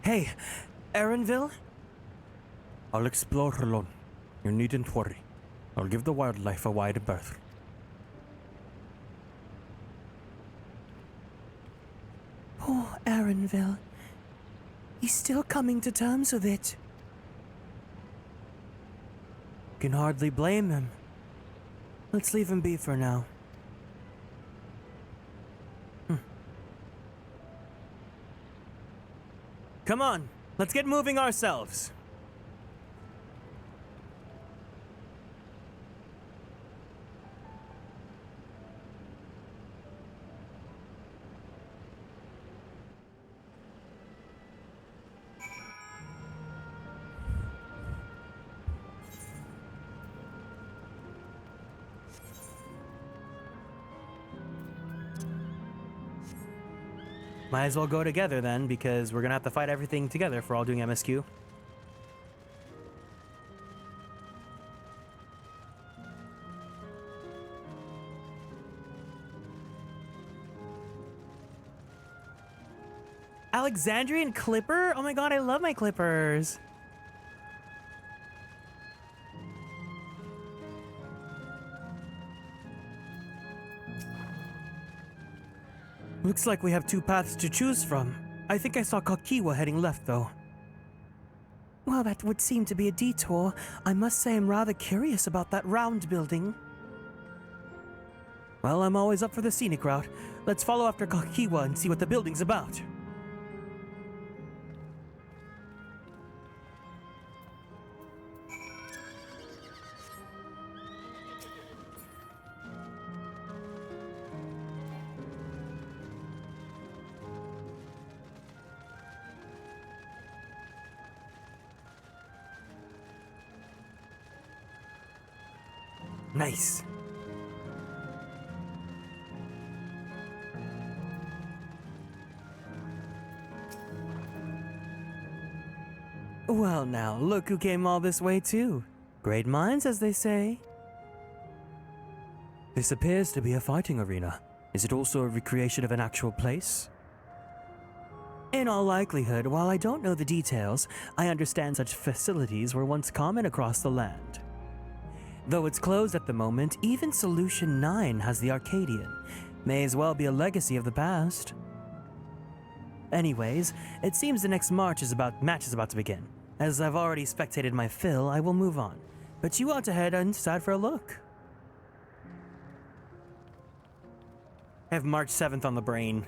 Hey, Erenville? I'll explore alone. You needn't worry. I'll give the wildlife a wide berth. Poor Erenville. He's still coming to terms with it. Can hardly blame him. Let's leave him be for now. Come on, let's get moving ourselves. Might as well go together then, because we're gonna have to fight everything together if we're all doing MSQ. Alexandrian Clipper? Oh my god, I love my Clippers! Looks like we have two paths to choose from. I think I saw Kakiwa heading left, though. Well, that would seem to be a detour. I must say I'm rather curious about that round building. Well, I'm always up for the scenic route. Let's follow after Kakiwa and see what the building's about. Nice. Well now, look who came all this way too. Great minds, as they say. This appears to be a fighting arena. Is it also a recreation of an actual place? In all likelihood, while I don't know the details, I understand such facilities were once common across the land. Though it's closed at the moment, even Solution 9 has the Arcadian. May as well be a legacy of the past. Anyways, it seems the next match is about to begin. As I've already spectated my fill, I will move on. But you ought to head inside for a look. I have March 7th on the brain.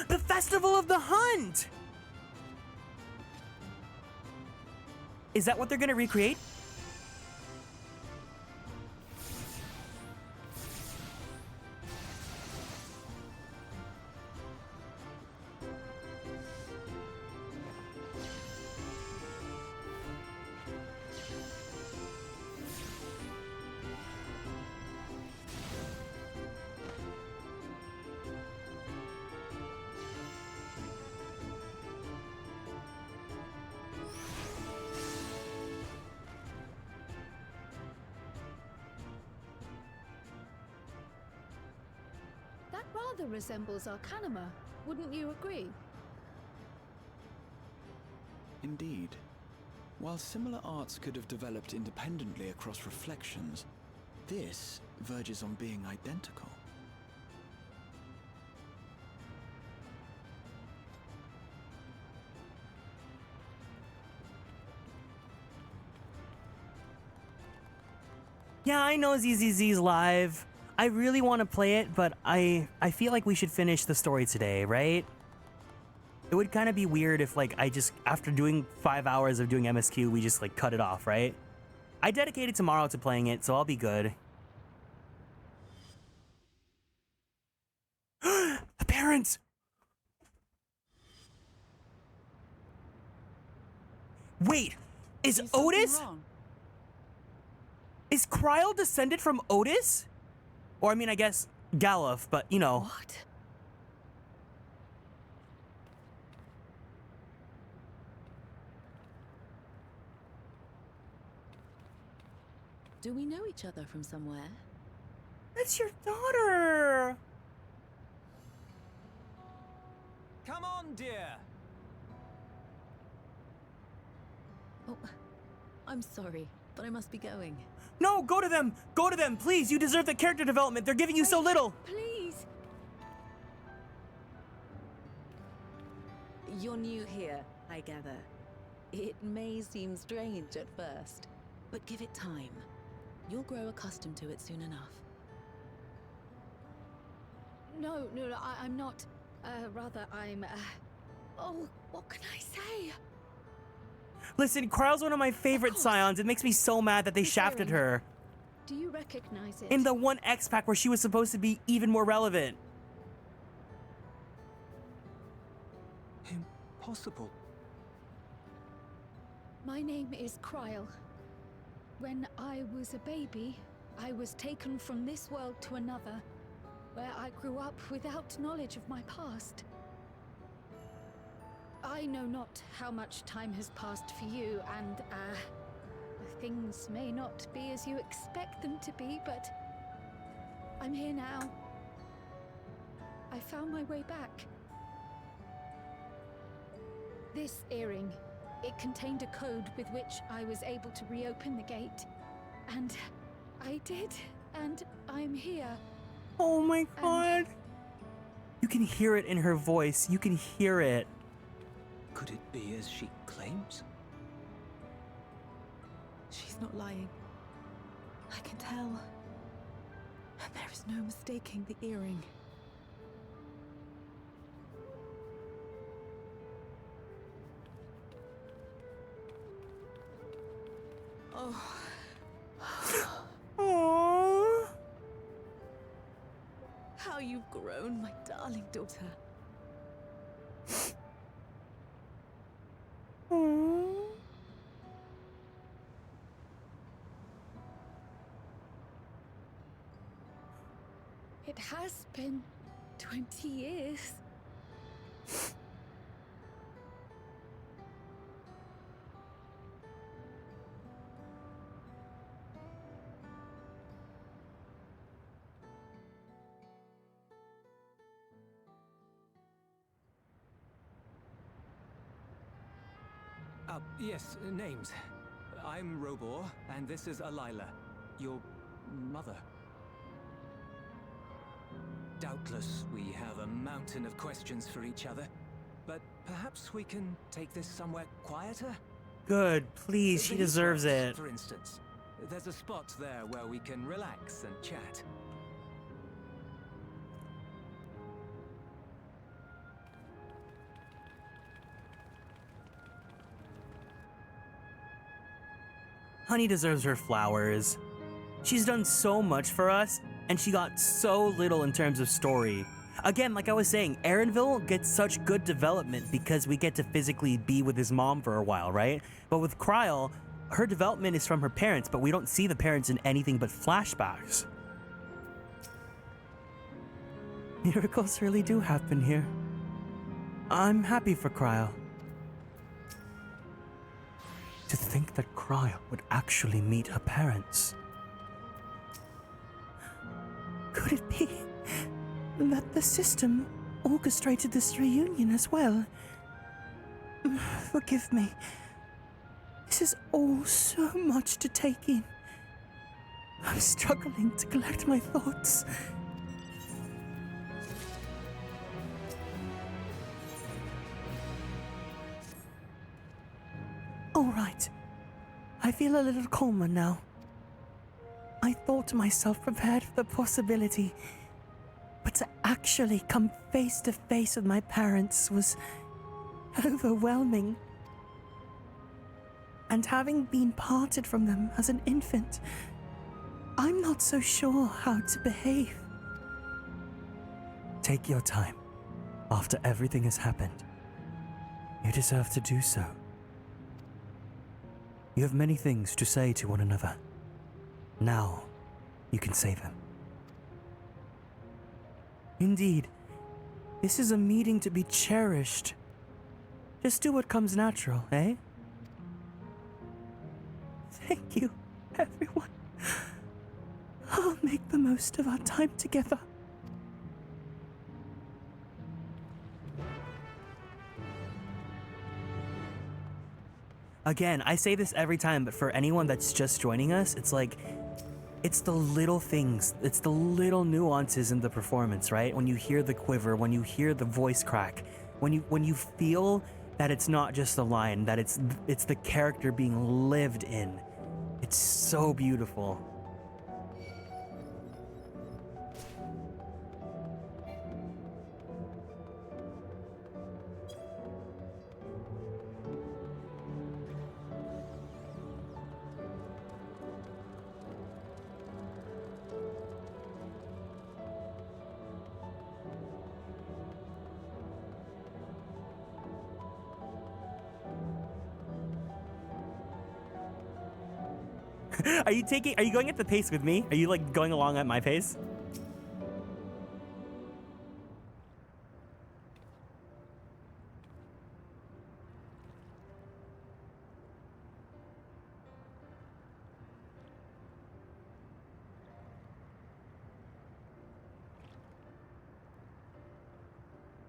The Festival of the Hunt! Is that what they're gonna recreate? That rather resembles Arcanima, wouldn't you agree? Indeed. While similar arts could have developed independently across reflections, this verges on being identical. Yeah, I know ZZZ's live. I really want to play it, but I feel like we should finish the story today, right? It would kind of be weird if, like, I just, after doing 5 hours of doing MSQ, we just, like, cut it off, right? I dedicated tomorrow to playing it, so I'll be good. The parents! Wait, is Otis? Is Kryl descended from Otis? Or, I mean, I guess Galuf, but, you know. What? Do we know each other from somewhere? That's your daughter! Come on, dear! Oh, I'm sorry, but I must be going. No, go to them! Go to them, please! You deserve the character development. They're giving you so little! Please! You're new here, I gather. It may seem strange at first, but give it time. You'll grow accustomed to it soon enough. No, I'm not. Rather, I'm. Oh, what can I say? Listen, Kryl's one of my favorite scions. It makes me so mad that they shafted her. Do you recognize it? In the one X-Pack where she was supposed to be even more relevant. Impossible. My name is Kryl. When I was a baby, I was taken from this world to another, where I grew up without knowledge of my past. I know not how much time has passed for you, and, things may not be as you expect them to be, but I'm here now. I found my way back. This earring, it contained a code with which I was able to reopen the gate. And I did, and I'm here. Oh my god. You can hear it in her voice. You can hear it. Could it be as she claims? She's not lying. I can tell. And there is no mistaking the earring. Oh. Aww. How you've grown, my darling daughter. Aww. It has been 20 years. Yes, names. I'm Robor, and this is Alila, your mother. Doubtless, we have a mountain of questions for each other, but perhaps we can take this somewhere quieter? Good, please, she deserves it. For instance, there's a spot there where we can relax and chat. Honey deserves her flowers. She's done so much for us, and she got so little in terms of story. Again, like I was saying, Aaronville gets such good development because we get to physically be with his mom for a while, right? But with Kryl, her development is from her parents, but we don't see the parents in anything but flashbacks. Miracles really do happen here. I'm happy for Kryl. To think that Kryl would actually meet her parents. Could it be that the system orchestrated this reunion as well? Forgive me. This is all so much to take in. I'm struggling to collect my thoughts. All right. I feel a little calmer now. I thought myself prepared for the possibility, but to actually come face to face with my parents was overwhelming. And having been parted from them as an infant, I'm not so sure how to behave. Take your time. After everything has happened, you deserve to do so. You have many things to say to one another. Now, you can say them. Indeed, this is a meeting to be cherished. Just do what comes natural, eh? Thank you, everyone. I'll make the most of our time together. Again, I say this every time, but for anyone that's just joining us, it's like, it's the little things, it's the little nuances in the performance, right? When you hear the quiver, when you hear the voice crack, when you feel that it's not just the line, that it's the character being lived in. It's so beautiful. Are you going at the pace with me? Are you like going along at my pace?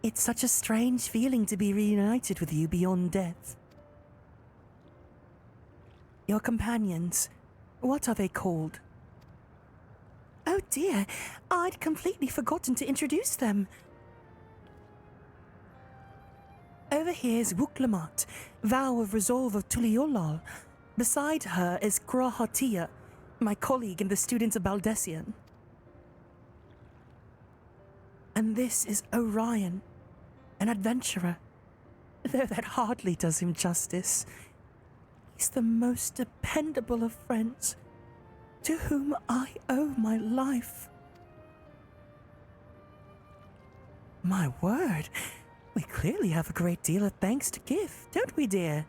It's such a strange feeling to be reunited with you beyond death. Your companions, what are they called? Oh dear, I'd completely forgotten to introduce them. Over here is Wuklamat, vow of resolve of Tuliolal. Beside her is Grahatia, my colleague and the student of Baldessian. And this is Orion, an adventurer. Though that hardly does him justice. He's the most dependable of friends, to whom I owe my life. My word, we clearly have a great deal of thanks to give, don't we, dear?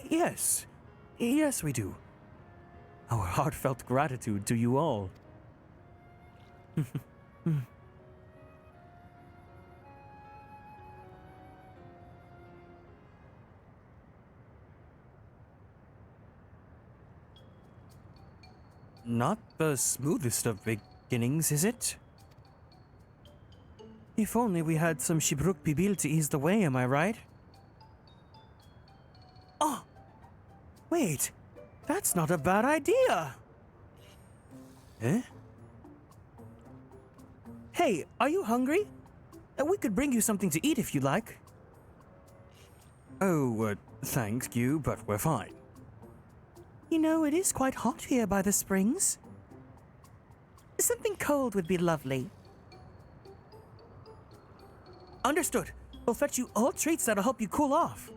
Yes. Yes, we do. Our heartfelt gratitude to you all. Not the smoothest of beginnings, is it? If only we had some Shibruk Bibil to ease the way, am I right? Oh! Wait! That's not a bad idea! Eh? Hey, are you hungry? We could bring you something to eat if you like. Oh, thank you, but we're fine. You know, it is quite hot here by the springs. Something cold would be lovely. Understood. We'll fetch you all treats that'll help you cool off.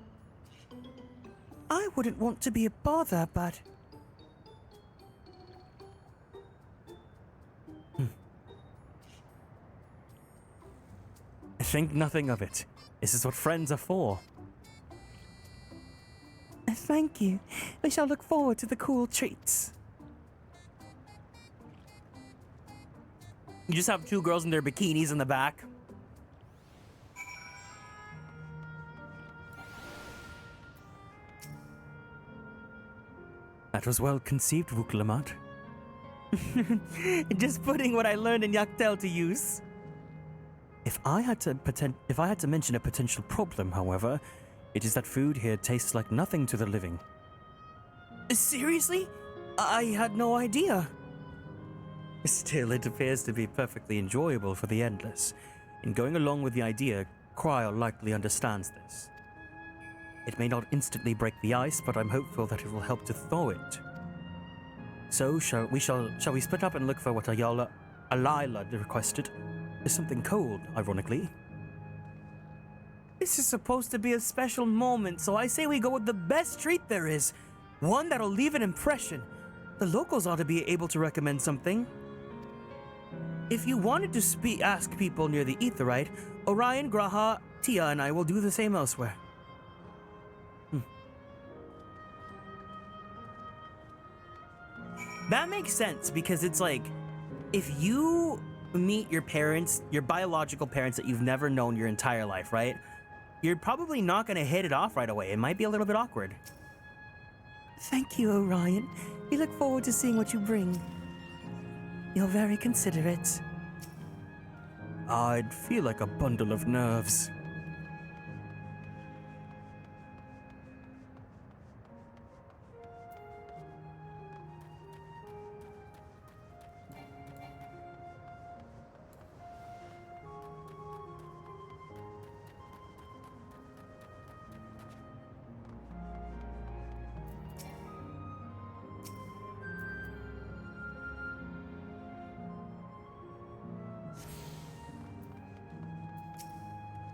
I wouldn't want to be a bother, but... Think nothing of it. This is what friends are for. Thank you. We shall look forward to the cool treats. You just have two girls in their bikinis in the back. That was well conceived, Wuklamat. Just putting what I learned in Yaktel to use. If I had to mention a potential problem, however, it is that food here tastes like nothing to the living. Seriously? I had no idea. Still, it appears to be perfectly enjoyable for the Endless. In going along with the idea, Cryle likely understands this. It may not instantly break the ice, but I'm hopeful that it will help to thaw it. So, shall we split up and look for what Alila requested? Is something cold, ironically. This is supposed to be a special moment, so I say we go with the best treat there is. One that'll leave an impression. The locals ought to be able to recommend something. If you wanted to ask people near the Aetheryte, Orion, Graha, Tia, and I will do the same elsewhere. That makes sense, because it's like, if you meet your parents, your biological parents that you've never known your entire life, right? You're probably not going to hit it off right away. It might be a little bit awkward. Thank you, Orion. We look forward to seeing what you bring. You're very considerate. I'd feel like a bundle of nerves.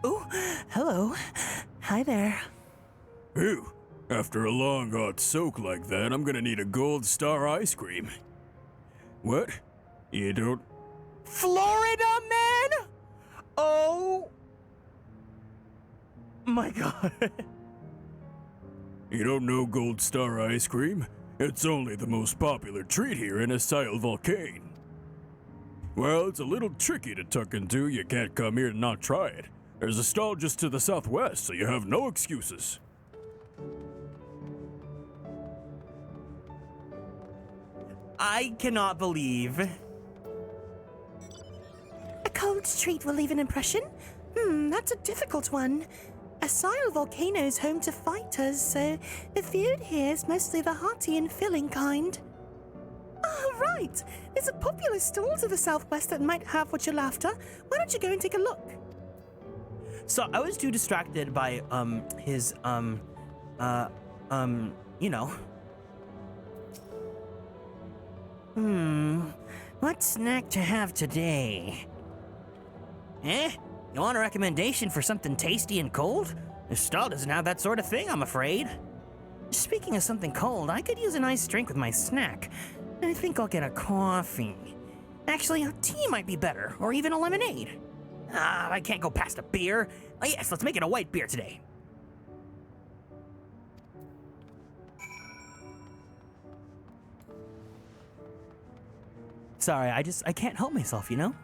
Oh, hello. Hi there. Ew. After a long hot soak like that, I'm gonna need a gold star ice cream. What? You don't... Florida, man? Oh my god. You don't know gold star ice cream? It's only the most popular treat here in XIV. Well, it's a little tricky to tuck into. You can't come here and not try it. There's a stall just to the southwest, so you have no excuses. I cannot believe. A cold treat will leave an impression? That's a difficult one. Asile Volcano is home to fighters, so the food here is mostly the hearty and filling kind. Oh, right! There's a popular stall to the southwest that might have what you're after. Why don't you go and take a look? So I was too distracted by, his, you know. What snack to have today? Eh? You want a recommendation for something tasty and cold? This stall doesn't have that sort of thing, I'm afraid. Speaking of something cold, I could use a nice drink with my snack. I think I'll get a coffee. Actually, a tea might be better, or even a lemonade. I can't go past a beer. Oh yes, let's make it a white beer today. Sorry, I can't help myself, you know?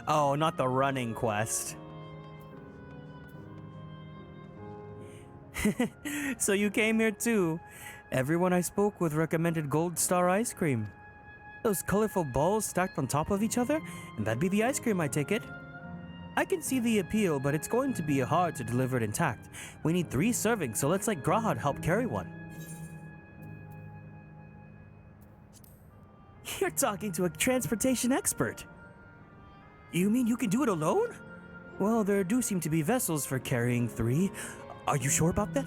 Oh, not the running quest. So you came here too. Everyone I spoke with recommended Gold Star ice cream. Those colorful balls stacked on top of each other, and that'd be the ice cream, I take it. I can see the appeal, but it's going to be hard to deliver it intact. We need 3 servings, so let's let Grahad help carry one. You're talking to a transportation expert. You mean you can do it alone? Well, there do seem to be vessels for carrying 3. Are you sure about that?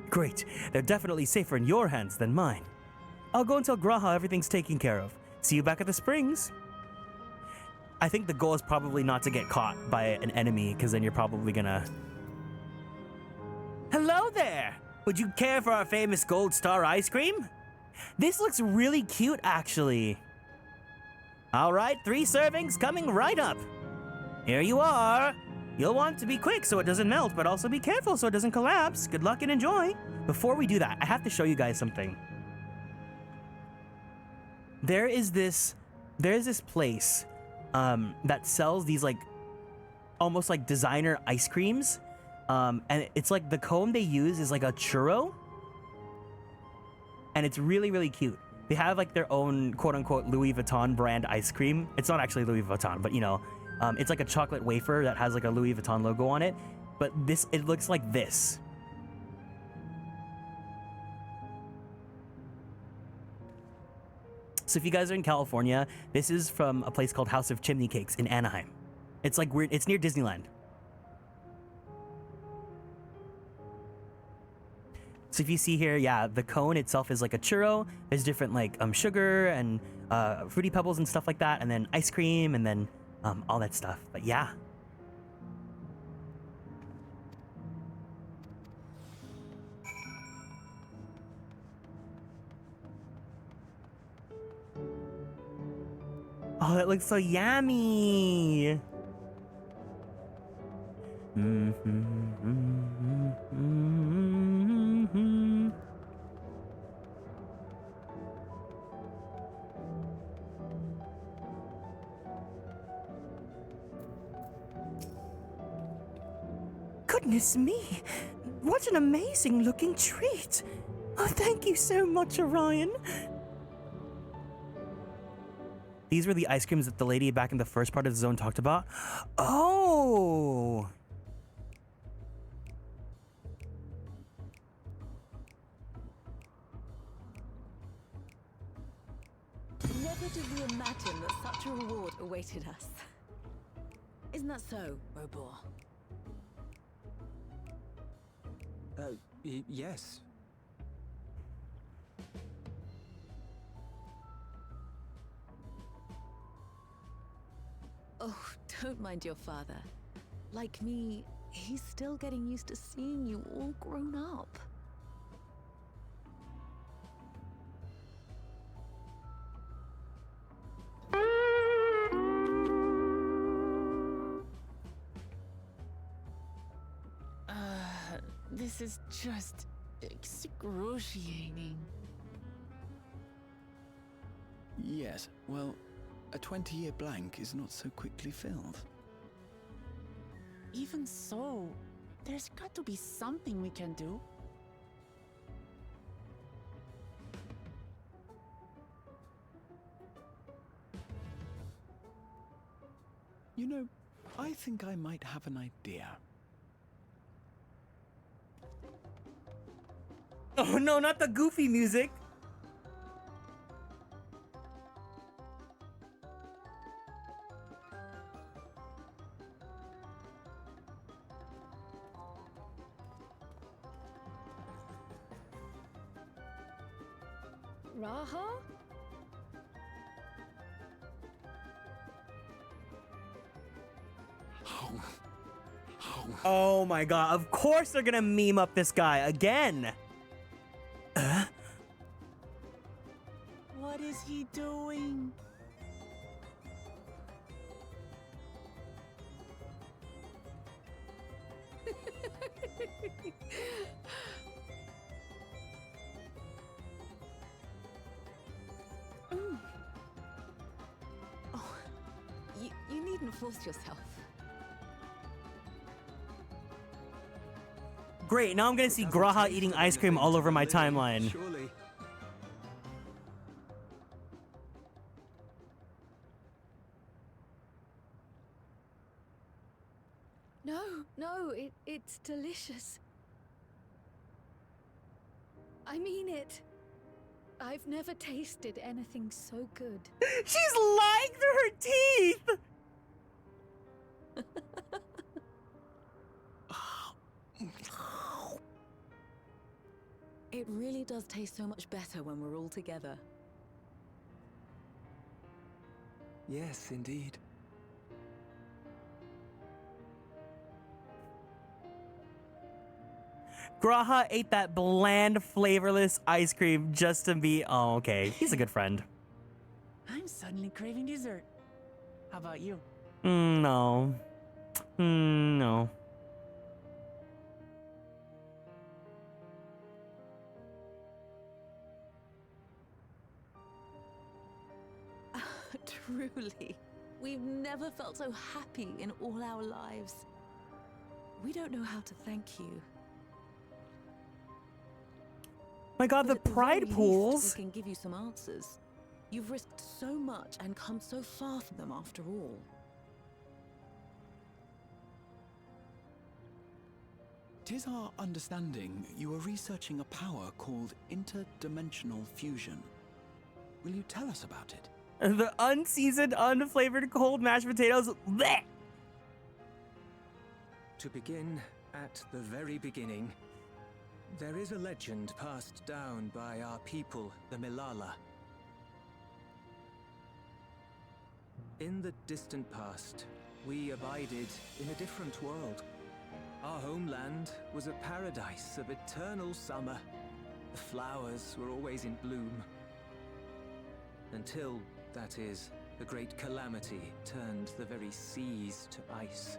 Great. They're definitely safer in your hands than mine. I'll go and tell Graha everything's taken care of. See you back at the springs. I think the goal is probably not to get caught by an enemy, because then you're probably gonna... Hello there! Would you care for our famous Gold Star ice cream? This looks really cute, actually. All right, 3 servings coming right up. Here you are. You'll want to be quick so it doesn't melt, but also be careful so it doesn't collapse. Good luck and enjoy. Before we do that, I have to show you guys something. There's this place that sells these like almost like designer ice creams. And it's like the cone they use is like a churro. And it's really, really cute. They have like their own quote-unquote Louis Vuitton brand ice cream. It's not actually Louis Vuitton, but you know, it's like a chocolate wafer that has like a Louis Vuitton logo on it. But it looks like this. So if you guys are in California, this is from a place called House of Chimney Cakes in Anaheim. It's like weird. It's near Disneyland. So if you see here, yeah, the cone itself is like a churro. There's different like sugar and Fruity Pebbles and stuff like that, and then ice cream, and then all that stuff. But yeah. Oh, that looks so yummy. Goodness me, what an amazing looking treat. Oh, thank you so much, Orion. These were the ice creams that the lady back in the first part of the zone talked about. Oh! Never did we imagine that such a reward awaited us. Isn't that so, Robor? Yes. Oh, don't mind your father. Like me, he's still getting used to seeing you all grown up. This is just excruciating. Yes, well, a 20-year blank is not so quickly filled. Even so, there's got to be something we can do. You know, I think I might have an idea. Oh no, not the goofy music. Raha? Oh my god, of course they're gonna meme up this guy again. What is he doing? Oh, you needn't force yourself. Great, now I'm gonna see Graha eating ice cream all over my timeline. Surely. No, it's delicious. I mean it. I've never tasted anything so good. She's lying through her teeth! It really does taste so much better when we're all together. Yes, indeed. Graha ate that bland, flavorless ice cream just to be... Oh, okay. He's a good friend. I'm suddenly craving dessert. How about you? No. No. Truly, we've never felt so happy in all our lives. We don't know how to thank you. My god, the But at pride very pools. least, we can give you some answers. You've risked so much and come so far for them after all. Tis our understanding you are researching a power called interdimensional fusion. Will you tell us about it? The unseasoned, unflavored cold mashed potatoes. Blech! To begin at the very beginning, there is a legend passed down by our people, the Milala. In the distant past, we abided in a different world. Our homeland was a paradise of eternal summer. The flowers were always in bloom. Until, that is, the great calamity turned the very seas to ice.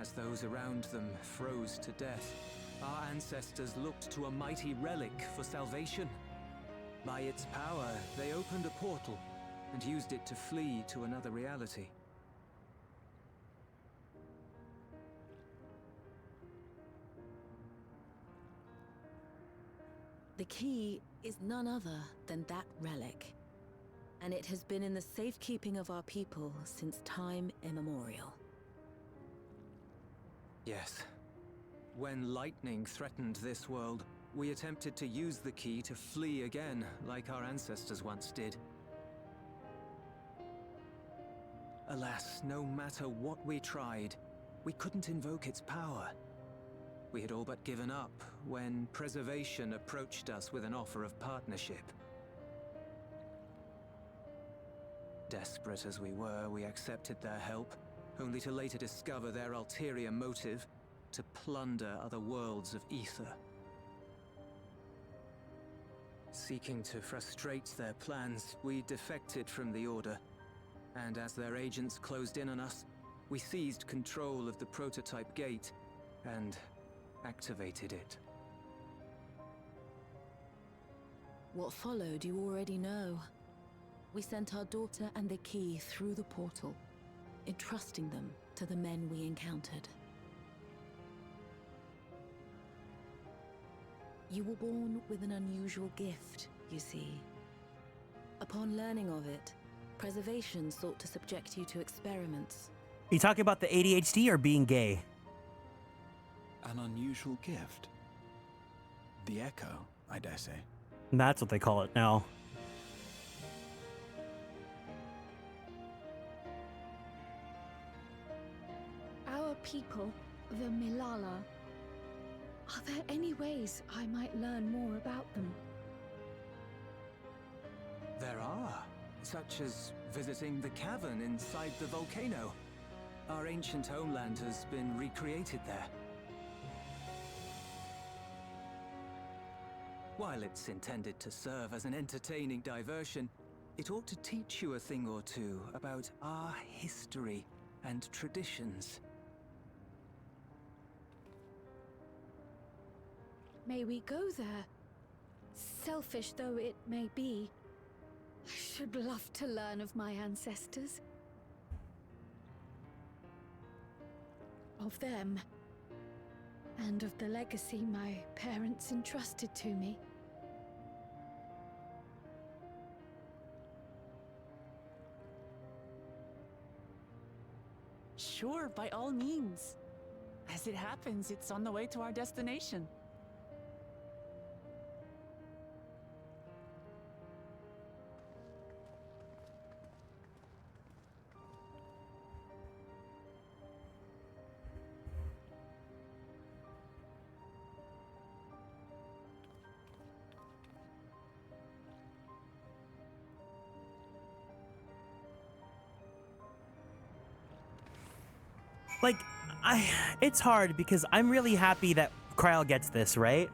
As those around them froze to death, our ancestors looked to a mighty relic for salvation. By its power, they opened a portal and used it to flee to another reality. The key is none other than that relic. And it has been in the safekeeping of our people since time immemorial. Yes. When lightning threatened this world, we attempted to use the key to flee again, like our ancestors once did. Alas, no matter what we tried, we couldn't invoke its power. We had all but given up when Preservation approached us with an offer of partnership. Desperate as we were, we accepted their help, only to later discover their ulterior motive: to plunder other worlds of ether. Seeking to frustrate their plans, we defected from the Order, and as their agents closed in on us, we seized control of the prototype gate and activated it. What followed you already know. We sent our daughter and the key through the portal, entrusting them to the men we encountered. You were born with an unusual gift, you see. Upon learning of it, Preservation sought to subject you to experiments You talking about the ADHD or being gay? An unusual gift. The echo, I dare say. That's what they call it now. Our people, the Milala. Are there any ways I might learn more about them? There are, such as visiting the cavern inside the volcano. Our ancient homeland has been recreated there. While it's intended to serve as an entertaining diversion, it ought to teach you a thing or two about our history and traditions. May we go there? Selfish though it may be, I should love to learn of my ancestors. Of them. And of the legacy my parents entrusted to me. Sure, by all means. As it happens, it's on the way to our destination. Like, it's hard because I'm really happy that Kryle gets this, right?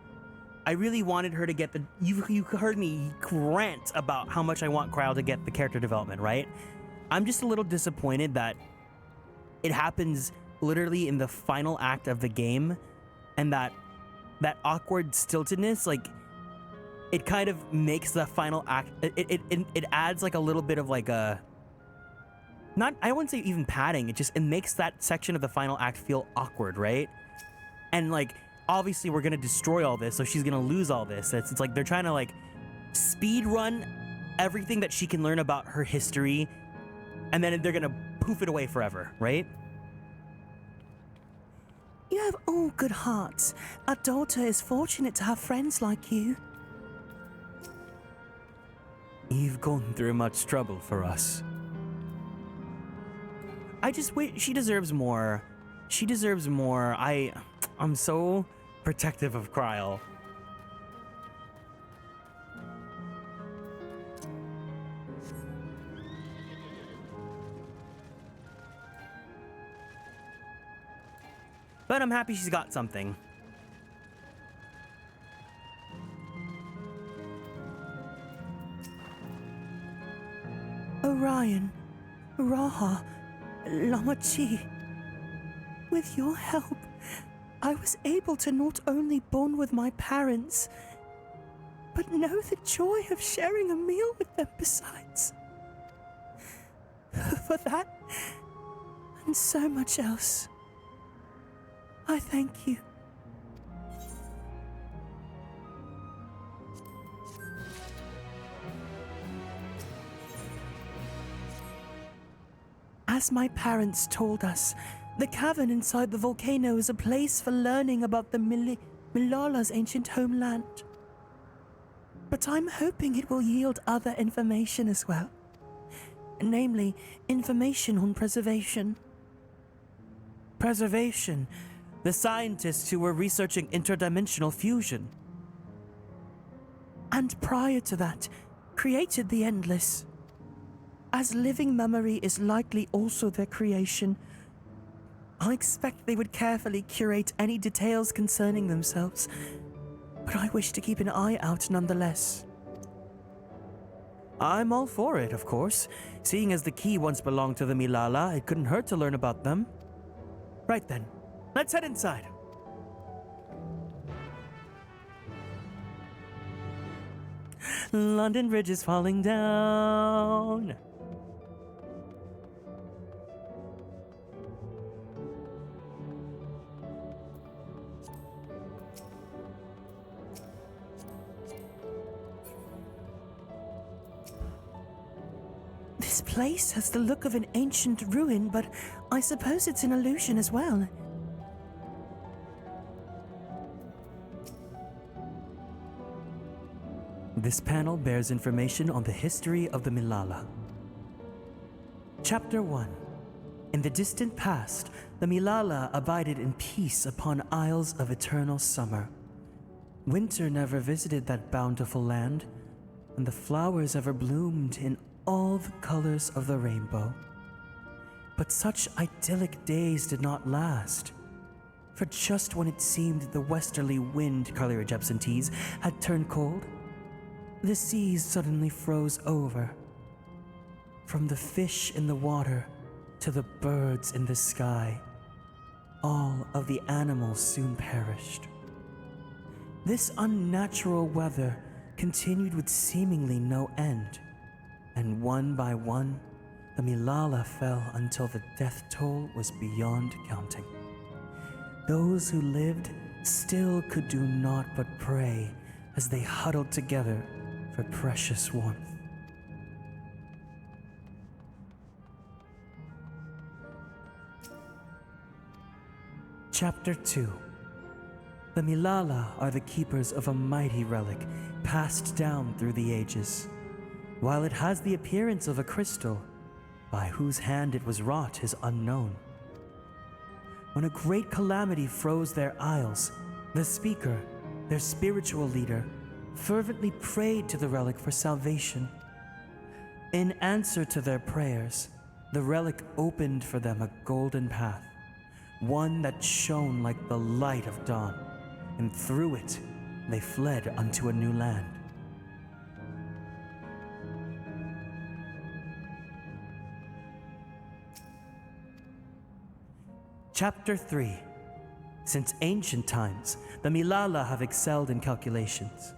I really wanted her to get the, you heard me rant about how much I want Kryle to get the character development, right? I'm just a little disappointed that it happens literally in the final act of the game, and that awkward stiltedness, like, it kind of makes the final act, it adds like a little bit of like a, not, I wouldn't say even padding, it makes that section of the final act feel awkward, right? And like, obviously we're gonna destroy all this, so she's gonna lose all this. It's like they're trying to like speed run everything that she can learn about her history, and then they're gonna poof it away forever, right? You have all good hearts. Our daughter is fortunate to have friends like you. You've gone through much trouble for us. I just wait. She deserves more. She deserves more. I'm so protective of Kryle. But I'm happy she's got something. Orion, Raha, lamaty'i. With your help, I was able to not only bond with my parents, but know the joy of sharing a meal with them besides. For that, and so much else, I thank you. As my parents told us, the cavern inside the volcano is a place for learning about the Milala's ancient homeland. But I'm hoping it will yield other information as well. Namely, information on preservation. Preservation. The scientists who were researching interdimensional fusion. And prior to that, created the Endless. As living memory is likely also their creation, I expect they would carefully curate any details concerning themselves, but I wish to keep an eye out nonetheless. I'm all for it, of course. Seeing as the key once belonged to the Milala, it couldn't hurt to learn about them. Right then, let's head inside. London Bridge is falling down. This place has the look of an ancient ruin, but I suppose it's an illusion as well. This panel bears information on the history of the Milala. Chapter 1. In the distant past, the Milala abided in peace upon isles of eternal summer. Winter never visited that bountiful land, and the flowers ever bloomed in all the colors of the rainbow. But such idyllic days did not last. For just when it seemed the westerly wind, Coleridge absentees, had turned cold, the seas suddenly froze over. From the fish in the water to the birds in the sky, all of the animals soon perished. This unnatural weather continued with seemingly no end, and one by one, the Milala fell until the death toll was beyond counting. Those who lived still could do naught but pray as they huddled together for precious warmth. Chapter 2. The Milala are the keepers of a mighty relic passed down through the ages. While it has the appearance of a crystal, by whose hand it was wrought is unknown. When a great calamity froze their isles, the speaker, their spiritual leader, fervently prayed to the relic for salvation. In answer to their prayers, the relic opened for them a golden path, one that shone like the light of dawn, and through it they fled unto a new land. Chapter 3. Since ancient times, the Milala have excelled in calculations.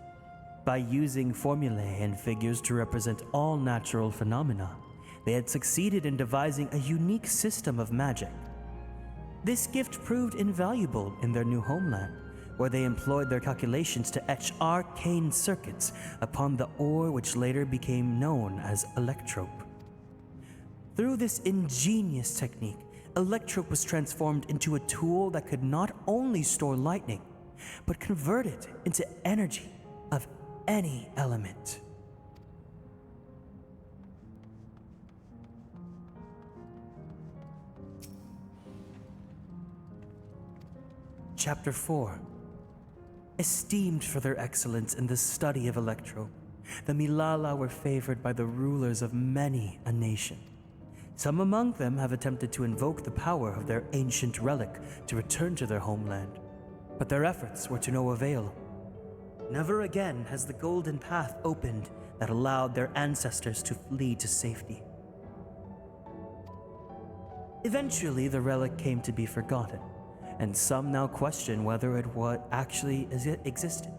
By using formulae and figures to represent all natural phenomena, they had succeeded in devising a unique system of magic. This gift proved invaluable in their new homeland, where they employed their calculations to etch arcane circuits upon the ore which later became known as electrope. Through this ingenious technique, electrope was transformed into a tool that could not only store lightning, but convert it into energy of any element. Chapter 4. Esteemed for their excellence in the study of electrope, the Milala were favored by the rulers of many a nation. Some among them have attempted to invoke the power of their ancient relic to return to their homeland, but their efforts were to no avail. Never again has the golden path opened that allowed their ancestors to flee to safety. Eventually, the relic came to be forgotten, and some now question whether it actually existed.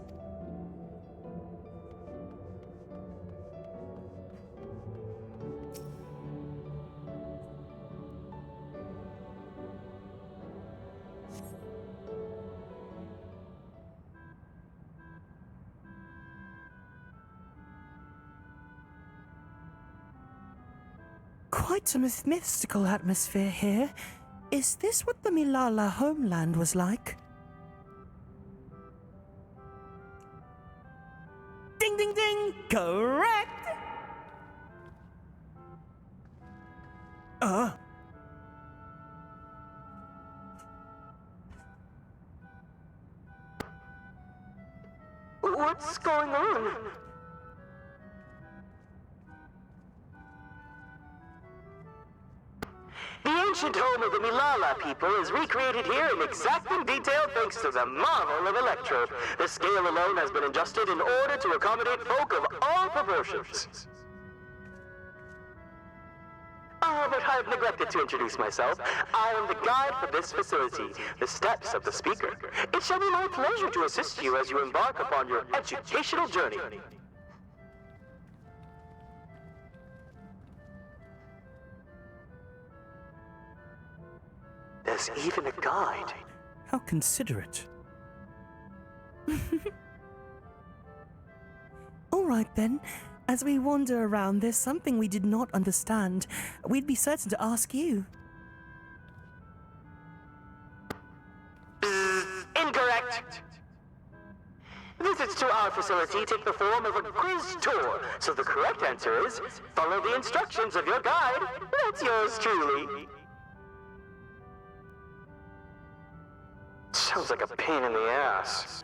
Quite a mystical atmosphere here. Is this what the Milala homeland was like? Ding, ding, ding! Correct! What's going on? The ancient home of the Milala people is recreated here in exacting detail thanks to the marvel of electrope. The scale alone has been adjusted in order to accommodate folk of all proportions. Oh, but I've neglected to introduce myself. I am the guide for this facility, the steps of the speaker. It shall be my pleasure to assist you as you embark upon your educational journey. There's even a guide. How considerate. All right then. As we wander around, there's something we did not understand. We'd be certain to ask you. Incorrect. Visits to our facility take the form of a quiz tour, so the correct answer is follow the instructions of your guide. That's yours truly. Sounds like a pain in the ass.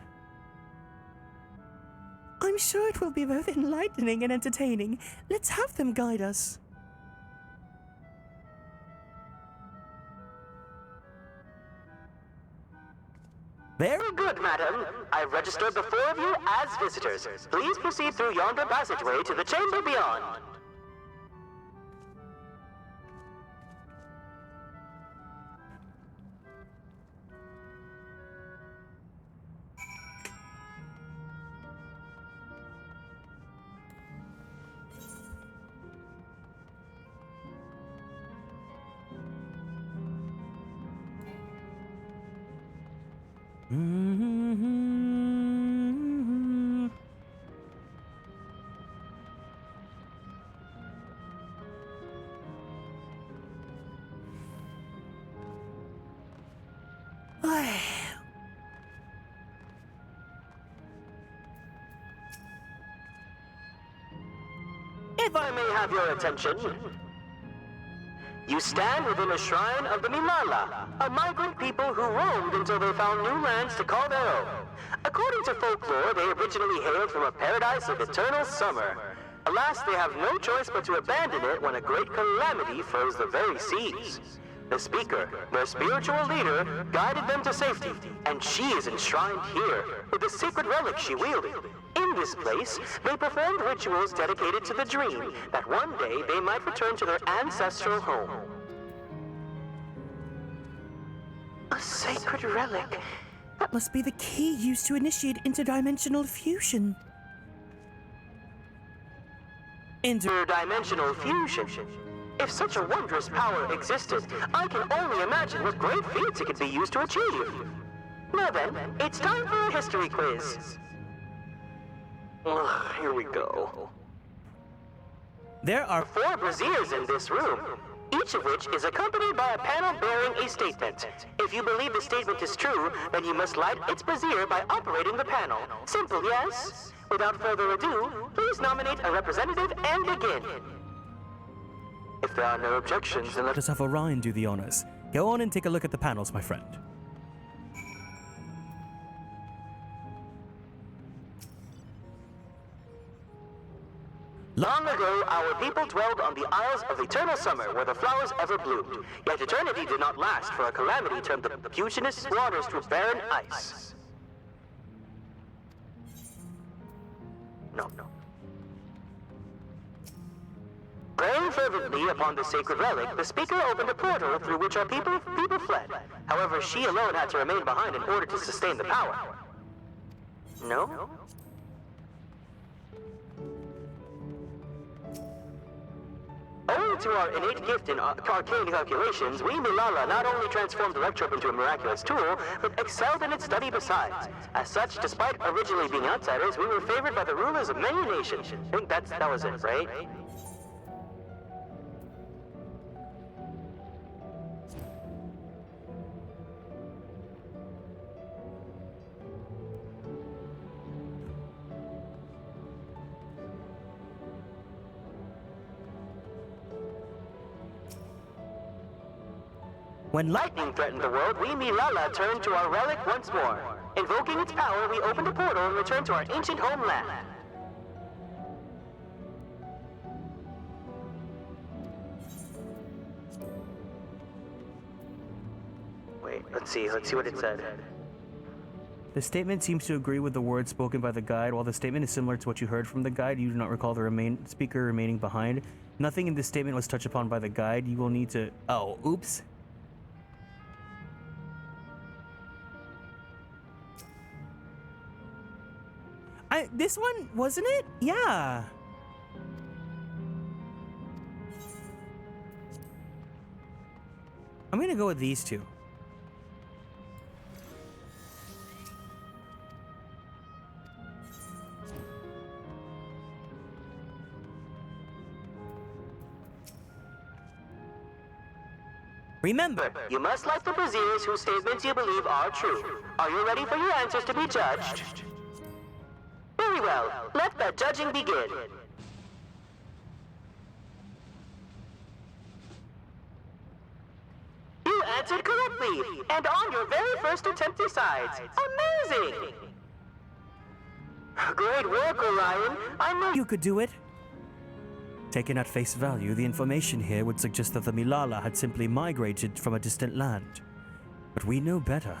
I'm sure it will be both enlightening and entertaining. Let's have them guide us. Very good, madam. I've registered the four of you as visitors. Please proceed through yonder passageway to the chamber beyond. If I may have your attention, you stand within a shrine of the Milala, a migrant people who roamed until they found new lands to call their own. According to folklore, they originally hailed from a paradise of eternal summer. Alas, they have no choice but to abandon it when a great calamity froze the very seas. The speaker, their spiritual leader, guided them to safety, and she is enshrined here, with the sacred relic she wielded. In this place, they performed rituals dedicated to the dream that one day they might return to their ancestral home. A sacred relic? That must be the key used to initiate interdimensional fusion. Interdimensional fusion? If such a wondrous power existed, I can only imagine what great feats it could be used to achieve. Now then, it's time for a history quiz. Ugh, here we go. There are 4 braziers in this room, each of which is accompanied by a panel bearing a statement. If you believe the statement is true, then you must light its brazier by operating the panel. Simple, yes? Without further ado, please nominate a representative and begin. If there are no objections, then Let us have Orion do the honors. Go on and take a look at the panels, my friend. Long ago, our people dwelled on the Isles of Eternal Summer, where the flowers ever bloomed. Yet eternity did not last, for a calamity turned the fusionist waters to barren ice. No. Praying fervently upon the sacred relic, the speaker opened a portal through which our people fled. However, she alone had to remain behind in order to sustain the power. No? Owing to our innate gift in arcane calculations, we Milala not only transformed Electrope into a miraculous tool, but excelled in its study besides. As such, despite originally being outsiders, we were favored by the rulers of many nations. I think that was it, right? When lightning threatened the world, we Milala turned to our relic once more. Invoking its power, we opened a portal and returned to our ancient homeland. Wait, let's see what it said. The statement seems to agree with the words spoken by the guide. While the statement is similar to what you heard from the guide, you do not recall the speaker remaining behind. Nothing in this statement was touched upon by the guide. You will need to... Oh, oops. This one, wasn't it? Yeah. I'm gonna go with these two. Remember, you must like the braziers whose statements you believe are true. Are you ready for your answers to be judged? Very well. Let the judging begin. You answered correctly, and on your very first attempt besides. Amazing! Great work, Orion. I knew You could do it. Taken at face value, the information here would suggest that the Milala had simply migrated from a distant land. But we know better.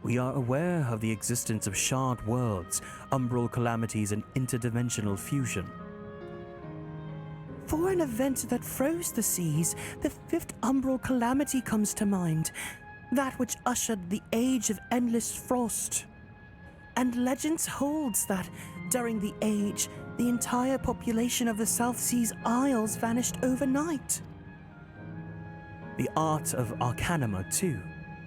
We are aware of the existence of shard worlds, umbral calamities, and interdimensional fusion. For an event that froze the seas, the fifth umbral calamity comes to mind. That which ushered the age of endless frost. And legends holds that, during the age, the entire population of the South Seas Isles vanished overnight. The art of Arcanima, too,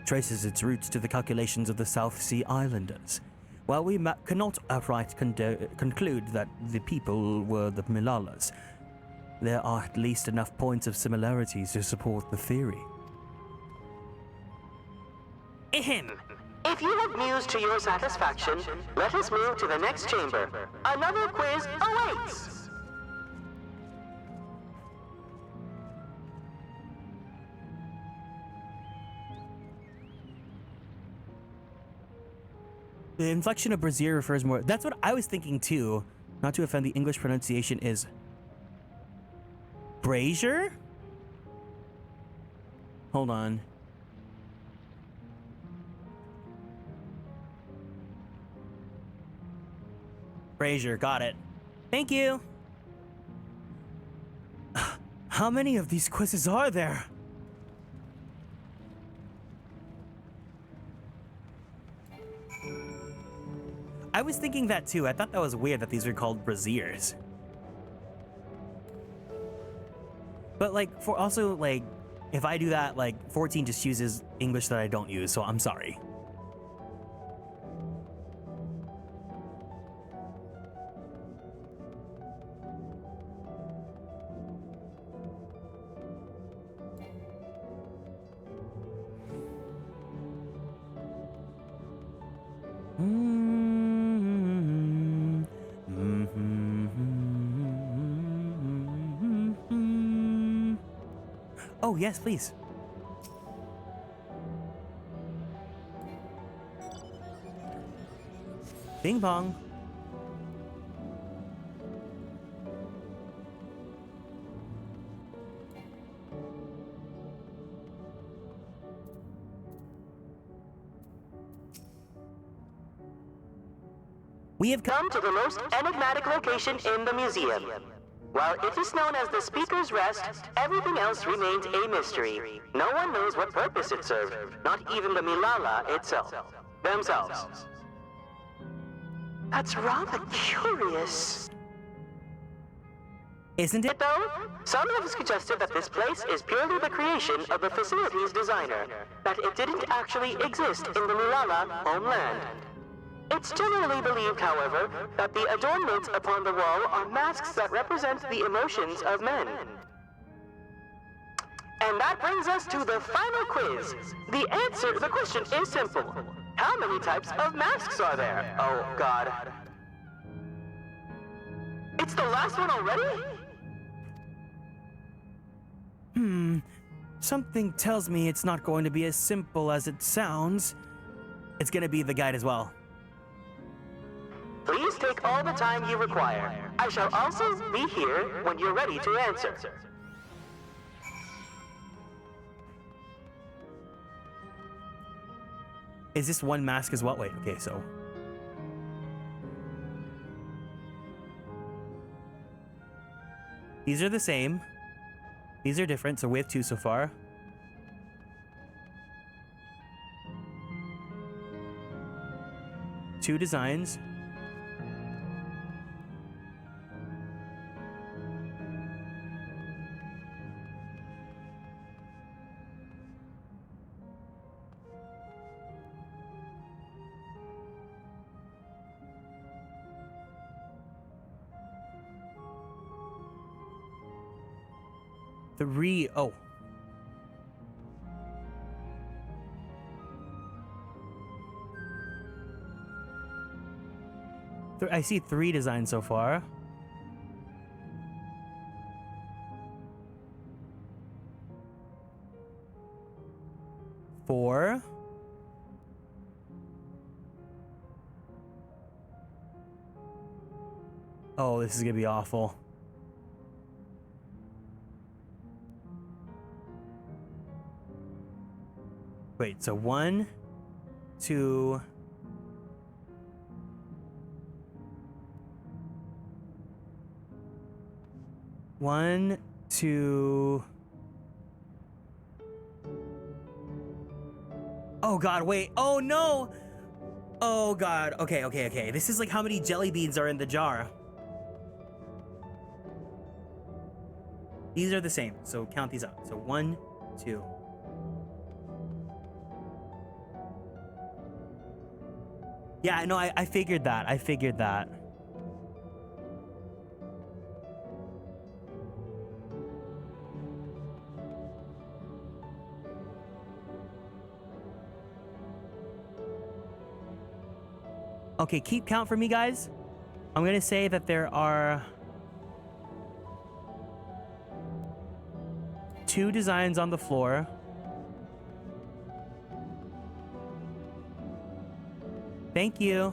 traces its roots to the calculations of the South Sea Islanders. While we cannot outright conclude that the people were the Milalas, there are at least enough points of similarities to support the theory. Ahem. If you have mused to your satisfaction, let us move to the next chamber. Another quiz awaits! The inflection of brazier refers more... That's what I was thinking too. Not to offend, the English pronunciation is... brazier? Hold on. Brazier, got it. Thank you. How many of these quizzes are there? I was thinking that too. I thought that was weird that these were called braziers. But like, for also like, if I do that, like 14 just uses English that I don't use, so I'm sorry. Oh, yes, please. Bing bong. We have come to the most enigmatic location in the museum. While it is known as the Speaker's Rest, everything else remains a mystery. No one knows what purpose it served, not even the Milala itself. Themselves. That's rather curious. Isn't it, though? Some have suggested that this place is purely the creation of the facility's designer, that it didn't actually exist in the Milala homeland. It's generally believed, however, that the adornments upon the wall are masks that represent the emotions of men. And that brings us to the final quiz. The question is simple. How many types of masks are there? Oh, God. It's the last one already? Something tells me it's not going to be as simple as it sounds. It's gonna be the guide as well. Please take all the time you require. I shall also be here when you're ready to answer. Is this one mask as well? Wait, okay, so... These are the same. These are different, so we have two so far. Two designs. Oh. I see 3 designs so far. Four. Oh, this is gonna be awful. Wait, so 1, 2. One, two. Oh God, wait. Oh no. Oh God. Okay. This is like how many jelly beans are in the jar. These are the same, so count these out. So 1, 2. Yeah, no, I figured that. I figured that. Okay, keep count for me, guys. I'm gonna say that there are 2 designs on the floor. Thank you.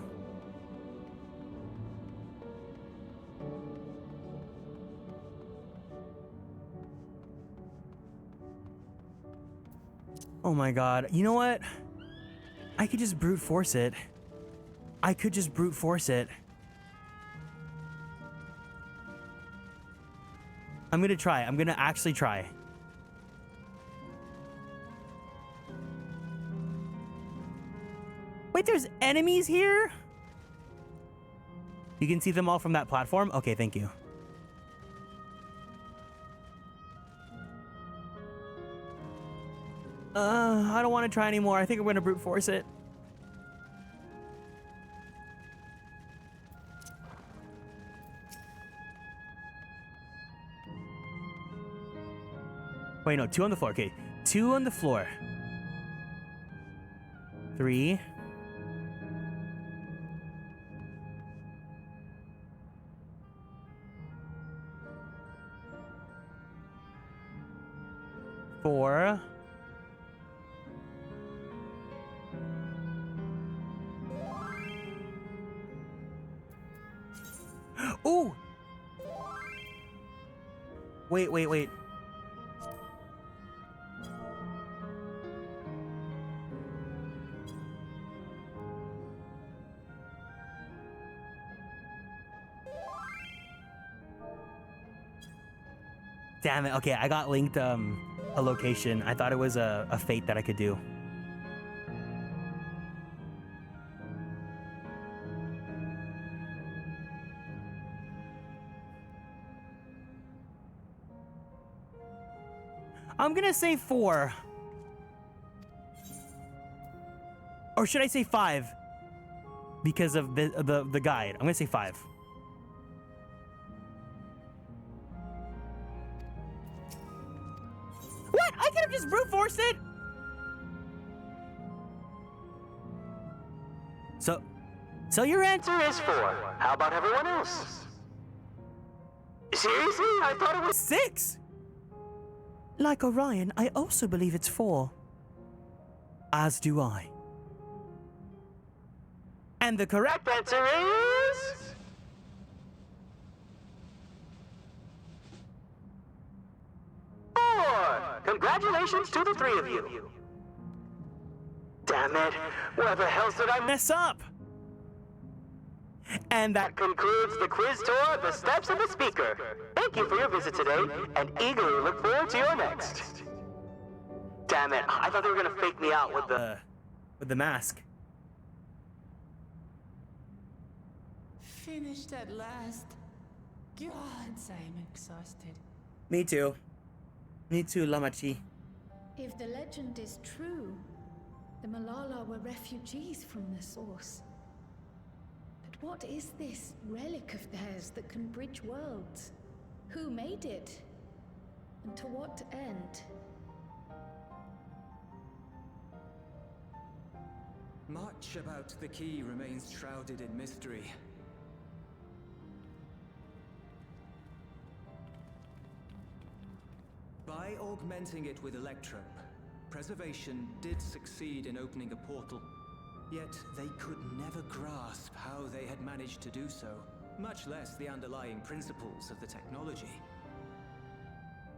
Oh my God. You know what? I could just brute force it. I could just brute force it. I'm gonna try. I'm gonna actually try. Wait, there's enemies here? You can see them all from that platform? Okay, thank you. I don't want to try anymore. I think I'm gonna brute force it. Wait, no, 2 on the floor. Okay, 2 on the floor. 3. 4. 'Ooh! Wait. Damn it. Okay, I got linked a location. I thought it was a fate that I could do. I'm gonna say 4. Or should I say 5? Because of the guide. I'm gonna say 5. What? I could have just brute forced it. So your answer is 4. How about everyone else? Seriously? I thought it was 6. Like Orion, I also believe it's 4. As do I. And the correct answer is 4. Congratulations to the 3 of you. Damn it. Where the hell did I mess up? And that concludes the quiz tour of the steps of the speaker. Thank you for your visit today, and eagerly look forward to your next. Damn it, I thought they were gonna fake me out with the mask. Finished at last. Gods, I'm exhausted. Me too, lamaty'i. If the legend is true, the Malala were refugees from the source. But what is this relic of theirs that can bridge worlds? Who made it? And to what end? Much about the key remains shrouded in mystery. By augmenting it with electrope, Preservation did succeed in opening a portal. Yet they could never grasp how they had managed to do so, much less the underlying principles of the technology.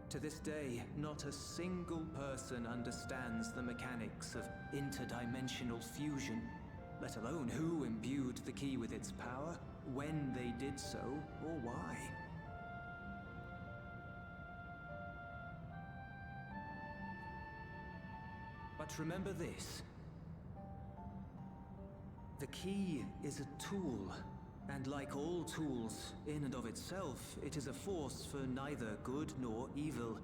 To this day, not a single person understands the mechanics of interdimensional fusion, let alone who imbued the key with its power, when they did so, or why. But remember this. The key is a tool, and like all tools, in and of itself, it is a force for neither good nor evil.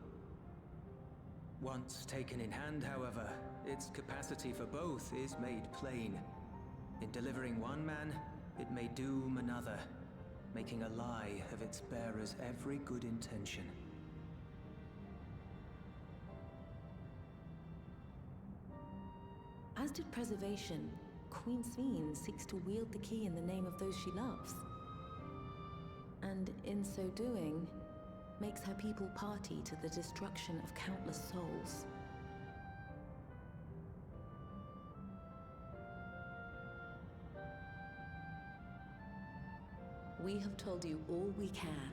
Once taken in hand, however, its capacity for both is made plain. In delivering one man, it may doom another, making a lie of its bearer's every good intention. As did Preservation, Queen Sveen seeks to wield the key in the name of those she loves. And in so doing, makes her people party to the destruction of countless souls. We have told you all we can.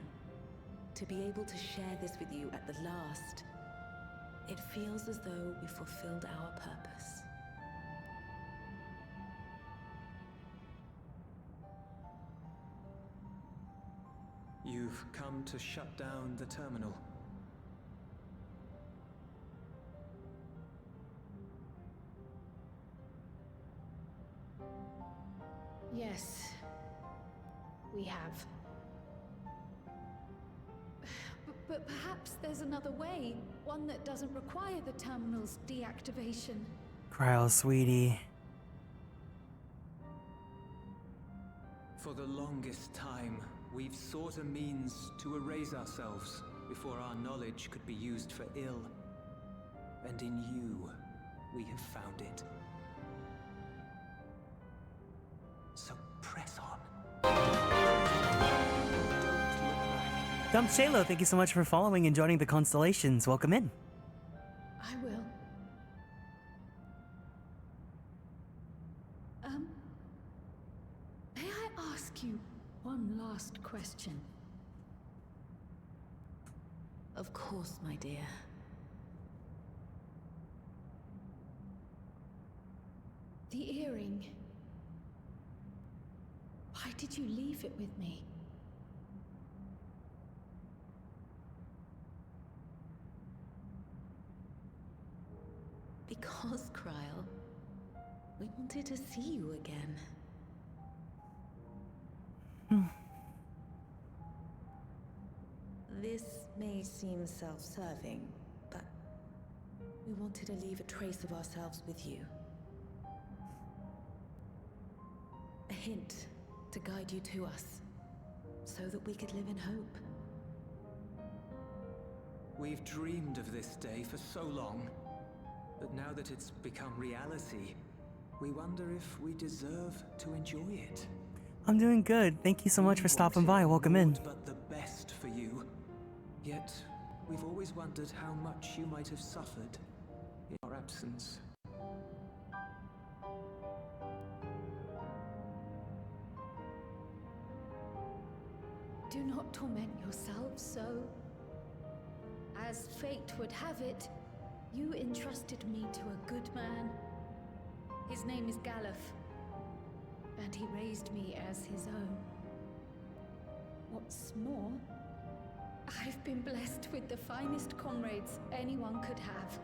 To be able to share this with you at the last, it feels as though we fulfilled our purpose. You've come to shut down the terminal. Yes, we have. But perhaps there's another way, one that doesn't require the terminal's deactivation. Cryo, sweetie. For the longest time, we've sought a means to erase ourselves before our knowledge could be used for ill. And in you, we have found it. So press on. Shalo, thank you so much for following and joining the Konstellations. Welcome in. I will. May I ask you one last question? Of course, my dear. The earring. Why did you leave it with me? Because, Kryl, we wanted to see you again. This may seem self-serving, but we wanted to leave a trace of ourselves with you. A hint to guide you to us, so that we could live in hope. We've dreamed of this day for so long, but now that it's become reality, we wonder if we deserve to enjoy it. I'm doing good. Thank you so much for stopping by. Welcome in. But the best for you. Yet, we've always wondered how much you might have suffered in our absence. Do not torment yourselves so. As fate would have it, you entrusted me to a good man. His name is Galuf, and he raised me as his own. What's more, I've been blessed with the finest comrades anyone could have.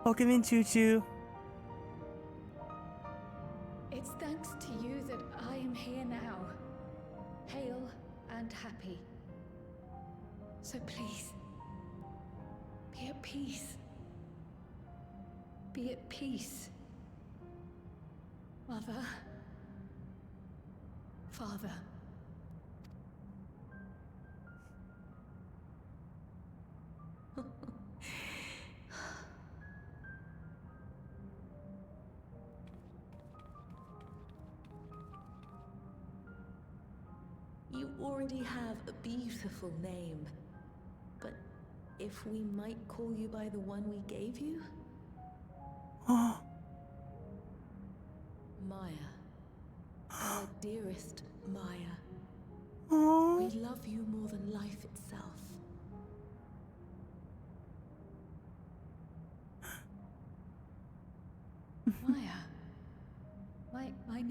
Welcome in, Choo Choo. It's thanks to you that I am here now, hale and happy. So please, be at peace. Be at peace. Mother. Father. You already have a beautiful name, but if we might call you by the one we gave you? Oh. Maya. Our dearest Maya. Oh. We love you more than life itself. Maya. My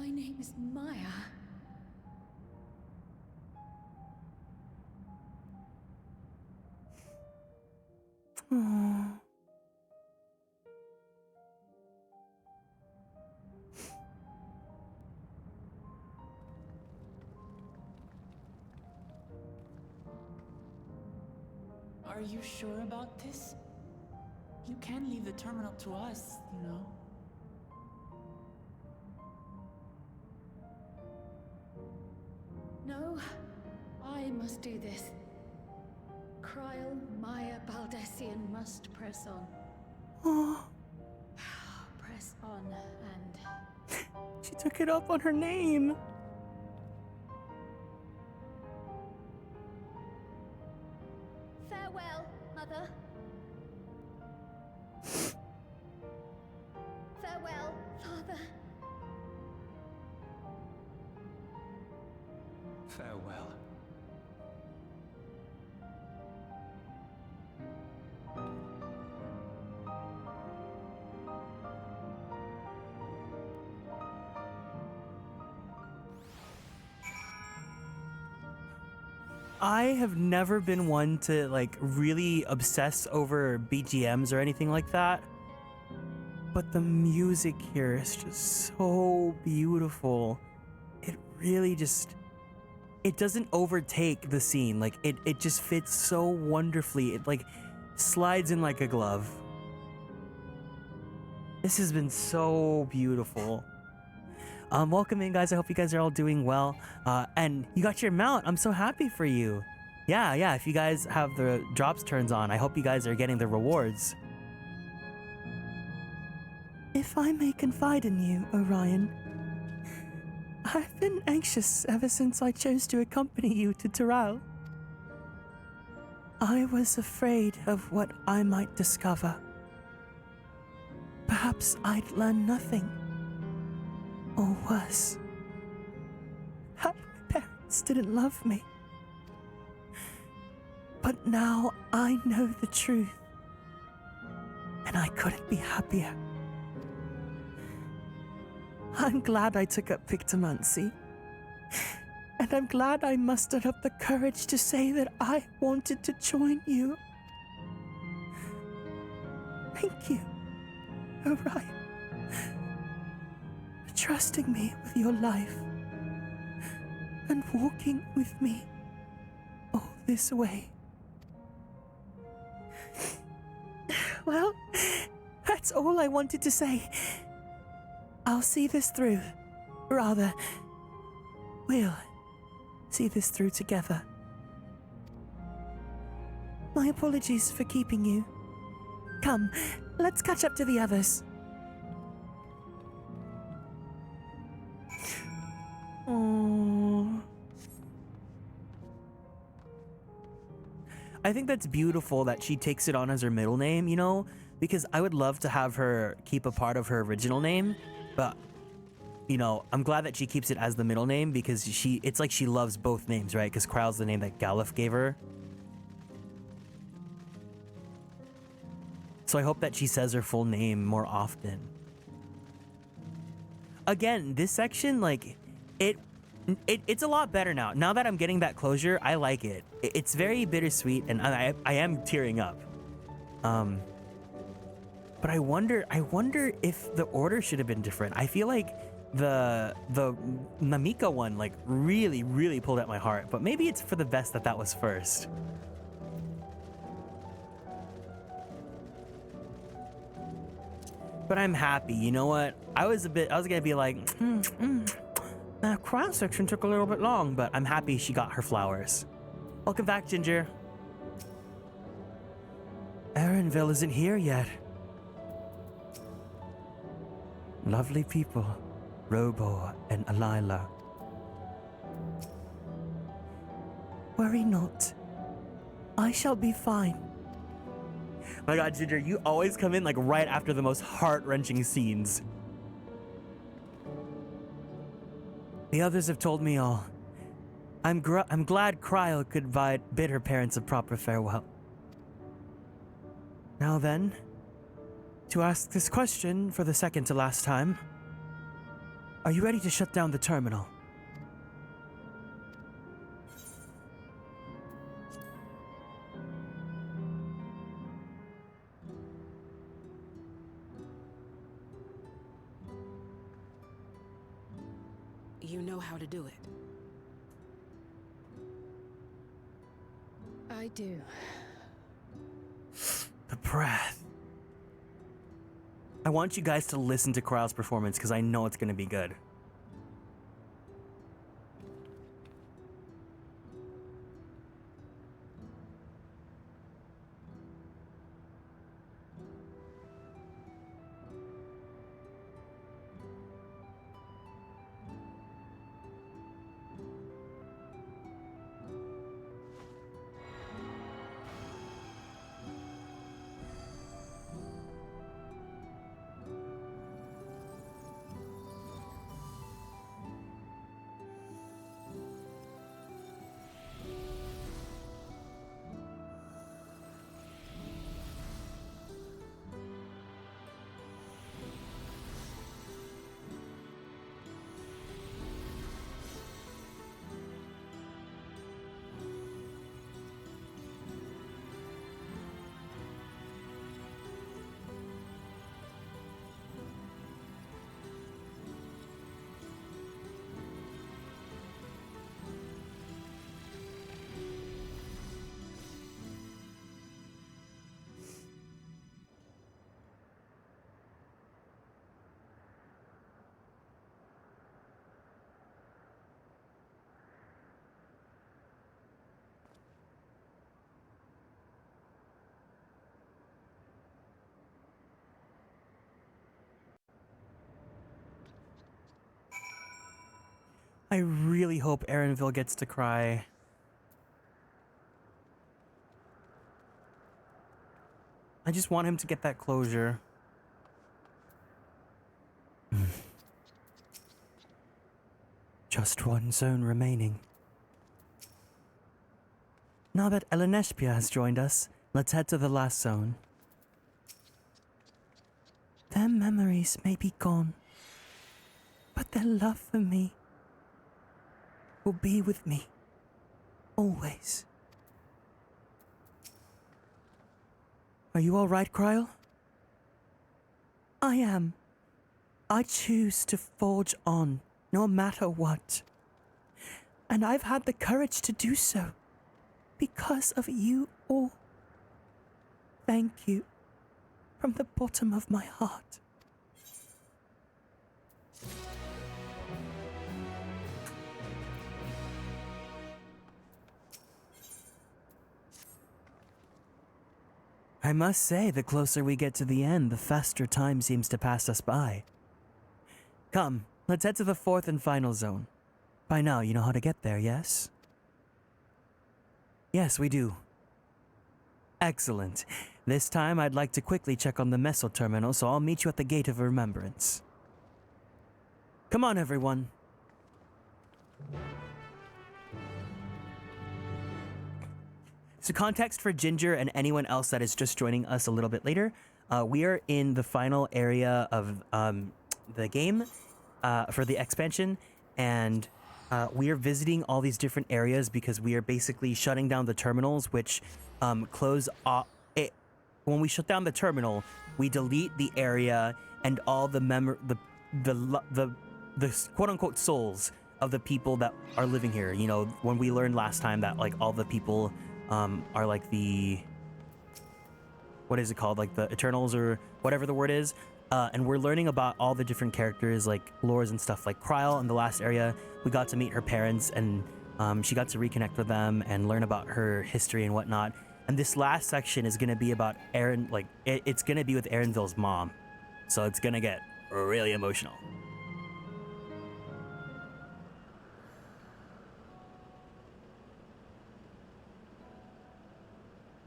name is Maya. Oh. Are you sure about this? You can leave the terminal to us, you know. No, I must do this. Kryl, Maya, Baldessian must press on. Oh. Press on and... She took it up on her name. Farewell, Mother. Farewell, Father. Farewell. I have never been one to like really obsess over BGMs or anything like that. But the music here is just so beautiful. It really just, it doesn't overtake the scene. Like it just fits so wonderfully. It like slides in like a glove. This has been so beautiful. Welcome in, guys. I hope you guys are all doing well. And you got your mount. I'm so happy for you. Yeah. If you guys have the drops turns on, I hope you guys are getting the rewards. If I may confide in you, Orion, I've been anxious ever since I chose to accompany you to Dawntrail. I was afraid of what I might discover. Perhaps I'd learn nothing. Or worse, how my parents didn't love me. But now I know the truth, and I couldn't be happier. I'm glad I took up pictomancy, and I'm glad I mustered up the courage to say that I wanted to join you. Thank you, Orion, for trusting me with your life and walking with me all this way. Well, that's all I wanted to say. I'll see this through. Rather, we'll see this through together. My apologies for keeping you. Come, let's catch up to the others. Aww. I think that's beautiful that she takes it on as her middle name, you know, because I would love to have her keep a part of her original name, but you know, I'm glad that she keeps it as the middle name because it's like she loves both names, right? Because Kryl's the name that Galuf gave her. So I hope that she says her full name more often. Again, this section, like, it's a lot better now. Now that I'm getting that closure, I like it. It's very bittersweet, and I am tearing up. But I wonder if the order should have been different. I feel like the Namika one, like, really pulled at my heart. But maybe it's for the best that was first. But I'm happy. You know what? I was gonna be like, the crown section took a little bit long, but I'm happy she got her flowers. Welcome back, Ginger. Erenville isn't here yet. Lovely people, Robo and Alila. Worry not. I shall be fine. My God, Ginger, you always come in like right after the most heart-wrenching scenes. The others have told me all. I'm glad Cryle could bid her parents a proper farewell. Now then, to ask this question for the second to last time, are you ready to shut down the terminal? You know how to do it. I do. The breath. I want you guys to listen to Cryle's performance because I know it's going to be good. I really hope Aaronville gets to cry. I just want him to get that closure. Just one zone remaining. Now that Elenespia has joined us, let's head to the last zone. Their memories may be gone, but their love for me will be with me, always. Are you all right, Cryle? I am. I choose to forge on, no matter what. And I've had the courage to do so, because of you all. Thank you, from the bottom of my heart. I must say, the closer we get to the end, the faster time seems to pass us by. Come, let's head to the fourth and final zone. By now, you know how to get there, yes? Yes, we do. Excellent. This time, I'd like to quickly check on the Meso terminal, so I'll meet you at the Gate of Remembrance. Come on, everyone. So context for Ginger and anyone else that is just joining us a little bit later, we are in the final area of the game for the expansion, and we are visiting all these different areas because we are basically shutting down the terminals, which close off. When we shut down the terminal, we delete the area and all the quote unquote souls of the people that are living here. You know, when we learned last time that like all the people are like the, what is it called? Like the Eternals or whatever the word is. And we're learning about all the different characters, like lores and stuff. Like Cryle in the last area, we got to meet her parents, and she got to reconnect with them and learn about her history and whatnot. And this last section is going to be about Aaron, like it's going to be with Aaronville's mom. So it's going to get really emotional.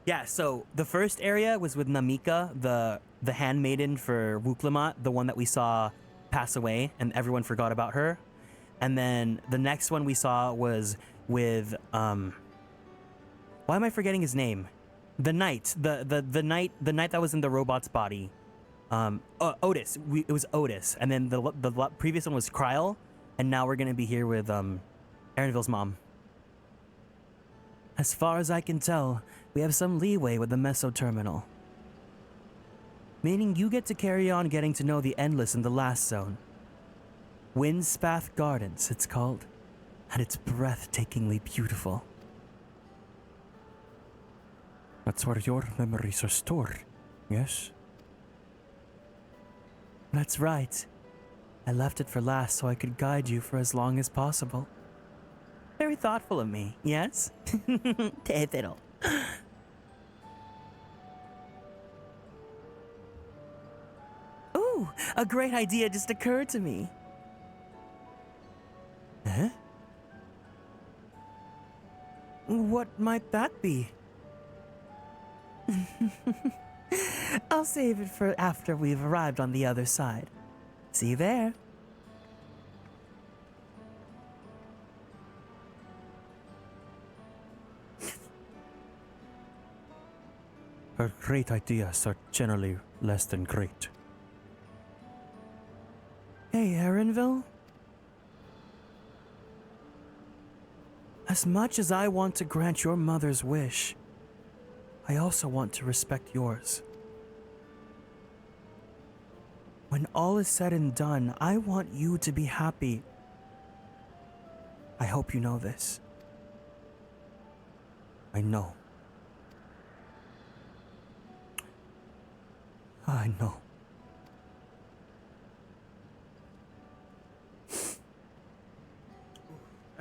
Yeah, so the first area was with Namika, the handmaiden for Wuklimat, the one that we saw pass away and everyone forgot about her. And then the next one we saw was with why am I forgetting his name? The knight, the knight that was in the robot's body. Otis. It was Otis. And then the previous one was Kryl, and now we're gonna be here with Erenville's mom. As far as I can tell, we have some leeway with the Meso Terminal. Meaning you get to carry on getting to know the Endless in the last zone. Windspath Gardens, it's called. And it's breathtakingly beautiful. That's where your memories are stored, yes? That's right. I left it for last so I could guide you for as long as possible. Very thoughtful of me, yes? Te. Ooh, a great idea just occurred to me. Huh? What might that be? I'll save it for after we've arrived on the other side. See you there. Her great ideas are generally less than great. Hey, Erenville? As much as I want to grant your mother's wish, I also want to respect yours. When all is said and done, I want you to be happy. I hope you know this. I know. I know.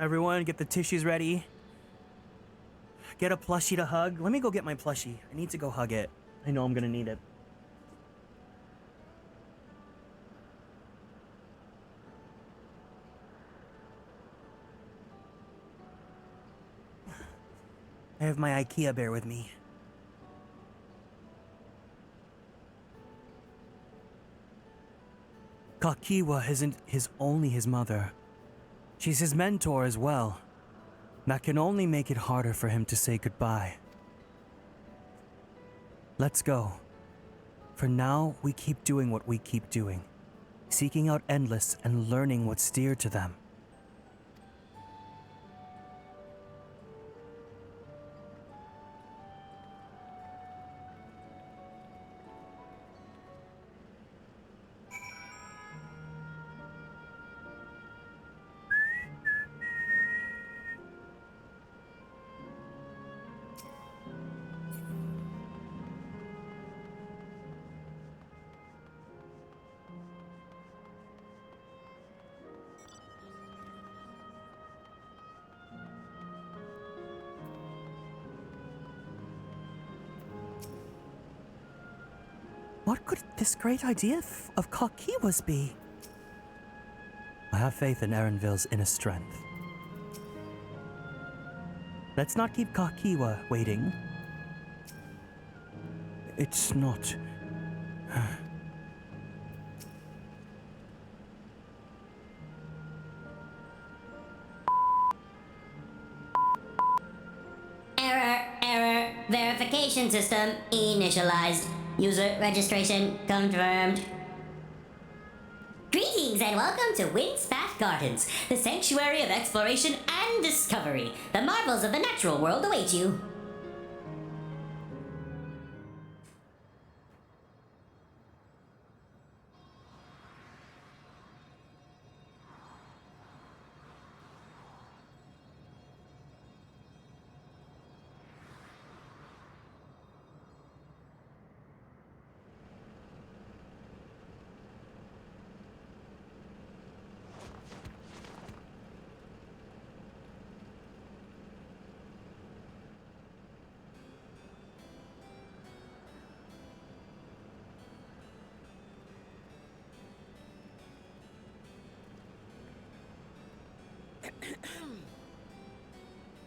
Everyone, get the tissues ready. Get a plushie to hug. Let me go get my plushie. I need to go hug it. I know I'm gonna need it. I have my IKEA bear with me. Kakiwa isn't only his mother. She's his mentor as well. That can only make it harder for him to say goodbye. Let's go. For now, we keep doing what we keep doing. Seeking out Endless and learning what's dear to them. What could this great idea of Kakiwa's be? I have faith in Erenville's inner strength. Let's not keep Kakiwa waiting. It's not. Error. Verification system initialized. User registration confirmed. Greetings and welcome to Windspath Gardens, the sanctuary of exploration and discovery. The marvels of the natural world await you.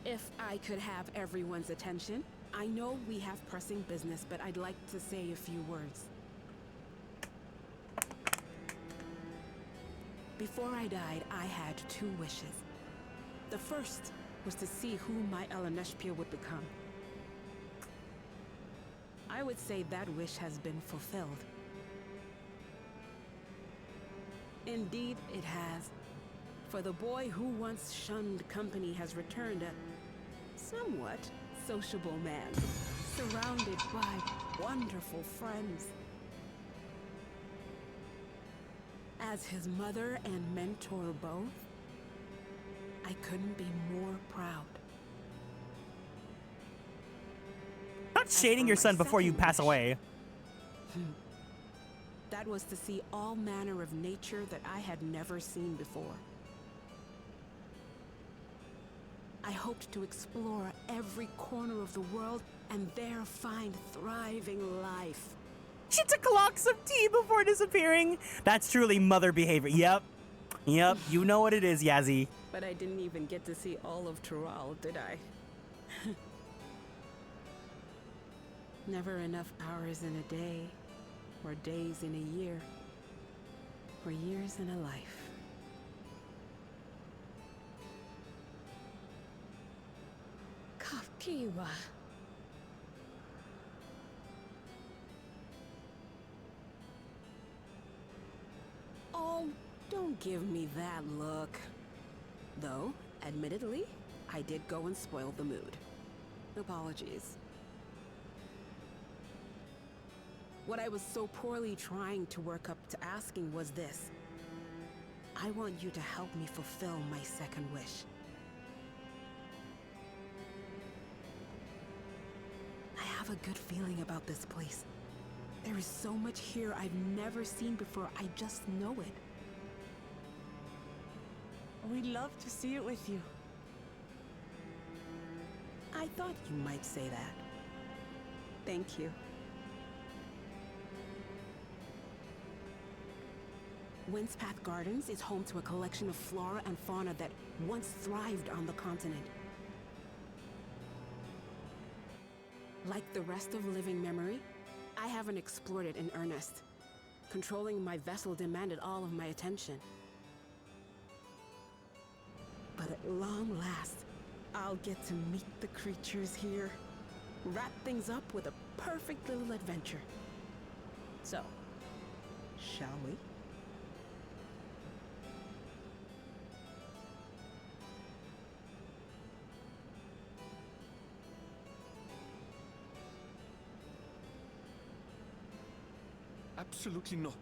If I could have everyone's attention, I know we have pressing business, but I'd like to say a few words. Before I died, I had 2 wishes. The first was to see who my Eleneshpia would become. I would say that wish has been fulfilled. Indeed, it has. For the boy who once shunned company has returned a somewhat sociable man, surrounded by wonderful friends. As his mother and mentor both, I couldn't be more proud. Not shading your son before you pass away. That was to see all manner of nature that I had never seen before. I hoped to explore every corner of the world and there find thriving life. She took clocks of tea before disappearing. That's truly mother behavior. Yep. Yep, you know what it is, Yazzie. But I didn't even get to see all of Tural, did I? Never enough hours in a day, or days in a year, or years in a life. Kakiwa. Oh, don't give me that look. Though, admittedly, I did go and spoil the mood. Apologies. What I was so poorly trying to work up to asking was this. I want you to help me fulfill my second wish. I have a good feeling about this place. There is so much here I've never seen before, I just know it. We'd love to see it with you. I thought you might say that. Thank you. Windspath Gardens is home to a collection of flora and fauna that once thrived on the continent. Like the rest of living memory, I haven't explored it in earnest. Controlling my vessel demanded all of my attention. But at long last, I'll get to meet the creatures here. Wrap things up with a perfect little adventure. So, shall we? Absolutely not.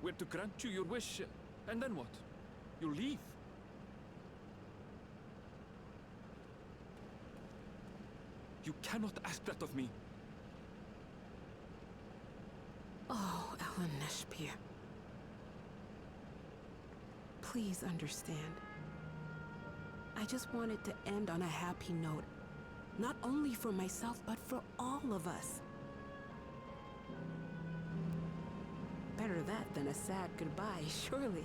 We're to grant you your wish, and then what? You'll leave. You cannot ask that of me. Oh, Eleneshpia. Please understand. I just wanted to end on a happy note. Not only for myself, but for all of us. Better that than a sad goodbye, surely.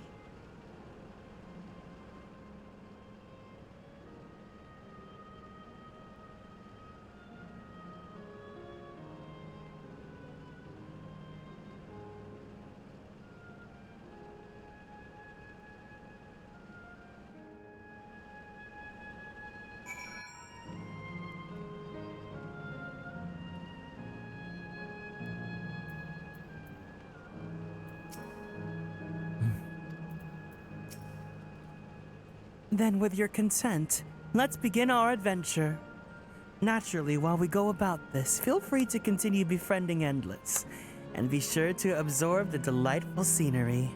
Then, with your consent, let's begin our adventure. Naturally, while we go about this, feel free to continue befriending Endless, and be sure to absorb the delightful scenery.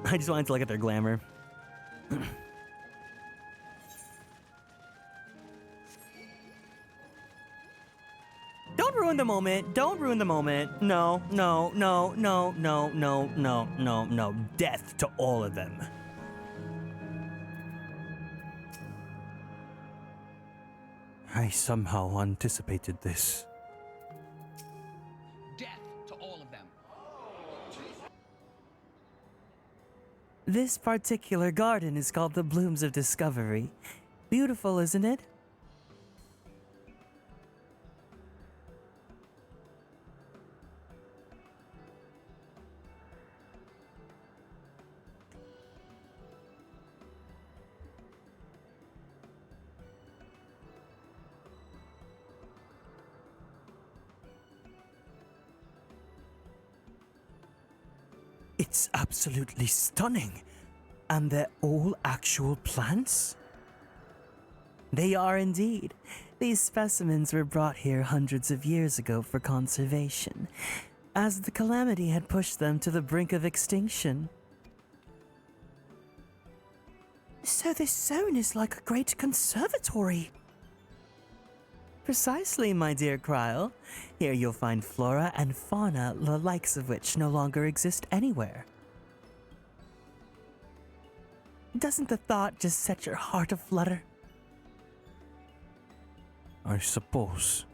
I just wanted to look at their glamour. Don't ruin the moment. Don't ruin the moment. No, no, no, no, no, no, no, no, no. Death to all of them. I somehow anticipated this. Death to all of them. This particular garden is called the Blooms of Discovery. Beautiful, isn't it? It's absolutely stunning. And they're all actual plants? They are indeed. These specimens were brought here hundreds of years ago for conservation, as the calamity had pushed them to the brink of extinction. So this zone is like a great conservatory. Precisely, my dear Kryle. Here you'll find flora and fauna, the likes of which no longer exist anywhere. Doesn't the thought just set your heart aflutter? I suppose.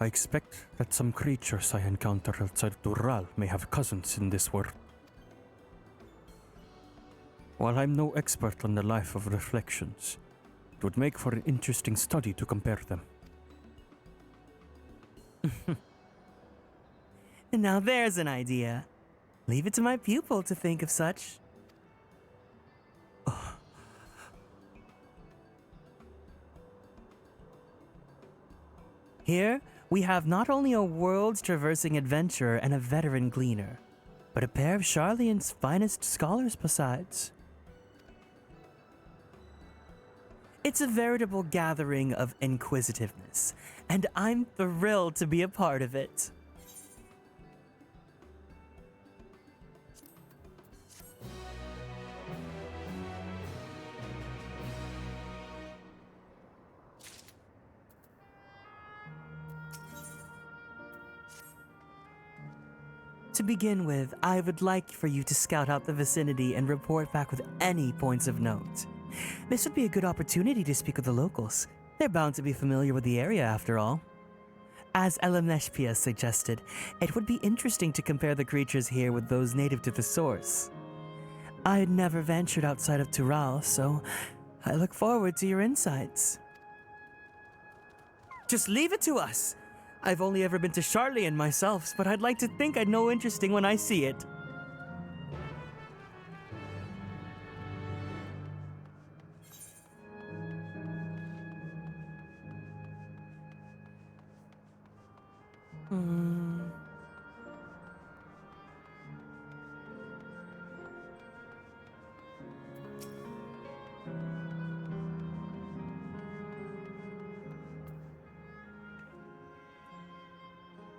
I expect that some creatures I encounter outside Dural may have cousins in this world. While I'm no expert on the life of reflections, it would make for an interesting study to compare them. Now there's an idea. Leave it to my pupil to think of such. Here, we have not only a world-traversing adventurer and a veteran gleaner, but a pair of Charlian's finest scholars besides. It's a veritable gathering of inquisitiveness, and I'm thrilled to be a part of it. To begin with, I would like for you to scout out the vicinity and report back with any points of note. This would be a good opportunity to speak with the locals. They're bound to be familiar with the area after all. As Elamneshpia suggested, it would be interesting to compare the creatures here with those native to the source. I had never ventured outside of Tural, so I look forward to your insights. Just leave it to us! I've only ever been to Charlian myself, but I'd like to think I'd know interesting when I see it.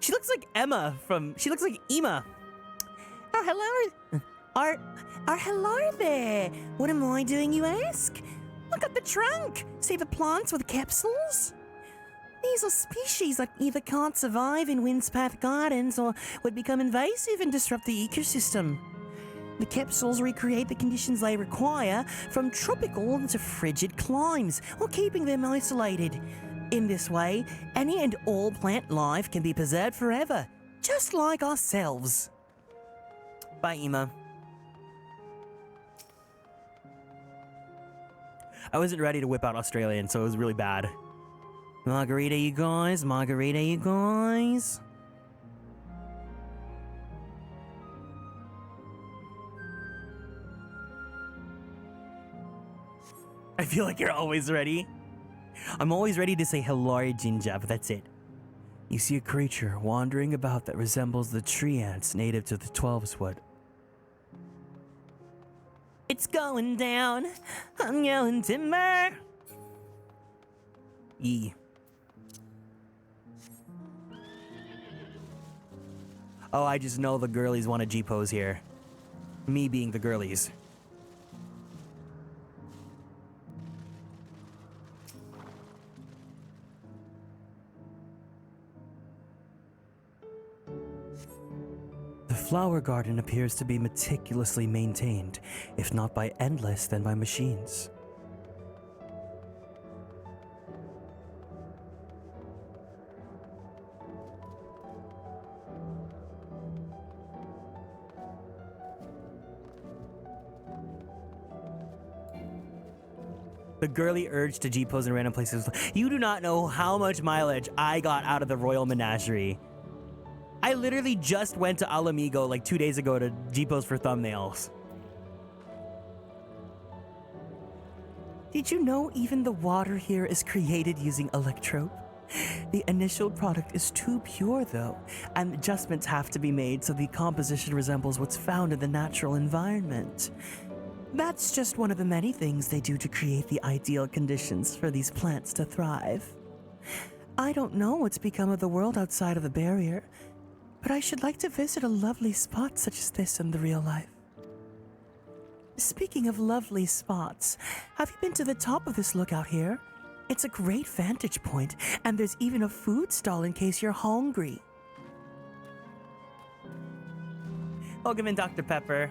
She looks like Emma she looks like Ema. Oh, hello. Hello there. What am I doing, you ask? Look at the trunk. See the plants with capsules? These are species that either can't survive in Windspath Gardens or would become invasive and disrupt the ecosystem. The capsules recreate the conditions they require from tropical to frigid climes, while keeping them isolated. In this way, any and all plant life can be preserved forever, just like ourselves. Bye, Ema. I wasn't ready to whip out Australian, so it was really bad. Margarita, you guys. Margarita, you guys. I feel like you're always ready. I'm always ready to say hello, Ginger, but that's it. You see a creature wandering about that resembles the tree ants native to the 12's wood. It's going down. I'm yelling timber. Yee. Oh, I just know the girlies want a G-pose here. Me being the girlies. The flower garden appears to be meticulously maintained, if not by Endless, then by machines. The girly urge to G-pose in random places. You do not know how much mileage I got out of the Royal Menagerie. I literally just went to Alamigo like 2 days ago to G-pose for thumbnails. Did you know even the water here is created using electrope? The initial product is too pure though, and adjustments have to be made so the composition resembles what's found in the natural environment. That's just one of the many things they do to create the ideal conditions for these plants to thrive. I don't know what's become of the world outside of the barrier, but I should like to visit a lovely spot such as this in the real life. Speaking of lovely spots, have you been to the top of this lookout here? It's a great vantage point, and there's even a food stall in case you're hungry. Welcome in, Dr. Pepper.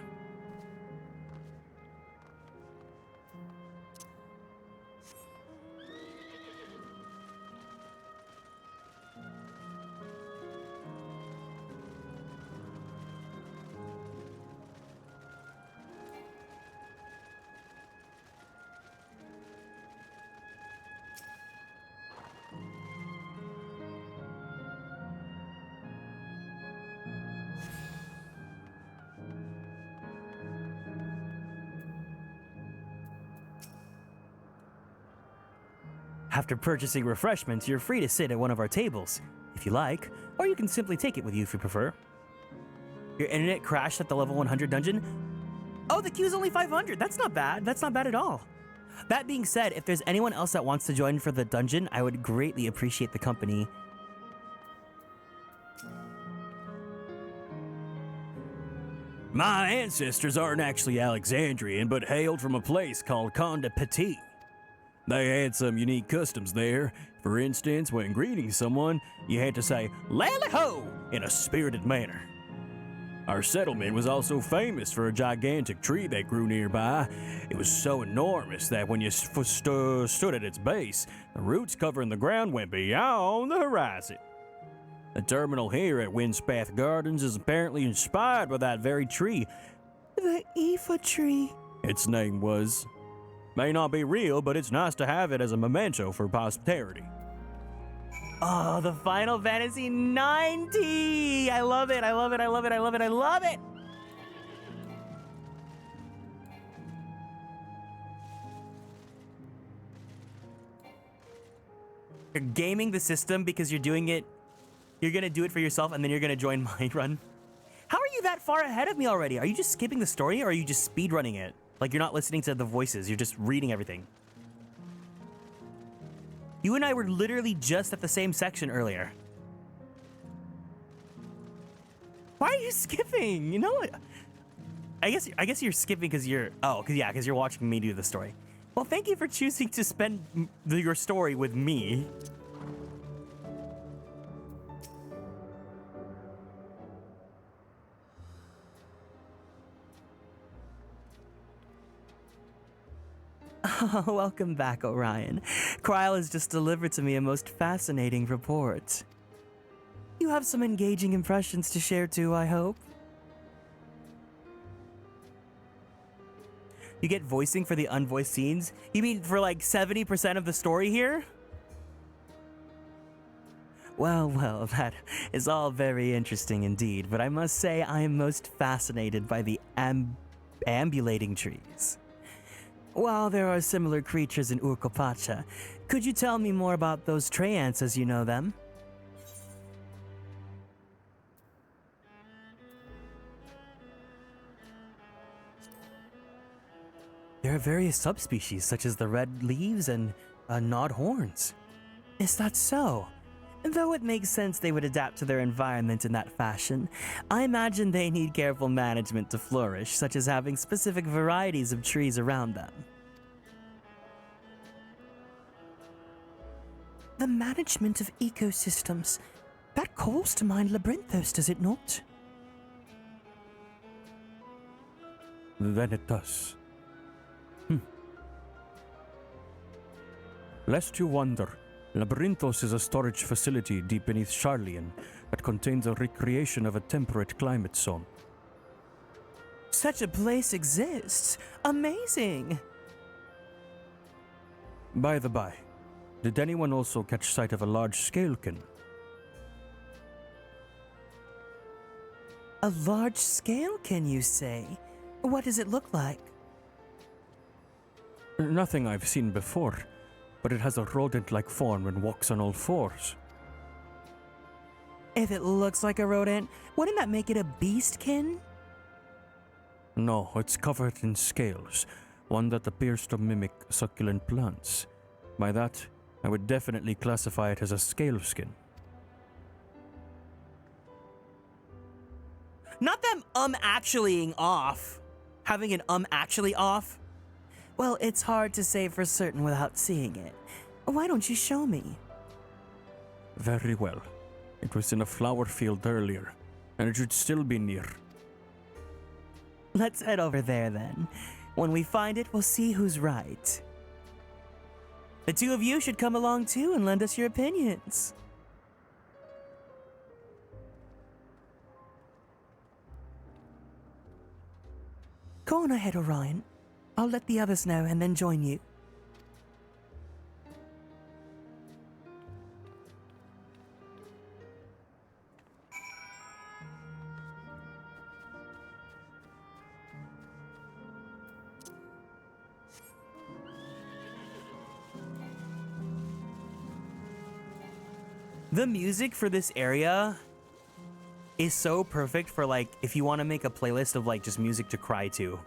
After purchasing refreshments, you're free to sit at one of our tables, if you like, or you can simply take it with you if you prefer. Your internet crashed at the level 100 dungeon? Oh, the queue's only 500. That's not bad. That's not bad at all. That being said, if there's anyone else that wants to join for the dungeon, I would greatly appreciate the company. My ancestors aren't actually Alexandrian, but hailed from a place called Konstellations. They had some unique customs there. For instance, when greeting someone, you had to say, "Lally ho!" in a spirited manner. Our settlement was also famous for a gigantic tree that grew nearby. It was so enormous that when you stood at its base, the roots covering the ground went beyond the horizon. The terminal here at Windspath Gardens is apparently inspired by that very tree. The Aoife tree. Its name was. May not be real, but it's nice to have it as a memento for posterity. Oh, the Final Fantasy 90! I love it, I love it, I love it, I love it, I love it! You're gaming the system because you're doing it. You're gonna do it for yourself and then you're gonna join my run. How are you that far ahead of me already? Are you just skipping the story or are you just speedrunning it? Like you're not listening to the voices, you're just reading everything. You and I were literally just at the same section earlier. Why are you skipping? You know what? I guess you're skipping because you're because you're watching me do the story. Well, thank you for choosing to spend your story with me. Oh, welcome back, Orion. Kryle has just delivered to me a most fascinating report. You have some engaging impressions to share too, I hope. You get voicing for the unvoiced scenes? You mean for like 70% of the story here? Well, that is all very interesting indeed, but I must say I am most fascinated by the ambulating trees. While there are similar creatures in Urkopacha, could you tell me more about those treants as you know them? There are various subspecies, such as the red leaves and gnawed horns. Is that so? Though it makes sense they would adapt to their environment in that fashion, I imagine they need careful management to flourish, such as having specific varieties of trees around them. The management of ecosystems. That calls to mind Labyrinthos, does it not? Then it does. Lest you wonder, Labyrinthos is a storage facility deep beneath Charlian that contains a recreation of a temperate climate zone. Such a place exists. Amazing. By the by, did anyone also catch sight of a large scalekin? A large scale, can you say? What does it look like? Nothing I've seen before, but it has a rodent-like form and walks on all fours. If it looks like a rodent, wouldn't that make it a beastkin? No, it's covered in scales, one that appears to mimic succulent plants. By that, I would definitely classify it as a scale skin. Not them actuallying off. Having an actually off. Well, it's hard to say for certain without seeing it. Why don't you show me? Very well. It was in a flower field earlier, and it should still be near. Let's head over there then. When we find it, we'll see who's right. The two of you should come along too and lend us your opinions. Go on ahead, Orion. I'll let the others know and then join you. The music for this area is so perfect for, like, if you want to make a playlist of, like, just music to cry to.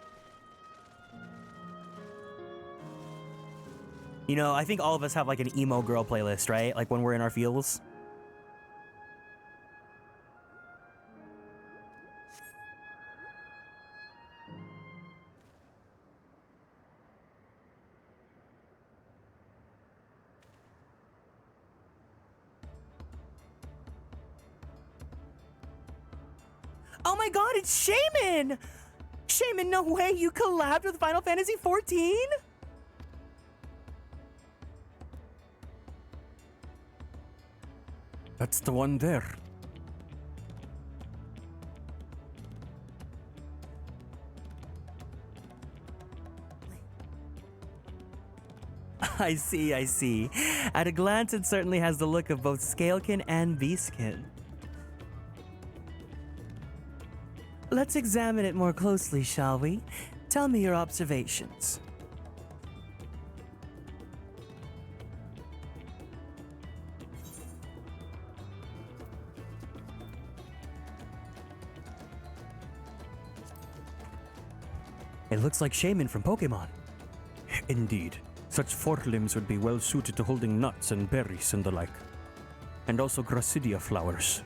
You know, I think all of us have, like, an emo girl playlist, right? Like, when we're in our feels. Oh my god, it's Shaman! Shaman, no way, you collabed with Final Fantasy XIV? That's the one there. I see, I see. At a glance, it certainly has the look of both Scalekin and Beastkin. Let's examine it more closely, shall we? Tell me your observations. It looks like Shaman from Pokemon. Indeed. Such forelimbs would be well suited to holding nuts and berries and the like. And also Gracidia flowers.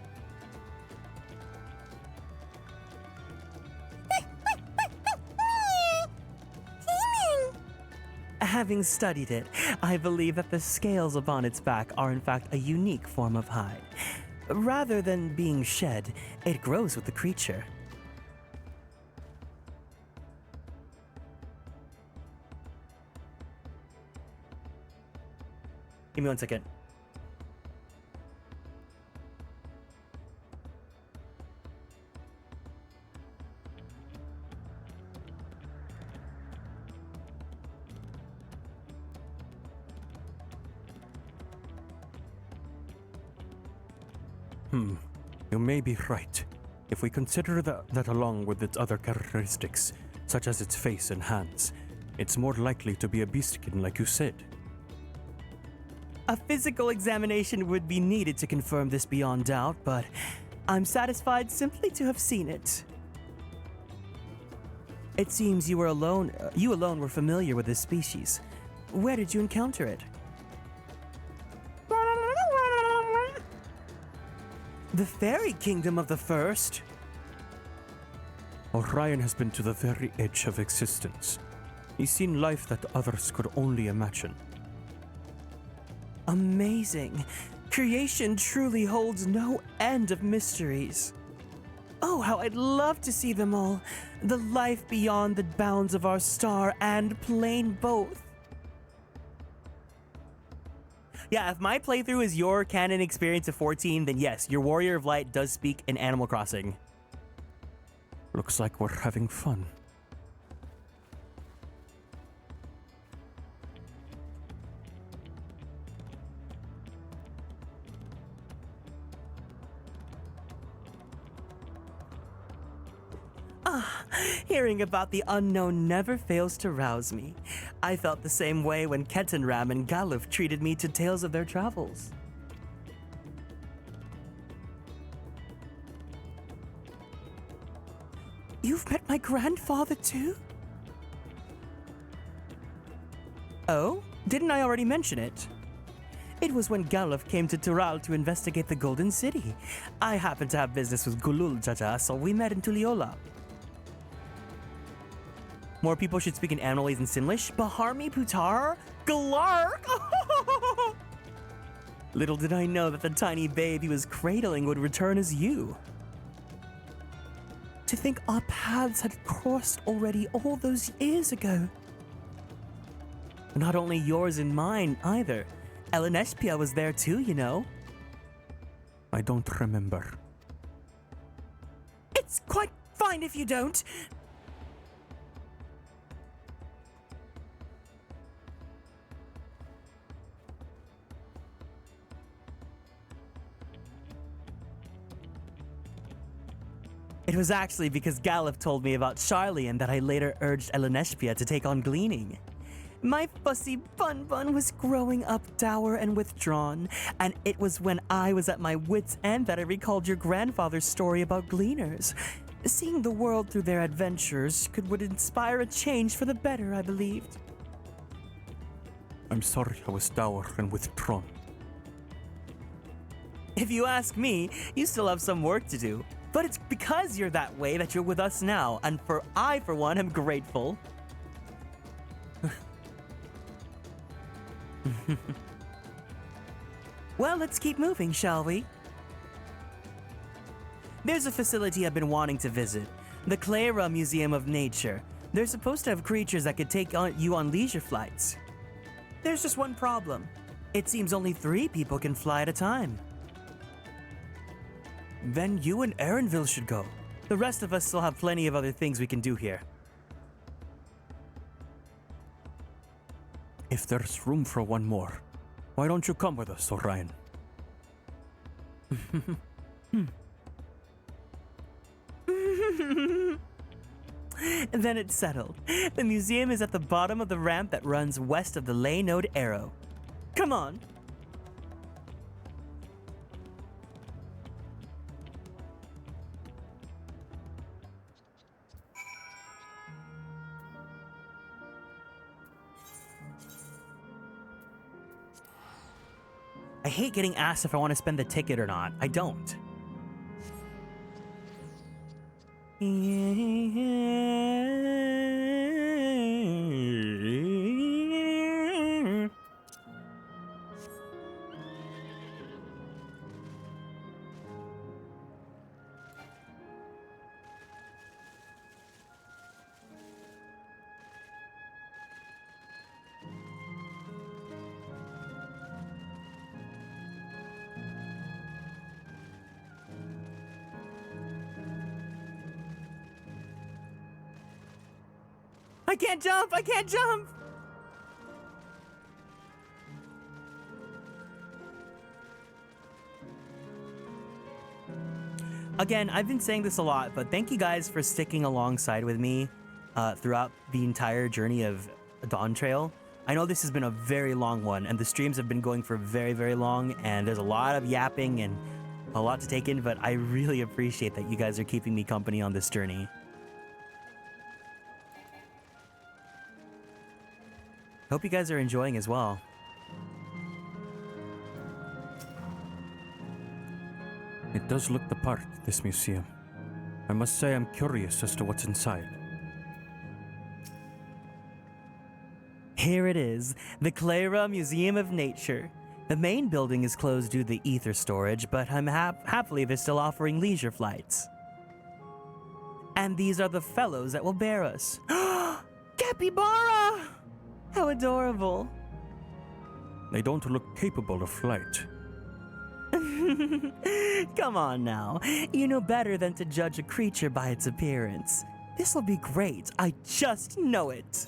Having studied it, I believe that the scales upon its back are in fact a unique form of hide. Rather than being shed, it grows with the creature. Give me 1 second. You may be right. If we consider that along with its other characteristics, such as its face and hands, it's more likely to be a beastkin like you said. A physical examination would be needed to confirm this beyond doubt, but I'm satisfied simply to have seen it. It seems you alone were familiar with this species. Where did you encounter it? The fairy kingdom of the first. Orion has been to the very edge of existence. He's seen life that others could only imagine. Amazing. Creation truly holds no end of mysteries. Oh, how I'd love to see them all. The life beyond the bounds of our star and plane both. Yeah, if my playthrough is your canon experience of 14, then yes, your Warrior of Light does speak in Animal Crossing. Looks like we're having fun. Hearing about the unknown never fails to rouse me. I felt the same way when Kettenram and Galuf treated me to tales of their travels. You've met my grandfather too? Oh? Didn't I already mention it? It was when Galuf came to Tural to investigate the Golden City. I happened to have business with Gulul Jaja, so we met in Tuliola. More people should speak in Animalese and Simlish. Baharmi Putar? Galark? Little did I know that the tiny babe he was cradling would return as you. To think our paths had crossed already all those years ago. Not only yours and mine, either. Elenespia was there too, you know. I don't remember. It's quite fine if you don't. It was actually because Galuf told me about Charlian that I later urged Elenespia to take on gleaning. My fussy Bun was growing up dour and withdrawn, and it was when I was at my wit's end that I recalled your grandfather's story about gleaners. Seeing the world through their adventures would inspire a change for the better, I believed. I'm sorry I was dour and withdrawn. If you ask me, you still have some work to do. But it's because you're that way that you're with us now, and I, for one, am grateful. Well, let's keep moving, shall we? There's a facility I've been wanting to visit, the Clara Museum of Nature. They're supposed to have creatures that could take you on leisure flights. There's just one problem. It seems only 3 people can fly at a time. Then you and Erinville should go. The rest of us still have plenty of other things we can do here. If there's room for one more, why don't you come with us, Orion? Then it's settled. The museum is at the bottom of the ramp that runs west of the Ley Node Arrow. Come on! I hate getting asked if I want to spend the ticket or not. I don't. I can't jump! I can't jump! Again, I've been saying this a lot, but thank you guys for sticking alongside with me throughout the entire journey of Dawntrail. I know this has been a very long one, and the streams have been going for very, very long, and there's a lot of yapping and a lot to take in, but I really appreciate that you guys are keeping me company on this journey. Hope you guys are enjoying as well. It does look the part, this museum. I must say I'm curious as to what's inside. Here it is, the Clara Museum of Nature. The main building is closed due to the ether storage, but I'm happily they're still offering leisure flights. And these are the fellows that will bear us. Capybara! How adorable. They don't look capable of flight. Come on now. You know better than to judge a creature by its appearance. This'll be great. I just know it.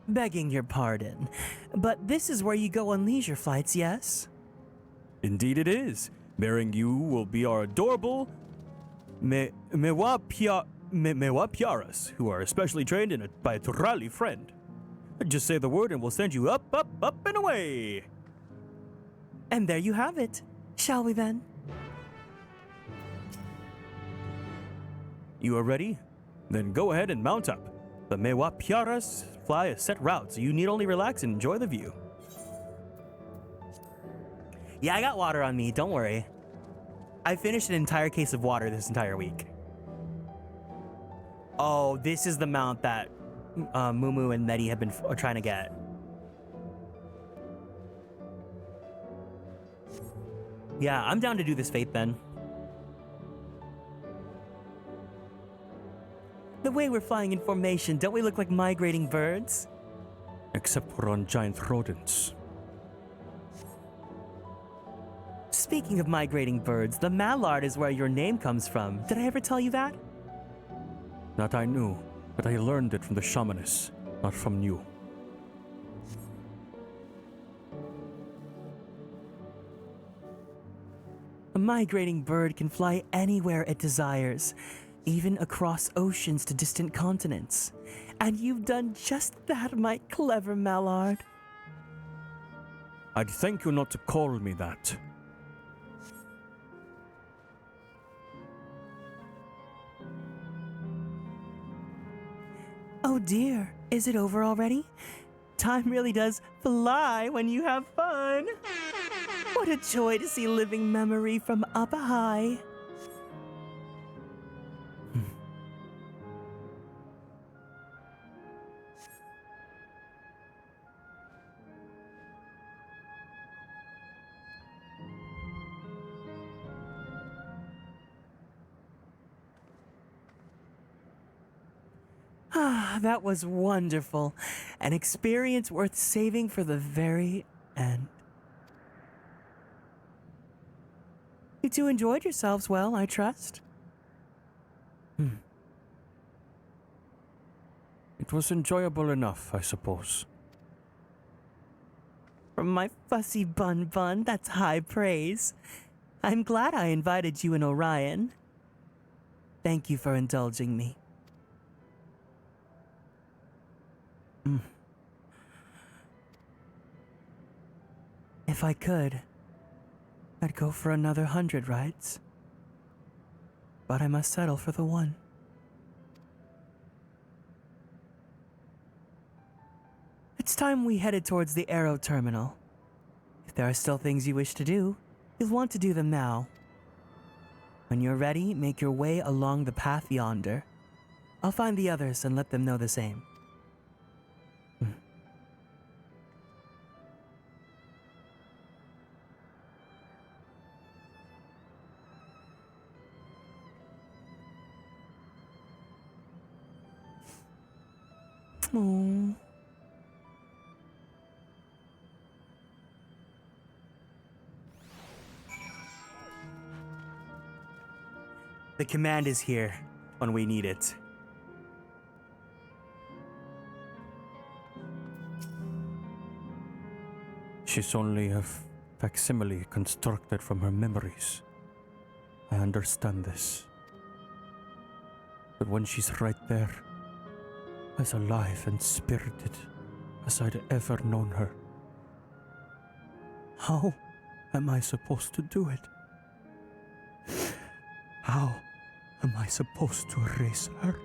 Begging your pardon, but this is where you go on leisure flights, yes? Indeed it is. Bearing you will be our adorable Mewa-piaras, who are especially trained by a Turali friend. Just say the word and we'll send you up, up, up, and away. And there you have it. Shall we then? You are ready? Then go ahead and mount up. The Mewa-piaras fly a set route, so you need only relax and enjoy the view. Yeah, I got water on me, don't worry. I finished an entire case of water this entire week. Oh, this is the mount that Mumu and Nettie have been trying to get. Yeah, I'm down to do this fate then. The way we're flying in formation, don't we look like migrating birds? Except we're on giant rodents. Speaking of migrating birds, the mallard is where your name comes from. Did I ever tell you that? That I knew, but I learned it from the shamaness, not from you. A migrating bird can fly anywhere it desires, even across oceans to distant continents. And you've done just that, my clever mallard. I'd thank you not to call me that. Oh dear, is it over already? Time really does fly when you have fun. What a joy to see living memory from up high. That was wonderful. An experience worth saving for the very end. You two enjoyed yourselves well, I trust? It was enjoyable enough, I suppose. From my fussy bun, that's high praise. I'm glad I invited you and Orion. Thank you for indulging me. If I could, I'd go for another 100 rides. But I must settle for the one. It's time we headed towards the Aero Terminal. If there are still things you wish to do, you'll want to do them now. When you're ready, make your way along the path yonder. I'll find the others and let them know the same. Oh. The command is here when we need it. She's only a facsimile constructed from her memories. I understand this. But when she's right there, as alive and spirited as I'd ever known her, how am I supposed to do it? How am I supposed to erase her?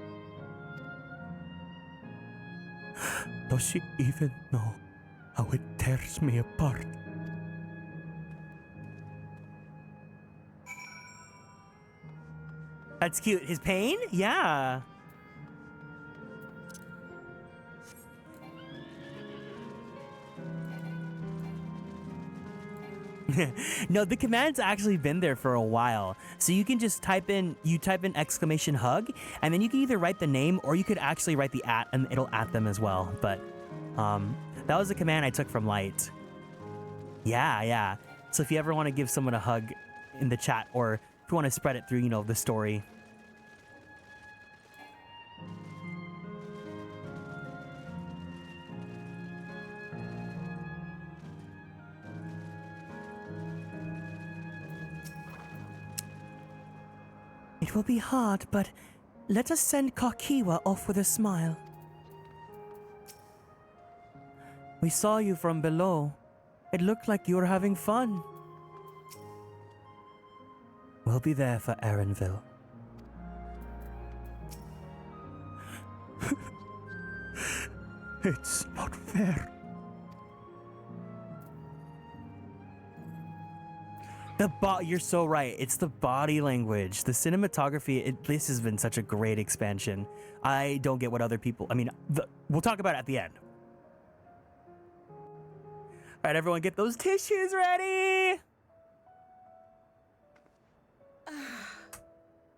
Does she even know how it tears me apart? That's cute. His pain? Yeah. No, the command's actually been there for a while. So you can just type in exclamation hug, and then you can either write the name or you could actually write the @ and it'll @ them as well. But that was a command I took from Light. Yeah. So if you ever want to give someone a hug in the chat, or if you want to spread it through, the story. It will be hard, but let us send Kakiwa off with a smile. We saw you from below. It looked like you were having fun. We'll be there for Erenville. It's not fair. You're so right. It's the body language, the cinematography. This has been such a great expansion. I don't get what other people. I mean, we'll talk about it at the end. All right, everyone, get those tissues ready.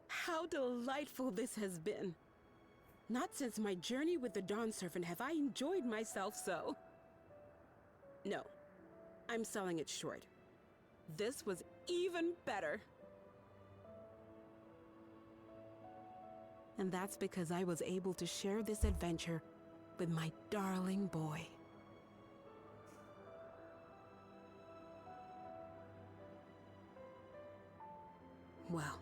How delightful this has been. Not since my journey with the Dawn Servant have I enjoyed myself so. No, I'm selling it short. This was even better. And that's because I was able to share this adventure with my darling boy. Well,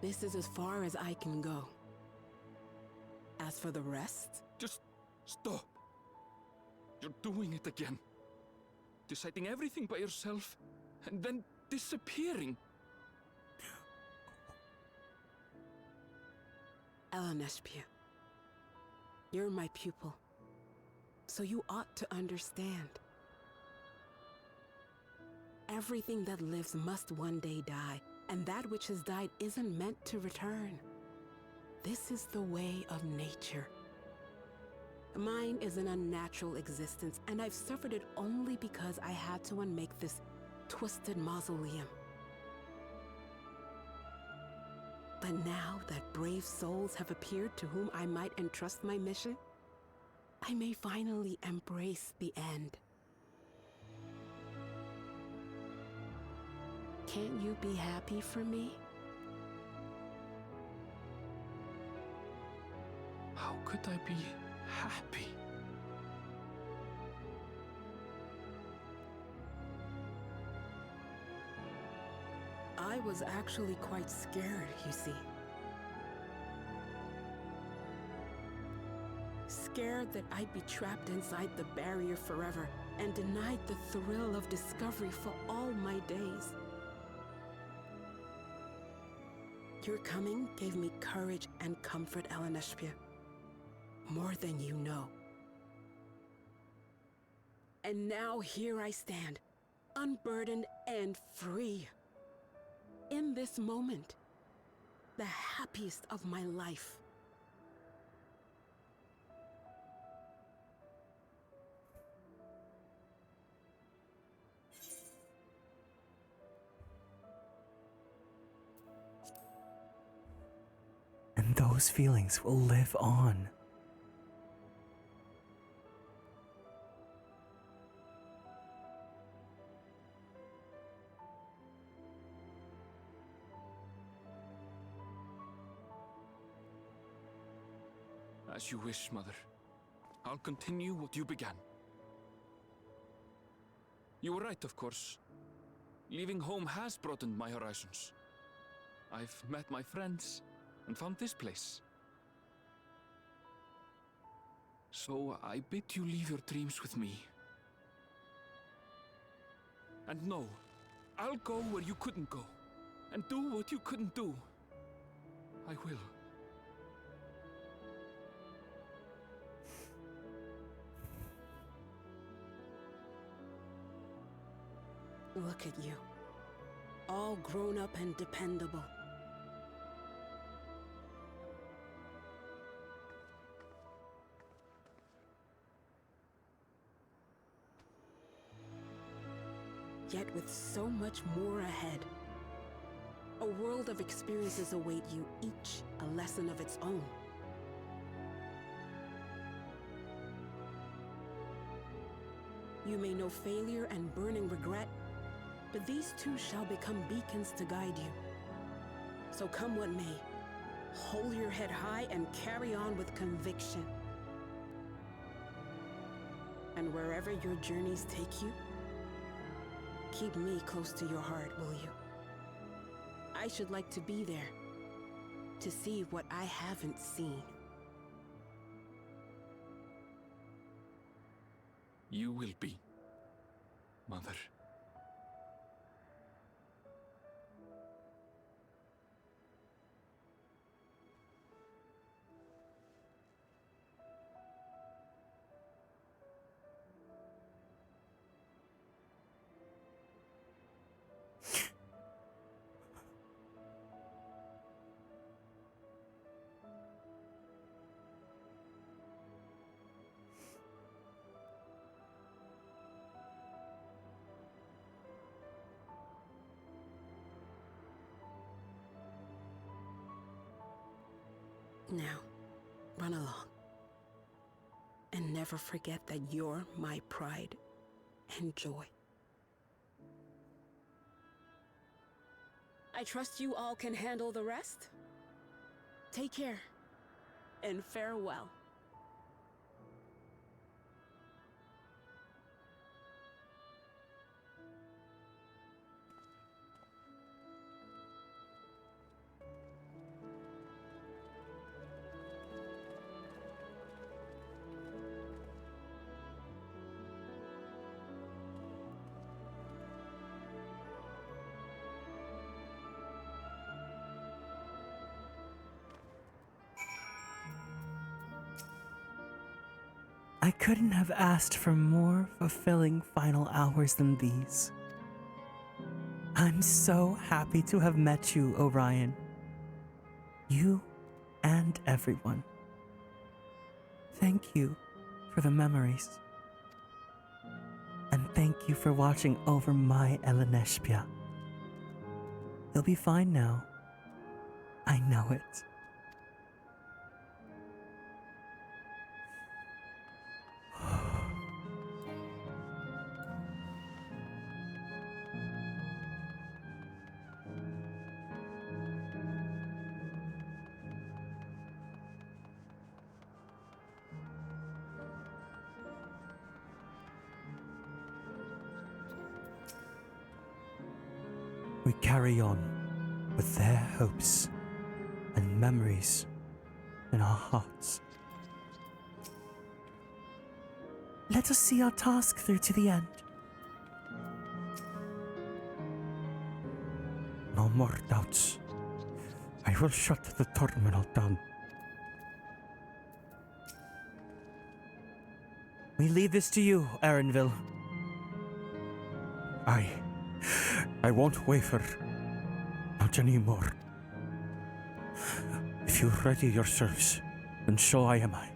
this is as far as I can go. As for the rest... Just stop. You're doing it again. Deciding everything by yourself, and then disappearing. Eleneshpia, you're my pupil, so you ought to understand. Everything that lives must one day die, and that which has died isn't meant to return. This is the way of nature. Mine is an unnatural existence, and I've suffered it only because I had to unmake this twisted mausoleum. But now that brave souls have appeared to whom I might entrust my mission, I may finally embrace the end. Can't you be happy for me? How could I be happy? I was actually quite scared, you see. Scared that I'd be trapped inside the barrier forever and denied the thrill of discovery for all my days. Your coming gave me courage and comfort, Eleneshpia. More than you know. And now here I stand, unburdened and free. In this moment, the happiest of my life. And those feelings will live on. As you wish, Mother. I'll continue what you began. You were right, of course. Leaving home has broadened my horizons. I've met my friends and found this place. So I bid you leave your dreams with me. And no, I'll go where you couldn't go, and do what you couldn't do. I will. Look at you, all grown up and dependable. Yet with so much more ahead. A world of experiences await you, each a lesson of its own. You may know failure and burning regret, but these two shall become beacons to guide you. So come what may, hold your head high and carry on with conviction. And wherever your journeys take you, keep me close to your heart, will you? I should like to be there, to see what I haven't seen. You will be, Mother. Now, run along. And never forget that you're my pride and joy. I trust you all can handle the rest. Take care, and farewell. I couldn't have asked for more fulfilling final hours than these. I'm so happy to have met you, Orion. You and everyone. Thank you for the memories. And thank you for watching over my Eleneshpia. You'll be fine now. I know it. We carry on with their hopes and memories in our hearts. Let us see our task through to the end. No more doubts. I will shut the terminal down. We leave this to you, Erenville. I won't waver. Not anymore. If you ready yourselves, then so am I.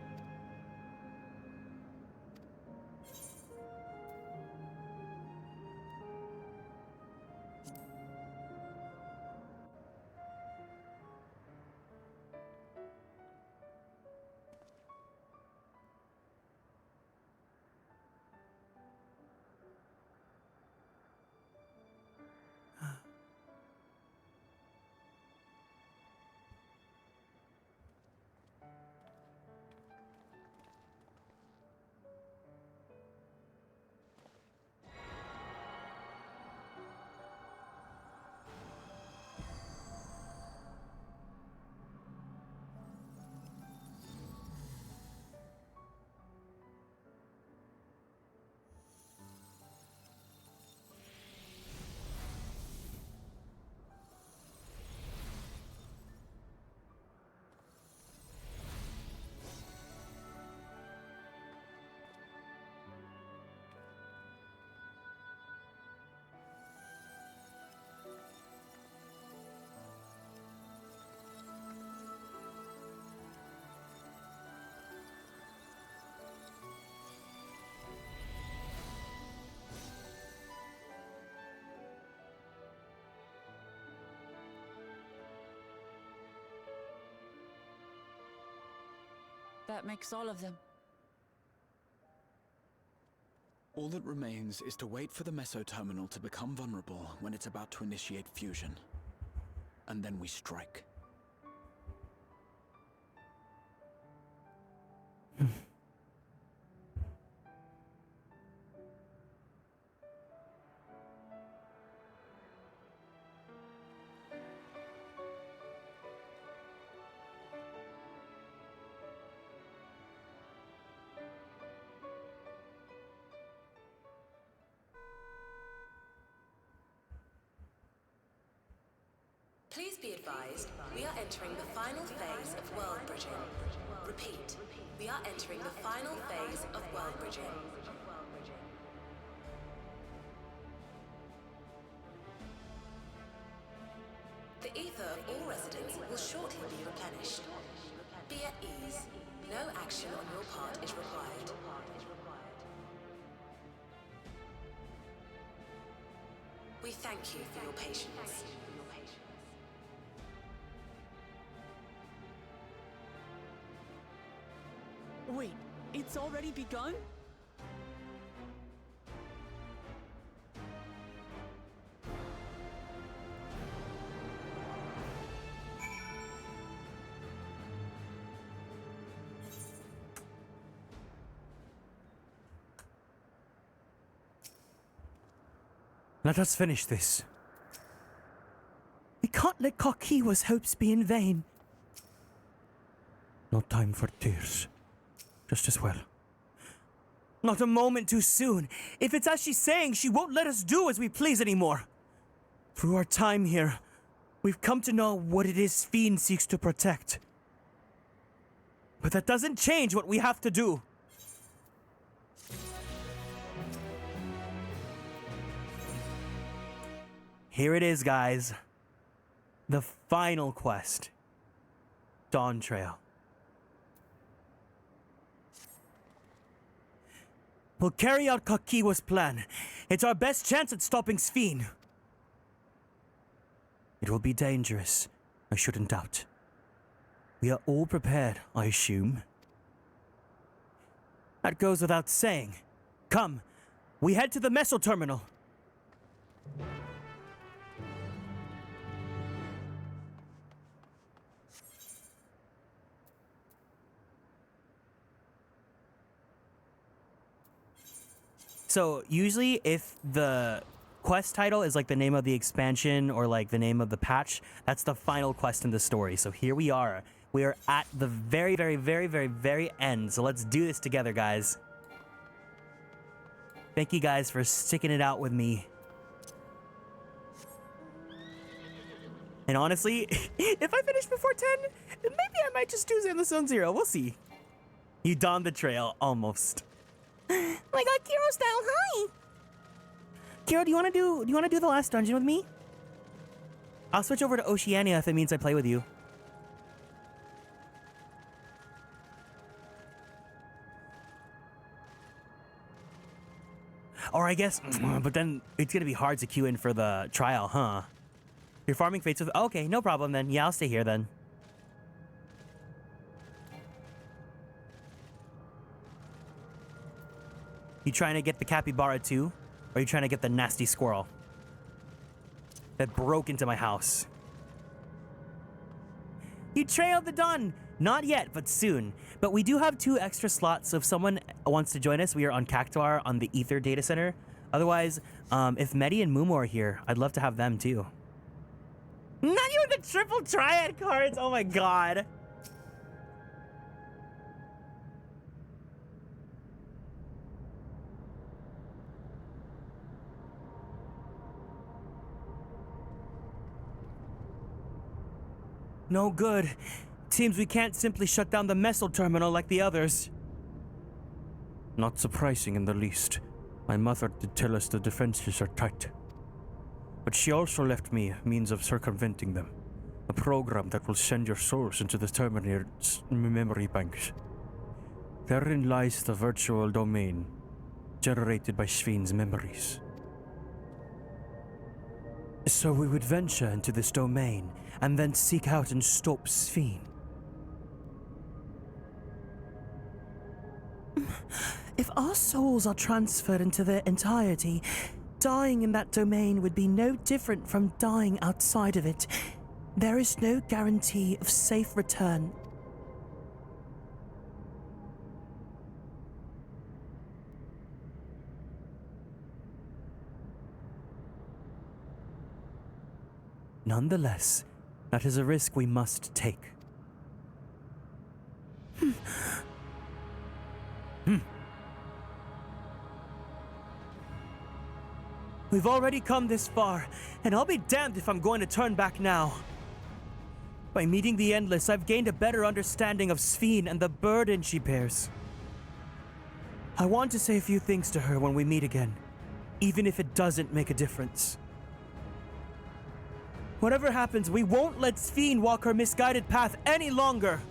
That makes all of them. All that remains is to wait for the meso-terminal to become vulnerable when it's about to initiate fusion. And then we strike. advised, we are entering the final phase of world bridging. Repeat, we are entering the final phase of world bridging. The ether of all residents will shortly be replenished. Be at ease. No action on your part is required. We thank you for your patience. Wait, it's already begun? Let us finish this. We can't let Kakiwa's hopes be in vain. No time for tears. Just as well. Not a moment too soon. If it's as she's saying, she won't let us do as we please anymore. Through our time here, we've come to know what it is Fiend seeks to protect. But that doesn't change what we have to do. Here it is, guys. The final quest. Dawntrail. We'll carry out Kakiwa's plan. It's our best chance at stopping Sphene. It will be dangerous, I shouldn't doubt. We are all prepared, I assume. That goes without saying. Come, we head to the Meso Terminal. So usually if the quest title is like the name of the expansion or like the name of the patch, that's the final quest in the story. So here we are. We are at the very, very, very, very, very end. So let's do this together, guys. Thank you guys for sticking it out with me. And honestly, if I finish before 10, maybe I might just do Zenless Zone 0. We'll see. You donned the trail, almost. Oh my god, Kiro style, hi! Kiro, do you want to do the last dungeon with me? I'll switch over to Oceania if it means I play with you. Or I guess, but then it's gonna be hard to queue in for the trial, huh? You're farming fates with, okay, no problem then. Yeah, I'll stay here then. You trying to get the capybara too? Or are you trying to get the nasty squirrel that broke into my house? You trailed the Dawn! Not yet, but soon. But we do have 2 extra slots, so if someone wants to join us, we are on Cactuar on the Ether Data Center. Otherwise, if Medi and Mumu are here, I'd love to have them too. Not you with the triple triad cards! Oh my god! No good. Seems we can't simply shut down the Meso Terminal like the others. Not surprising in the least. My mother did tell us the defenses are tight. But she also left me a means of circumventing them. A program that will send your souls into the Terminator's memory banks. Therein lies the virtual domain, generated by Sphene's memories. So we would venture into this domain, and then seek out and stop Sphene. If our souls are transferred into their entirety, dying in that domain would be no different from dying outside of it. There is no guarantee of safe return. Nonetheless, that is a risk we must take. We've already come this far, and I'll be damned if I'm going to turn back now. By meeting the Endless, I've gained a better understanding of Sphene and the burden she bears. I want to say a few things to her when we meet again, even if it doesn't make a difference. Whatever happens, we won't let Sphene walk her misguided path any longer.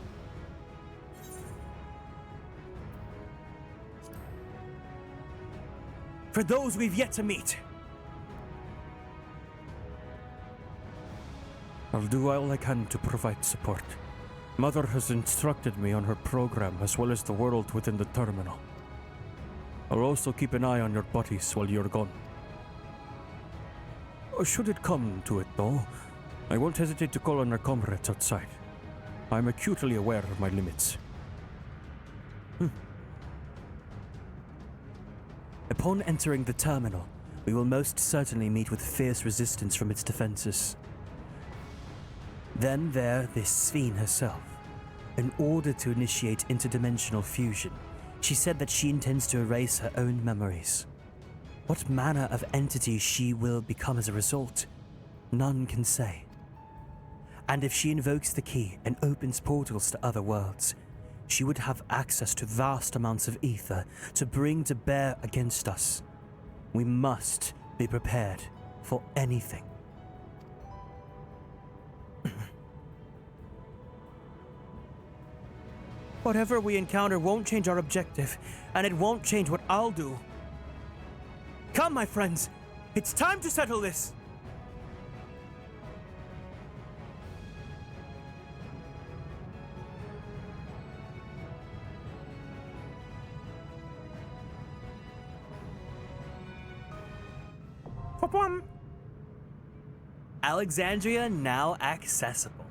For those we've yet to meet, I'll do all I can to provide support. Mother has instructed me on her program as well as the world within the terminal. I'll also keep an eye on your bodies while you're gone. Should it come to it, though, I won't hesitate to call on our comrades outside. I'm acutely aware of my limits. Upon entering the terminal, we will most certainly meet with fierce resistance from its defenses. Then this Sphene herself. In order to initiate interdimensional fusion, she said that she intends to erase her own memories. What manner of entity she will become as a result, none can say. And if she invokes the key and opens portals to other worlds, she would have access to vast amounts of ether to bring to bear against us. We must be prepared for anything. Whatever we encounter won't change our objective, and it won't change what I'll do. Come, my friends, it's time to settle this! Alexandria now accessible.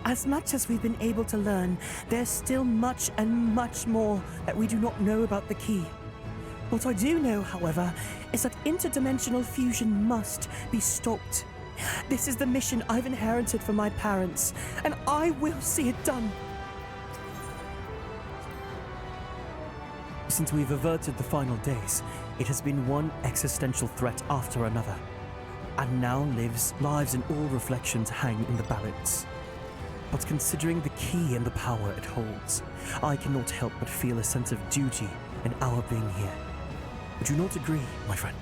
As much as we've been able to learn, there's still much and much more that we do not know about the key. What I do know, however, is that interdimensional fusion must be stopped. This is the mission I've inherited from my parents, and I will see it done. Since we've averted the final days, it has been one existential threat after another, and now lives and all reflections hang in the balance. But considering the key and the power it holds, I cannot help but feel a sense of duty in our being here. Would you not agree, my friend?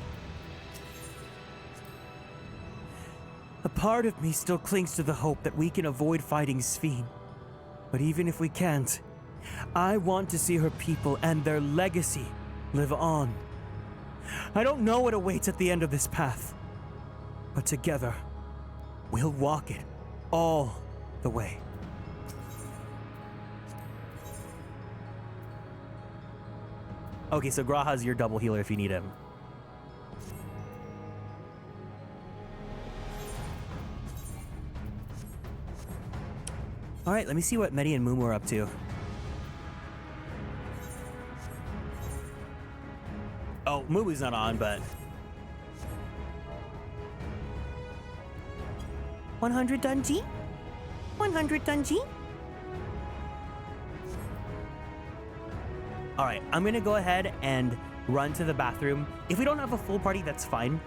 A part of me still clings to the hope that we can avoid fighting Sphene. But even if we can't, I want to see her people and their legacy live on. I don't know what awaits at the end of this path, but together, we'll walk it all the way. Okay, so Graha's your double healer if you need him. Alright, let me see what Medi and Mumu are up to. Oh, Mumu's not on, but... 100 Dungy? 100 Dungy? Alright, I'm gonna go ahead and run to the bathroom. If we don't have a full party, that's fine.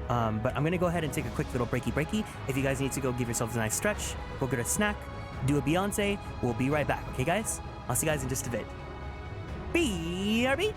But I'm gonna go ahead and take a quick little breaky. If you guys need to go give yourselves a nice stretch, go get a snack, do a Beyonce, we'll be right back, okay guys? I'll see you guys in just a bit. BRB!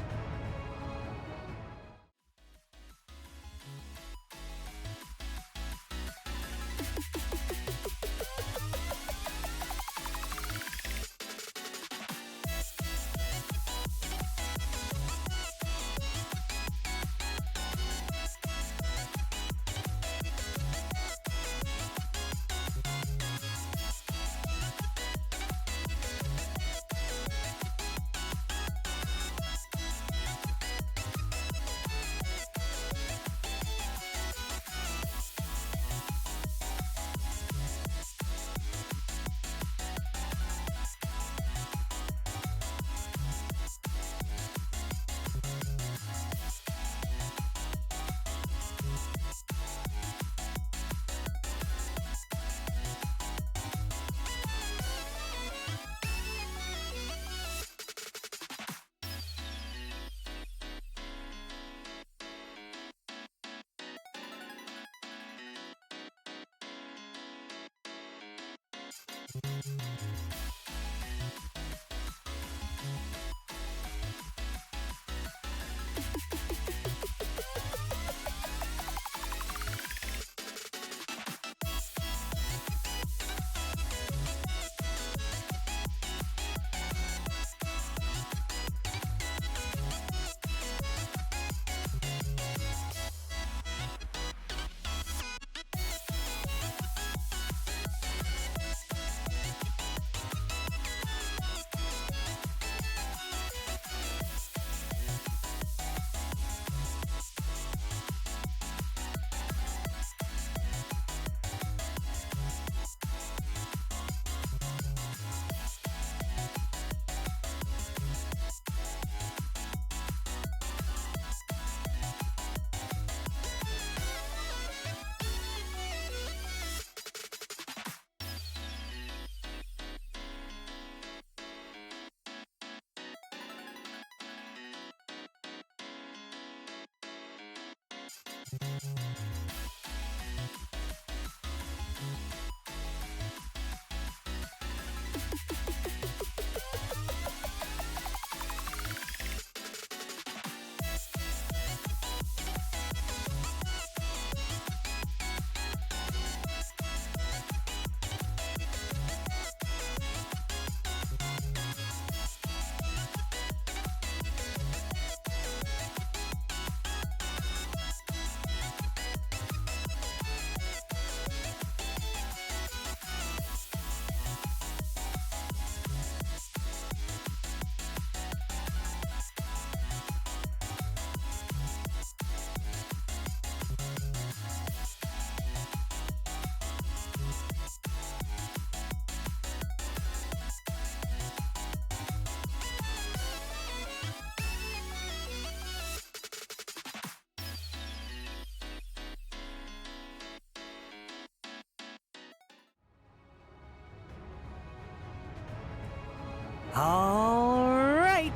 All right.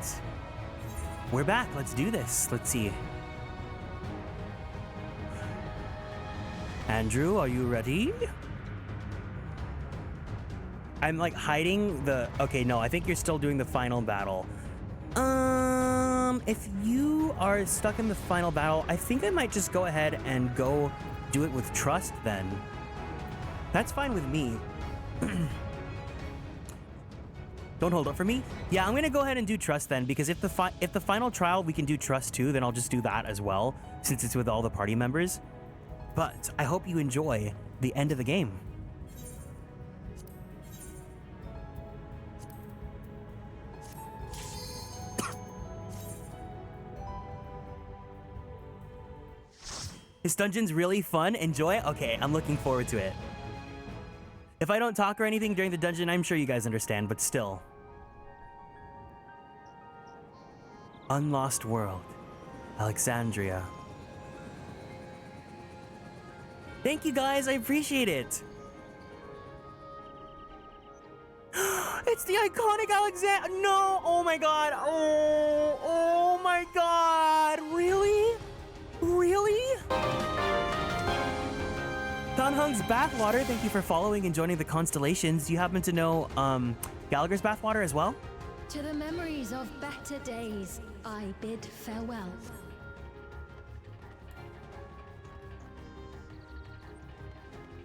We're back. Let's do this. Let's see. Andrew, are you ready? I'm like hiding the... Okay, no, I think you're still doing the final battle. If you are stuck in the final battle, I think I might just go ahead and go do it with trust then. That's fine with me. Don't hold up for me. Yeah, I'm gonna go ahead and do trust then, because if the final trial we can do trust too, then I'll just do that as well, since it's with all the party members. But I hope you enjoy the end of the game. This dungeon's really fun. Enjoy it? Okay, I'm looking forward to it. If I don't talk or anything during the dungeon, I'm sure you guys understand, but still. Unlost World. Alexandria. Thank you guys, I appreciate it. It's the iconic Alexandria. No, oh my god. Oh my god. Really? Really? Donhung's Bathwater, thank you for following and joining the Konstellations. Do you happen to know Gallagher's Bathwater as well? To the memories of better days, I bid farewell.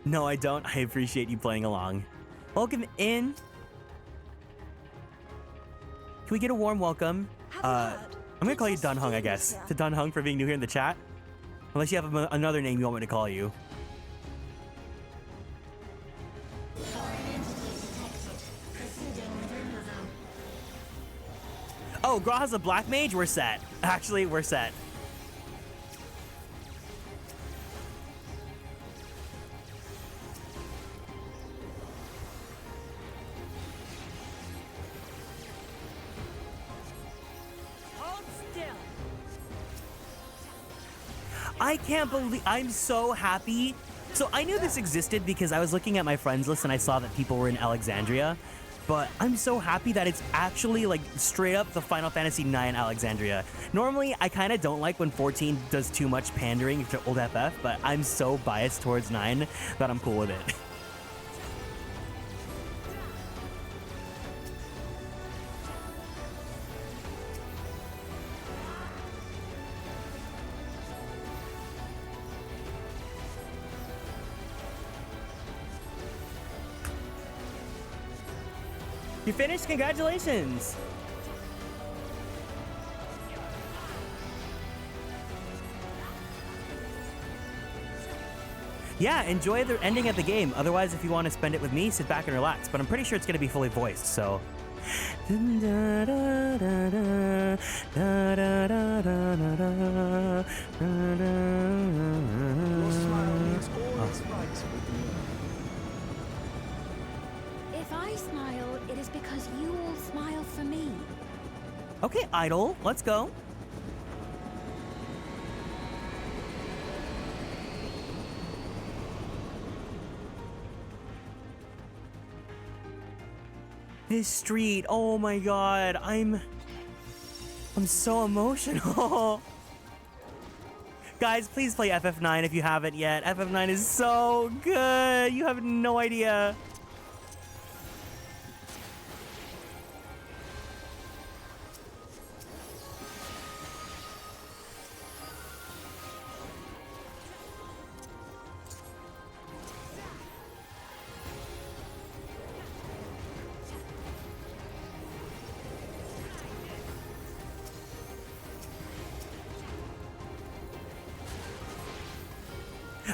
No, I don't. I appreciate you playing along. Welcome in. Can we get a warm welcome? I'm gonna call you Donhung, I guess. To Donhung for being new here in the chat. Unless you have another name you want me to call you. Oh, Graha's a black mage? We're set. Actually, we're set. Hold still. I can't believe, I'm so happy. So I knew this existed because I was looking at my friends list and I saw that people were in Alexandria. But I'm so happy that it's actually like straight up the Final Fantasy IX Alexandria. Normally, I kind of don't like when 14 does too much pandering to old FF, but I'm so biased towards 9 that I'm cool with it. You finished? Congratulations. Yeah, enjoy the ending of the game. Otherwise, if you want to spend it with me, sit back and relax. But I'm pretty sure it's going to be fully voiced, so... If I smile, it is because you all smile for me. Okay, Idol, let's go. This street, oh my god, I'm so emotional. Guys, please play FF9 if you haven't yet. FF9 is so good. You have no idea.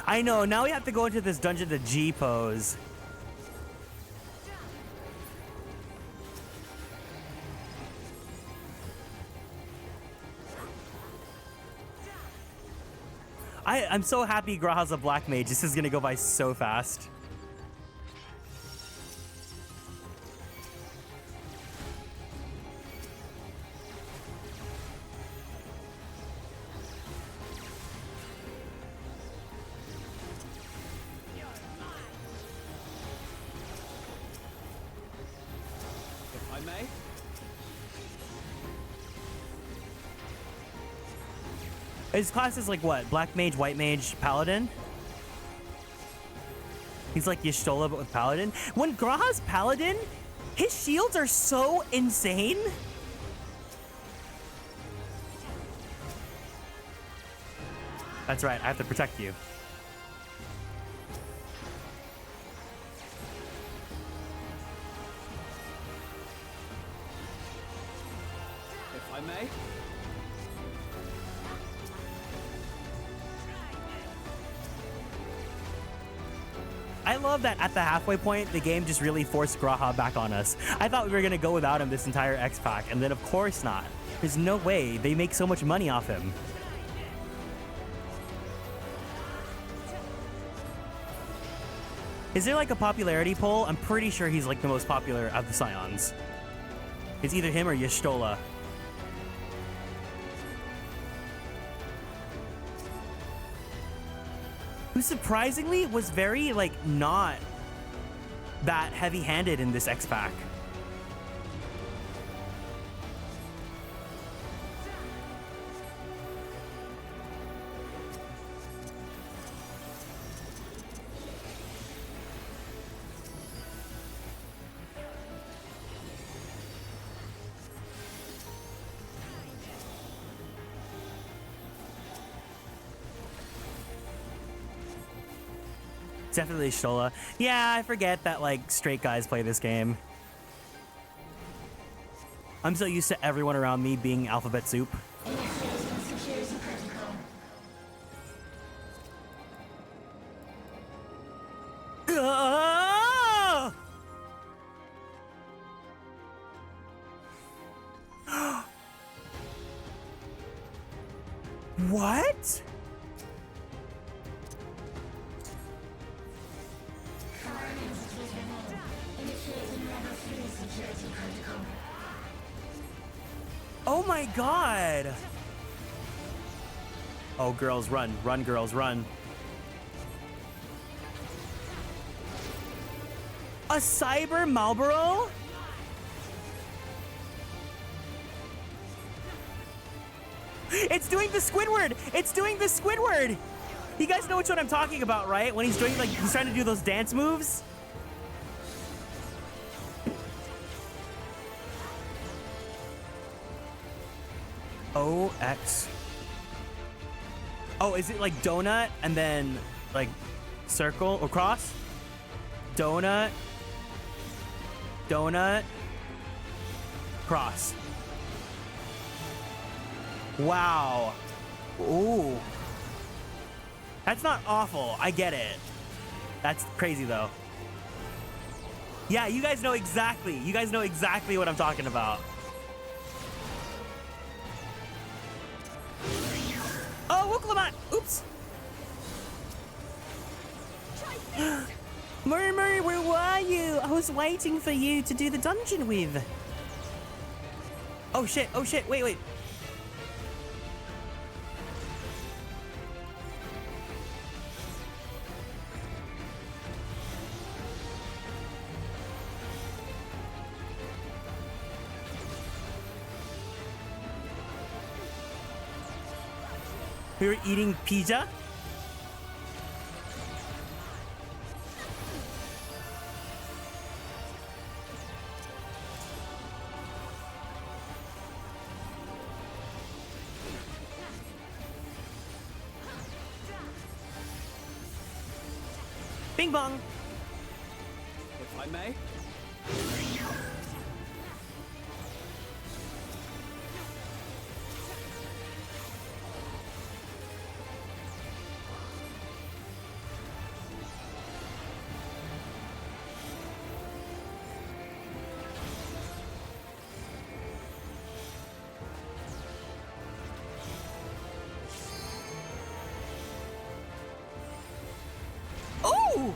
I know, now we have to go into this dungeon to G pose. I'm so happy Graha's a black mage. This is gonna go by so fast. His class is like what? Black mage, white mage, paladin? He's like Y'shtola, but with paladin. When Graha's paladin, his shields are so insane. That's right, I have to protect you. If I may. I love that at the halfway point, the game just really forced Graha back on us. I thought we were gonna go without him this entire X pack, and then of course not. There's no way. They make so much money off him. Is there like a popularity poll? I'm pretty sure he's like the most popular of the Scions. It's either him or Y'shtola. Who surprisingly was very, like, not that heavy-handed in this X-Pack. Definitely Y'shtola. Yeah, I forget that like straight guys play this game. I'm so used to everyone around me being alphabet soup. What? Oh my god! Oh, girls, run. Run, girls, run. A cyber Marlboro? It's doing the Squidward! It's doing the Squidward! You guys know which one I'm talking about, right? When he's doing, like, he's trying to do those dance moves? OX. Oh, is it like donut and then like circle or cross? Donut. Donut. cross. Wow. Ooh. That's not awful. I get it. That's crazy though. Yeah, you guys know exactly. You guys know exactly what I'm talking about. Oh, Wooklamat! Oops. Murray, where were you? I was waiting for you to do the dungeon with. Oh shit, wait. We were eating pizza? Bing bong. If I may. Oh!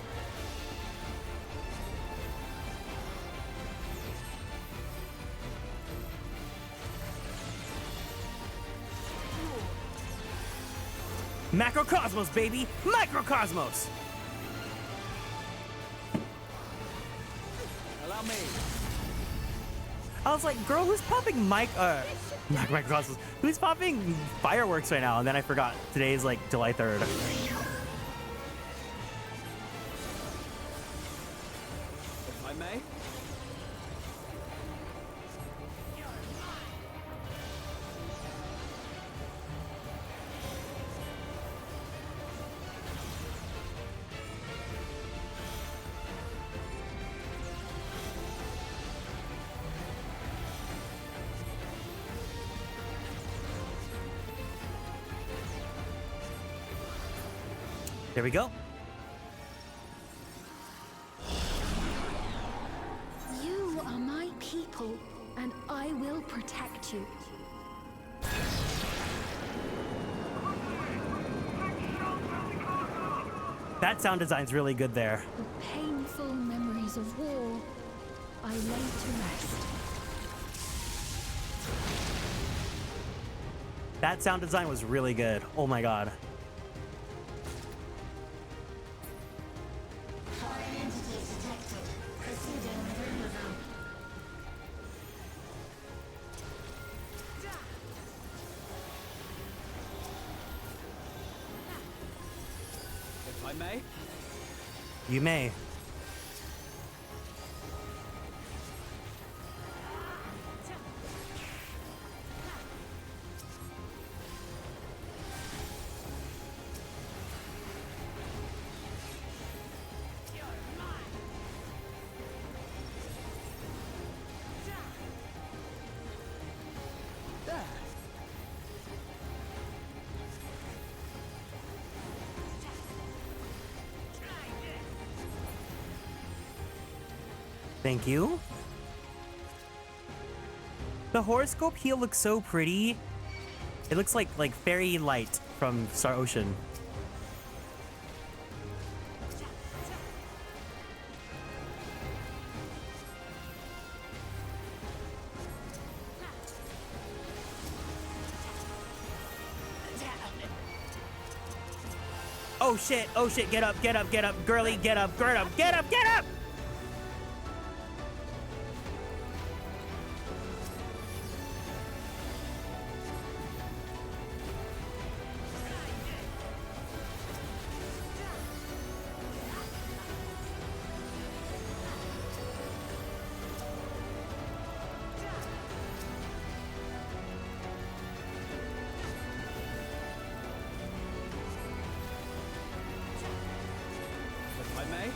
Macrocosmos, baby! Microcosmos! Allow me. I was like, girl, who's popping microcosmos? Who's popping fireworks right now? And then I forgot. Today is like July 3rd. If I may. There we go. You are my people, and I will protect you. That sound design's really good there. The painful memories of war I lay to rest. That sound design was really good. Oh my god. If I may. You may. Thank you. The horoscope heel looks so pretty. It looks like fairy light from Star Ocean. Oh shit, get up, girly, get up. If I may.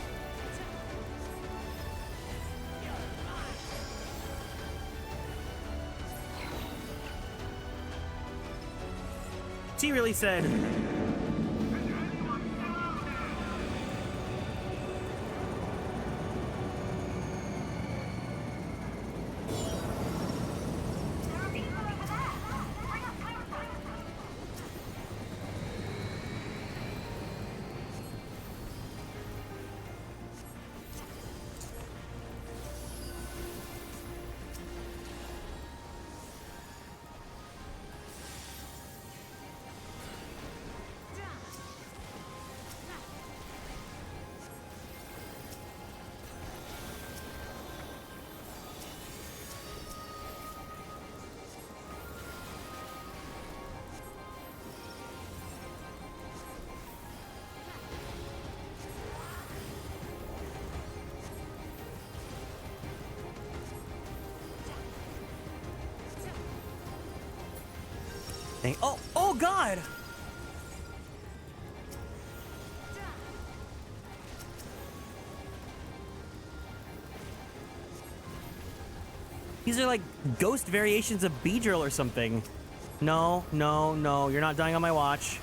She really said. Oh God! These are like ghost variations of Beedrill or something. No, no, no. You're not dying on my watch.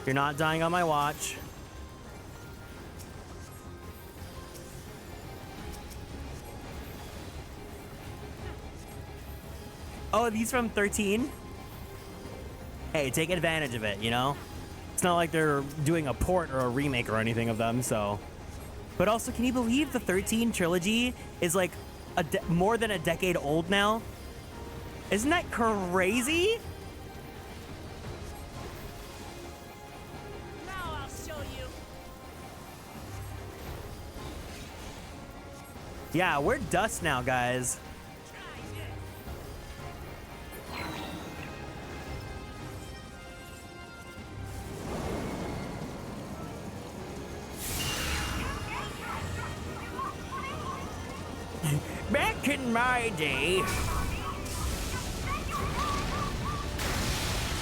You're not dying on my watch. Oh, are these from 13? Hey, take advantage of it, you know? It's not like they're doing a port or a remake or anything of them, so. But also, can you believe the 13 trilogy is like more than a decade old now? Isn't that crazy? Now I'll show you. Yeah, we're dust now, guys. Back in my day,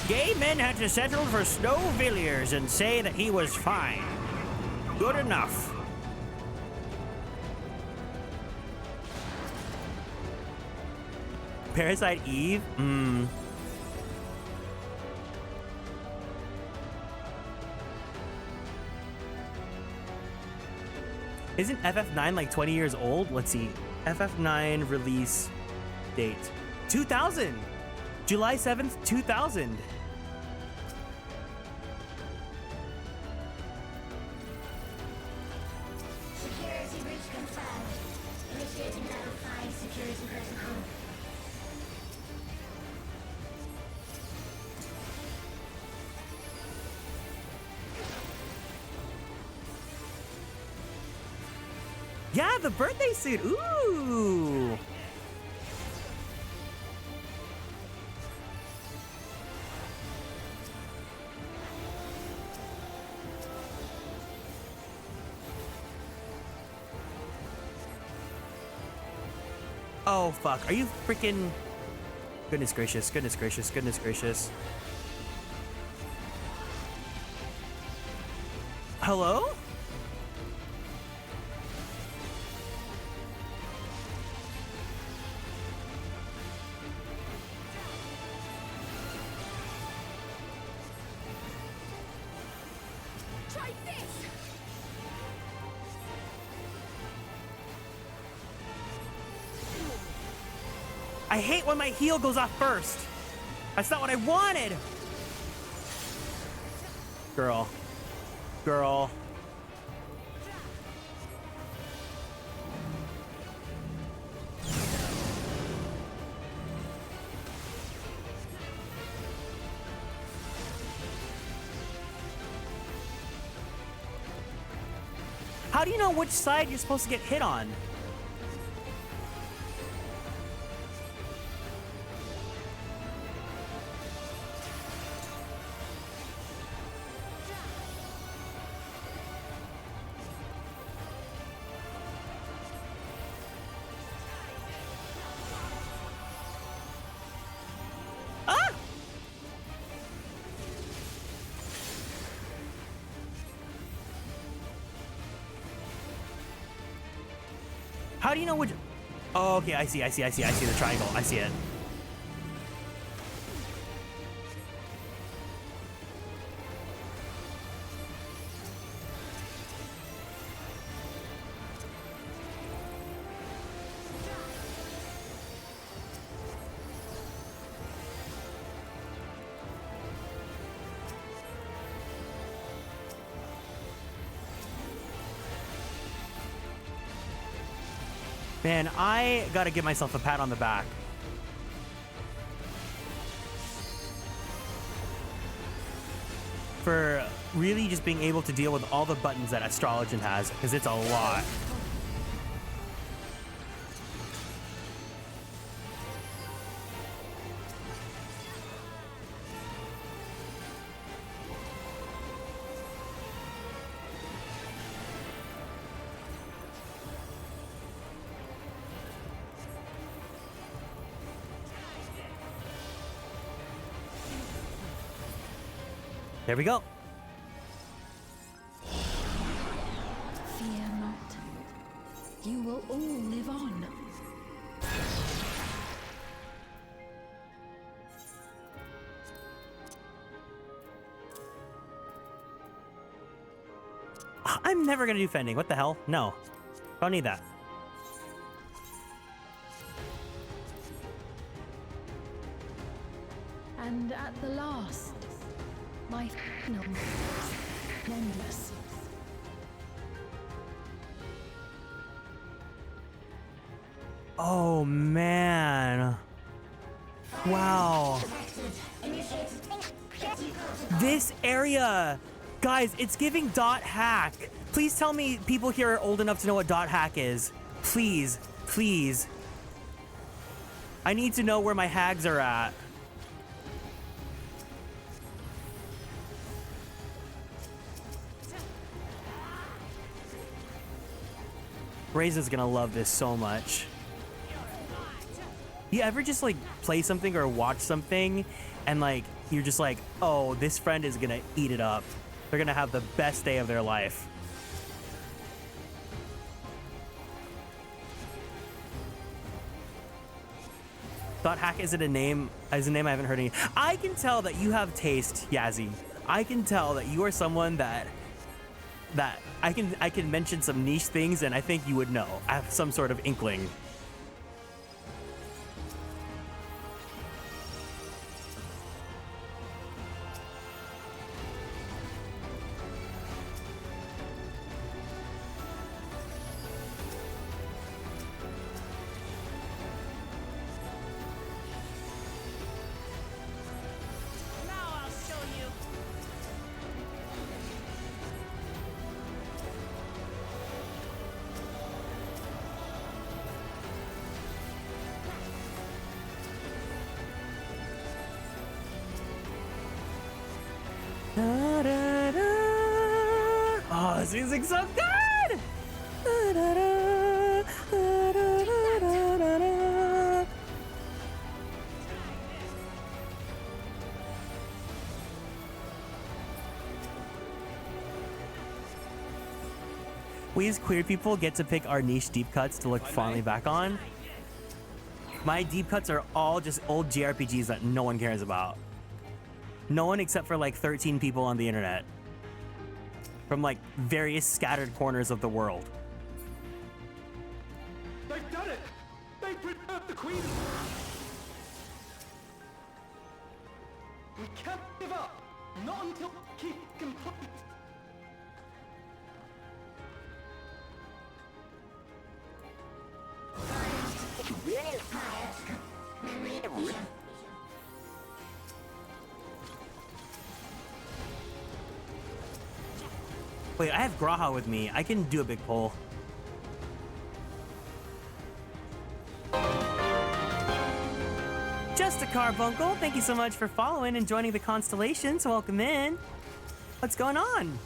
gay men had to settle for Snow Villiers and say that he was fine. Good enough. Parasite Eve? Isn't FF9 like 20 years old? Let's see. FF9 release date. 2000! July 7th, 2000. Security breach confirmed. Initiating level 5 security protocol. Yeah, the birthday suit. Ooh. Oh, fuck. Are you freaking... Goodness gracious, goodness gracious, goodness gracious. Hello? Try this! I hate when my heel goes off first. That's not what I wanted. Girl. Girl. How do you know which side you're supposed to get hit on? How do you know which... Oh, okay, I see the triangle. I see it. Man, I gotta give myself a pat on the back. For really just being able to deal with all the buttons that Astrologian has, because it's a lot. There we go. Fear not. You will all live on. I'm never gonna do fending. What the hell? No. Don't need that. And at the last, my final endless. Oh man. Wow. This area. Guys, it's giving dot hack. Please tell me people here are old enough to know what dot hack is. Please, please. I need to know where my hags are at. Raisin's gonna love this so much. You ever just like play something or watch something and like you're just like, oh, this friend is gonna eat it up. They're gonna have the best day of their life. Dot hack isn't a name. Is a name I haven't heard any. I can tell that you have taste, Yazzie. I can tell that you are someone that I can mention some niche things and I think you would know. I have some sort of inkling. Oh, this music's so good! We as queer people get to pick our niche deep cuts to look fondly back on. My deep cuts are all just old JRPGs that no one cares about. No one except for like 13 people on the internet. From like various scattered corners of the world. They've done it! They've preserved the Queen! We can't give up! Not until keep complete! Wait, I have Graha with me. I can do a big pull. Just a Carbuncle, thank you so much for following and joining the Konstellations. Welcome in. What's going on?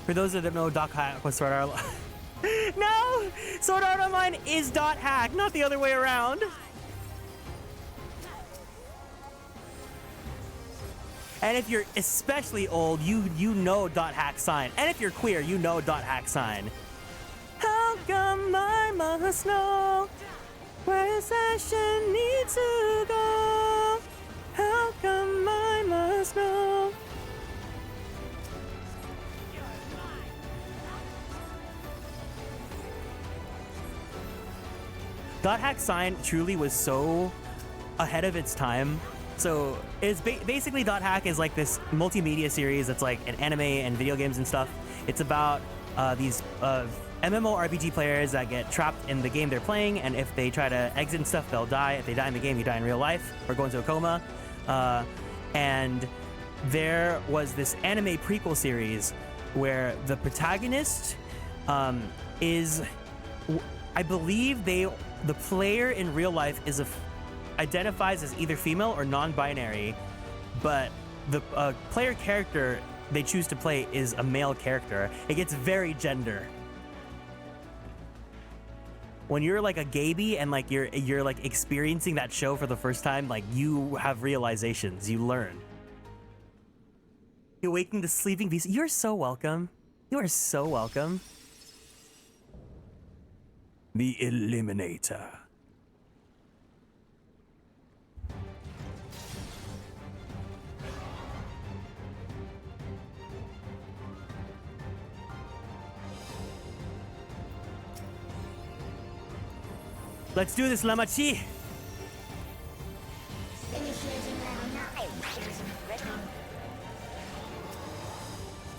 For those that don't know, dot hack was Sword Art. No! Sword Art Online is dot hack, not the other way around. And if you're especially old, you know .hack sign. And if you're queer, you know .hack sign. How come I must know where session needs to go? How come I must know? .hack sign truly was so ahead of its time. So it's basically .hack is like this multimedia series that's like an anime and video games and stuff. It's about these MMORPG players that get trapped in the game they're playing, and if they try to exit and stuff, they'll die. If they die in the game, you die in real life or go into a coma. And there was this anime prequel series where the protagonist is, I believe the player in real life is identifies as either female or non-binary, but the player character they choose to play is a male character. It gets very gender. When you're like a gaby and like you're like experiencing that show for the first time, like you have realizations, you learn. You're waking the sleeping beast. You're so welcome. You are so welcome. The Eliminator. Let's do this, lamaty'i. Initiating level 9.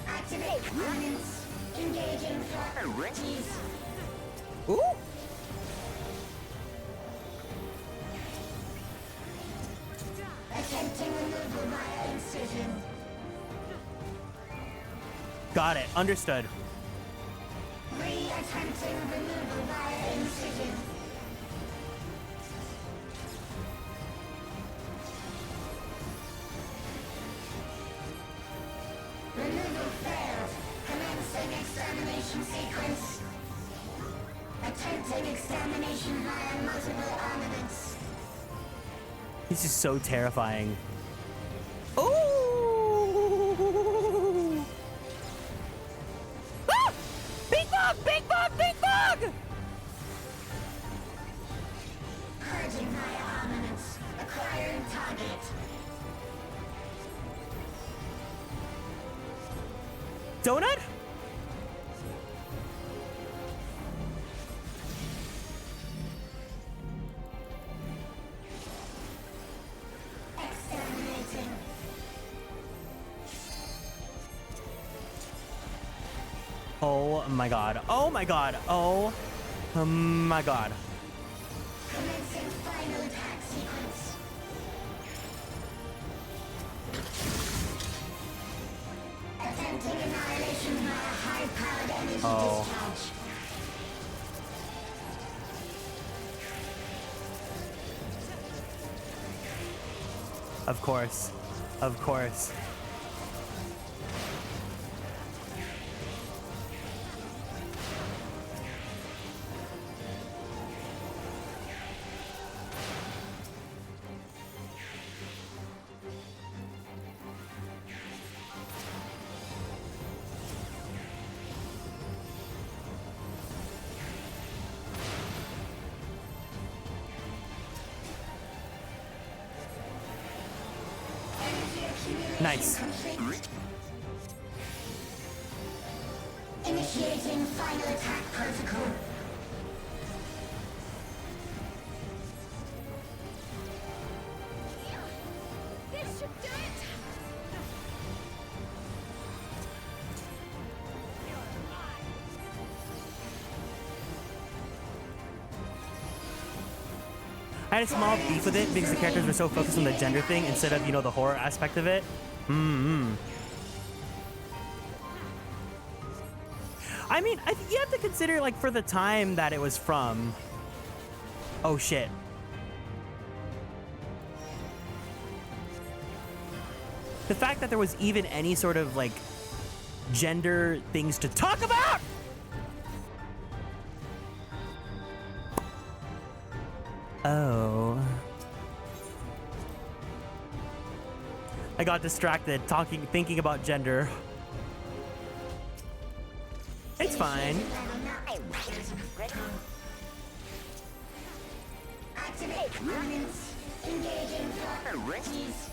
Activate components. Engaging properties. Ooh. Attempting removal via incision. Got it. Understood. Attempting removal via incision. Removal failed. Commencing extermination sequence. Attempting extermination via multiple armaments. This is so terrifying. Ooh! Ah! Big bug! Big bug! Big bug! Purging via armaments. Acquiring target. Donut? Exterminating. Oh my god. Oh my god. Oh my god. Commencing final attack sequence. Attempting annihilation via high-powered energy discharge. Of course. Of course. Nice. Initiating final attack protocol. This should do it! I had a small beef with it because the characters were so focused on the gender thing instead of, you know, the horror aspect of it. I mean, you have to consider, like, for the time that it was from. Oh, shit. The fact that there was even any sort of, like, gender things to talk about! Oh. I got distracted thinking about gender. It's fine. Activate components. Engaging properties.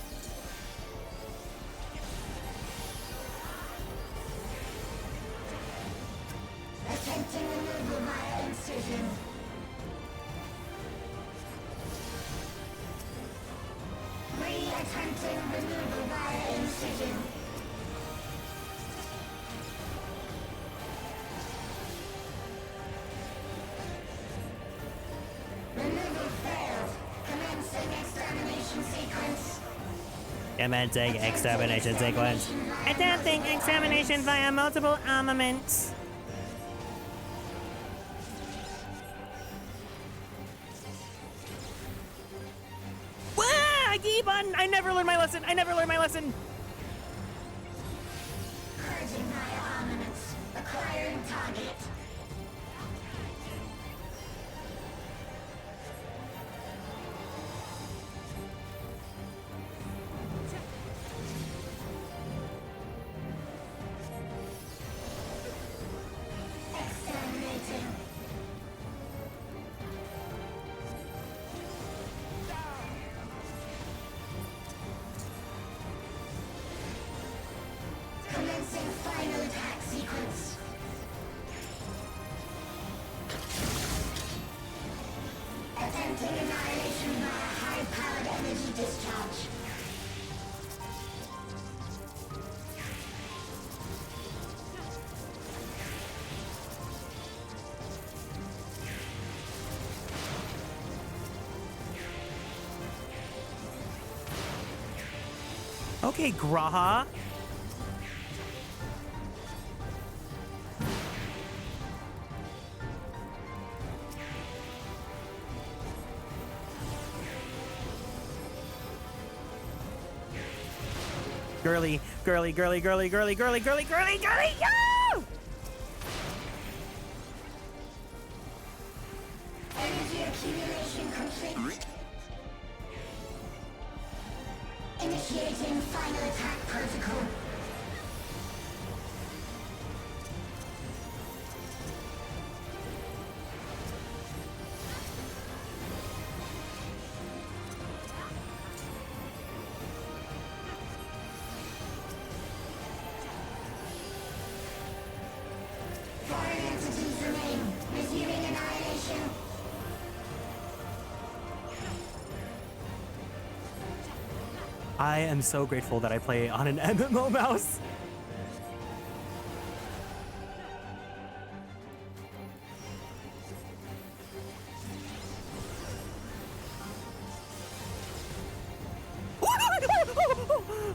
Attempting removal via incision. Attempting removal via incision. Removal failed. Commencing extermination sequence. Commencing extermination sequence. Attempting extermination via multiple armaments. I never learned my lesson. I never learned my lesson. Purging via armaments. Acquiring target. Exterminating. Commencing final attack sequence. Attempting annihilation via high-powered energy discharge. Okay, Graha. Girly, girly, girly, girly, girly, girly, girly, girly, girly, yo! Energy accumulation complete. Initiating final attack protocol. Foreign entities remain. Resuming annihilation. I am so grateful that I play on an MMO mouse.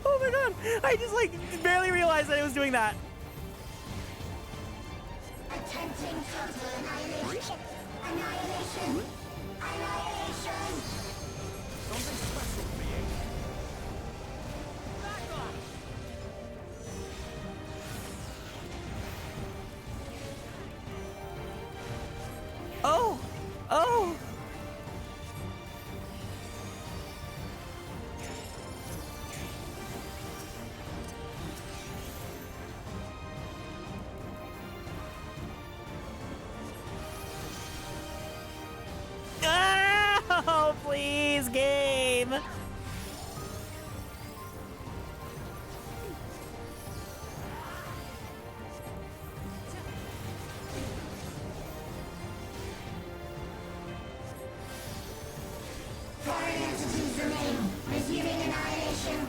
Oh my god! I just like barely realized that it was doing that. Attempting total annihilation. Annihilation. Annihilation. Something special for you. Back off! Oh! Oh! Oh, please, game! Foreign entities remain. Resuming annihilation.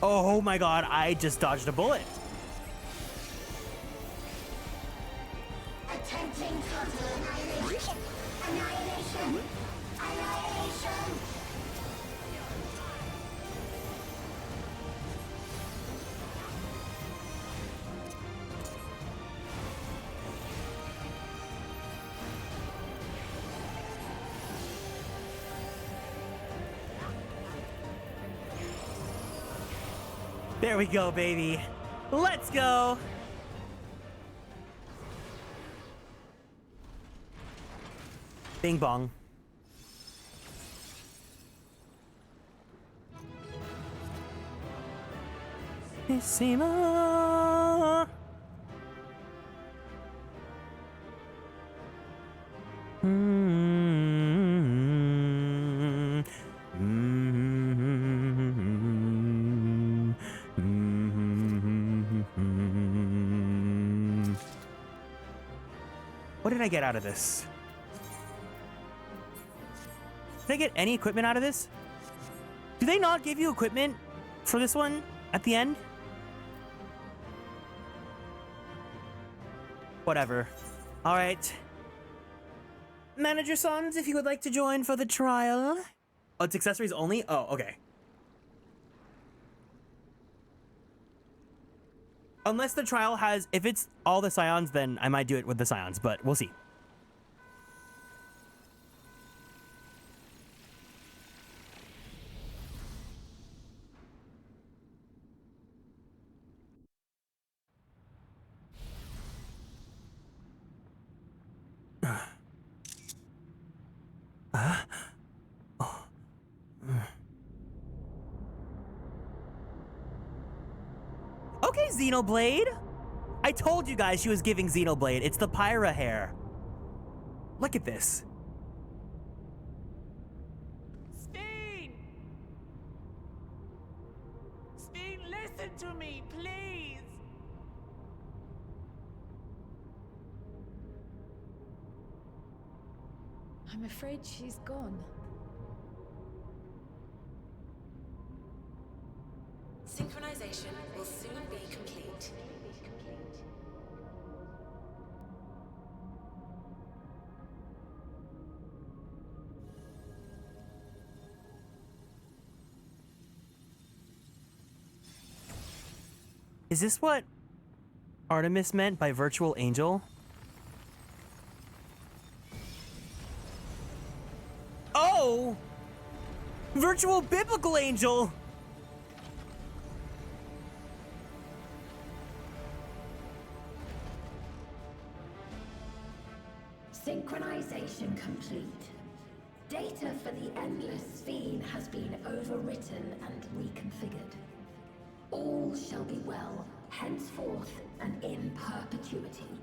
Oh my god, I just dodged a bullet. Attempting total annihilation. Annihilation. Annihilation. There we go, baby. Let's go. Bing bong. Missima. What did I get out of this? Did I get any equipment out of this? Do they not give you equipment for this one at the end? Whatever. All right. Manager Sons, if you would like to join for the trial. Oh, it's accessories only? Oh, okay. Unless the trial has, if it's all the scions, then I might do it with the scions, but we'll see. Okay, Xenoblade. I told you guys she was giving Xenoblade. It's the Pyra hair. Look at this. Steen! Steen, listen to me, please! I'm afraid she's gone. Synchronization will soon be complete. Is this what Artemis meant by virtual angel? Oh! Virtual biblical angel! Synchronization complete. Data for the Endless Fiend has been overwritten and reconfigured. All shall be well, henceforth and in perpetuity.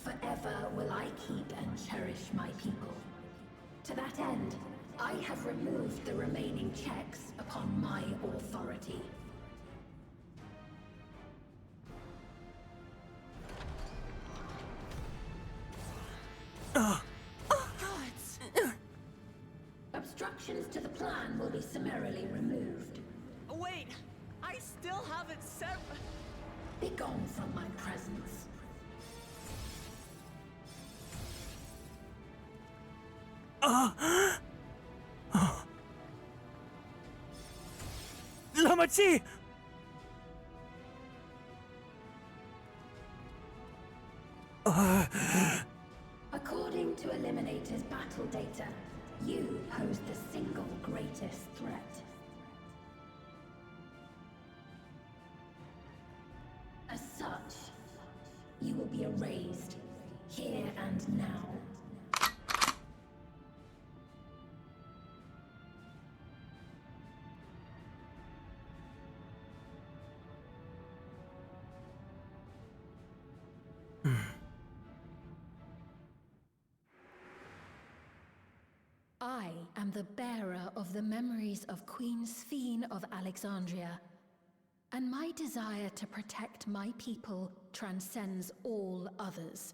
Forever will I keep and cherish my people. To that end, I have removed the remaining checks upon my authority. Obstructions to the plan will be summarily removed. Wait, I still haven't said. Be gone from my presence. Lamaty'i! According to Eliminator's battle data, you pose the single greatest threat. As such, you will be erased, here and now. I am the bearer of the memories of Queen Sphene of Alexandria, and my desire to protect my people transcends all others.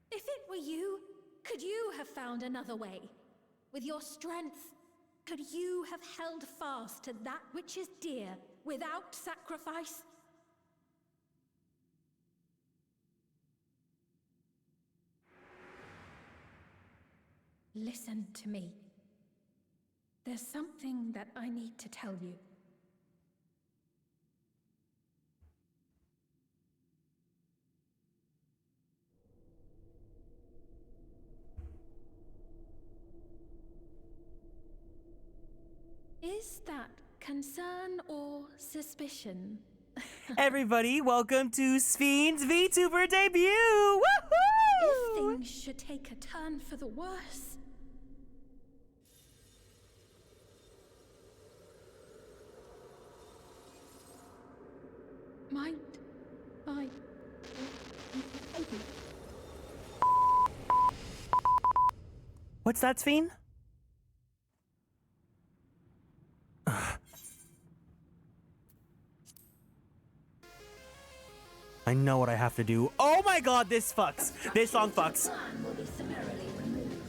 If it were you, could you have found another way? With your strength, could you have held fast to that which is dear without sacrifice? Listen to me. There's something that I need to tell you. Is that concern or suspicion? Everybody, welcome to Spheen's VTuber debut! Woohoo! If things should take a turn for the worse. Mind my... What's that, Spheen? I know what I have to do. Oh my god, this fucks. This song fucks. Will be summarily removed.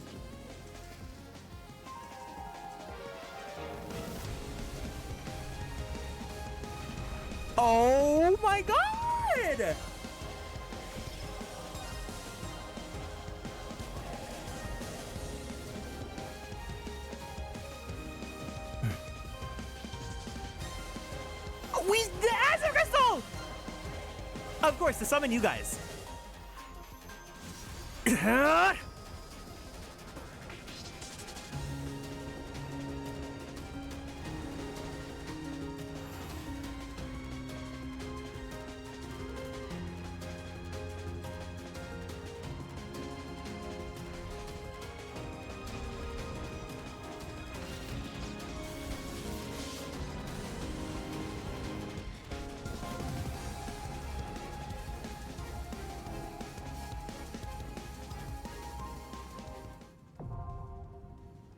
Oh my god! The Azure Crystal! Of course, to summon you guys.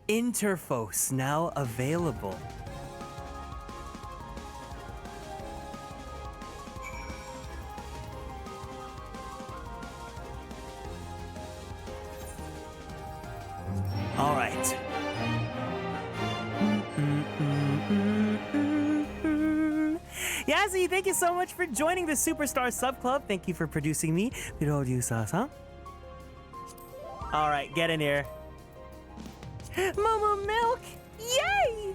Interfos now available. All right. Yazzie, thank you so much for joining the Superstar Sub Club. Thank you for producing me. All right, get in here. Momo Milk! Yay!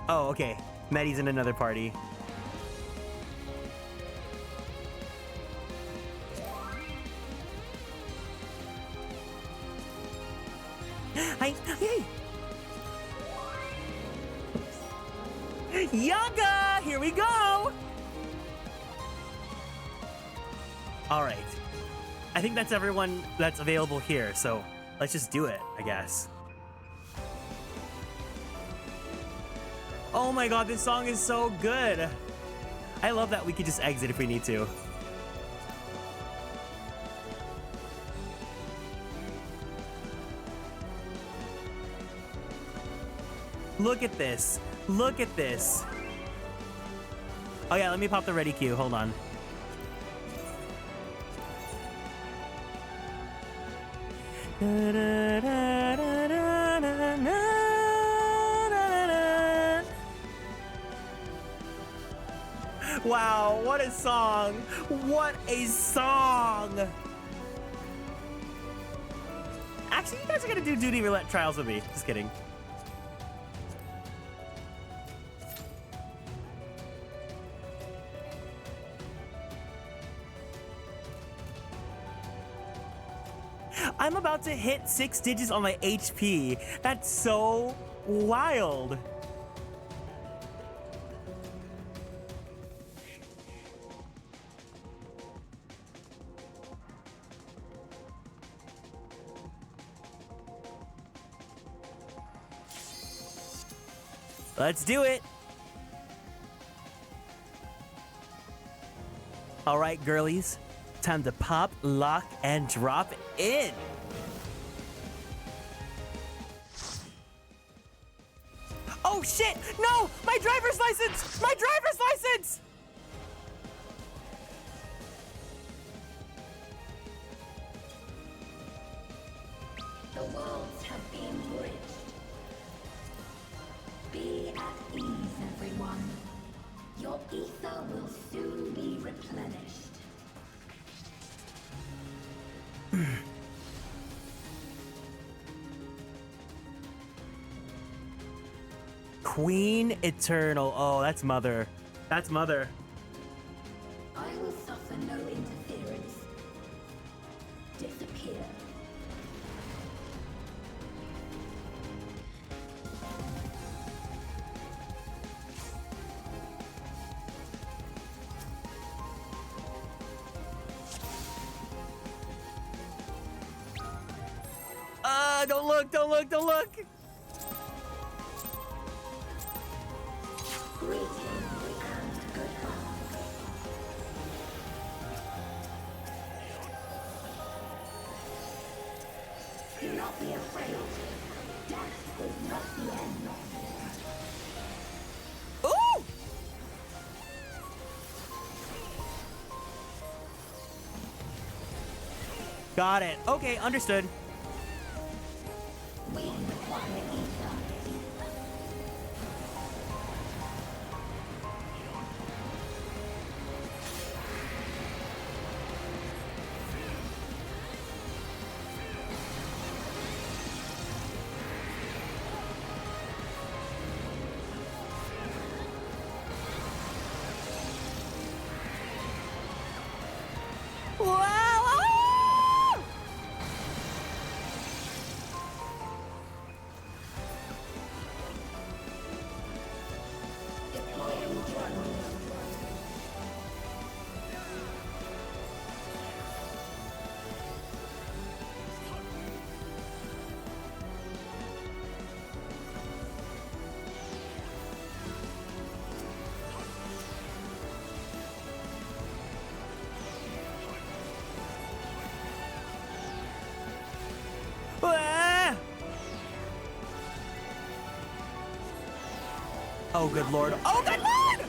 Oh, okay. Maddie's in another party. Hi. Yay! Yaga! Here we go! All right. I think that's everyone that's available here, so let's just do it, I guess. Oh my god, this song is so good. I love that we could just exit if we need to. Look at this. Look at this. Oh yeah, let me pop the ready queue. Hold on. Wow, what a song! What a song! Actually, you guys are gonna do Duty Roulette Trials with me. Just kidding. I'm about to hit 6 digits on my HP. That's so wild. Let's do it. All right, girlies. Time to pop, lock, and drop in. Oh shit! No! My driver's license! My driver's license! The worlds have been bridged. Be at ease, everyone. Your ether will soon be replenished. Queen Eternal. Oh, that's Mother. That's Mother. I will suffer no interference. Disappear. don't look, don't look, don't look. Greetings and goodbye. Do not be afraid. Death is not the end. Ooh! Got it. Okay, understood. We require ether. Oh, good lord. Oh, good lord!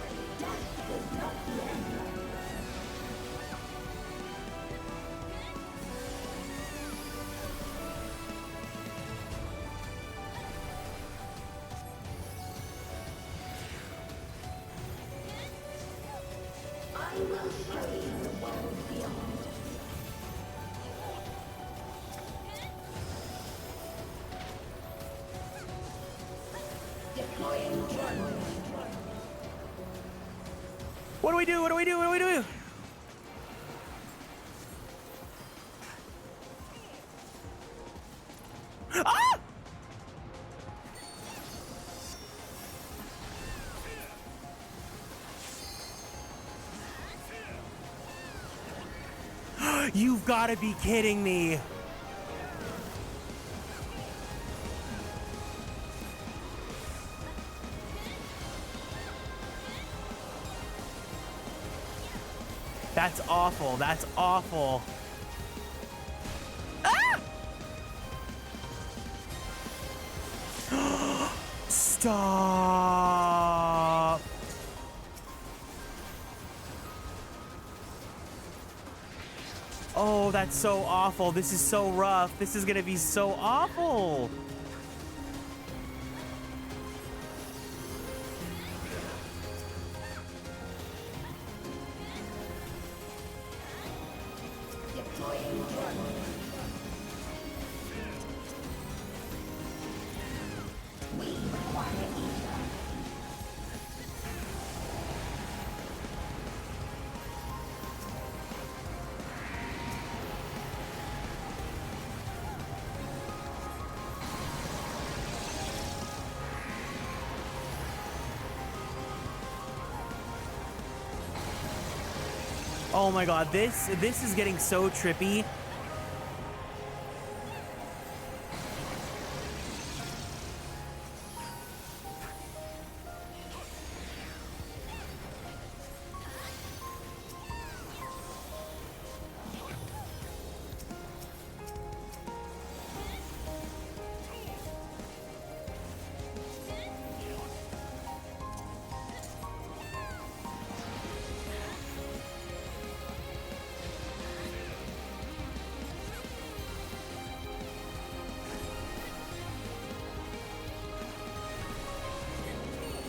I will show you the world beyond. Deploying drone. What do we do? What do we do? What do we do? Ah! You've got to be kidding me. That's awful. That's awful. Ah! Stop. Oh, that's so awful. This is so rough. This is gonna be so awful. Deploying drone. We require ether. Oh my god, this is getting so trippy.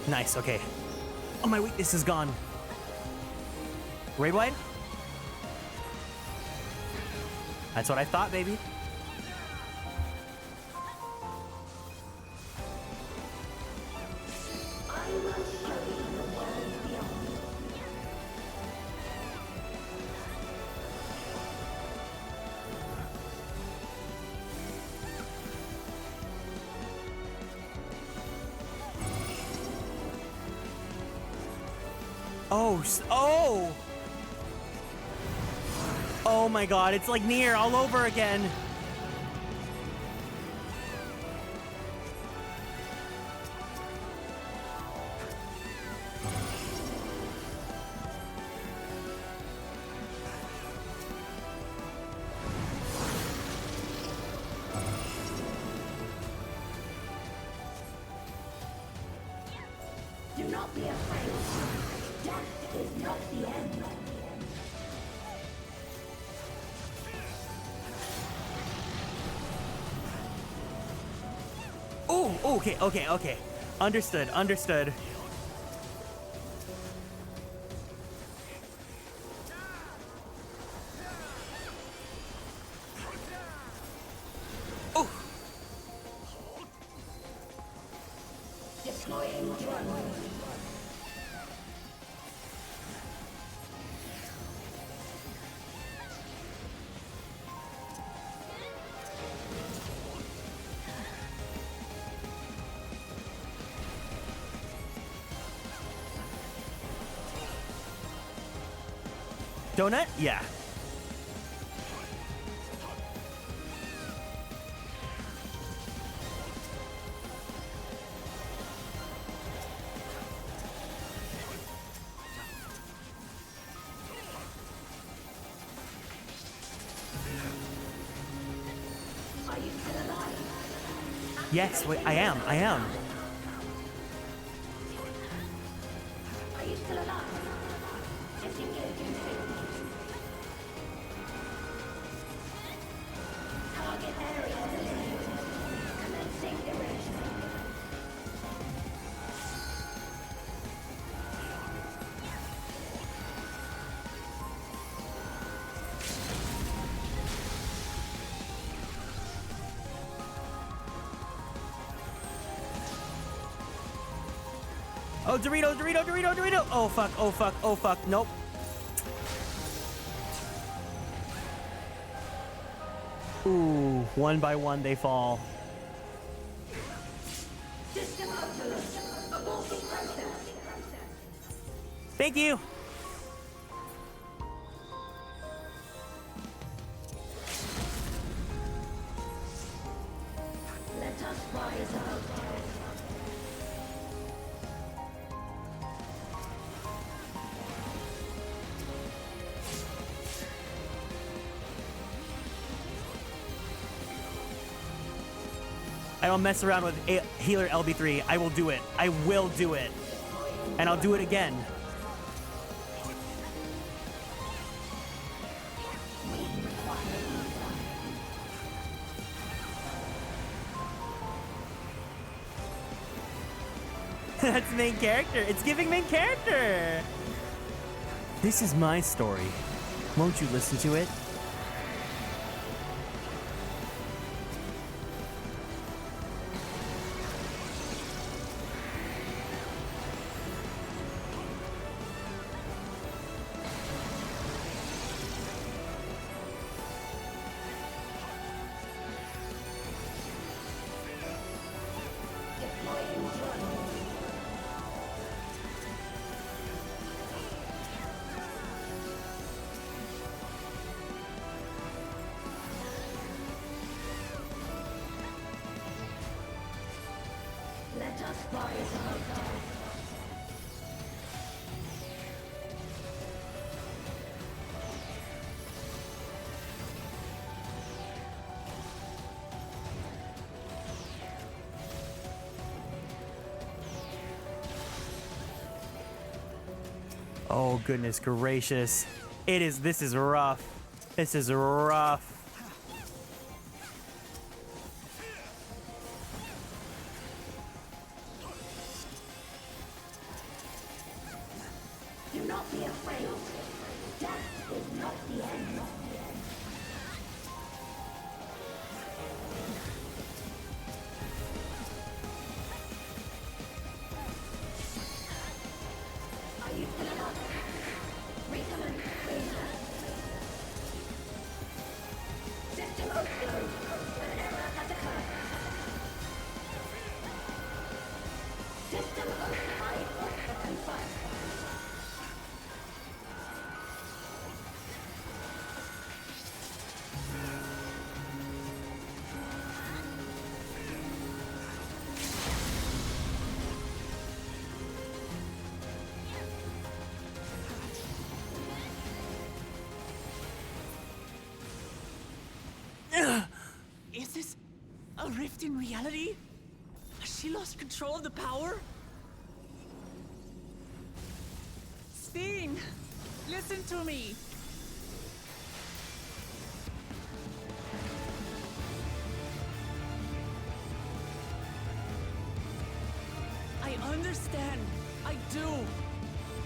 Nice, okay. Oh, my weakness is gone. Raid wide? That's what I thought, baby. I will show you the world beyond. Oh! Oh my god, it's like Nier all over again. not be afraid. Death is not the end. Oh, okay. Understood. Deploying drone. Donut? Yeah. Are you still alive? Yes, wait, I am. Are you still alive? Disengaging signal. Target area eliminated. Commencing erasure. Oh, Dorito. Oh, fuck. Nope. Ooh, one by one they fall. System overload. Aborting process. Thank you. Let us rise up. I don't mess around with healer LB3. I will do it. And I'll do it again. That's main character. It's giving main character. This is my story. Won't you listen to it? Let us rise up. Oh, goodness gracious. This is rough. This is rough. Do not be afraid. Death is not the end. Are you still alive? Recommend cleaner. System overload. An error has occurred. System override confirmed. Is this a rift in reality? Has she lost control of the power? Listen to me. I understand. I do.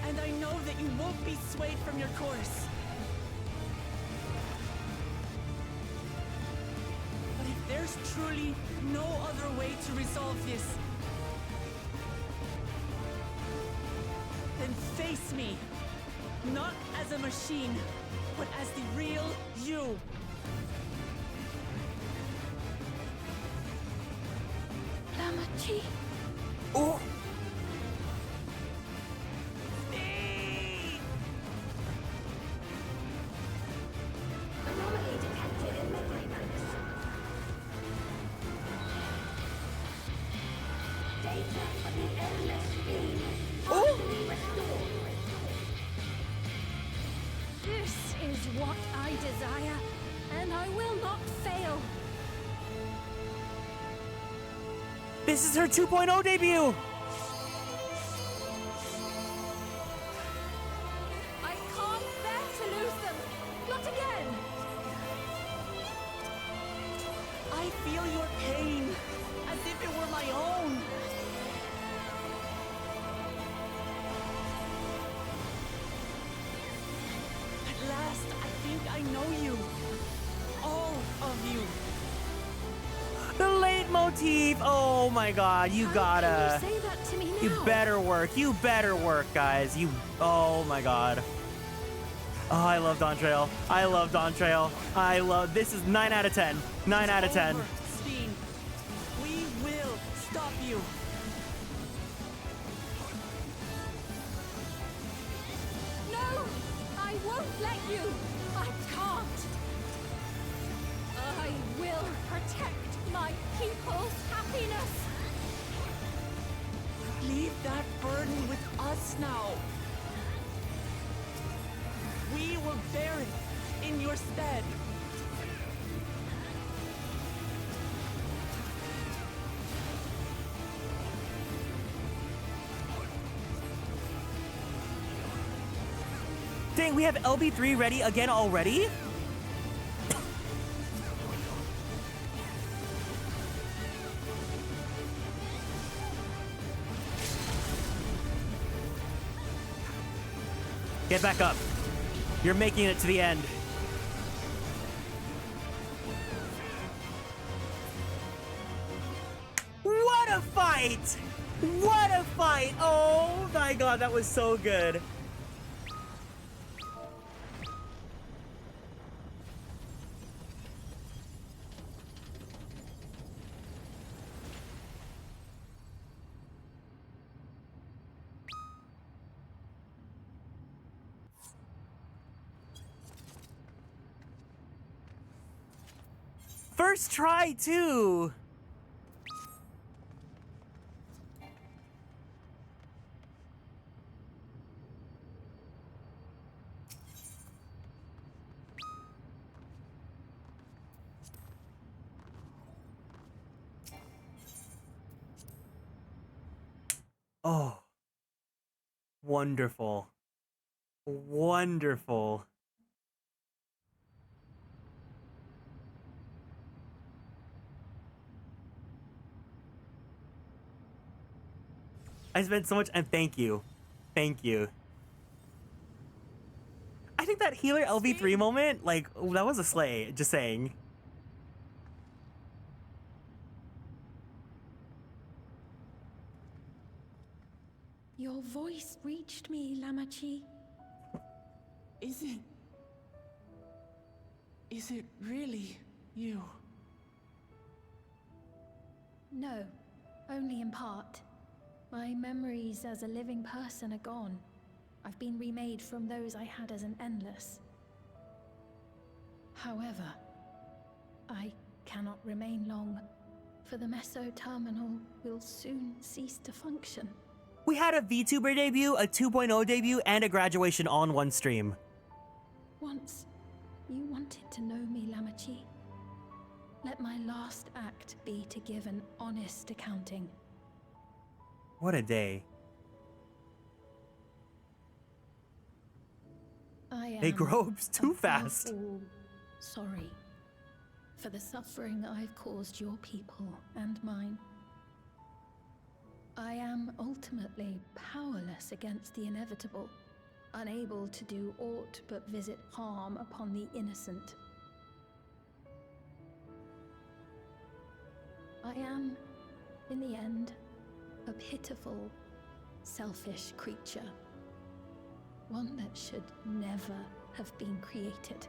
And I know that you won't be swayed from your course. But if there's truly no other way to resolve this, then face me. Not as a machine, but as the real you. Lamaty'i. Oh! Anomaly detected in memory banks. Data for the endless stream partially restored. This is what I desire, and I will not fail. This is her 2.0 debut! I can't bear to lose them. Not again. I feel your pain, as if it were my own. At last, I think I know you. All of you. The leitmotif! Oh my god, you gotta. Say that to me now. You better work. You better work, guys. Oh my god. Oh, I love Dawntrail. I love Dawntrail. This is 9 out of 10. 9 out of 10. Over, Steen. We will stop you. No, I won't let you. I can't. I will protect my people's happiness. Leave that burden with us now. We will bear it in your stead. Dang, we have LB3 ready again already? Get back up. You're making it to the end. What a fight! What a fight! Oh my god, that was so good. First try, too. Oh. Wonderful. Wonderful. I spent so much, and thank you. Thank you. I think that healer LV3 moment, like, that was a slay, just saying. Your voice reached me, Lamaty'i. Is it really you? No, only in part. My memories as a living person are gone. I've been remade from those I had as an endless. However, I cannot remain long, for the meso-terminal will soon cease to function. We had a VTuber debut, a 2.0 debut, and a graduation on one stream. Once, you wanted to know me, Lamaty'i. Let my last act be to give an honest accounting. What a day. They grow up too above fast. all, sorry for the suffering I've caused your people and mine. I am ultimately powerless against the inevitable, unable to do aught but visit harm upon the innocent. I am, in the end, a pitiful, selfish creature. One that should never have been created.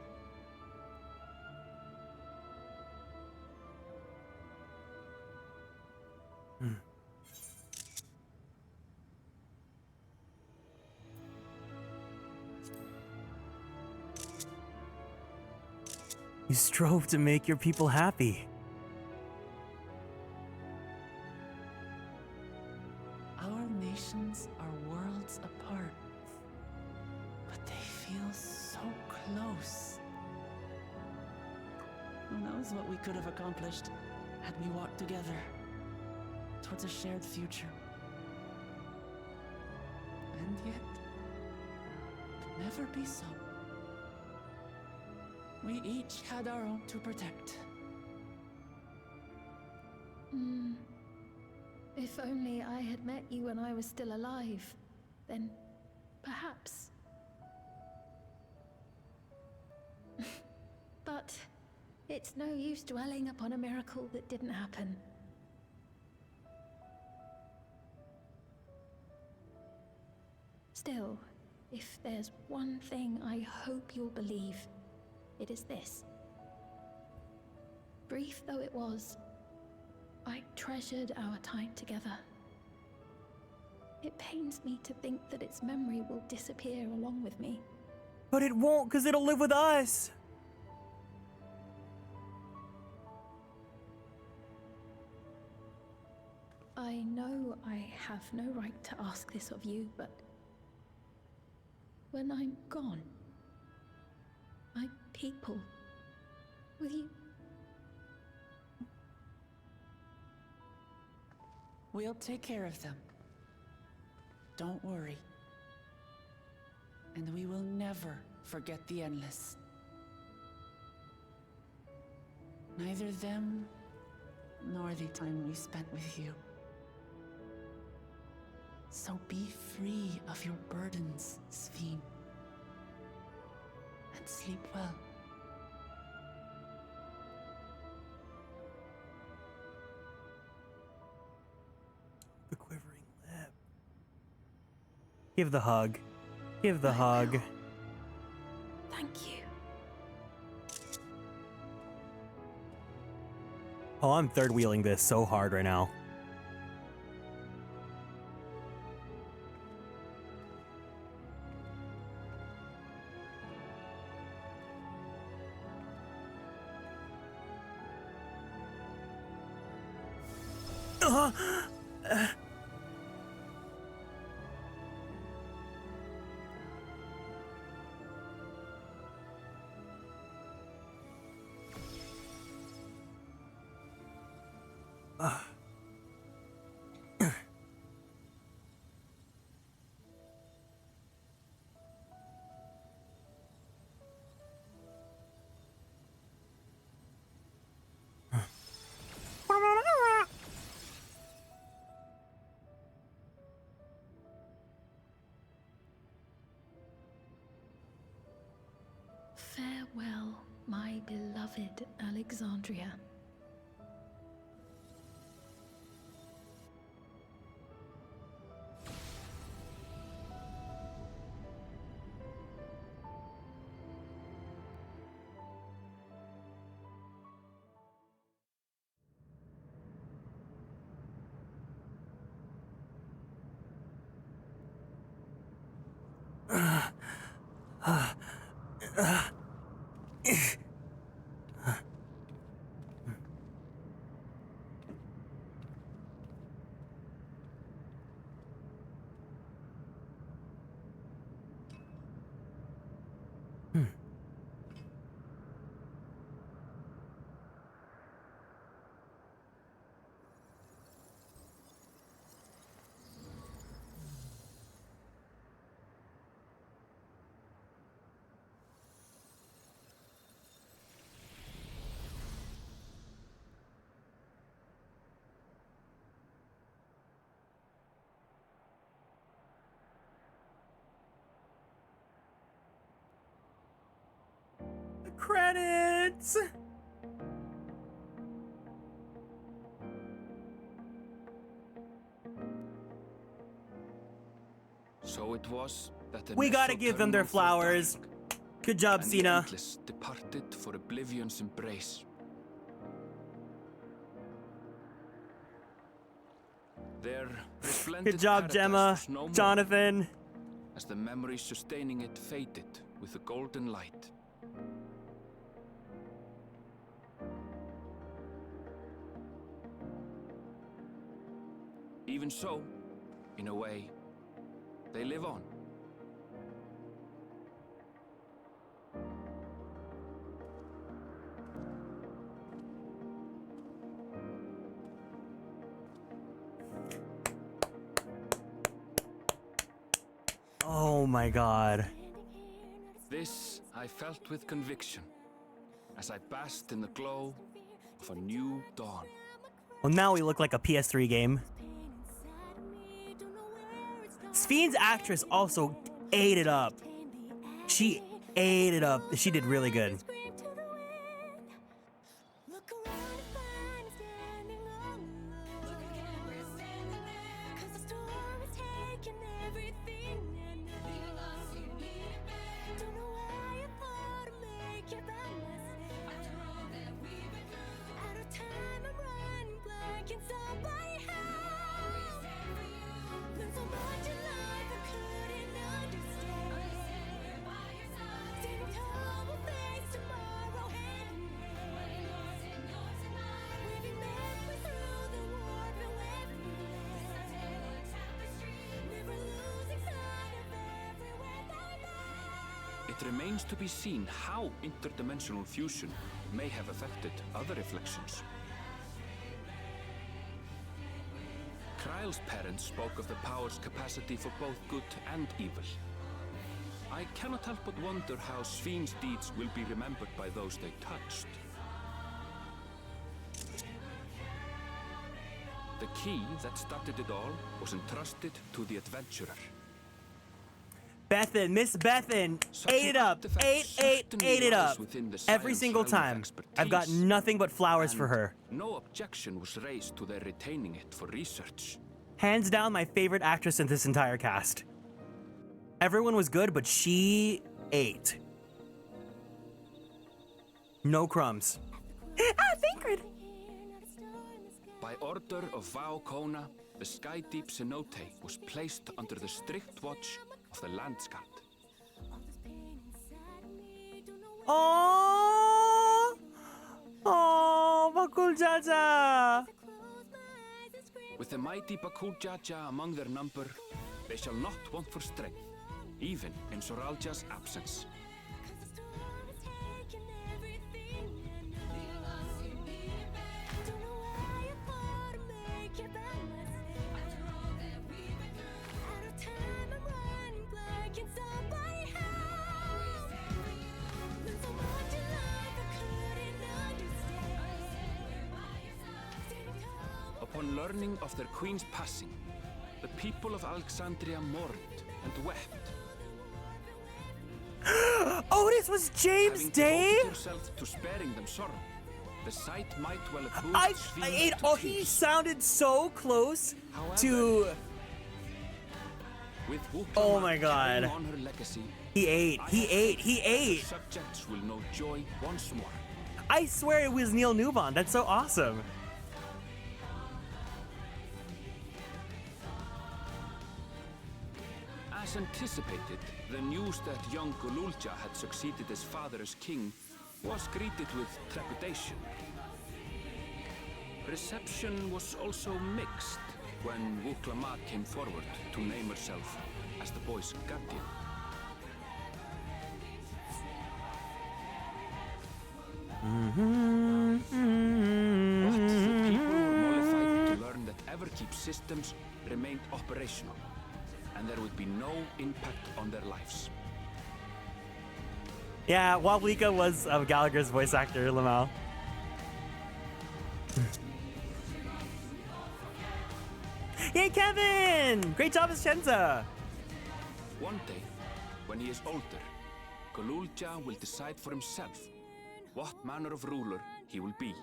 You strove to make your people happy. Our nations are worlds apart, but they feel so close. Who knows what we could have accomplished had we walked together towards a shared future. And yet, it could never be so. We each had our own to protect. If only I had met you when I was still alive, then perhaps. But it's no use dwelling upon a miracle that didn't happen. Still, if there's one thing I hope you'll believe, it is this. Brief though it was, I treasured our time together. It pains me to think that its memory will disappear along with me. But it won't, because it'll live with us. I know I have no right to ask this of you, but when I'm gone, my people, will you? We'll take care of them. Don't worry. And we will never forget the Endless. Neither them, nor the time we spent with you. So be free of your burdens, XIV. And sleep well. The quivering lip. Give the hug. Give the hug. Thank you. Oh, I'm third wheeling this so hard right now. Farewell, my beloved Alexandria. credits. So it was that the We gotta give them their flowers. Good job, and Cena. the endless departed for oblivion's embrace. Their resplendent Good job, paradise Gemma. was no more, Jonathan. as the memory sustaining it faded with the golden light. Even so, in a way, they live on. Oh my god. This I felt with conviction, as I basked in the glow of a new dawn. Well, now we look like a PS3 game. XIV's actress also ate it up. She ate it up. She did really good. It remains to be seen how interdimensional fusion may have affected other reflections. Kryle's parents spoke of the power's capacity for both good and evil. I cannot help but wonder how XIV's deeds will be remembered by those they touched. The key that started it all was entrusted to the adventurer. Bethan, Miss Bethan, ate it up. Ate it up. Every single time. I've got nothing but flowers for her. No objection was raised to their retaining it for research. Hands down, my favorite actress in this entire cast. Everyone was good, but she ate. No crumbs. Ingrid! By order of Vau Kona, the Sky Deep cenote was placed under the strict watch of the Landscat. Oh, Bakul Jaja! With the mighty Bakul Jaja among their number, they shall not want for strength, even in Soralja's absence. Upon learning of their queen's passing, the people of Alexandria mourned and wept. Oh, this was James Day? Having devoted herself to sparing them sorrow, the sight might well have moved he sounded so close to... With oh my god. on her legacy, He ate. Subjects will know joy once more. I swear it was Neil Newbon. That's so awesome. As anticipated, the news that young Gululja had succeeded his father as king was greeted with trepidation. Reception was also mixed when Wuklamat came forward to name herself as the boy's guardian. But the people were mollified to learn that Everkeep systems remained operational, and there would be no impact on their lives. Yeah, Wablika was Gallagher's voice actor, Lamau. Yay, Kevin! Great job as Shenza! One day, when he is older, Gululja will decide for himself what manner of ruler he will be.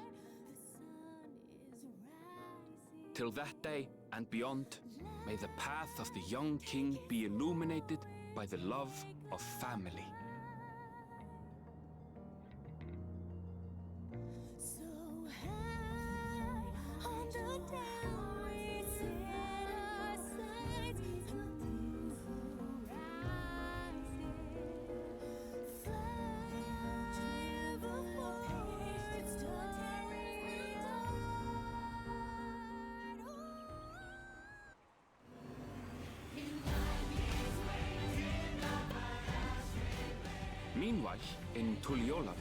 Till that day and beyond, may the path of the young king be illuminated by the love of family. Meanwhile, in Tulliola,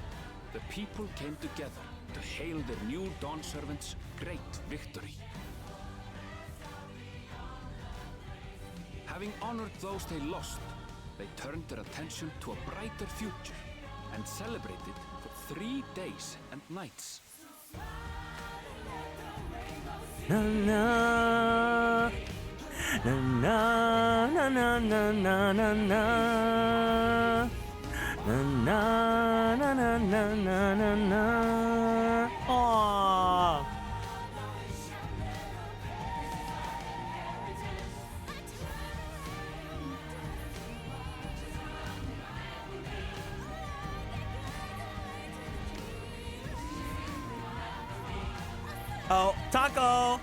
the people came together to hail their new Dawn servants' great victory. Having honored those they lost, they turned their attention to a brighter future and celebrated for 3 days and nights. Na na na na na na na na na. Na na na na na na na na. Aww. Oh, taco.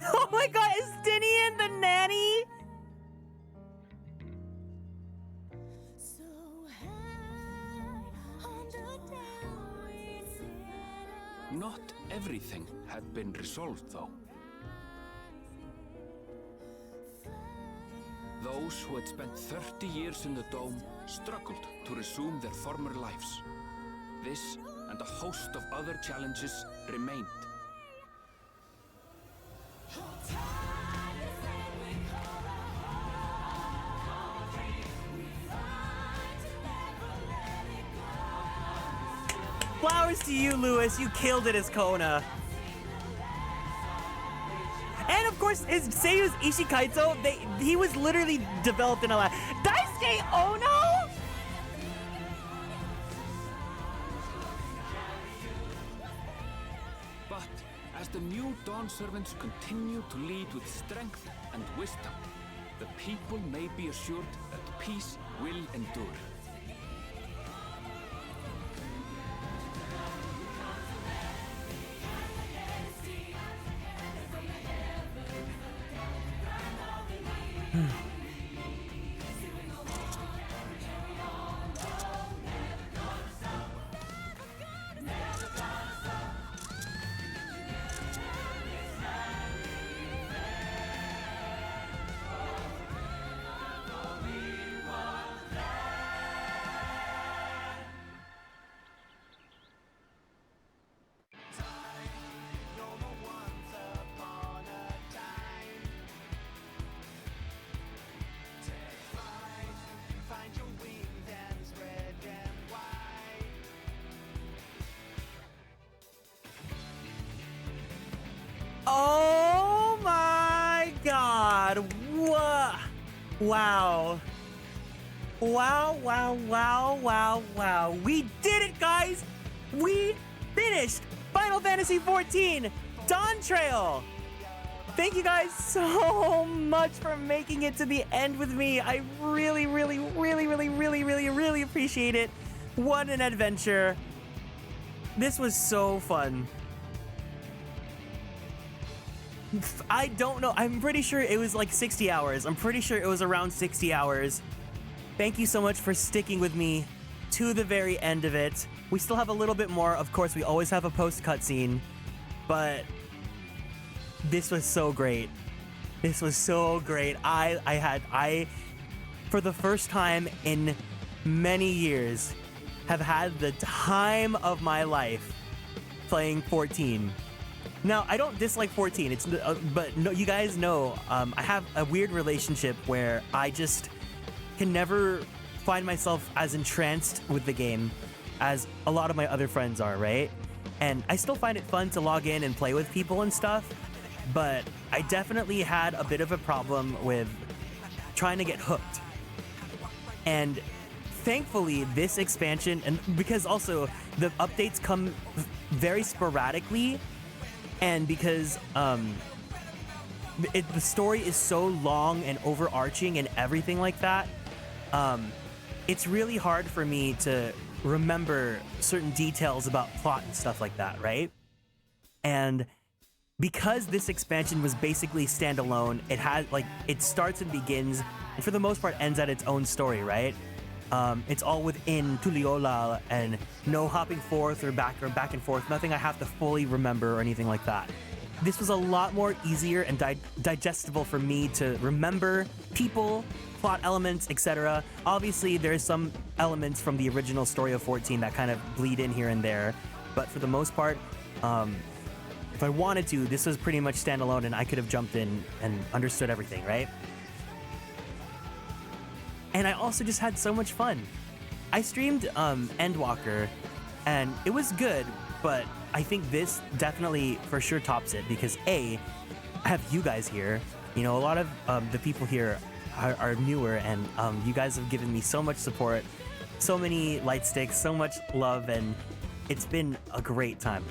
Oh my god, is Dinian the nanny? Not everything had been resolved, though. Those who had spent 30 years in the Dome struggled to resume their former lives. This and a host of other challenges remained. Flowers to you, Lewis. You killed it as Kona. And of course, his Seiyu's Ishikaito, he was literally developed in a lab. Daisuke Ono? But as the new Dawn servants continue to lead with strength and wisdom, the people may be assured that peace will endure. Oh my god. Wow. Wow. We did it, guys. We finished Final Fantasy XIV Dawntrail. Thank you guys so much for making it to the end with me. I really appreciate it. What an adventure. This was so fun. I don't know. I'm pretty sure it was like 60 hours. I'm pretty sure it was around 60 hours. Thank you so much for sticking with me to the very end of it. We still have a little bit more. Of course, we always have a post cutscene, but this was so great. This was so great. I for the first time in many years, have had the time of my life playing 14. Now, I don't dislike 14, but no, you guys know I have a weird relationship where I just can never find myself as entranced with the game as a lot of my other friends are, right? And I still find it fun to log in and play with people and stuff, but I definitely had a bit of a problem with trying to get hooked. And thankfully, this expansion, and because also the updates come very sporadically, and because the story is so long and overarching and everything like that, it's really hard for me to remember certain details about plot and stuff like that, right? And because this expansion was basically standalone, it had it starts and begins, and for the most part ends at its own story, right? It's all within Tuliyollal and no hopping forth or back and forth, nothing I have to fully remember or anything like that. This was a lot more easier and digestible for me to remember people, plot elements, etc. Obviously, there's some elements from the original story of 14 that kind of bleed in here and there, but for the most part, if I wanted to, this was pretty much standalone and I could have jumped in and understood everything, right? And I also just had so much fun. I streamed Endwalker, and it was good, but I think this definitely for sure tops it because A, I have you guys here. You know, a lot of the people here are newer, and you guys have given me so much support, so many light sticks, so much love, and it's been a great time.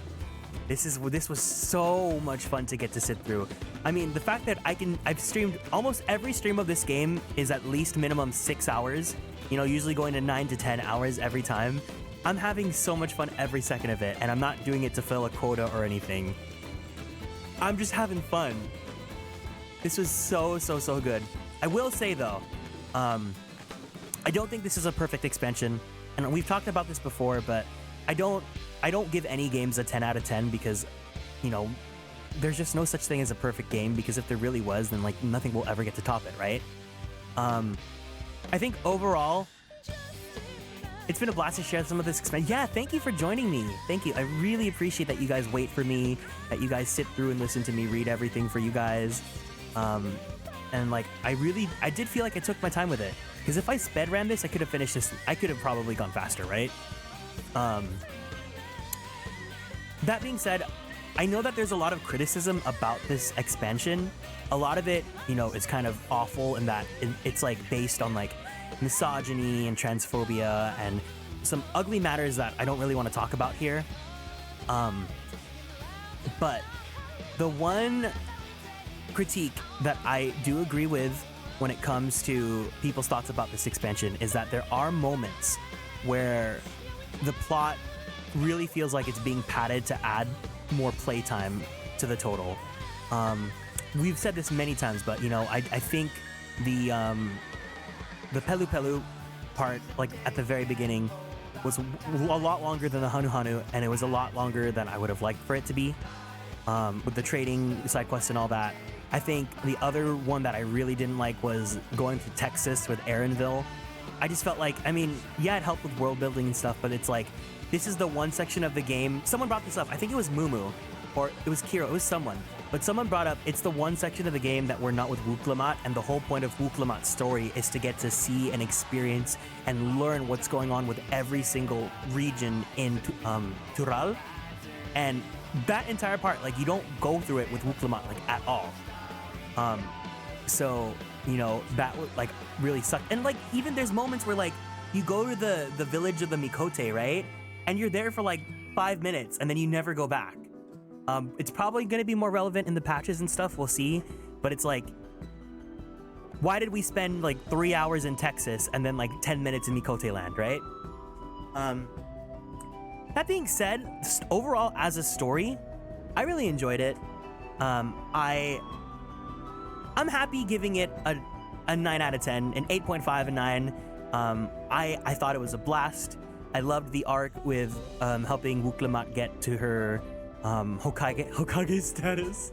This was so much fun to get to sit through. I mean, the fact that I've streamed almost every stream of this game is at least minimum 6 hours, you know, usually going to 9 to 10 hours every time. I'm having so much fun every second of it, and I'm not doing it to fill a quota or anything. I'm just having fun. This was so good. I will say though, I don't think this is a perfect expansion, and we've talked about this before, but I don't give any games a 10 out of 10 because, you know, there's just no such thing as a perfect game, because if there really was, then like nothing will ever get to top it, right? I think overall, it's been a blast to share some of this expansion. Yeah, thank you for joining me. Thank you. I really appreciate that you guys wait for me, that you guys sit through and listen to me read everything for you guys. And like, I did feel like I took my time with it, because if I sped ran this, I could have finished this. I could have probably gone faster, right? That being said, I know that there's a lot of criticism about this expansion. A lot of it, you know, is kind of awful in that it's like based on like misogyny and transphobia and some ugly matters that I don't really want to talk about here. But the one critique that I do agree with when it comes to people's thoughts about this expansion is that there are moments where the plot really feels like it's being padded to add more playtime to the total. We've said this many times, but you know, I think the Pelu Pelu part, like at the very beginning, was a lot longer than the Hanu Hanu, and it was a lot longer than I would have liked for it to be. With the trading side quests and all that. I think the other one that I really didn't like was going to Texas with Aaronville. I just felt like, I mean, yeah, it helped with world building and stuff, but it's like, this is the one section of the game. Someone brought this up. I think it was Mumu, or it was Kiro, it was someone. But someone brought up, it's the one section of the game that we're not with Wuklamat, and the whole point of Wuklamat's story is to get to see and experience and learn what's going on with every single region in Tural. And that entire part, like, you don't go through it with Wuklamat, like, at all. So, you know, that would, like, really suck. And, like, even there's moments where, like, you go to the village of the Mikote, right? And you're there for, like, 5 minutes, and then you never go back. It's probably going to be more relevant in the patches and stuff, we'll see. But it's like, why did we spend, like, 3 hours in Texas and then, like, 10 minutes in Mikote land, right? That being said, just overall, as a story, I really enjoyed it. I'm happy giving it a 9 out of 10, an 8.5 and 9. I thought it was a blast. I loved the arc with helping Wuklamat get to her Hokage status.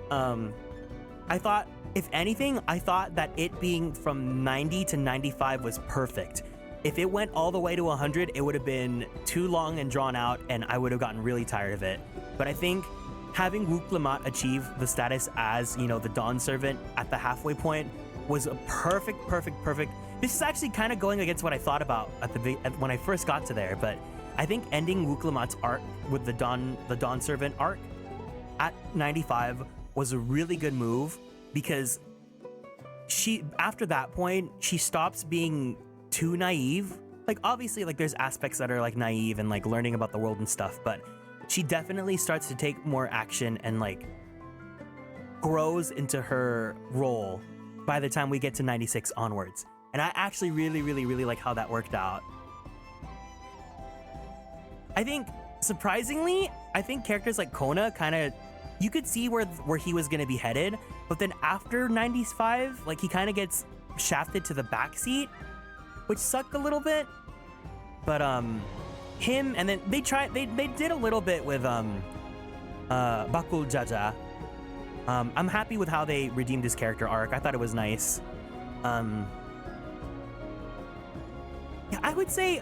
I thought, if anything, I thought that it being from 90 to 95 was perfect. If it went all the way to 100, it would have been too long and drawn out, and I would have gotten really tired of it. But I think having Wook Lamont achieve the status as, you know, the Dawn Servant at the halfway point was a perfect. This is actually kind of going against what I thought about when I first got to there, but I think ending Wook Lamont's arc with the Dawn Servant arc at 95 was a really good move, because after that point, she stops being too naive. Like, obviously, like, there's aspects that are like naive and like learning about the world and stuff, but she definitely starts to take more action and like grows into her role by the time we get to 96 onwards. And I actually really like how that worked out. I think, surprisingly, I think characters like Kona kind of, you could see where he was going to be headed, but then after 95, like, he kind of gets shafted to the backseat, which sucked a little bit. But him, and then they did a little bit with Bakul Jaja. I'm happy with how they redeemed his character arc. I thought it was nice. Yeah, I would say,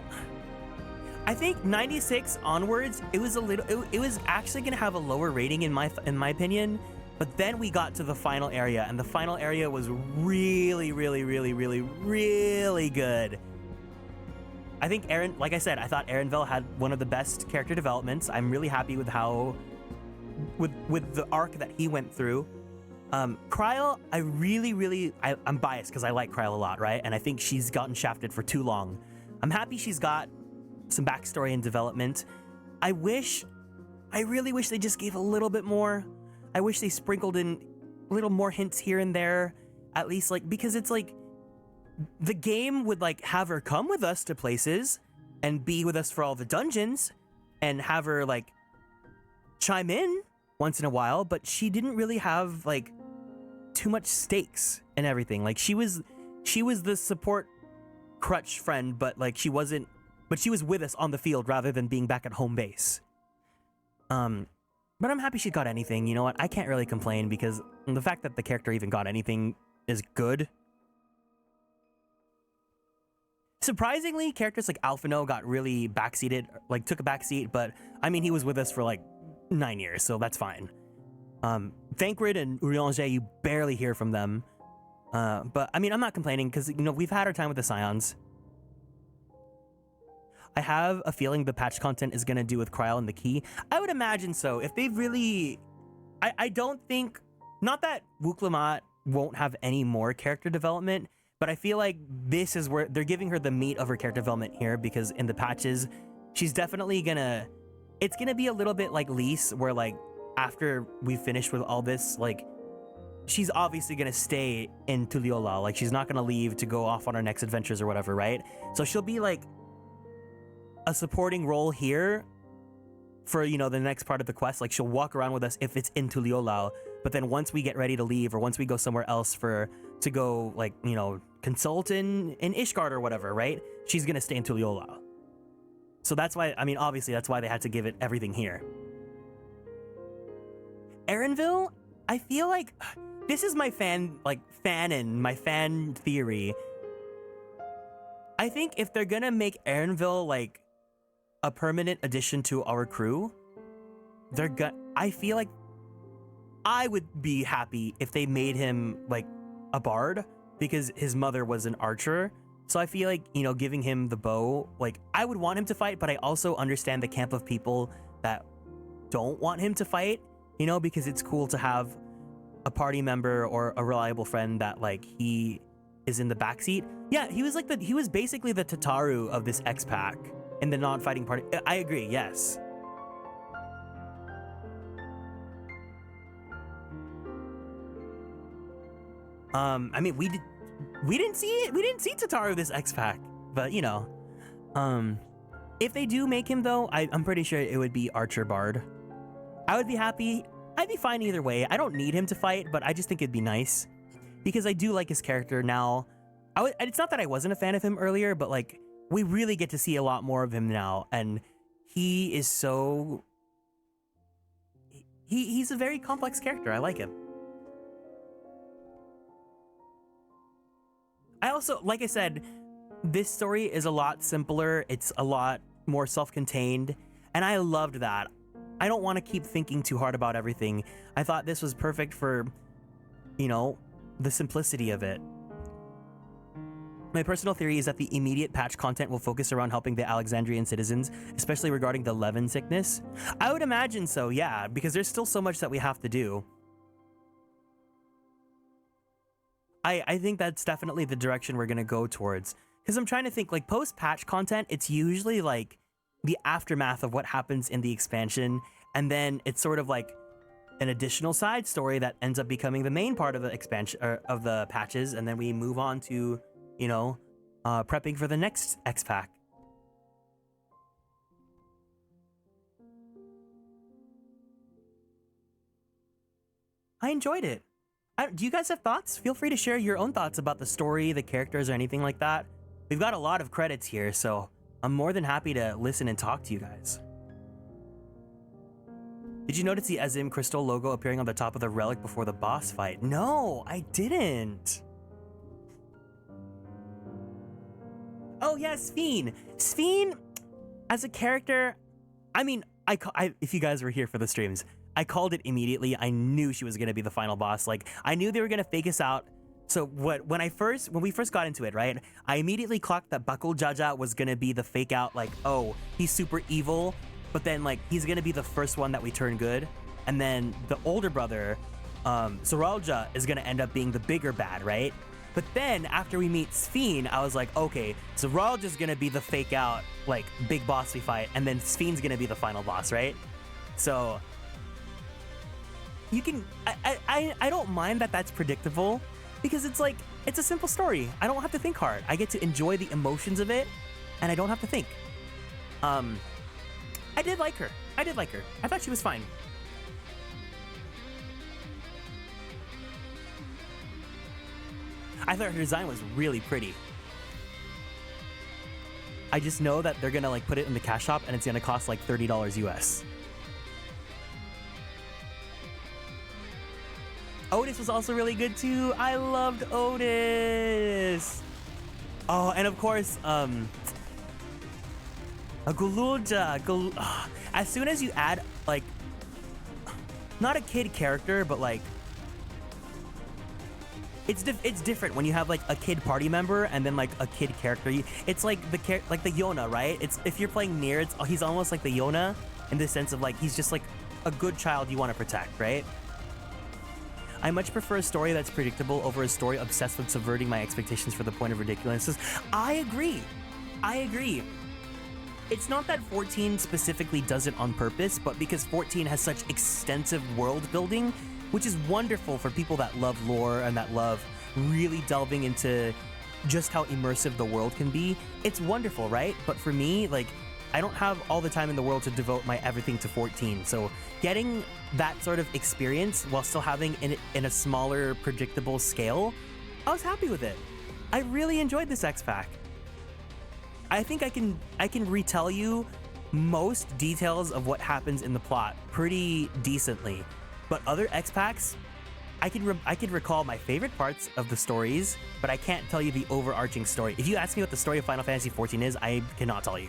I think 96 onwards, it was actually gonna have a lower rating in my opinion, but then we got to the final area, and the final area was really good. I think like I said, I thought Erenville had one of the best character developments. I'm really happy with how, with the arc that he went through. Kryl, I'm biased because I like Kryl a lot, right? And I think she's gotten shafted for too long. I'm happy she's got some backstory and development. I really wish they just gave a little bit more. I wish they sprinkled in a little more hints here and there, at least, like, because it's like, the game would like have her come with us to places and be with us for all the dungeons and have her like chime in once in a while, but she didn't really have like too much stakes and everything. Like, she was the support crutch friend, but like she was with us on the field rather than being back at home base. But I'm happy she got anything. You know what? I can't really complain, because the fact that the character even got anything is good. Surprisingly, characters like Alphino got really backseated, like took a backseat, but I mean, he was with us for like 9 years, so that's fine. Thancred and Urianger, you barely hear from them. But I mean, I'm not complaining, because, you know, we've had our time with the Scions. I have a feeling the patch content is going to do with Kryl and the key. I would imagine so. If they've really... I don't think... Not that Wook Lamont won't have any more character development, but I feel like this is where they're giving her the meat of her character development here, because in the patches, she's definitely gonna... It's gonna be a little bit like Lise, where like, after we finish with all this, like, she's obviously gonna stay in Tuliyollal. Like, she's not gonna leave to go off on her next adventures or whatever, right? So she'll be like a supporting role here for, you know, the next part of the quest. Like, she'll walk around with us if it's in Tuliyollal, but then once we get ready to leave, or once we go somewhere else to go, like, you know, consult in Ishgard or whatever, right? She's gonna stay in Tuliyollal. So that's why, I mean, obviously that's why they had to give it everything here. Erenville, I feel like this is my fan theory. I think if they're gonna make Erenville like a permanent addition to our crew, I feel like I would be happy if they made him like a bard, because his mother was an archer. So I feel like, you know, giving him the bow, like, I would want him to fight, but I also understand the camp of people that don't want him to fight, you know, because it's cool to have a party member or a reliable friend that, like, he is in the backseat. Yeah, he was basically the Tataru of this X-Pack in the non-fighting party. I agree, yes. I mean, we didn't see it. We didn't see Tataru this X-Pack, but, you know, if they do make him, though, I'm pretty sure it would be Archer Bard. I would be happy. I'd be fine either way. I don't need him to fight, but I just think it'd be nice, because I do like his character now. It's not that I wasn't a fan of him earlier, but, like, we really get to see a lot more of him now, and he is so... He's a very complex character. I like him. I also, like I said, this story is a lot simpler. It's a lot more self-contained, and I loved that. I don't want to keep thinking too hard about everything. I thought this was perfect for, you know, the simplicity of it. My personal theory is that the immediate patch content will focus around helping the Alexandrian citizens, especially regarding the Levin sickness. I would imagine so, yeah, because there's still so much that we have to do. I think that's definitely the direction we're going to go towards. Because I'm trying to think, like, post-patch content, it's usually, like, the aftermath of what happens in the expansion, and then it's sort of like an additional side story that ends up becoming the main part of the expansion, of the patches, and then we move on to, you know, prepping for the next X-Pack. I enjoyed it. Do you guys have thoughts? Feel free to share your own thoughts about the story, the characters, or anything like that. We've got a lot of credits here, so I'm more than happy to listen and talk to you guys. Did you notice the Azim crystal logo appearing on the top of the relic before the boss fight? No, I didn't. Oh yeah, Sphene. Sphene, as a character, I mean, if you guys were here for the streams, I called it immediately. I knew she was gonna be the final boss. Like, I knew they were gonna fake us out. So when we first got into it, right? I immediately clocked that Bakul Jaja was gonna be the fake out, like, oh, he's super evil, but then like he's gonna be the first one that we turn good, and then the older brother, Zoralja, is gonna end up being the bigger bad, right? But then after we meet Sphene, I was like, okay, Zoralja's gonna be the fake out, like, big boss we fight, and then Sphene's gonna be the final boss, right? So you can, I don't mind that that's predictable, because it's like, it's a simple story. I don't have to think hard. I get to enjoy the emotions of it, and I don't have to think. I did like her. I thought she was fine. I thought her design was really pretty. I just know that they're gonna like put it in the cash shop and it's gonna cost like $30 US. Otis was also really good too. I loved Otis. Oh, and of course, Gululja. As soon as you add like, not a kid character, but like, it's different when you have like a kid party member and then like a kid character. It's like the Yona, right? It's, if you're playing Nier, he's almost like the Yona in the sense of like he's just like a good child you want to protect, right? I much prefer a story that's predictable over a story obsessed with subverting my expectations for the point of ridiculousness. I agree. It's not that 14 specifically does it on purpose, but because 14 has such extensive world building, which is wonderful for people that love lore and that love really delving into just how immersive the world can be. It's wonderful, right? But for me, like, I don't have all the time in the world to devote my everything to 14. So getting that sort of experience while still having it in a smaller, predictable scale, I was happy with it. I really enjoyed this X-Pack. I think I can retell you most details of what happens in the plot pretty decently. But other X-Packs, I could recall my favorite parts of the stories, but I can't tell you the overarching story. If you ask me what the story of Final Fantasy XIV is, I cannot tell you.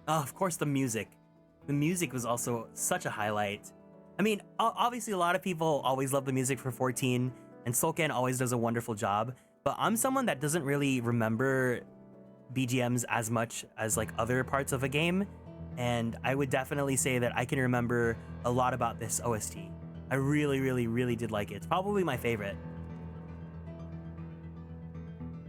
Oh, of course, the music. The music was also such a highlight. I mean, obviously a lot of people always love the music for 14, and Solken always does a wonderful job, but I'm someone that doesn't really remember BGMs as much as like other parts of a game, and I would definitely say that I can remember a lot about this OST. I really, really, really did like it. It's probably my favorite.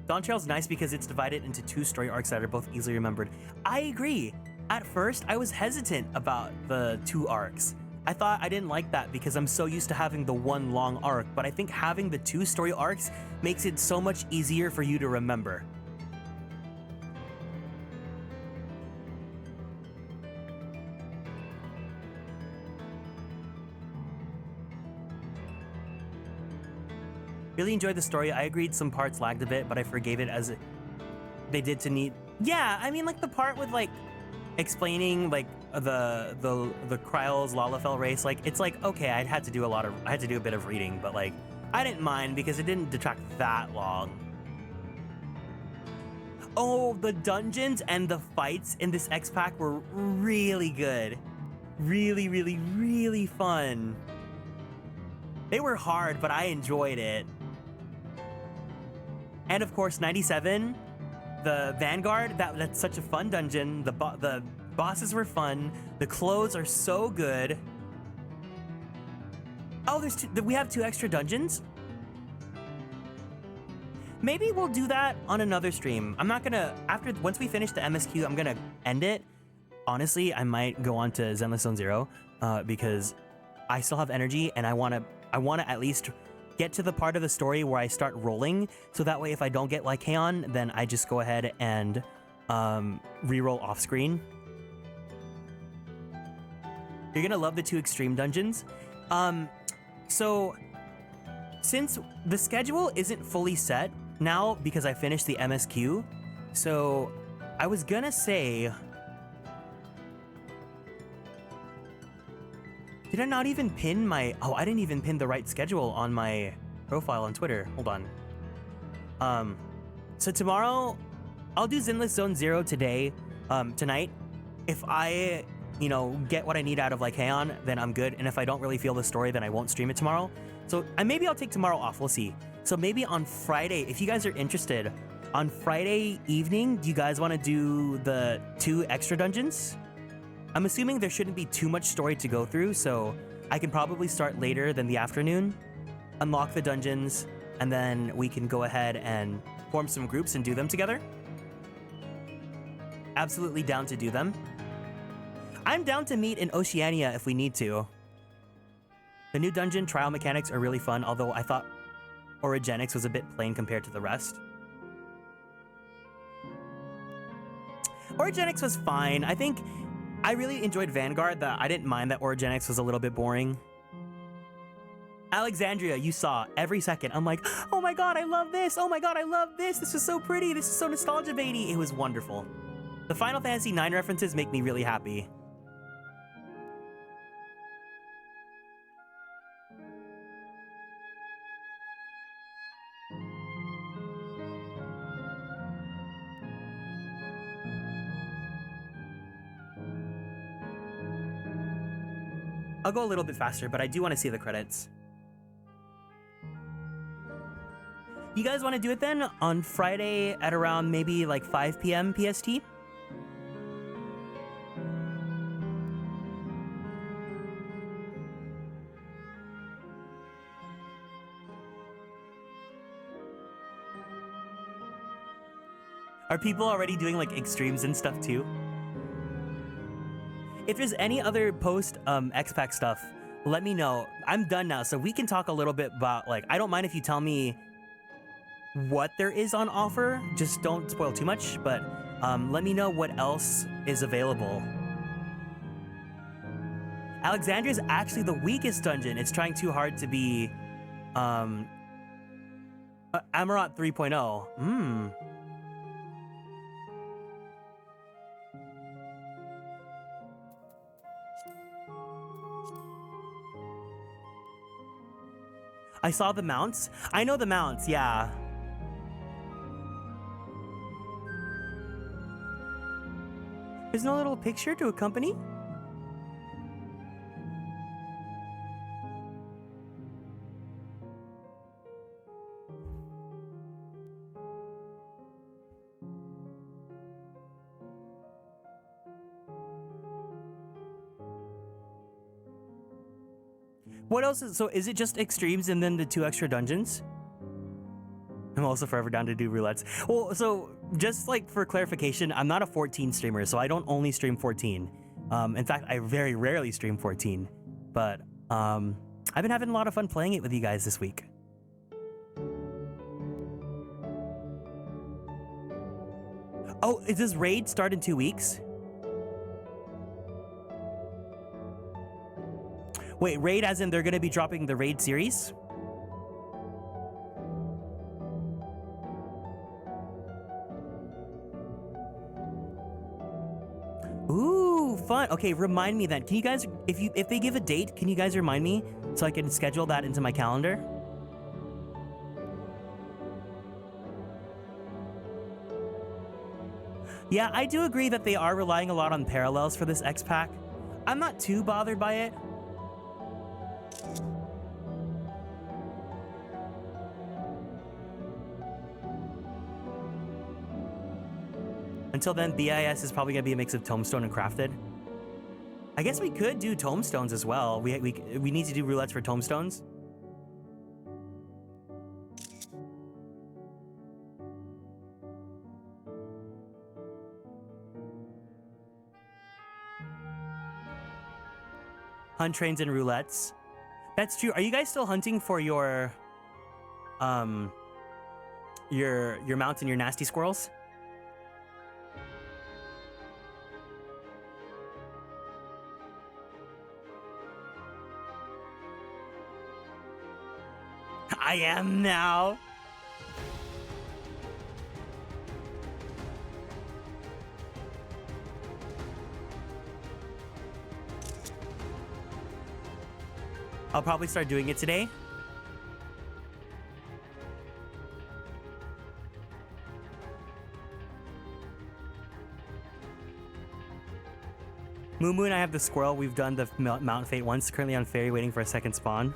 Dawntrail's nice because it's divided into two story arcs that are both easily remembered. I agree. At first, I was hesitant about the two arcs. I thought I didn't like that because I'm so used to having the one long arc, but I think having the two story arcs makes it so much easier for you to remember. Really enjoyed the story. I agreed some parts lagged a bit, but I forgave it as they did to need. Yeah, I mean, like the part with like explaining like the Kryles Lalafell race, like it's like okay, I had to do a bit of reading, but like I didn't mind because it didn't detract that long. Oh, the dungeons and the fights in this X pack were really good. Really, really, really fun. They were hard, but I enjoyed it. And of course, 97, the Vanguard, that's such a fun dungeon. The bosses were fun. The clothes are so good. Oh, we have 2 extra dungeons? Maybe we'll do that on another stream. I'm not gonna, once we finish the MSQ, I'm gonna end it. Honestly, I might go on to Zenless Zone Zero because I still have energy and I wanna at least get to the part of the story where I start rolling. So that way, if I don't get Lycaon, then I just go ahead and reroll off screen. You're gonna love the 2 extreme dungeons. So since the schedule isn't fully set now because I finished the MSQ, so I was gonna say, did I not even pin my, oh, I didn't even pin the right schedule on my profile on Twitter. Hold on. So tomorrow I'll do Zenless Zone Zero today, tonight. If I, get what I need out of Lycaon, then I'm good. And if I don't really feel the story, then I won't stream it tomorrow. So maybe I'll take tomorrow off, we'll see. So maybe on Friday, if you guys are interested, on Friday evening, do you guys want to do the 2 extra dungeons? I'm assuming there shouldn't be too much story to go through, so I can probably start later than the afternoon, unlock the dungeons, and then we can go ahead and form some groups and do them together. Absolutely down to do them. I'm down to meet in Oceania if we need to. The new dungeon trial mechanics are really fun, although I thought Origenics was a bit plain compared to the rest. Origenics was fine. I think I really enjoyed Vanguard. I didn't mind that Origenics was a little bit boring. Alexandria, you saw every second. I'm like, oh my god, I love this. Oh my god, I love this. This is so pretty. This is so nostalgia baity. It was wonderful. The Final Fantasy IX references make me really happy. I'll go a little bit faster, but I do want to see the credits. You guys want to do it then on Friday at around maybe like 5 p.m. PST? Are people already doing like extremes and stuff too? If there's any other post X-Pack stuff, let me know. I'm done now, so we can talk a little bit about, like, I don't mind if you tell me what there is on offer. Just don't spoil too much, but let me know what else is available. Alexandria is actually the weakest dungeon. It's trying too hard to be Amarat 3.0. I saw the mounts. I know the mounts, yeah. There's no little picture to accompany? What else is, so is it just extremes and then the 2 extra dungeons? I'm also forever down to do roulettes. Well, so just like for clarification, I'm not a 14 streamer, so I don't only stream 14. In fact, I very rarely stream 14, but I've been having a lot of fun playing it with you guys this week. Oh, does Raid start in 2 weeks? Wait, Raid as in they're going to be dropping the Raid series? Ooh, fun. not? Okay, remind me then. Can you guys, if they give a date, can you guys remind me so I can schedule that into my calendar? Yeah, I do agree that they are relying a lot on parallels for this X pack. I'm not too bothered by it. Until then, BIS is probably gonna be a mix of Tomestone and Crafted. I guess we could do Tomestones as well. We need to do roulettes for Tomestones. Hunt trains and roulettes. That's true. Are you guys still hunting for your mount and your nasty squirrels? I am now. I'll probably start doing it today. Moo and I have the squirrel. We've done the Mount Fate once. Currently on ferry, waiting for a second spawn.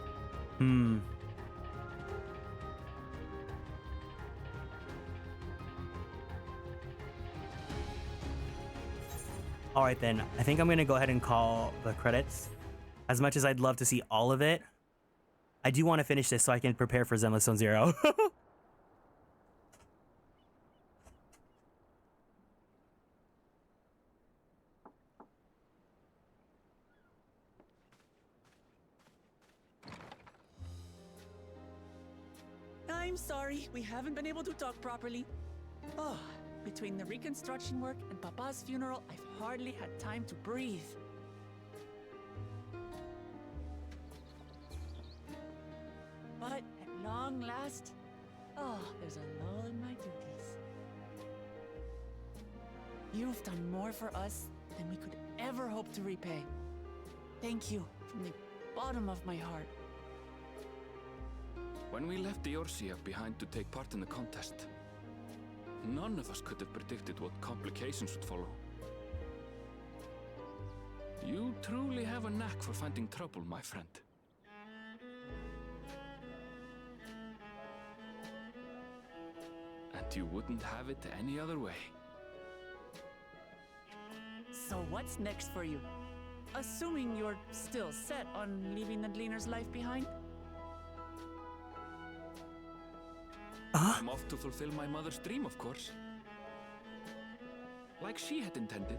All right, then. I think I'm going to go ahead and call the credits. As much as I'd love to see all of it, I do want to finish this so I can prepare for Zenless Zone Zero. I'm sorry, we haven't been able to talk properly. Oh, between the reconstruction work and Papa's funeral, I've hardly had time to breathe. But at long last, there's a lull in my duties. You've done more for us than we could ever hope to repay. Thank you from the bottom of my heart. When we left Eorzea behind to take part in the contest, none of us could have predicted what complications would follow. You truly have a knack for finding trouble, my friend. And you wouldn't have it any other way. So what's next for you? Assuming you're still set on leaving the Gleaner's life behind? I'm off to fulfill my mother's dream, of course. Like she had intended,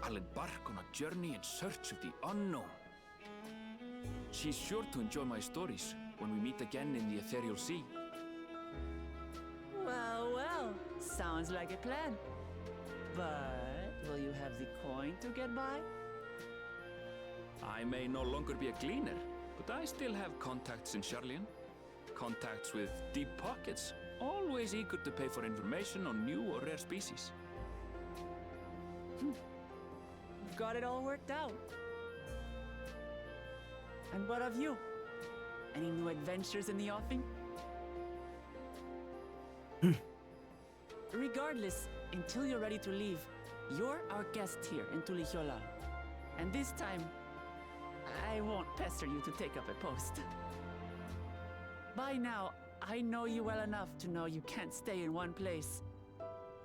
I'll embark on a journey in search of the unknown. She's sure to enjoy my stories when we meet again in the ethereal sea. Well, sounds like a plan. But will you have the coin to get by? I may no longer be a gleaner, but I still have contacts in Sharlayan. Contacts with deep pockets, always eager to pay for information on new or rare species. We've got it all worked out. And what of you? Any new adventures in the offing? Regardless, until you're ready to leave, you're our guest here in Tulihiola. And this time, I won't pester you to take up a post. By now, I know you well enough to know you can't stay in one place.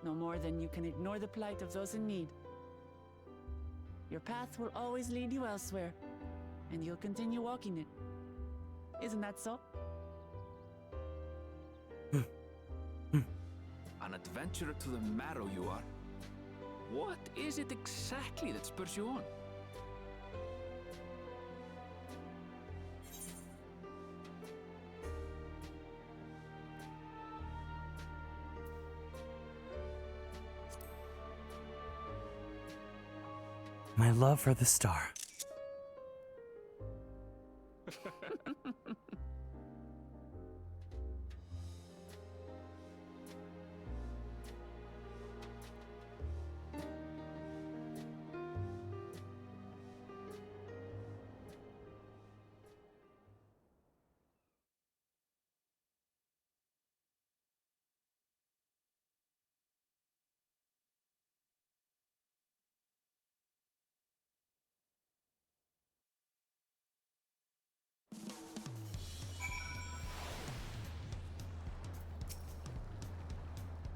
No more than you can ignore the plight of those in need. Your path will always lead you elsewhere, and you'll continue walking it. Isn't that so? An adventurer to the marrow you are. What is it exactly that spurs you on? My love for the star.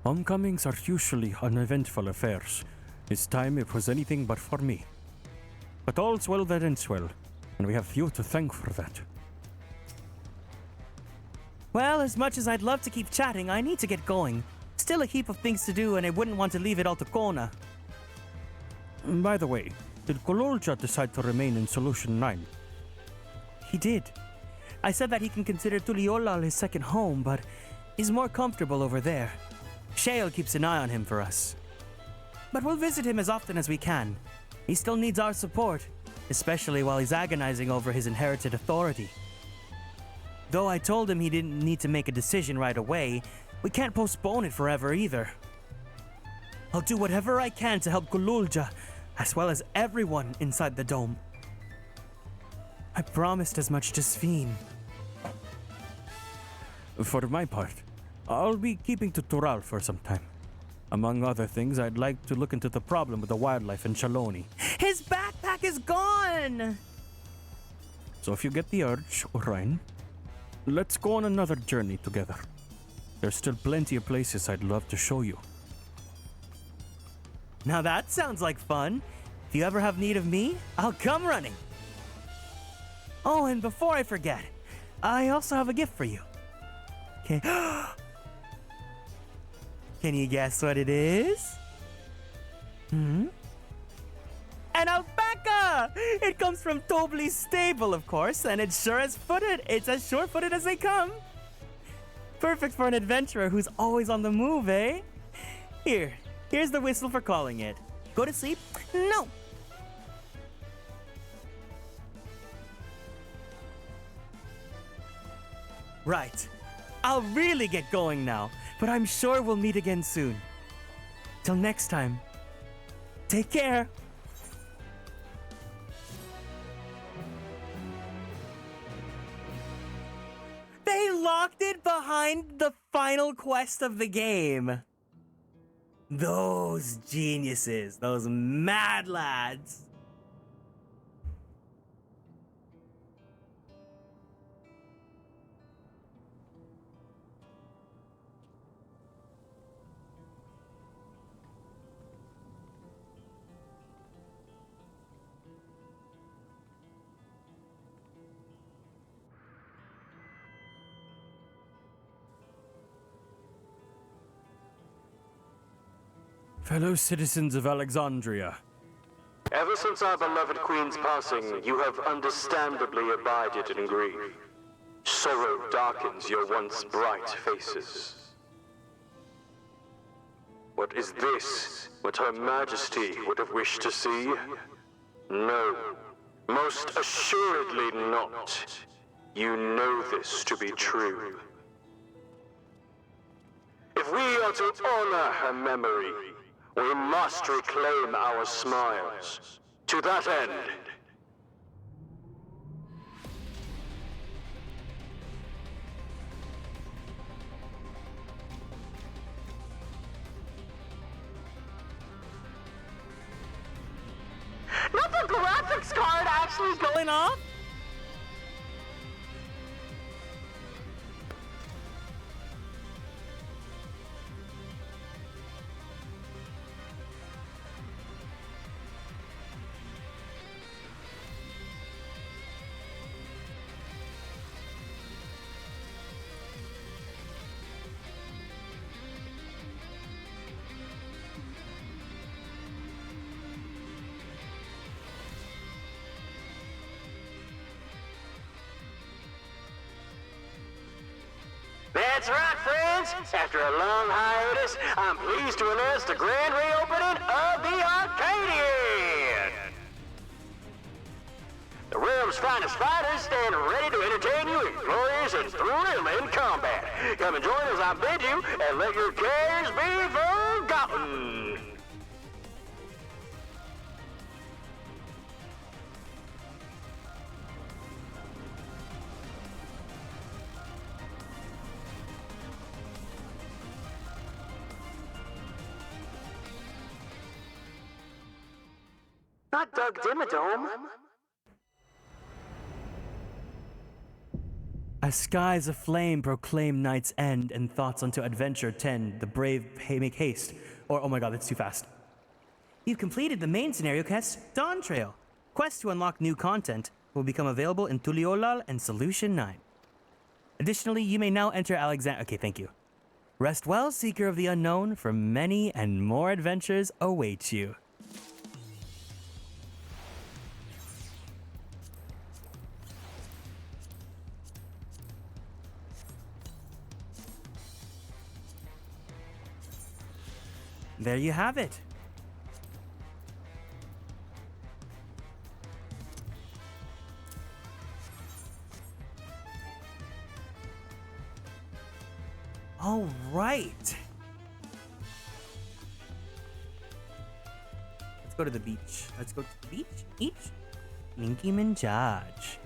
Homecomings are usually uneventful affairs. This time it was anything but for me. But all's well that ends well, and we have you to thank for that. Well, as much as I'd love to keep chatting, I need to get going. Still a heap of things to do, and I wouldn't want to leave it all to Kona. By the way, did Gololja decide to remain in Solution 9? He did. I said that he can consider Tuliolal his second home, but he's more comfortable over there. Shale keeps an eye on him for us. But we'll visit him as often as we can. He still needs our support, especially while he's agonizing over his inherited authority. Though I told him he didn't need to make a decision right away, we can't postpone it forever either. I'll do whatever I can to help Gololja, as well as everyone inside the dome. I promised as much to Sphene. For my part, I'll be keeping to Tural for some time. Among other things, I'd like to look into the problem with the wildlife in Chaloni. His backpack is gone! So if you get the urge, Orion, let's go on another journey together. There's still plenty of places I'd love to show you. Now that sounds like fun. If you ever have need of me, I'll come running. Oh, and before I forget, I also have a gift for you. Okay. Can you guess what it is? An alpaca! It comes from Tobley's stable, of course, and it's as sure-footed as they come. Perfect for an adventurer who's always on the move, eh? Here's the whistle for calling it. Go to sleep? No! Right. I'll really get going now, but I'm sure we'll meet again soon. Till next time. Take care! They locked it behind the final quest of the game. Those geniuses, those mad lads. Fellow citizens of Alexandria, Ever since our beloved queen's passing, you have understandably abided in grief. Sorrow darkens your once bright faces. What is this? What Her Majesty would have wished to see? No, most assuredly not. You know this to be true. If we are to honor her memory, we must reclaim our smiles. To that end, Not the graphics card actually going off? that's right, friends. After a long hiatus, I'm pleased to announce the grand reopening of the Arcadian. The realm's finest fighters stand ready to entertain you in glorious and thrilling combat. Come and join as I bid you, and let your cares be forgotten. Not Doug Dimmadome. As skies aflame proclaim night's end, and thoughts unto adventure tend, the brave make haste. Or, oh my god, that's too fast. You've completed the main scenario quest, Dawntrail. Quests to unlock new content will become available in Tuliolal and Solution 9. Additionally, you may now enter Alexander. Okay, thank you. Rest well, Seeker of the Unknown, for many and more adventures await you. There you have it. All right. Let's go to the beach. Let's go to the beach. Nicki Minaj.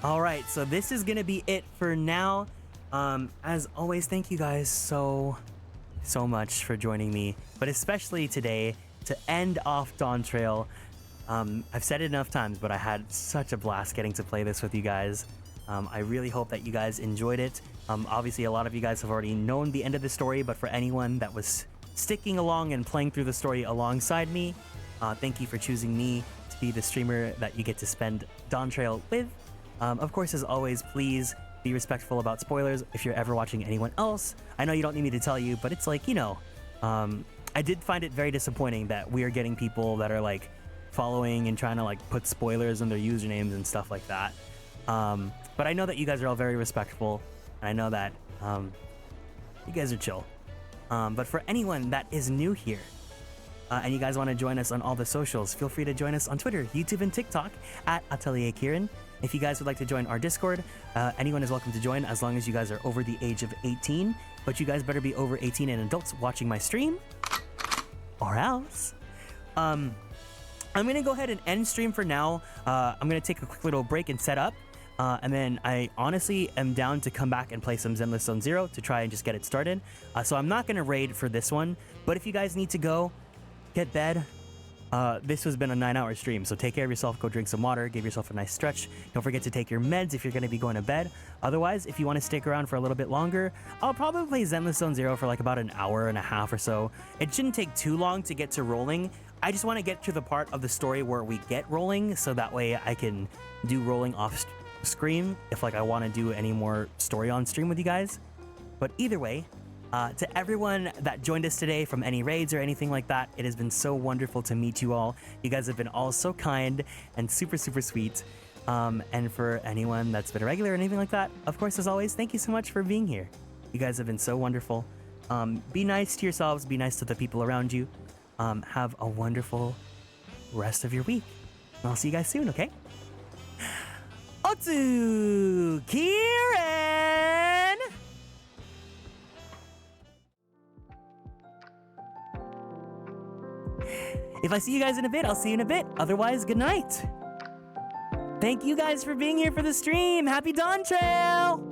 All right, so this is gonna be it for now. As always, thank you guys so much for joining me, but especially today to end off Dawntrail. I've said it enough times, but I had such a blast getting to play this with you guys. I really hope that you guys enjoyed it. Obviously, a lot of you guys have already known the end of the story, but for anyone that was sticking along and playing through the story alongside me, thank you for choosing me to be the streamer that you get to spend Dawntrail with. Of course, as always, please be respectful about spoilers if you're ever watching anyone else. I know you don't need me to tell you, but it's like, you know, I did find it very disappointing that we are getting people that are like following and trying to like put spoilers in their usernames and stuff like that. But I know that you guys are all very respectful. And I know that you guys are chill. But for anyone that is new here, and you guys want to join us on all the socials, feel free to join us on Twitter, YouTube, and TikTok at Atelier Kieran. If you guys would like to join our Discord, anyone is welcome to join as long as you guys are over the age of 18. But you guys better be over 18 and adults watching my stream, or else. I'm going to go ahead and end stream for now. I'm going to take a quick little break and set up. And then I honestly am down to come back and play some Zenless Zone Zero to try and just get it started. So I'm not going to raid for this one. But if you guys need to go, get bed. This has been a 9-hour stream, so take care of yourself, go drink some water, give yourself a nice stretch. Don't forget to take your meds if you're going to be going to bed. Otherwise, if you want to stick around for a little bit longer, I'll probably play Zenless Zone Zero for like about an hour and a half or so. It shouldn't take too long to get to rolling. I just want to get to the part of the story where we get rolling, so that way I can do rolling off screen if like I want to do any more story on stream with you guys. But either way, to everyone that joined us today from any raids or anything like that, it has been so wonderful to meet you all. You guys have been all so kind and super sweet. And for anyone that's been a regular or anything like that, of course, as always, thank you so much for being here. You guys have been so wonderful. Be nice to yourselves, be nice to the people around you. Have a wonderful rest of your week. And I'll see you guys soon, okay? Otsu Kieran! If I see you guys in a bit, I'll see you in a bit. Otherwise, good night. Thank you guys for being here for the stream. Happy Dawntrail!